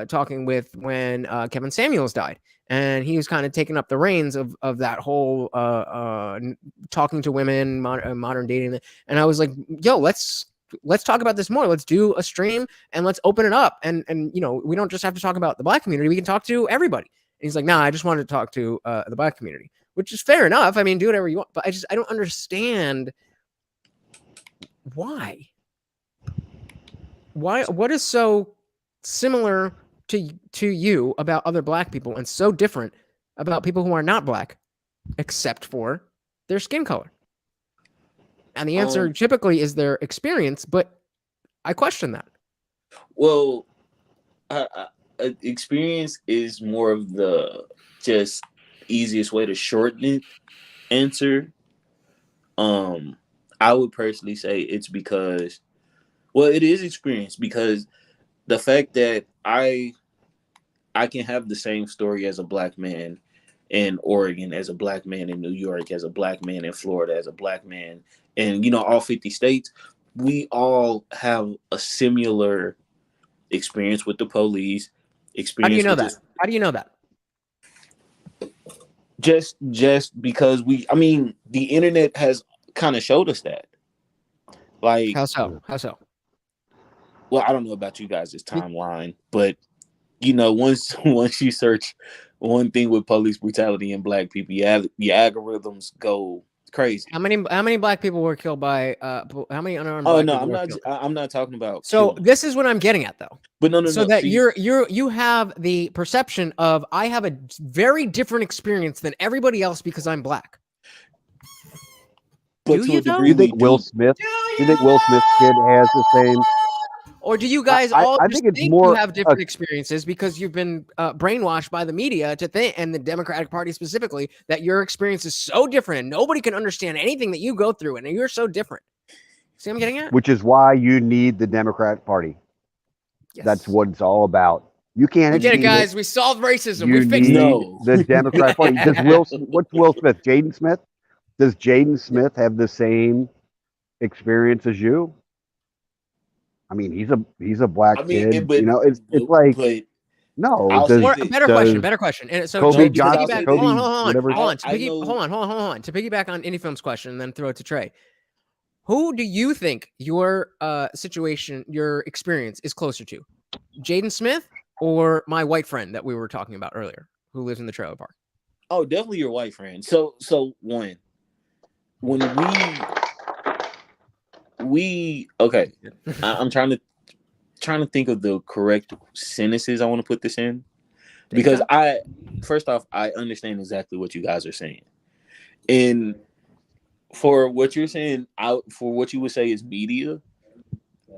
talking with when Kevin Samuels died, and he was kind of taking up the reins of that whole talking to women, modern dating, and I was like, yo, let's talk about this more. Let's do a stream and let's open it up, and we don't just have to talk about the Black community. We can talk to everybody. And he's like, nah, I just wanted to talk to the Black community. Which is fair enough. I mean, do whatever you want, but I don't understand why. What is so similar to you about other Black people and so different about people who are not Black, except for their skin color? And the answer typically is their experience, but I question that. Well, experience is more of the just easiest way to shorten it answer. I would personally say it's because, well, it is experience, because the fact that I can have the same story as a Black man in Oregon, as a Black man in New York, as a Black man in Florida, as a Black man in all 50 states, we all have a similar experience with the police. How do you know that? How do you know that? Just because the internet has kind of showed us that. Like, how so? Well, I don't know about you guys' timeline, but once you search one thing with police brutality and Black people, your algorithms go crazy. How many Black people were killed by how many unarmed Oh Black no, people I'm not talking about. So this is what I'm getting at, though. But no. So that you have the perception of, I have a very different experience than everybody else because I'm Black. But do you though? Do you think Will Smith's kid has the same? Or do you guys all think you have different experiences because you've been brainwashed by the media to think, and the Democratic Party specifically, that your experience is so different and nobody can understand anything that you go through and you're so different? See what I'm getting at? Which is why you need the Democratic Party. Yes. That's what it's all about. You can't. We get it, guys. We solved racism. We fixed it. The Democratic Party. What's Will Smith? Jaden Smith? Does Jaden Smith have the same experience as you? I mean, he's a Black kid. It's like no. Better question. And so Kobe to Johnson, hold on. To piggyback on Indie Film's question, and then throw it to Trey. Who do you think your situation, your experience is closer to? Jaden Smith or my white friend that we were talking about earlier, who lives in the trailer park? Oh, definitely your white friend. So when we okay, I'm trying to think of the correct sentences I want to put this in, because first off, I understand exactly what you guys are saying, and for what you're saying, for what you would say is media,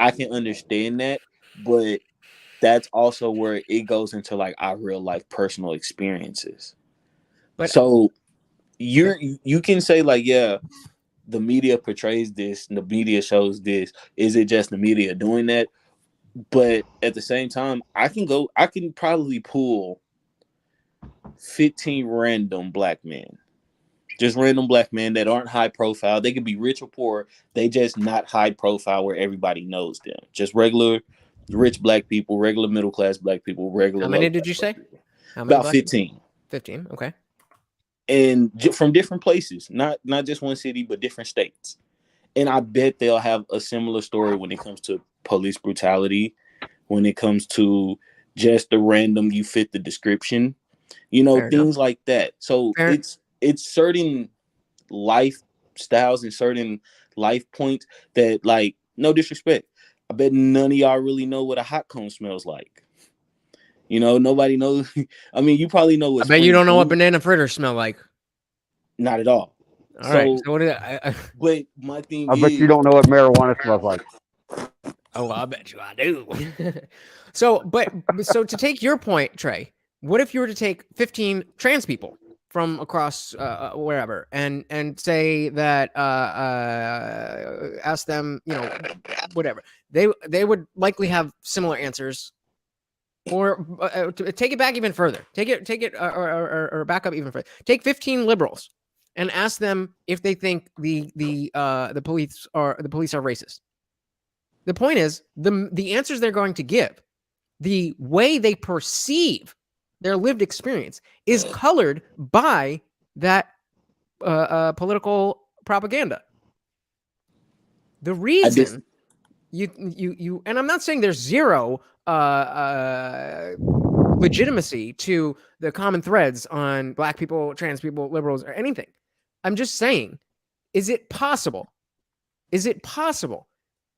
I can understand that, but that's also where it goes into like our real life personal experiences. But so you can say like, yeah, the media portrays this and the media shows this. Is it just the media doing that? But at the same time, I can probably pull 15 random Black men. Just random Black men that aren't high profile. They could be rich or poor. They just not high profile where everybody knows them. Just regular rich Black people, regular middle class Black people, regular. How many did you say? About 15. 15. Okay. And from different places, not just one city, but different states. And I bet they'll have a similar story when it comes to police brutality, when it comes to just the random, you fit the description, things like that. So it's certain lifestyles and certain life points that, like, no disrespect, I bet none of y'all really know what a hot cone smells like. Nobody knows. I mean, you probably know what. I bet you don't know what banana fritters smell like. Not at all. All right. So what did I? But my thing I bet you don't know what marijuana smells like. Oh, I bet you I do. So to take your point, Trey, what if you were to take 15 trans people from across wherever and say that ask them, whatever, they would likely have similar answers. Or take it back even further. Take it or back up even further. Take 15 liberals and ask them if they think the police are racist. The point is the answers they're going to give, the way they perceive their lived experience is colored by that political propaganda. The reason you and I'm not saying there's zero legitimacy to the common threads on Black people, trans people, liberals, or anything. I'm just saying, is it possible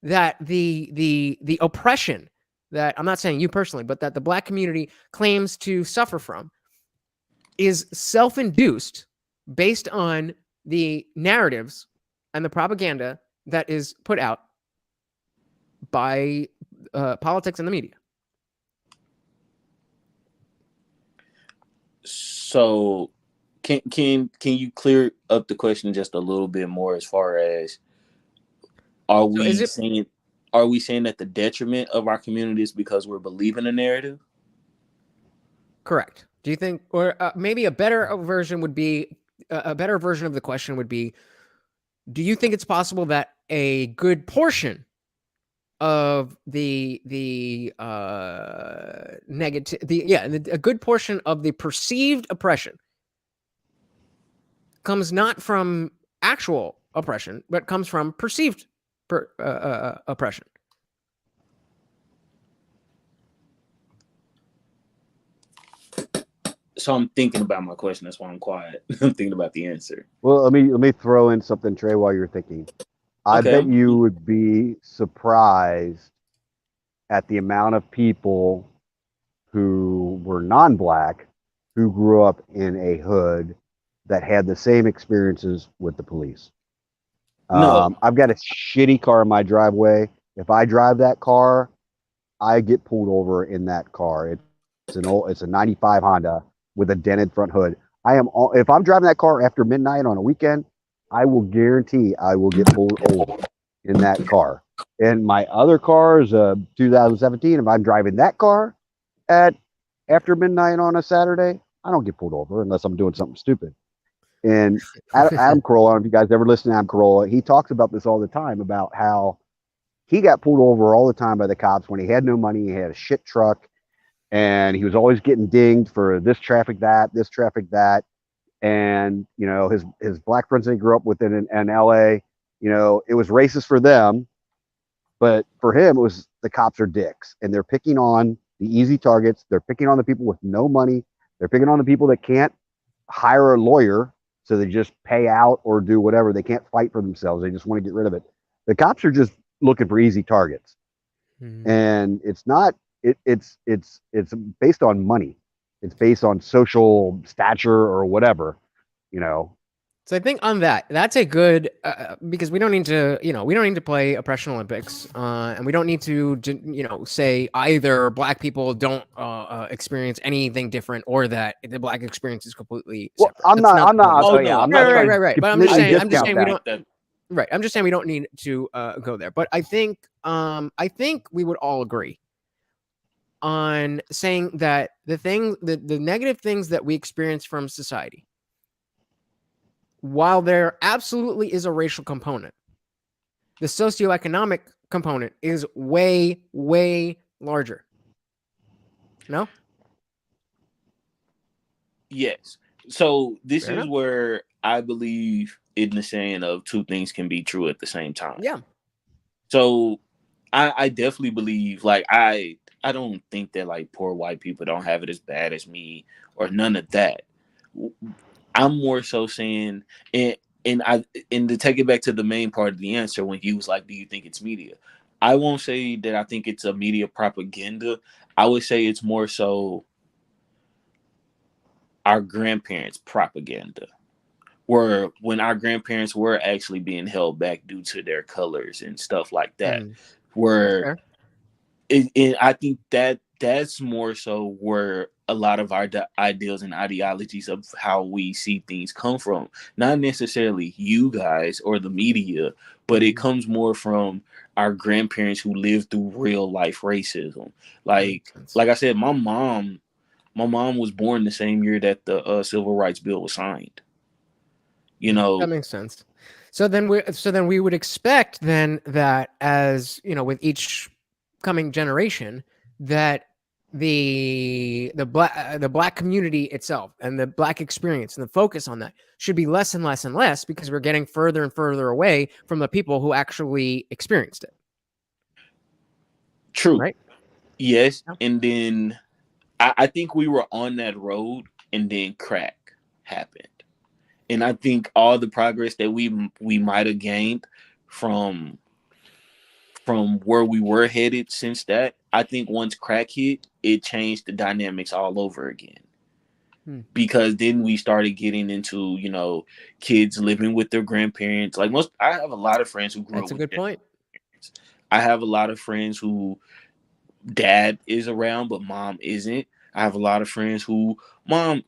that the oppression that, I'm not saying you personally, but that the Black community claims to suffer from is self-induced based on the narratives and the propaganda that is put out by politics and the media? So can you clear up the question just a little bit more as far as are we saying that the detriment of our community is because we're believing a narrative? Correct. Do you think, or maybe a better version would be, a better version of the question would be, do you think it's possible that a good portion of a good portion of the perceived oppression comes not from actual oppression, but comes from perceived oppression? So I'm thinking about my question. That's why I'm quiet. I'm thinking about the answer. Well, let me throw in something, Trey, while you're thinking. I bet you would be surprised at the amount of people who were non-Black who grew up in a hood that had the same experiences with the police. No. I've got a shitty car in my driveway. If I drive that car, I get pulled over in that car. It's a 95 Honda with a dented front hood. If I'm driving that car after midnight on a weekend, I will guarantee I will get pulled over in that car. And my other car is a 2017. If I'm driving that car after midnight on a Saturday, I don't get pulled over unless I'm doing something stupid. And Adam Carolla, I don't know if you guys ever listen to Adam Carolla, he talks about this all the time, about how he got pulled over all the time by the cops when he had no money, he had a shit truck, and he was always getting dinged for this traffic, that. And, you know, his Black friends that he grew up with in LA, you know, it was racist for them, but for him, it was the cops are dicks and they're picking on the easy targets. They're picking on the people with no money. They're picking on the people that can't hire a lawyer. So they just pay out or do whatever. They can't fight for themselves. They just want to get rid of it. The cops are just looking for easy targets. And it's not, it's based on money. It's based on social stature or whatever, you know. So I think on that's a good, because we don't need to play Oppression Olympics, and we don't need to, say either Black people don't experience anything different or that the Black experience is completely separate. I'm not. Right. But I'm just saying we don't. Right. I'm just saying we don't need to go there. But I think we would all agree on saying that the negative things that we experience from society, while there absolutely is a racial component, the socioeconomic component is way, way larger. No? Yes. So this is where I believe in the saying of two things can be true at the same time. Yeah. So I definitely believe, like, I don't think that, like, poor white people don't have it as bad as me or none of that. I'm more so saying, and to take it back to the main part of the answer, when you was like, do you think it's media? I won't say that I think it's a media propaganda. I would say it's more so our grandparents' propaganda, where when our grandparents were actually being held back due to their colors and stuff like that, where I think that's more so where a lot of our ideals and ideologies of how we see things come from. Not necessarily you guys or the media, but it comes more from our grandparents who lived through real life racism. Like I said, my mom was born the same year that the Civil Rights Bill was signed. You know, that makes sense. So then we would expect then that, as you know, with each coming generation, that the black community itself and the black experience and the focus on that should be less and less and less, because we're getting further and further away from the people who actually experienced it. True. Right? Yes. Yeah. And then I think we were on that road, and then crack happened. And I think all the progress that we might have gained from where we were headed since that, I think once crack hit, it changed the dynamics all over again. Because then we started getting into, you know, kids living with their grandparents. Like I have a lot of friends who grew That's up a good point. I have a lot of friends who dad is around but mom isn't. I have a lot of friends whose mom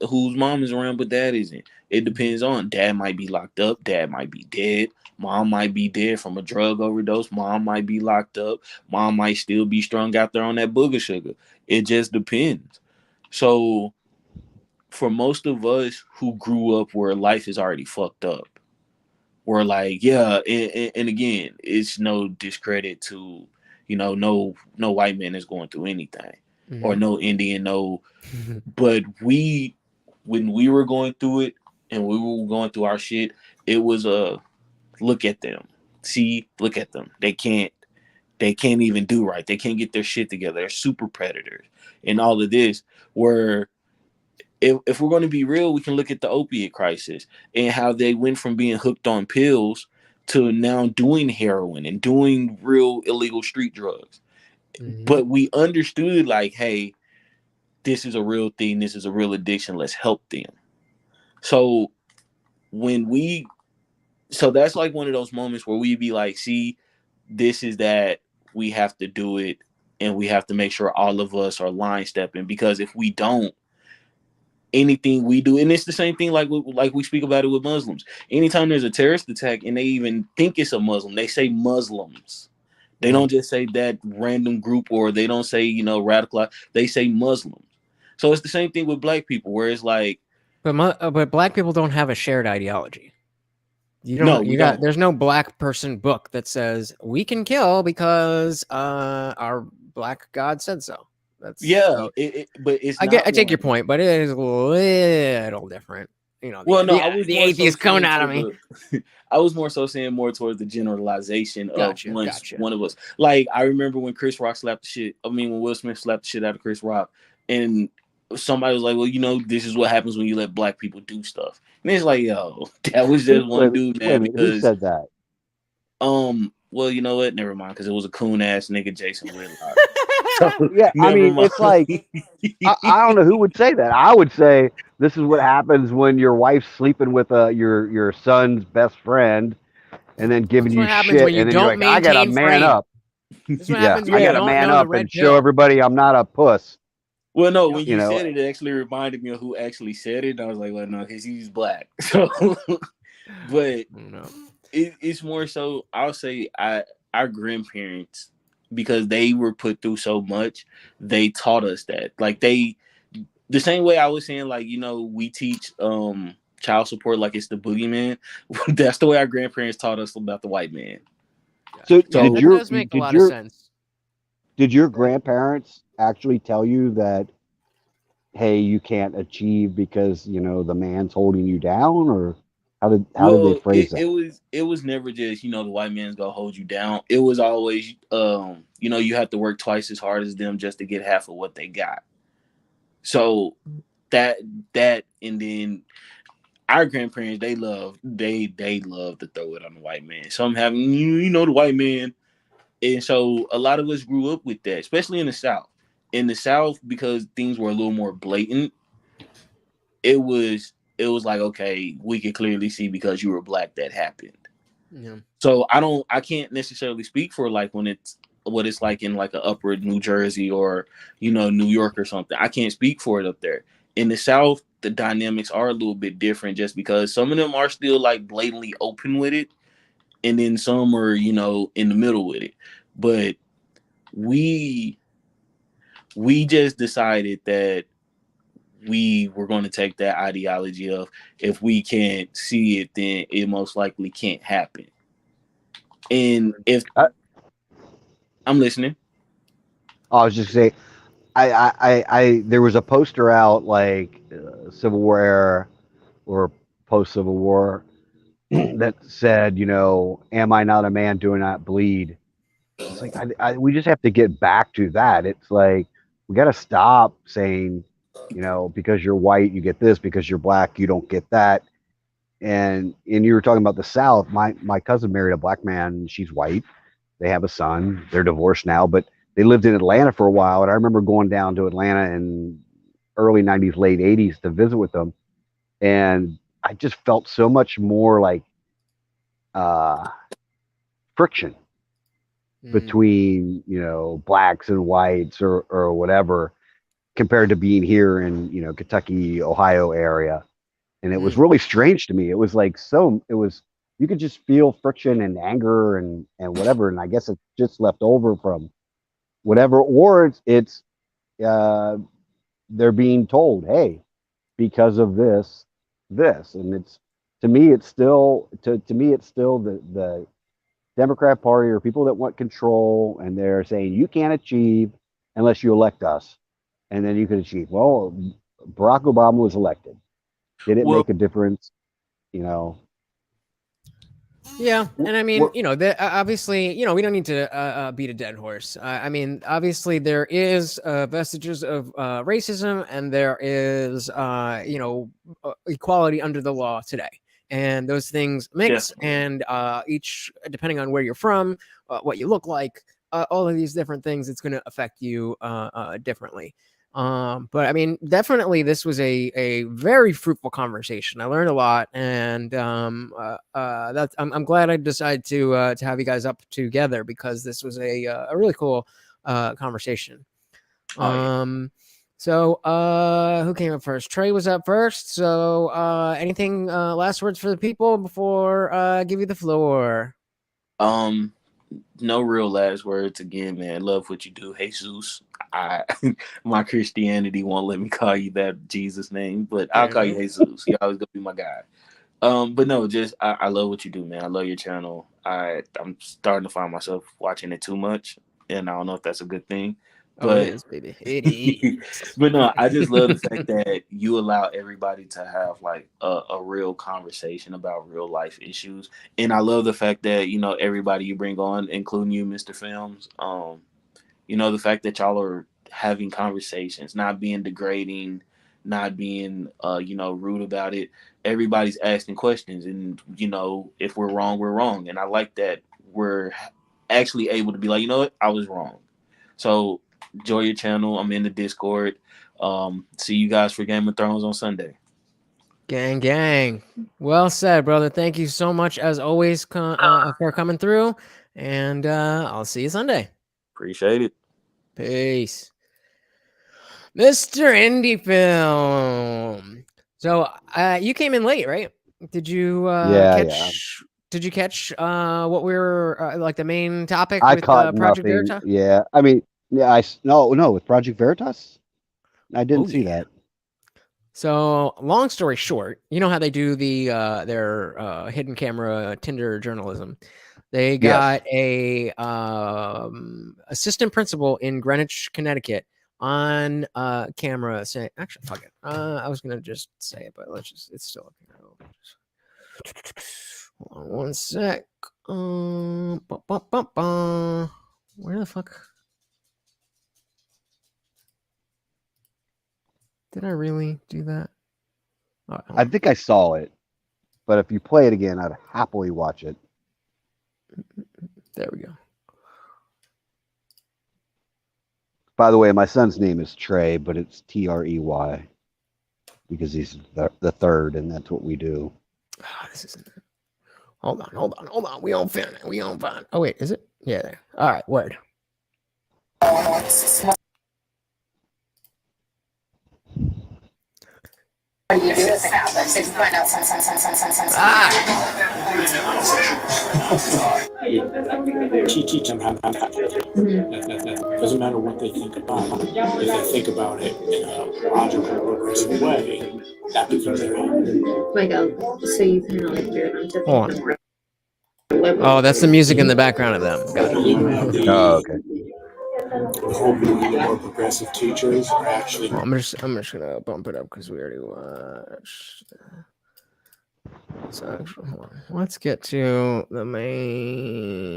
is around but dad isn't. It depends on. Dad might be locked up, dad might be dead, mom might be dead from a drug overdose, mom might be locked up, mom might still be strung out there on that booger sugar. It just depends. So for most of us who grew up where life is already fucked up, we're like, yeah, and again, it's no discredit to, you know, no white man is going through anything, or no Indian, no, but when we were going through it and we were going through our shit, it was a look at them, look at them, they can't even do right, they can't get their shit together, they're super predators, and all of this. Where if we're going to be real, we can look at the opiate crisis and how they went from being hooked on pills to now doing heroin and doing real illegal street drugs. But we understood, like, hey, this is a real thing. This is a real addiction. Let's help them. So that's like one of those moments where we be like, see, this is that we have to do it, and we have to make sure all of us are line stepping, because if we don't, anything we do, and it's the same thing like we speak about it with Muslims. Anytime there's a terrorist attack and they even think it's a Muslim, they say Muslims. They don't just say that random group, or they don't say, you know, radical. They say Muslims. So it's the same thing with black people, where it's like, but black people don't have a shared ideology. There's no black person book that says we can kill because our black God said so. That's but it's. I take your point, but it is a little different. You know, the atheist coming out of me. I was more so saying more towards the generalization of one of us. Like, I remember when when Will Smith slapped the shit out of Chris Rock, and somebody was like, well, you know, this is what happens when you let black people do stuff. And it's like, yo, that was just one dude, man. Because who said that? Well, you know what? Never mind, because it was a coon ass nigga, Jason Whitlock. Yeah, I mean, it's like I don't know who would say that. I would say this is what happens when your wife's sleeping with your son's best friend, and then giving you shit, and then you're like, I gotta man up. Yeah, I gotta man up and show everybody I'm not a puss. Well, no, when you said it, it actually reminded me of who actually said it. And I was like, well, no, because he's black. So, but it's more so, I'll say our grandparents, because they were put through so much, they taught us that. Like, the same way I was saying, like, you know, we teach child support like it's the boogeyman. That's the way our grandparents taught us about the white man. So that does make a lot of sense. Did your grandparents actually tell you that, hey, you can't achieve because, you know, the man's holding you down, or how did they phrase that? It was never just, you know, the white man's gonna hold you down. It was always, you know, you have to work twice as hard as them just to get half of what they got. So that and then our grandparents, they love to throw it on the white man. Some have, you know, the white man. And so a lot of us grew up with that, especially in the South. In the South, because things were a little more blatant, it was like, okay, we could clearly see because you were black that happened. Yeah. So I can't necessarily speak for like when it's what it's like in like an upper New Jersey or, you know, New York or something. I can't speak for it up there. In the South, the dynamics are a little bit different, just because some of them are still like blatantly open with it, and then some are, you know, in the middle with it. But we just decided that we were going to take that ideology of if we can't see it, then it most likely can't happen. And if I'm listening, I was just saying, I there was a poster out like Civil War era or post Civil War that said, you know, am I not a man? Do I not bleed? It's like we just have to get back to that. It's like we got to stop saying, you know, because you're white you get this, because you're black you don't get that. And you were talking about the South. My cousin married a black man. She's white. They have a son. They're divorced now, but they lived in Atlanta for a while. And I remember going down to Atlanta in early 90s, late 80s to visit with them. And I just felt so much more like friction between, you know, blacks and whites or whatever, compared to being here in, you know, Kentucky, Ohio area. And it was really strange to me. It was like, you could just feel friction and anger and whatever. And I guess it's just left over from whatever, or it's they're being told, hey, because of this, and it's, to me, it's still the Democrat Party or people that want control, and they're saying you can't achieve unless you elect us, and then you can achieve. Well, Barack Obama was elected. Did it make a difference? You know. Yeah, and I mean, you know, obviously, you know, we don't need to beat a dead horse. I mean, obviously, there is vestiges of racism, and there is, you know, equality under the law today, and those things mix. And each, depending on where you're from, what you look like, all of these different things, it's going to affect you differently. But I mean, definitely this was a very fruitful conversation. I learned a lot, and that's I'm glad I decided to have you guys up together, because this was a really cool conversation. So who came up first? Trey was up first. So anything last words for the people before I give you the floor? No real last words. Again, man, love what you do, Jesus. My Christianity won't let me call you that Jesus name, but I'll call you Jesus. You're always gonna be my guy. But no, just I love what you do, man. I love your channel. I'm starting to find myself watching it too much, and I don't know if that's a good thing. But it is, baby. It is. But no, I just love the fact that you allow everybody to have like a real conversation about real life issues. And I love the fact that, you know, everybody you bring on, including you, Mr. Films, you know, the fact that y'all are having conversations, not being degrading, not being, you know, rude about it. Everybody's asking questions, and, you know, if we're wrong, we're wrong. And I like that we're actually able to be like, you know what, I was wrong. So enjoy your channel. I'm in the Discord. See you guys for Game of Thrones on Sunday. Gang, gang. Well said, brother. Thank you so much, as always, for coming through. And I'll see you Sunday. Appreciate it. Peace. Mr. Indie Film. So you came in late, right? Did you catch? Did you catch what we were like the main topic I with caught Project nothing. Veritas? Yeah, I mean, yeah, no, with Project Veritas, I didn't see that. So, long story short, you know how they do their hidden camera Tinder journalism. They got a assistant principal in Greenwich, Connecticut, on camera saying, actually, fuck it. I was gonna just say it, but it's still hold on one sec. Where the fuck? Did I really do that? I think I saw it, but if you play it again, I'd happily watch it. There we go. By the way, my son's name is Trey, but it's Trey, because he's the third, and that's what we do. This isn't it. Hold on. We on fun. Oh wait, is it? Yeah. There. All right. Word. What do you do as a Catholic? So you find out some. Teach them how to doesn't matter what they think about it. If they think about it in a logical, progressive way, that becomes their own. Like, so you kind of like gear them to Hold think on. more. Oh, that's the music in the background of them. Got it. Oh, okay. Hoping the more progressive teachers are actually. I'm just gonna bump it up because we already watched. So hold on. Let's get to the main.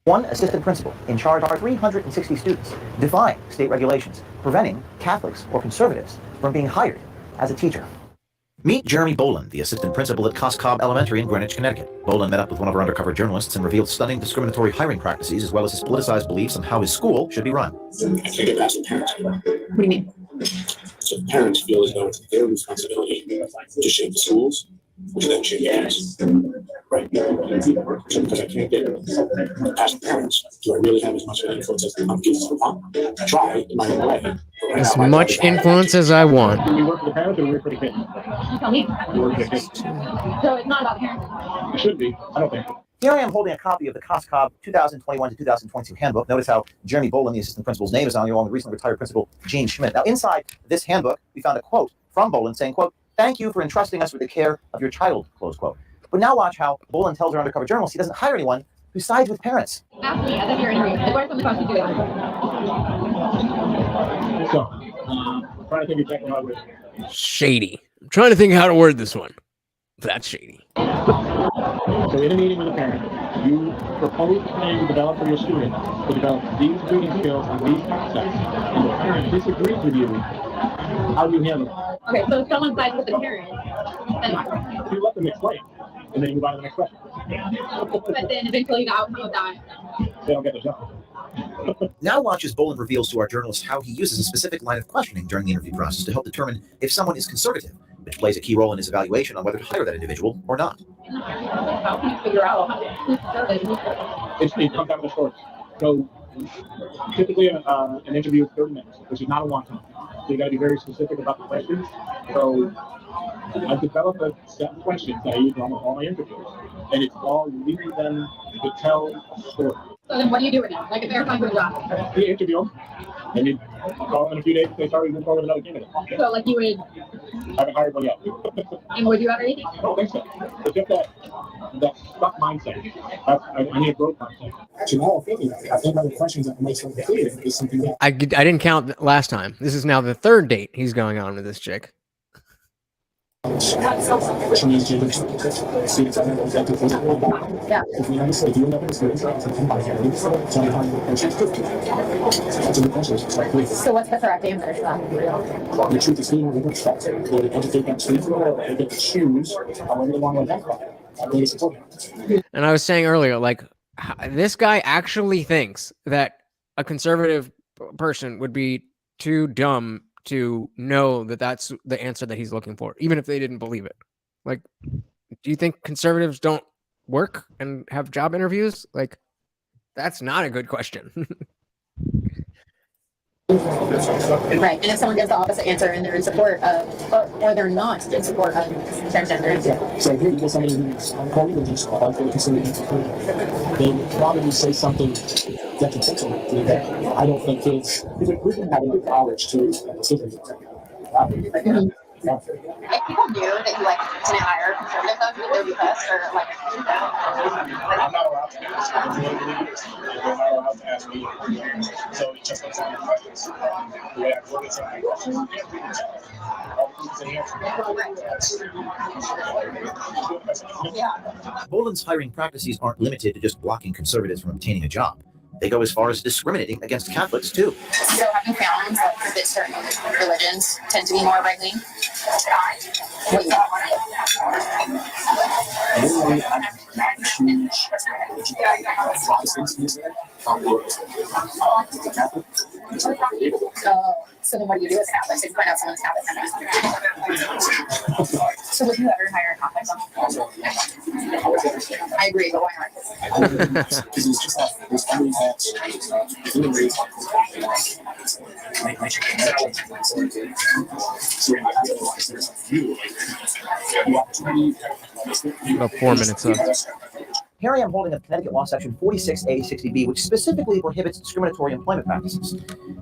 One assistant principal in charge of 360 students, defying state regulations, preventing Catholics or conservatives from being hired as a teacher. Meet Jeremy Boland, the assistant principal at CashApp Elementary in Greenwich, Connecticut. Boland met up with one of our undercover journalists and revealed stunning discriminatory hiring practices as well as his politicized beliefs on how his school should be run. I think it has the parents. What do you mean? So parents feel as though it's their responsibility to shape the schools, which then shape the kids. Right? So because I can't get past the parents, do I really have as much influence as on kids as I want? I try in my own way. As much influence as I want. Do we work for the parents or do we work for the kids? You tell me. We work for the kids. So it's not about the parents. It should be. I don't think. Here I am holding a copy of the CashApp 2021 to 2022 handbook. Notice how Jeremy Boland, the assistant principal's name is on here, along with recently retired principal Gene Schmidt. Now, inside this handbook, we found a quote from Boland saying, quote, "Thank you for entrusting us with the care of your child," close quote. But now watch how Boland tells our undercover journalist he doesn't hire anyone who sides with parents. Ask me as if you're interviewing. Like, what are some of the questions you ask? So, trying to think exactly how it works. Shady. I'm trying to think how to word this one. That's shady. So in a meeting with a parent, you propose a plan to develop for your student to develop these reading skills and these concepts, and the parent disagrees with you. How do you handle it? Okay, so if someone sides with the parent, then what? You let them explain, and then you move on to the next question. But then eventually the outcome of that. They don't get the job. Now watch as Boland reveals to our journalist how he uses a specific line of questioning during the interview process to help determine if someone is conservative, which plays a key role in his evaluation on whether to hire that individual or not. How can you figure out who's conservative? It comes down to the shorts. So typically an interview is 30 minutes, which is not a long time. So you got to be very specific about the questions. So I've developed a set of questions that I use on all my interviews, and it's all leading them to tell a story. So then what do you do with them? Like if they're applying for a job? You interview them, and you call them in a few days if they start to move forward with another candidate. So like you would, I haven't hired one yet. and would you ever anything? I don't think so. It's just that stuck mindset. I need a growth mindset. Actually, now I'm thinking about it. I think one of the questions that makes them clear is something that I didn't count last time. This is now the third date he's going on with this chick. Yeah. if we understand, do you know this? That's a good question. So what's the correct answer to that? The truth is, we don't trust it. They educate that truth, they get to choose however they want to identify. I really support that. And I was saying earlier, like, this guy actually thinks that a conservative person would be too dumb to know that that's the answer that he's looking for, even if they didn't believe it. Like, do you think conservatives don't work and have job interviews? Like, that's not a good question. Right, and if someone gives the opposite answer and they're in support of, or they're not in support of transgender. So here you get somebody who's co-religious, they would probably say something detrimental to that. I don't think kids, we can have a good college too. If people knew that you like didn't hire conservative though, would they be pissed or like? I'm not allowed to ask. I'm not allowed to ask me. So it just looks like questions. The way I worded something. Boland's hiring practices aren't limited to just blocking conservatives from obtaining a job. They go as far as discriminating against Catholics, too. So have you found that certain religions tend to be more right-wing? What do you so then what do you do as a Catholic? So you find out someone's Catholic. So would you ever hire a Catholic? I agree, but why not? Because it's just like there's families that About 4 minutes left. Here I am holding up Connecticut Law Section 46A60B, which specifically prohibits discriminatory employment practices.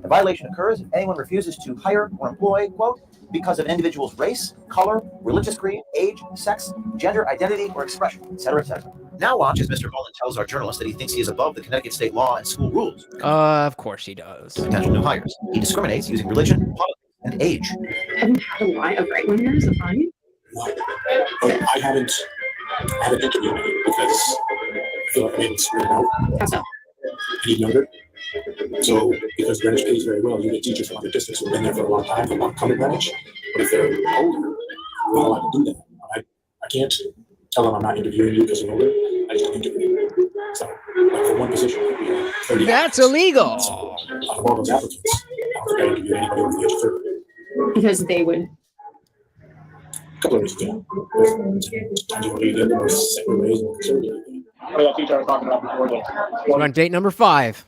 The violation occurs if anyone refuses to hire or employ, quote, because of an individual's race, color, religious creed, age, sex, gender, identity, or expression, etc., etc. Now watch as Mr. Boland tells our journalist that he thinks he is above the Connecticut state law and school rules. Of course he does. Potential new hires. He discriminates using religion, politics, and age. Have you had a lot of right-wingers applying? I haven't interviewed any because I feel like I'm able to screen out. How so? Any younger. So, because Greenwich pays very well, you get teachers from other districts who've been there for a long time and want to come to Greenwich. But if they're older, I'm not allowed to do that. I can't tell them I'm not interviewing you because you're older. I just don't interview you. So, like for one position, it could be 30 That's illegal. So, out of all those applicants, I don't think I interviewed anybody over the age of 30. Because they would. A couple of reasons, yeah. Sometimes you want to get the most secular ways and conservative. What that teacher I was talking about before that. We're on date number 5.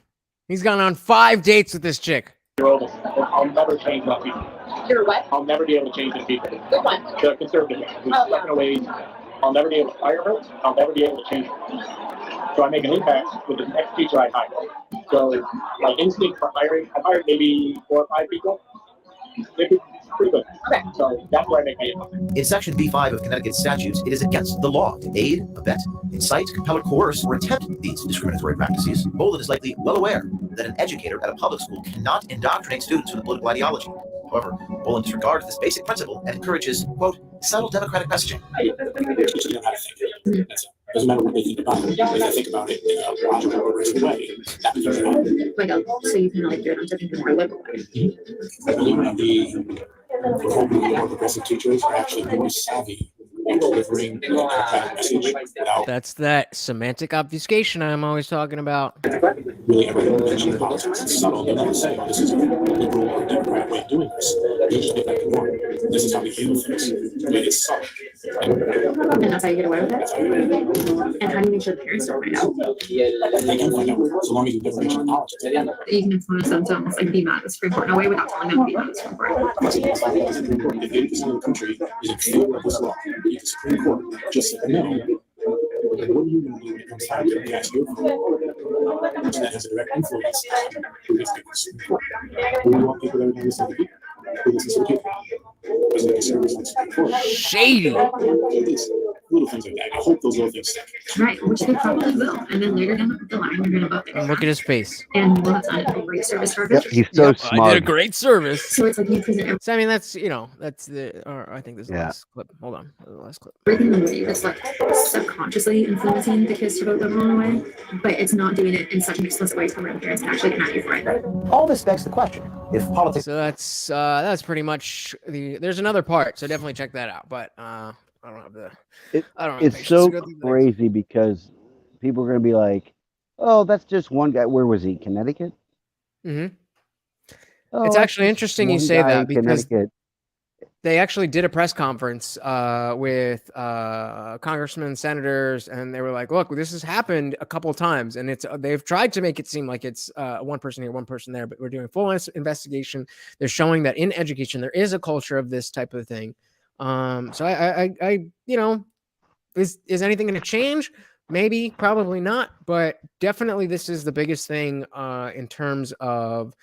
He's gone on 5 dates with this chick. I'll never change that people. You're what? I'll never be able to change the people. Good one. The conservative one. Who's stuck in a ways. I'll never be able to fire her. I'll never be able to change her. So I make an impact with the next teacher I hire. So my instinct for hiring, I've hired maybe 4 or 5 people. They're pretty good. Okay. So that's where I make my impact. In Section B5 of Connecticut statutes, it is against the law to aid, abet, incite, compel, or coerce, or attempt these discriminatory practices. Boland is likely well aware that an educator at a public school cannot indoctrinate students with a political ideology. However, Boland disregards this basic principle and encourages, quote, subtle democratic messaging. Teaching them how to think. That's it. Doesn't matter what they think about it. If they think about it in a logical, progressive way, that becomes your own. So you can like get them to think more liberal. I believe we're hoping more progressive teachers are actually more savvy in delivering a democratic message without That's that semantic obfuscation I'm always talking about. really ever mentioning politics. It's subtle. They never say, oh, this is a liberal or democratic way of doing this. They just get that norm. This is how we handle things. I mean, it's subtle. And that's how you get away with it? And how do you make sure the parents don't find out? They can find out, so long as you never mention politics. You can influence them to almost like be mad at the Supreme Court in a way without telling them to be mad at the Supreme Court. If 80% of the country is in favor of this law, the Supreme Court just said no. What are you going to do when it comes time to pass your person that has a direct influence on who gets the Supreme Court? We want people that are going to listen to people. Who listens to people? Doesn't make a service on the Supreme Court. Shady. Little things like that. I hope those little things stick. Right, which they probably will. And then later down the line, you're going to vote. And look at his face. And we'll have done a great service for our Yep, country. he's so I smart. did a great service. So it's like you present So I mean, that's that's the. Or I think this is the Yeah. last clip. Hold on, the last clip. everything in the way that's like subconsciously influencing the kids to vote liberal in a way, but it's not doing it in such an explicit way to where the parents can actually come at you for it. All this begs the question, if politics... So that's pretty much the. There's another part, so definitely check that out. But I don't have the. I don't have It's patience so to go through the next. crazy because people are going to be like, "Oh, that's just one guy." Where was he? Connecticut? Mm-hmm. Oh, It's that's actually just interesting you one say guy that in because Connecticut. they actually did a press conference with congressmen, senators, and they were like, "Look, this has happened a couple of times, and it's they've tried to make it seem like it's one person here, one person there, but we're doing full investigation. They're showing that in education there is a culture of this type of thing. So I you know, is anything going to change? Maybe, probably not, but definitely this is the biggest thing in terms of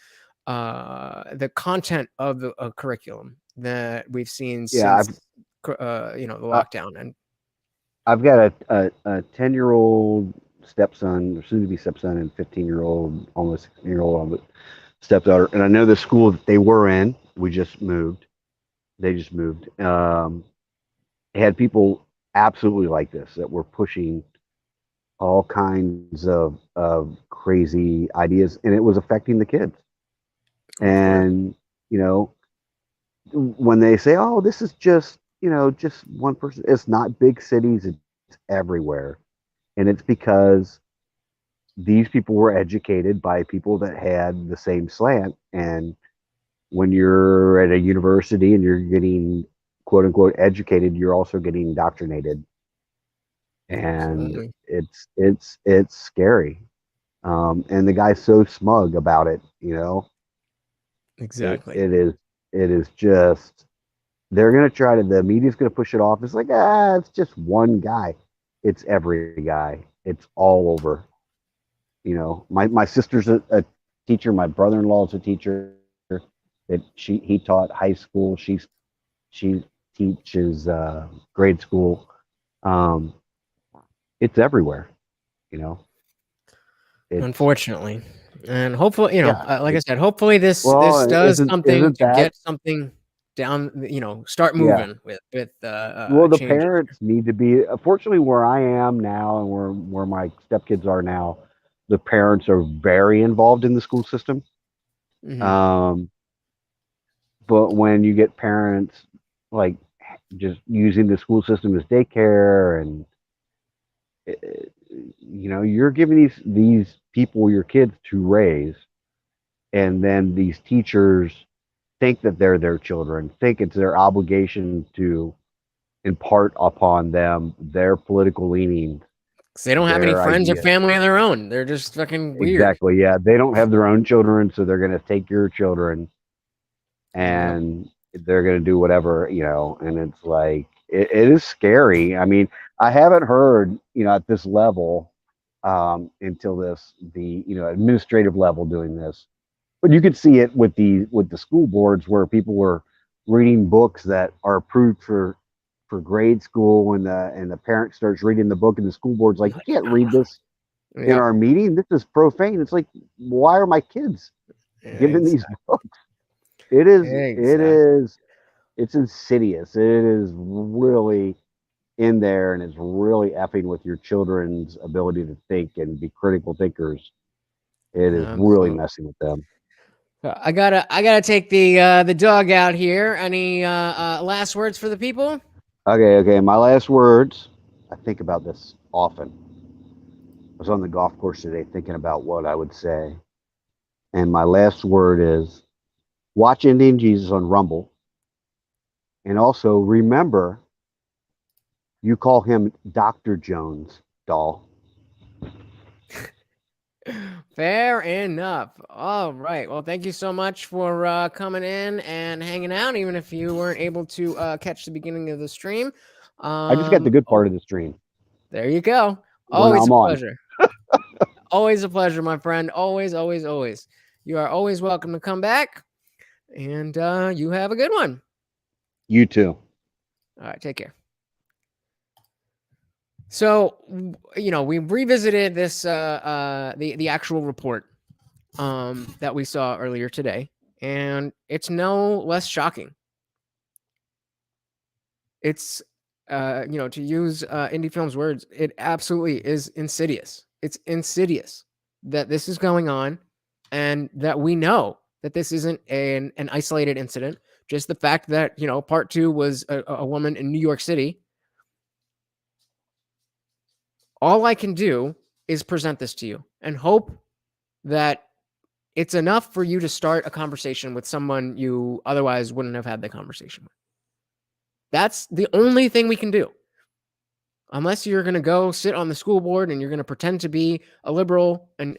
the content of the curriculum that we've seen Yeah, since the lockdown. And I've got a 10-year-old stepson, or soon-to-be stepson, and 15-year-old, almost 16-year-old stepdaughter. And I know the school that they were in. We just moved. They just moved. Had people absolutely like this that were pushing all kinds of crazy ideas, and it was affecting the kids. And you know, when they say, "Oh, this is just just one person," it's not big cities; it's everywhere, and it's because these people were educated by people that had the same slant. And when you're at a university and you're getting quote unquote educated, you're also getting indoctrinated. And it's scary. And the guy's so smug about it, Exactly. It is just, they're going to try to, the media's going to push it off. It's like, it's just one guy. It's every guy. It's all over. You know, my sister's a teacher. My brother-in-law is a teacher. That he taught high school. She teaches grade school. It's everywhere. You know, Unfortunately, and hopefully, yeah. like I said, hopefully this Well, does something isn't to that, get something down. Start yeah. moving with Well, the changes. parents need to be. Fortunately, where I am now and where my stepkids are now, the parents are very involved in the school system. Mhm. But when you get parents like just using the school system as daycare, and you're giving these people your kids to raise, and then these teachers think that they're their children, think it's their obligation to impart upon them their political leanings, 'Cause they don't have any their friends or ideas. family of their own. They're just fucking weird. Exactly. Yeah, they don't have their own children, so they're going to take your children, Yep. and they're going to do whatever, and it's like it is scary. I mean, I haven't heard, at this level, until the administrative level doing this, but you could see it with the school boards, where people were reading books that are approved for grade school, and the parent starts reading the book, and the school board's like, you can't read this in Yep. our meeting. This is profane. It's like, why are my kids given these books? Exactly. It's insidious. It is really in there, and it's really effing with your children's ability to think and be critical thinkers. It is really Absolutely. messing with them. I gotta take the dog out here. Any last words for the people? Okay. My last words. I think about this often. I was on the golf course today thinking about what I would say. And my last word is, watch Indian Jesus on Rumble. And also remember, you call him Dr. Jones, doll. Fair enough. All right. Well, thank you so much for coming in and hanging out, even if you weren't able to catch the beginning of the stream. I just got the good part of the stream. There you go. When Always I'm a on. pleasure. Always a pleasure, my friend. Always, always, always. You are always welcome to come back. And you have a good one. You too. All right. Take care. So, we revisited this the actual report that we saw earlier today, and it's no less shocking. It's to use Indie Film's words, it absolutely is insidious. It's insidious that this is going on, and that we know that this isn't an isolated incident. Just the fact that part two was a woman in New York City. All I can do is present this to you and hope that it's enough for you to start a conversation with someone you otherwise wouldn't have had the conversation with. That's the only thing we can do. Unless you're going to go sit on the school board and you're going to pretend to be a liberal and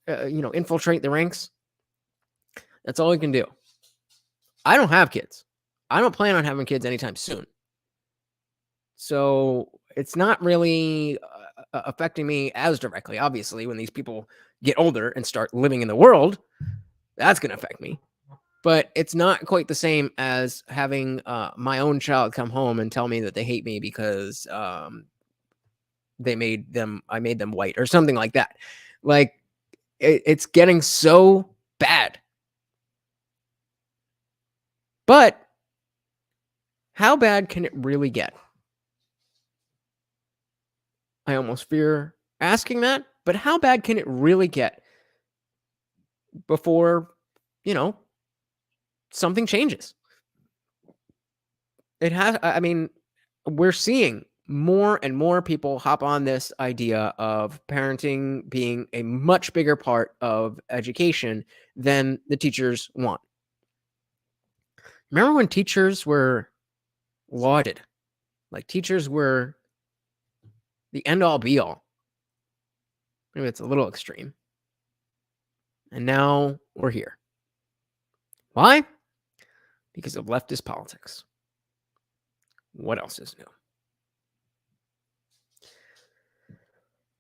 infiltrate the ranks. That's all we can do. I don't have kids. I don't plan on having kids anytime soon. So it's not really affecting me as directly. Obviously, when these people get older and start living in the world, that's going to affect me. But it's not quite the same as having my own child come home and tell me that they hate me because I made them white or something like that. Like it's getting so bad. But how bad can it really get? I almost fear asking that, but how bad can it really get before, something changes? We're seeing more and more people hop on this idea of parenting being a much bigger part of education than the teachers want. Remember when teachers were lauded? Like teachers were the end all be all. Maybe it's a little extreme. And now we're here. Why? Because of leftist politics. What else is new?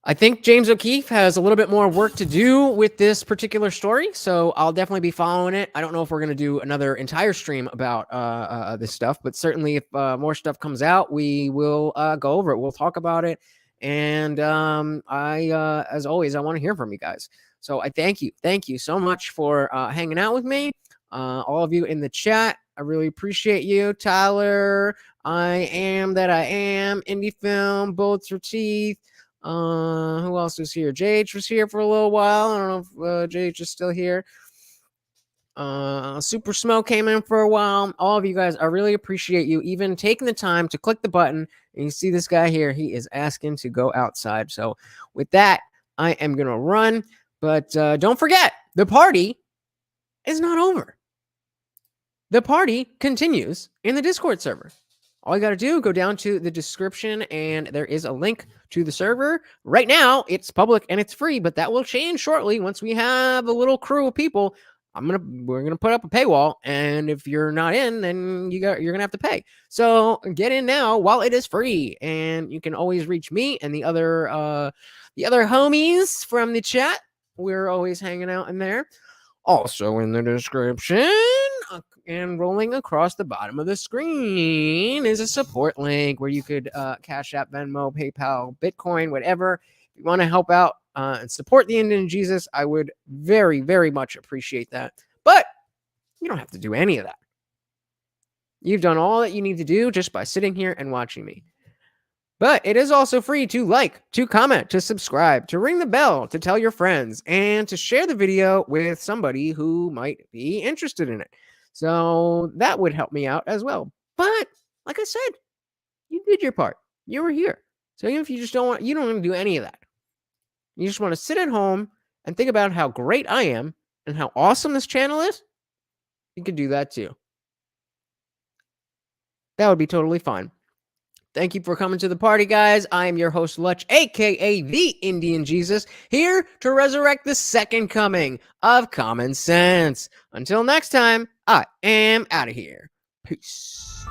I think James O'Keefe has a little bit more work to do with this particular story, so I'll definitely be following it. I don't know if we're going to do another entire stream about this stuff, but certainly if more stuff comes out, we will go over it. We'll talk about it, and as always, I want to hear from you guys. So I thank you so much for hanging out with me, all of you in the chat. I really appreciate you, Tyler. I am that I am. Indie Film, Bullets for Teeth. Who else was here? JH was here for a little while. I don't know if JH is still here. Super Smoke came in for a while. All of you guys, I really appreciate you even taking the time to click the button. And you see this guy here, he is asking to go outside. So with that, I am going to run. But don't forget, the party is not over. The party continues in the Discord server. All you got to do, go down to the description, and there is a link to the server. Right now, it's public and it's free, but that will change shortly once we have a little crew of people. We're gonna put up a paywall, and if you're not in, then you're gonna have to pay. So get in now while it is free, and you can always reach me and the other homies from the chat. We're always hanging out in there. Also in the description and rolling across the bottom of the screen is a support link where you could Cash App, Venmo, PayPal, Bitcoin, whatever. If you want to help out and support the Indian Jesus, I would very, very much appreciate that. But you don't have to do any of that. You've done all that you need to do just by sitting here and watching me. But it is also free to like, to comment, to subscribe, to ring the bell, to tell your friends, and to share the video with somebody who might be interested in it. So that would help me out as well. But like I said, you did your part. You were here. So even if you just don't want to do any of that. You just want to sit at home and think about how great I am and how awesome this channel is. You could do that too. That would be totally fine. Thank you for coming to the party, guys. I am your host, Lutch, a.k.a. The Indian Jesus, here to resurrect the second coming of common sense. Until next time, I am out of here. Peace.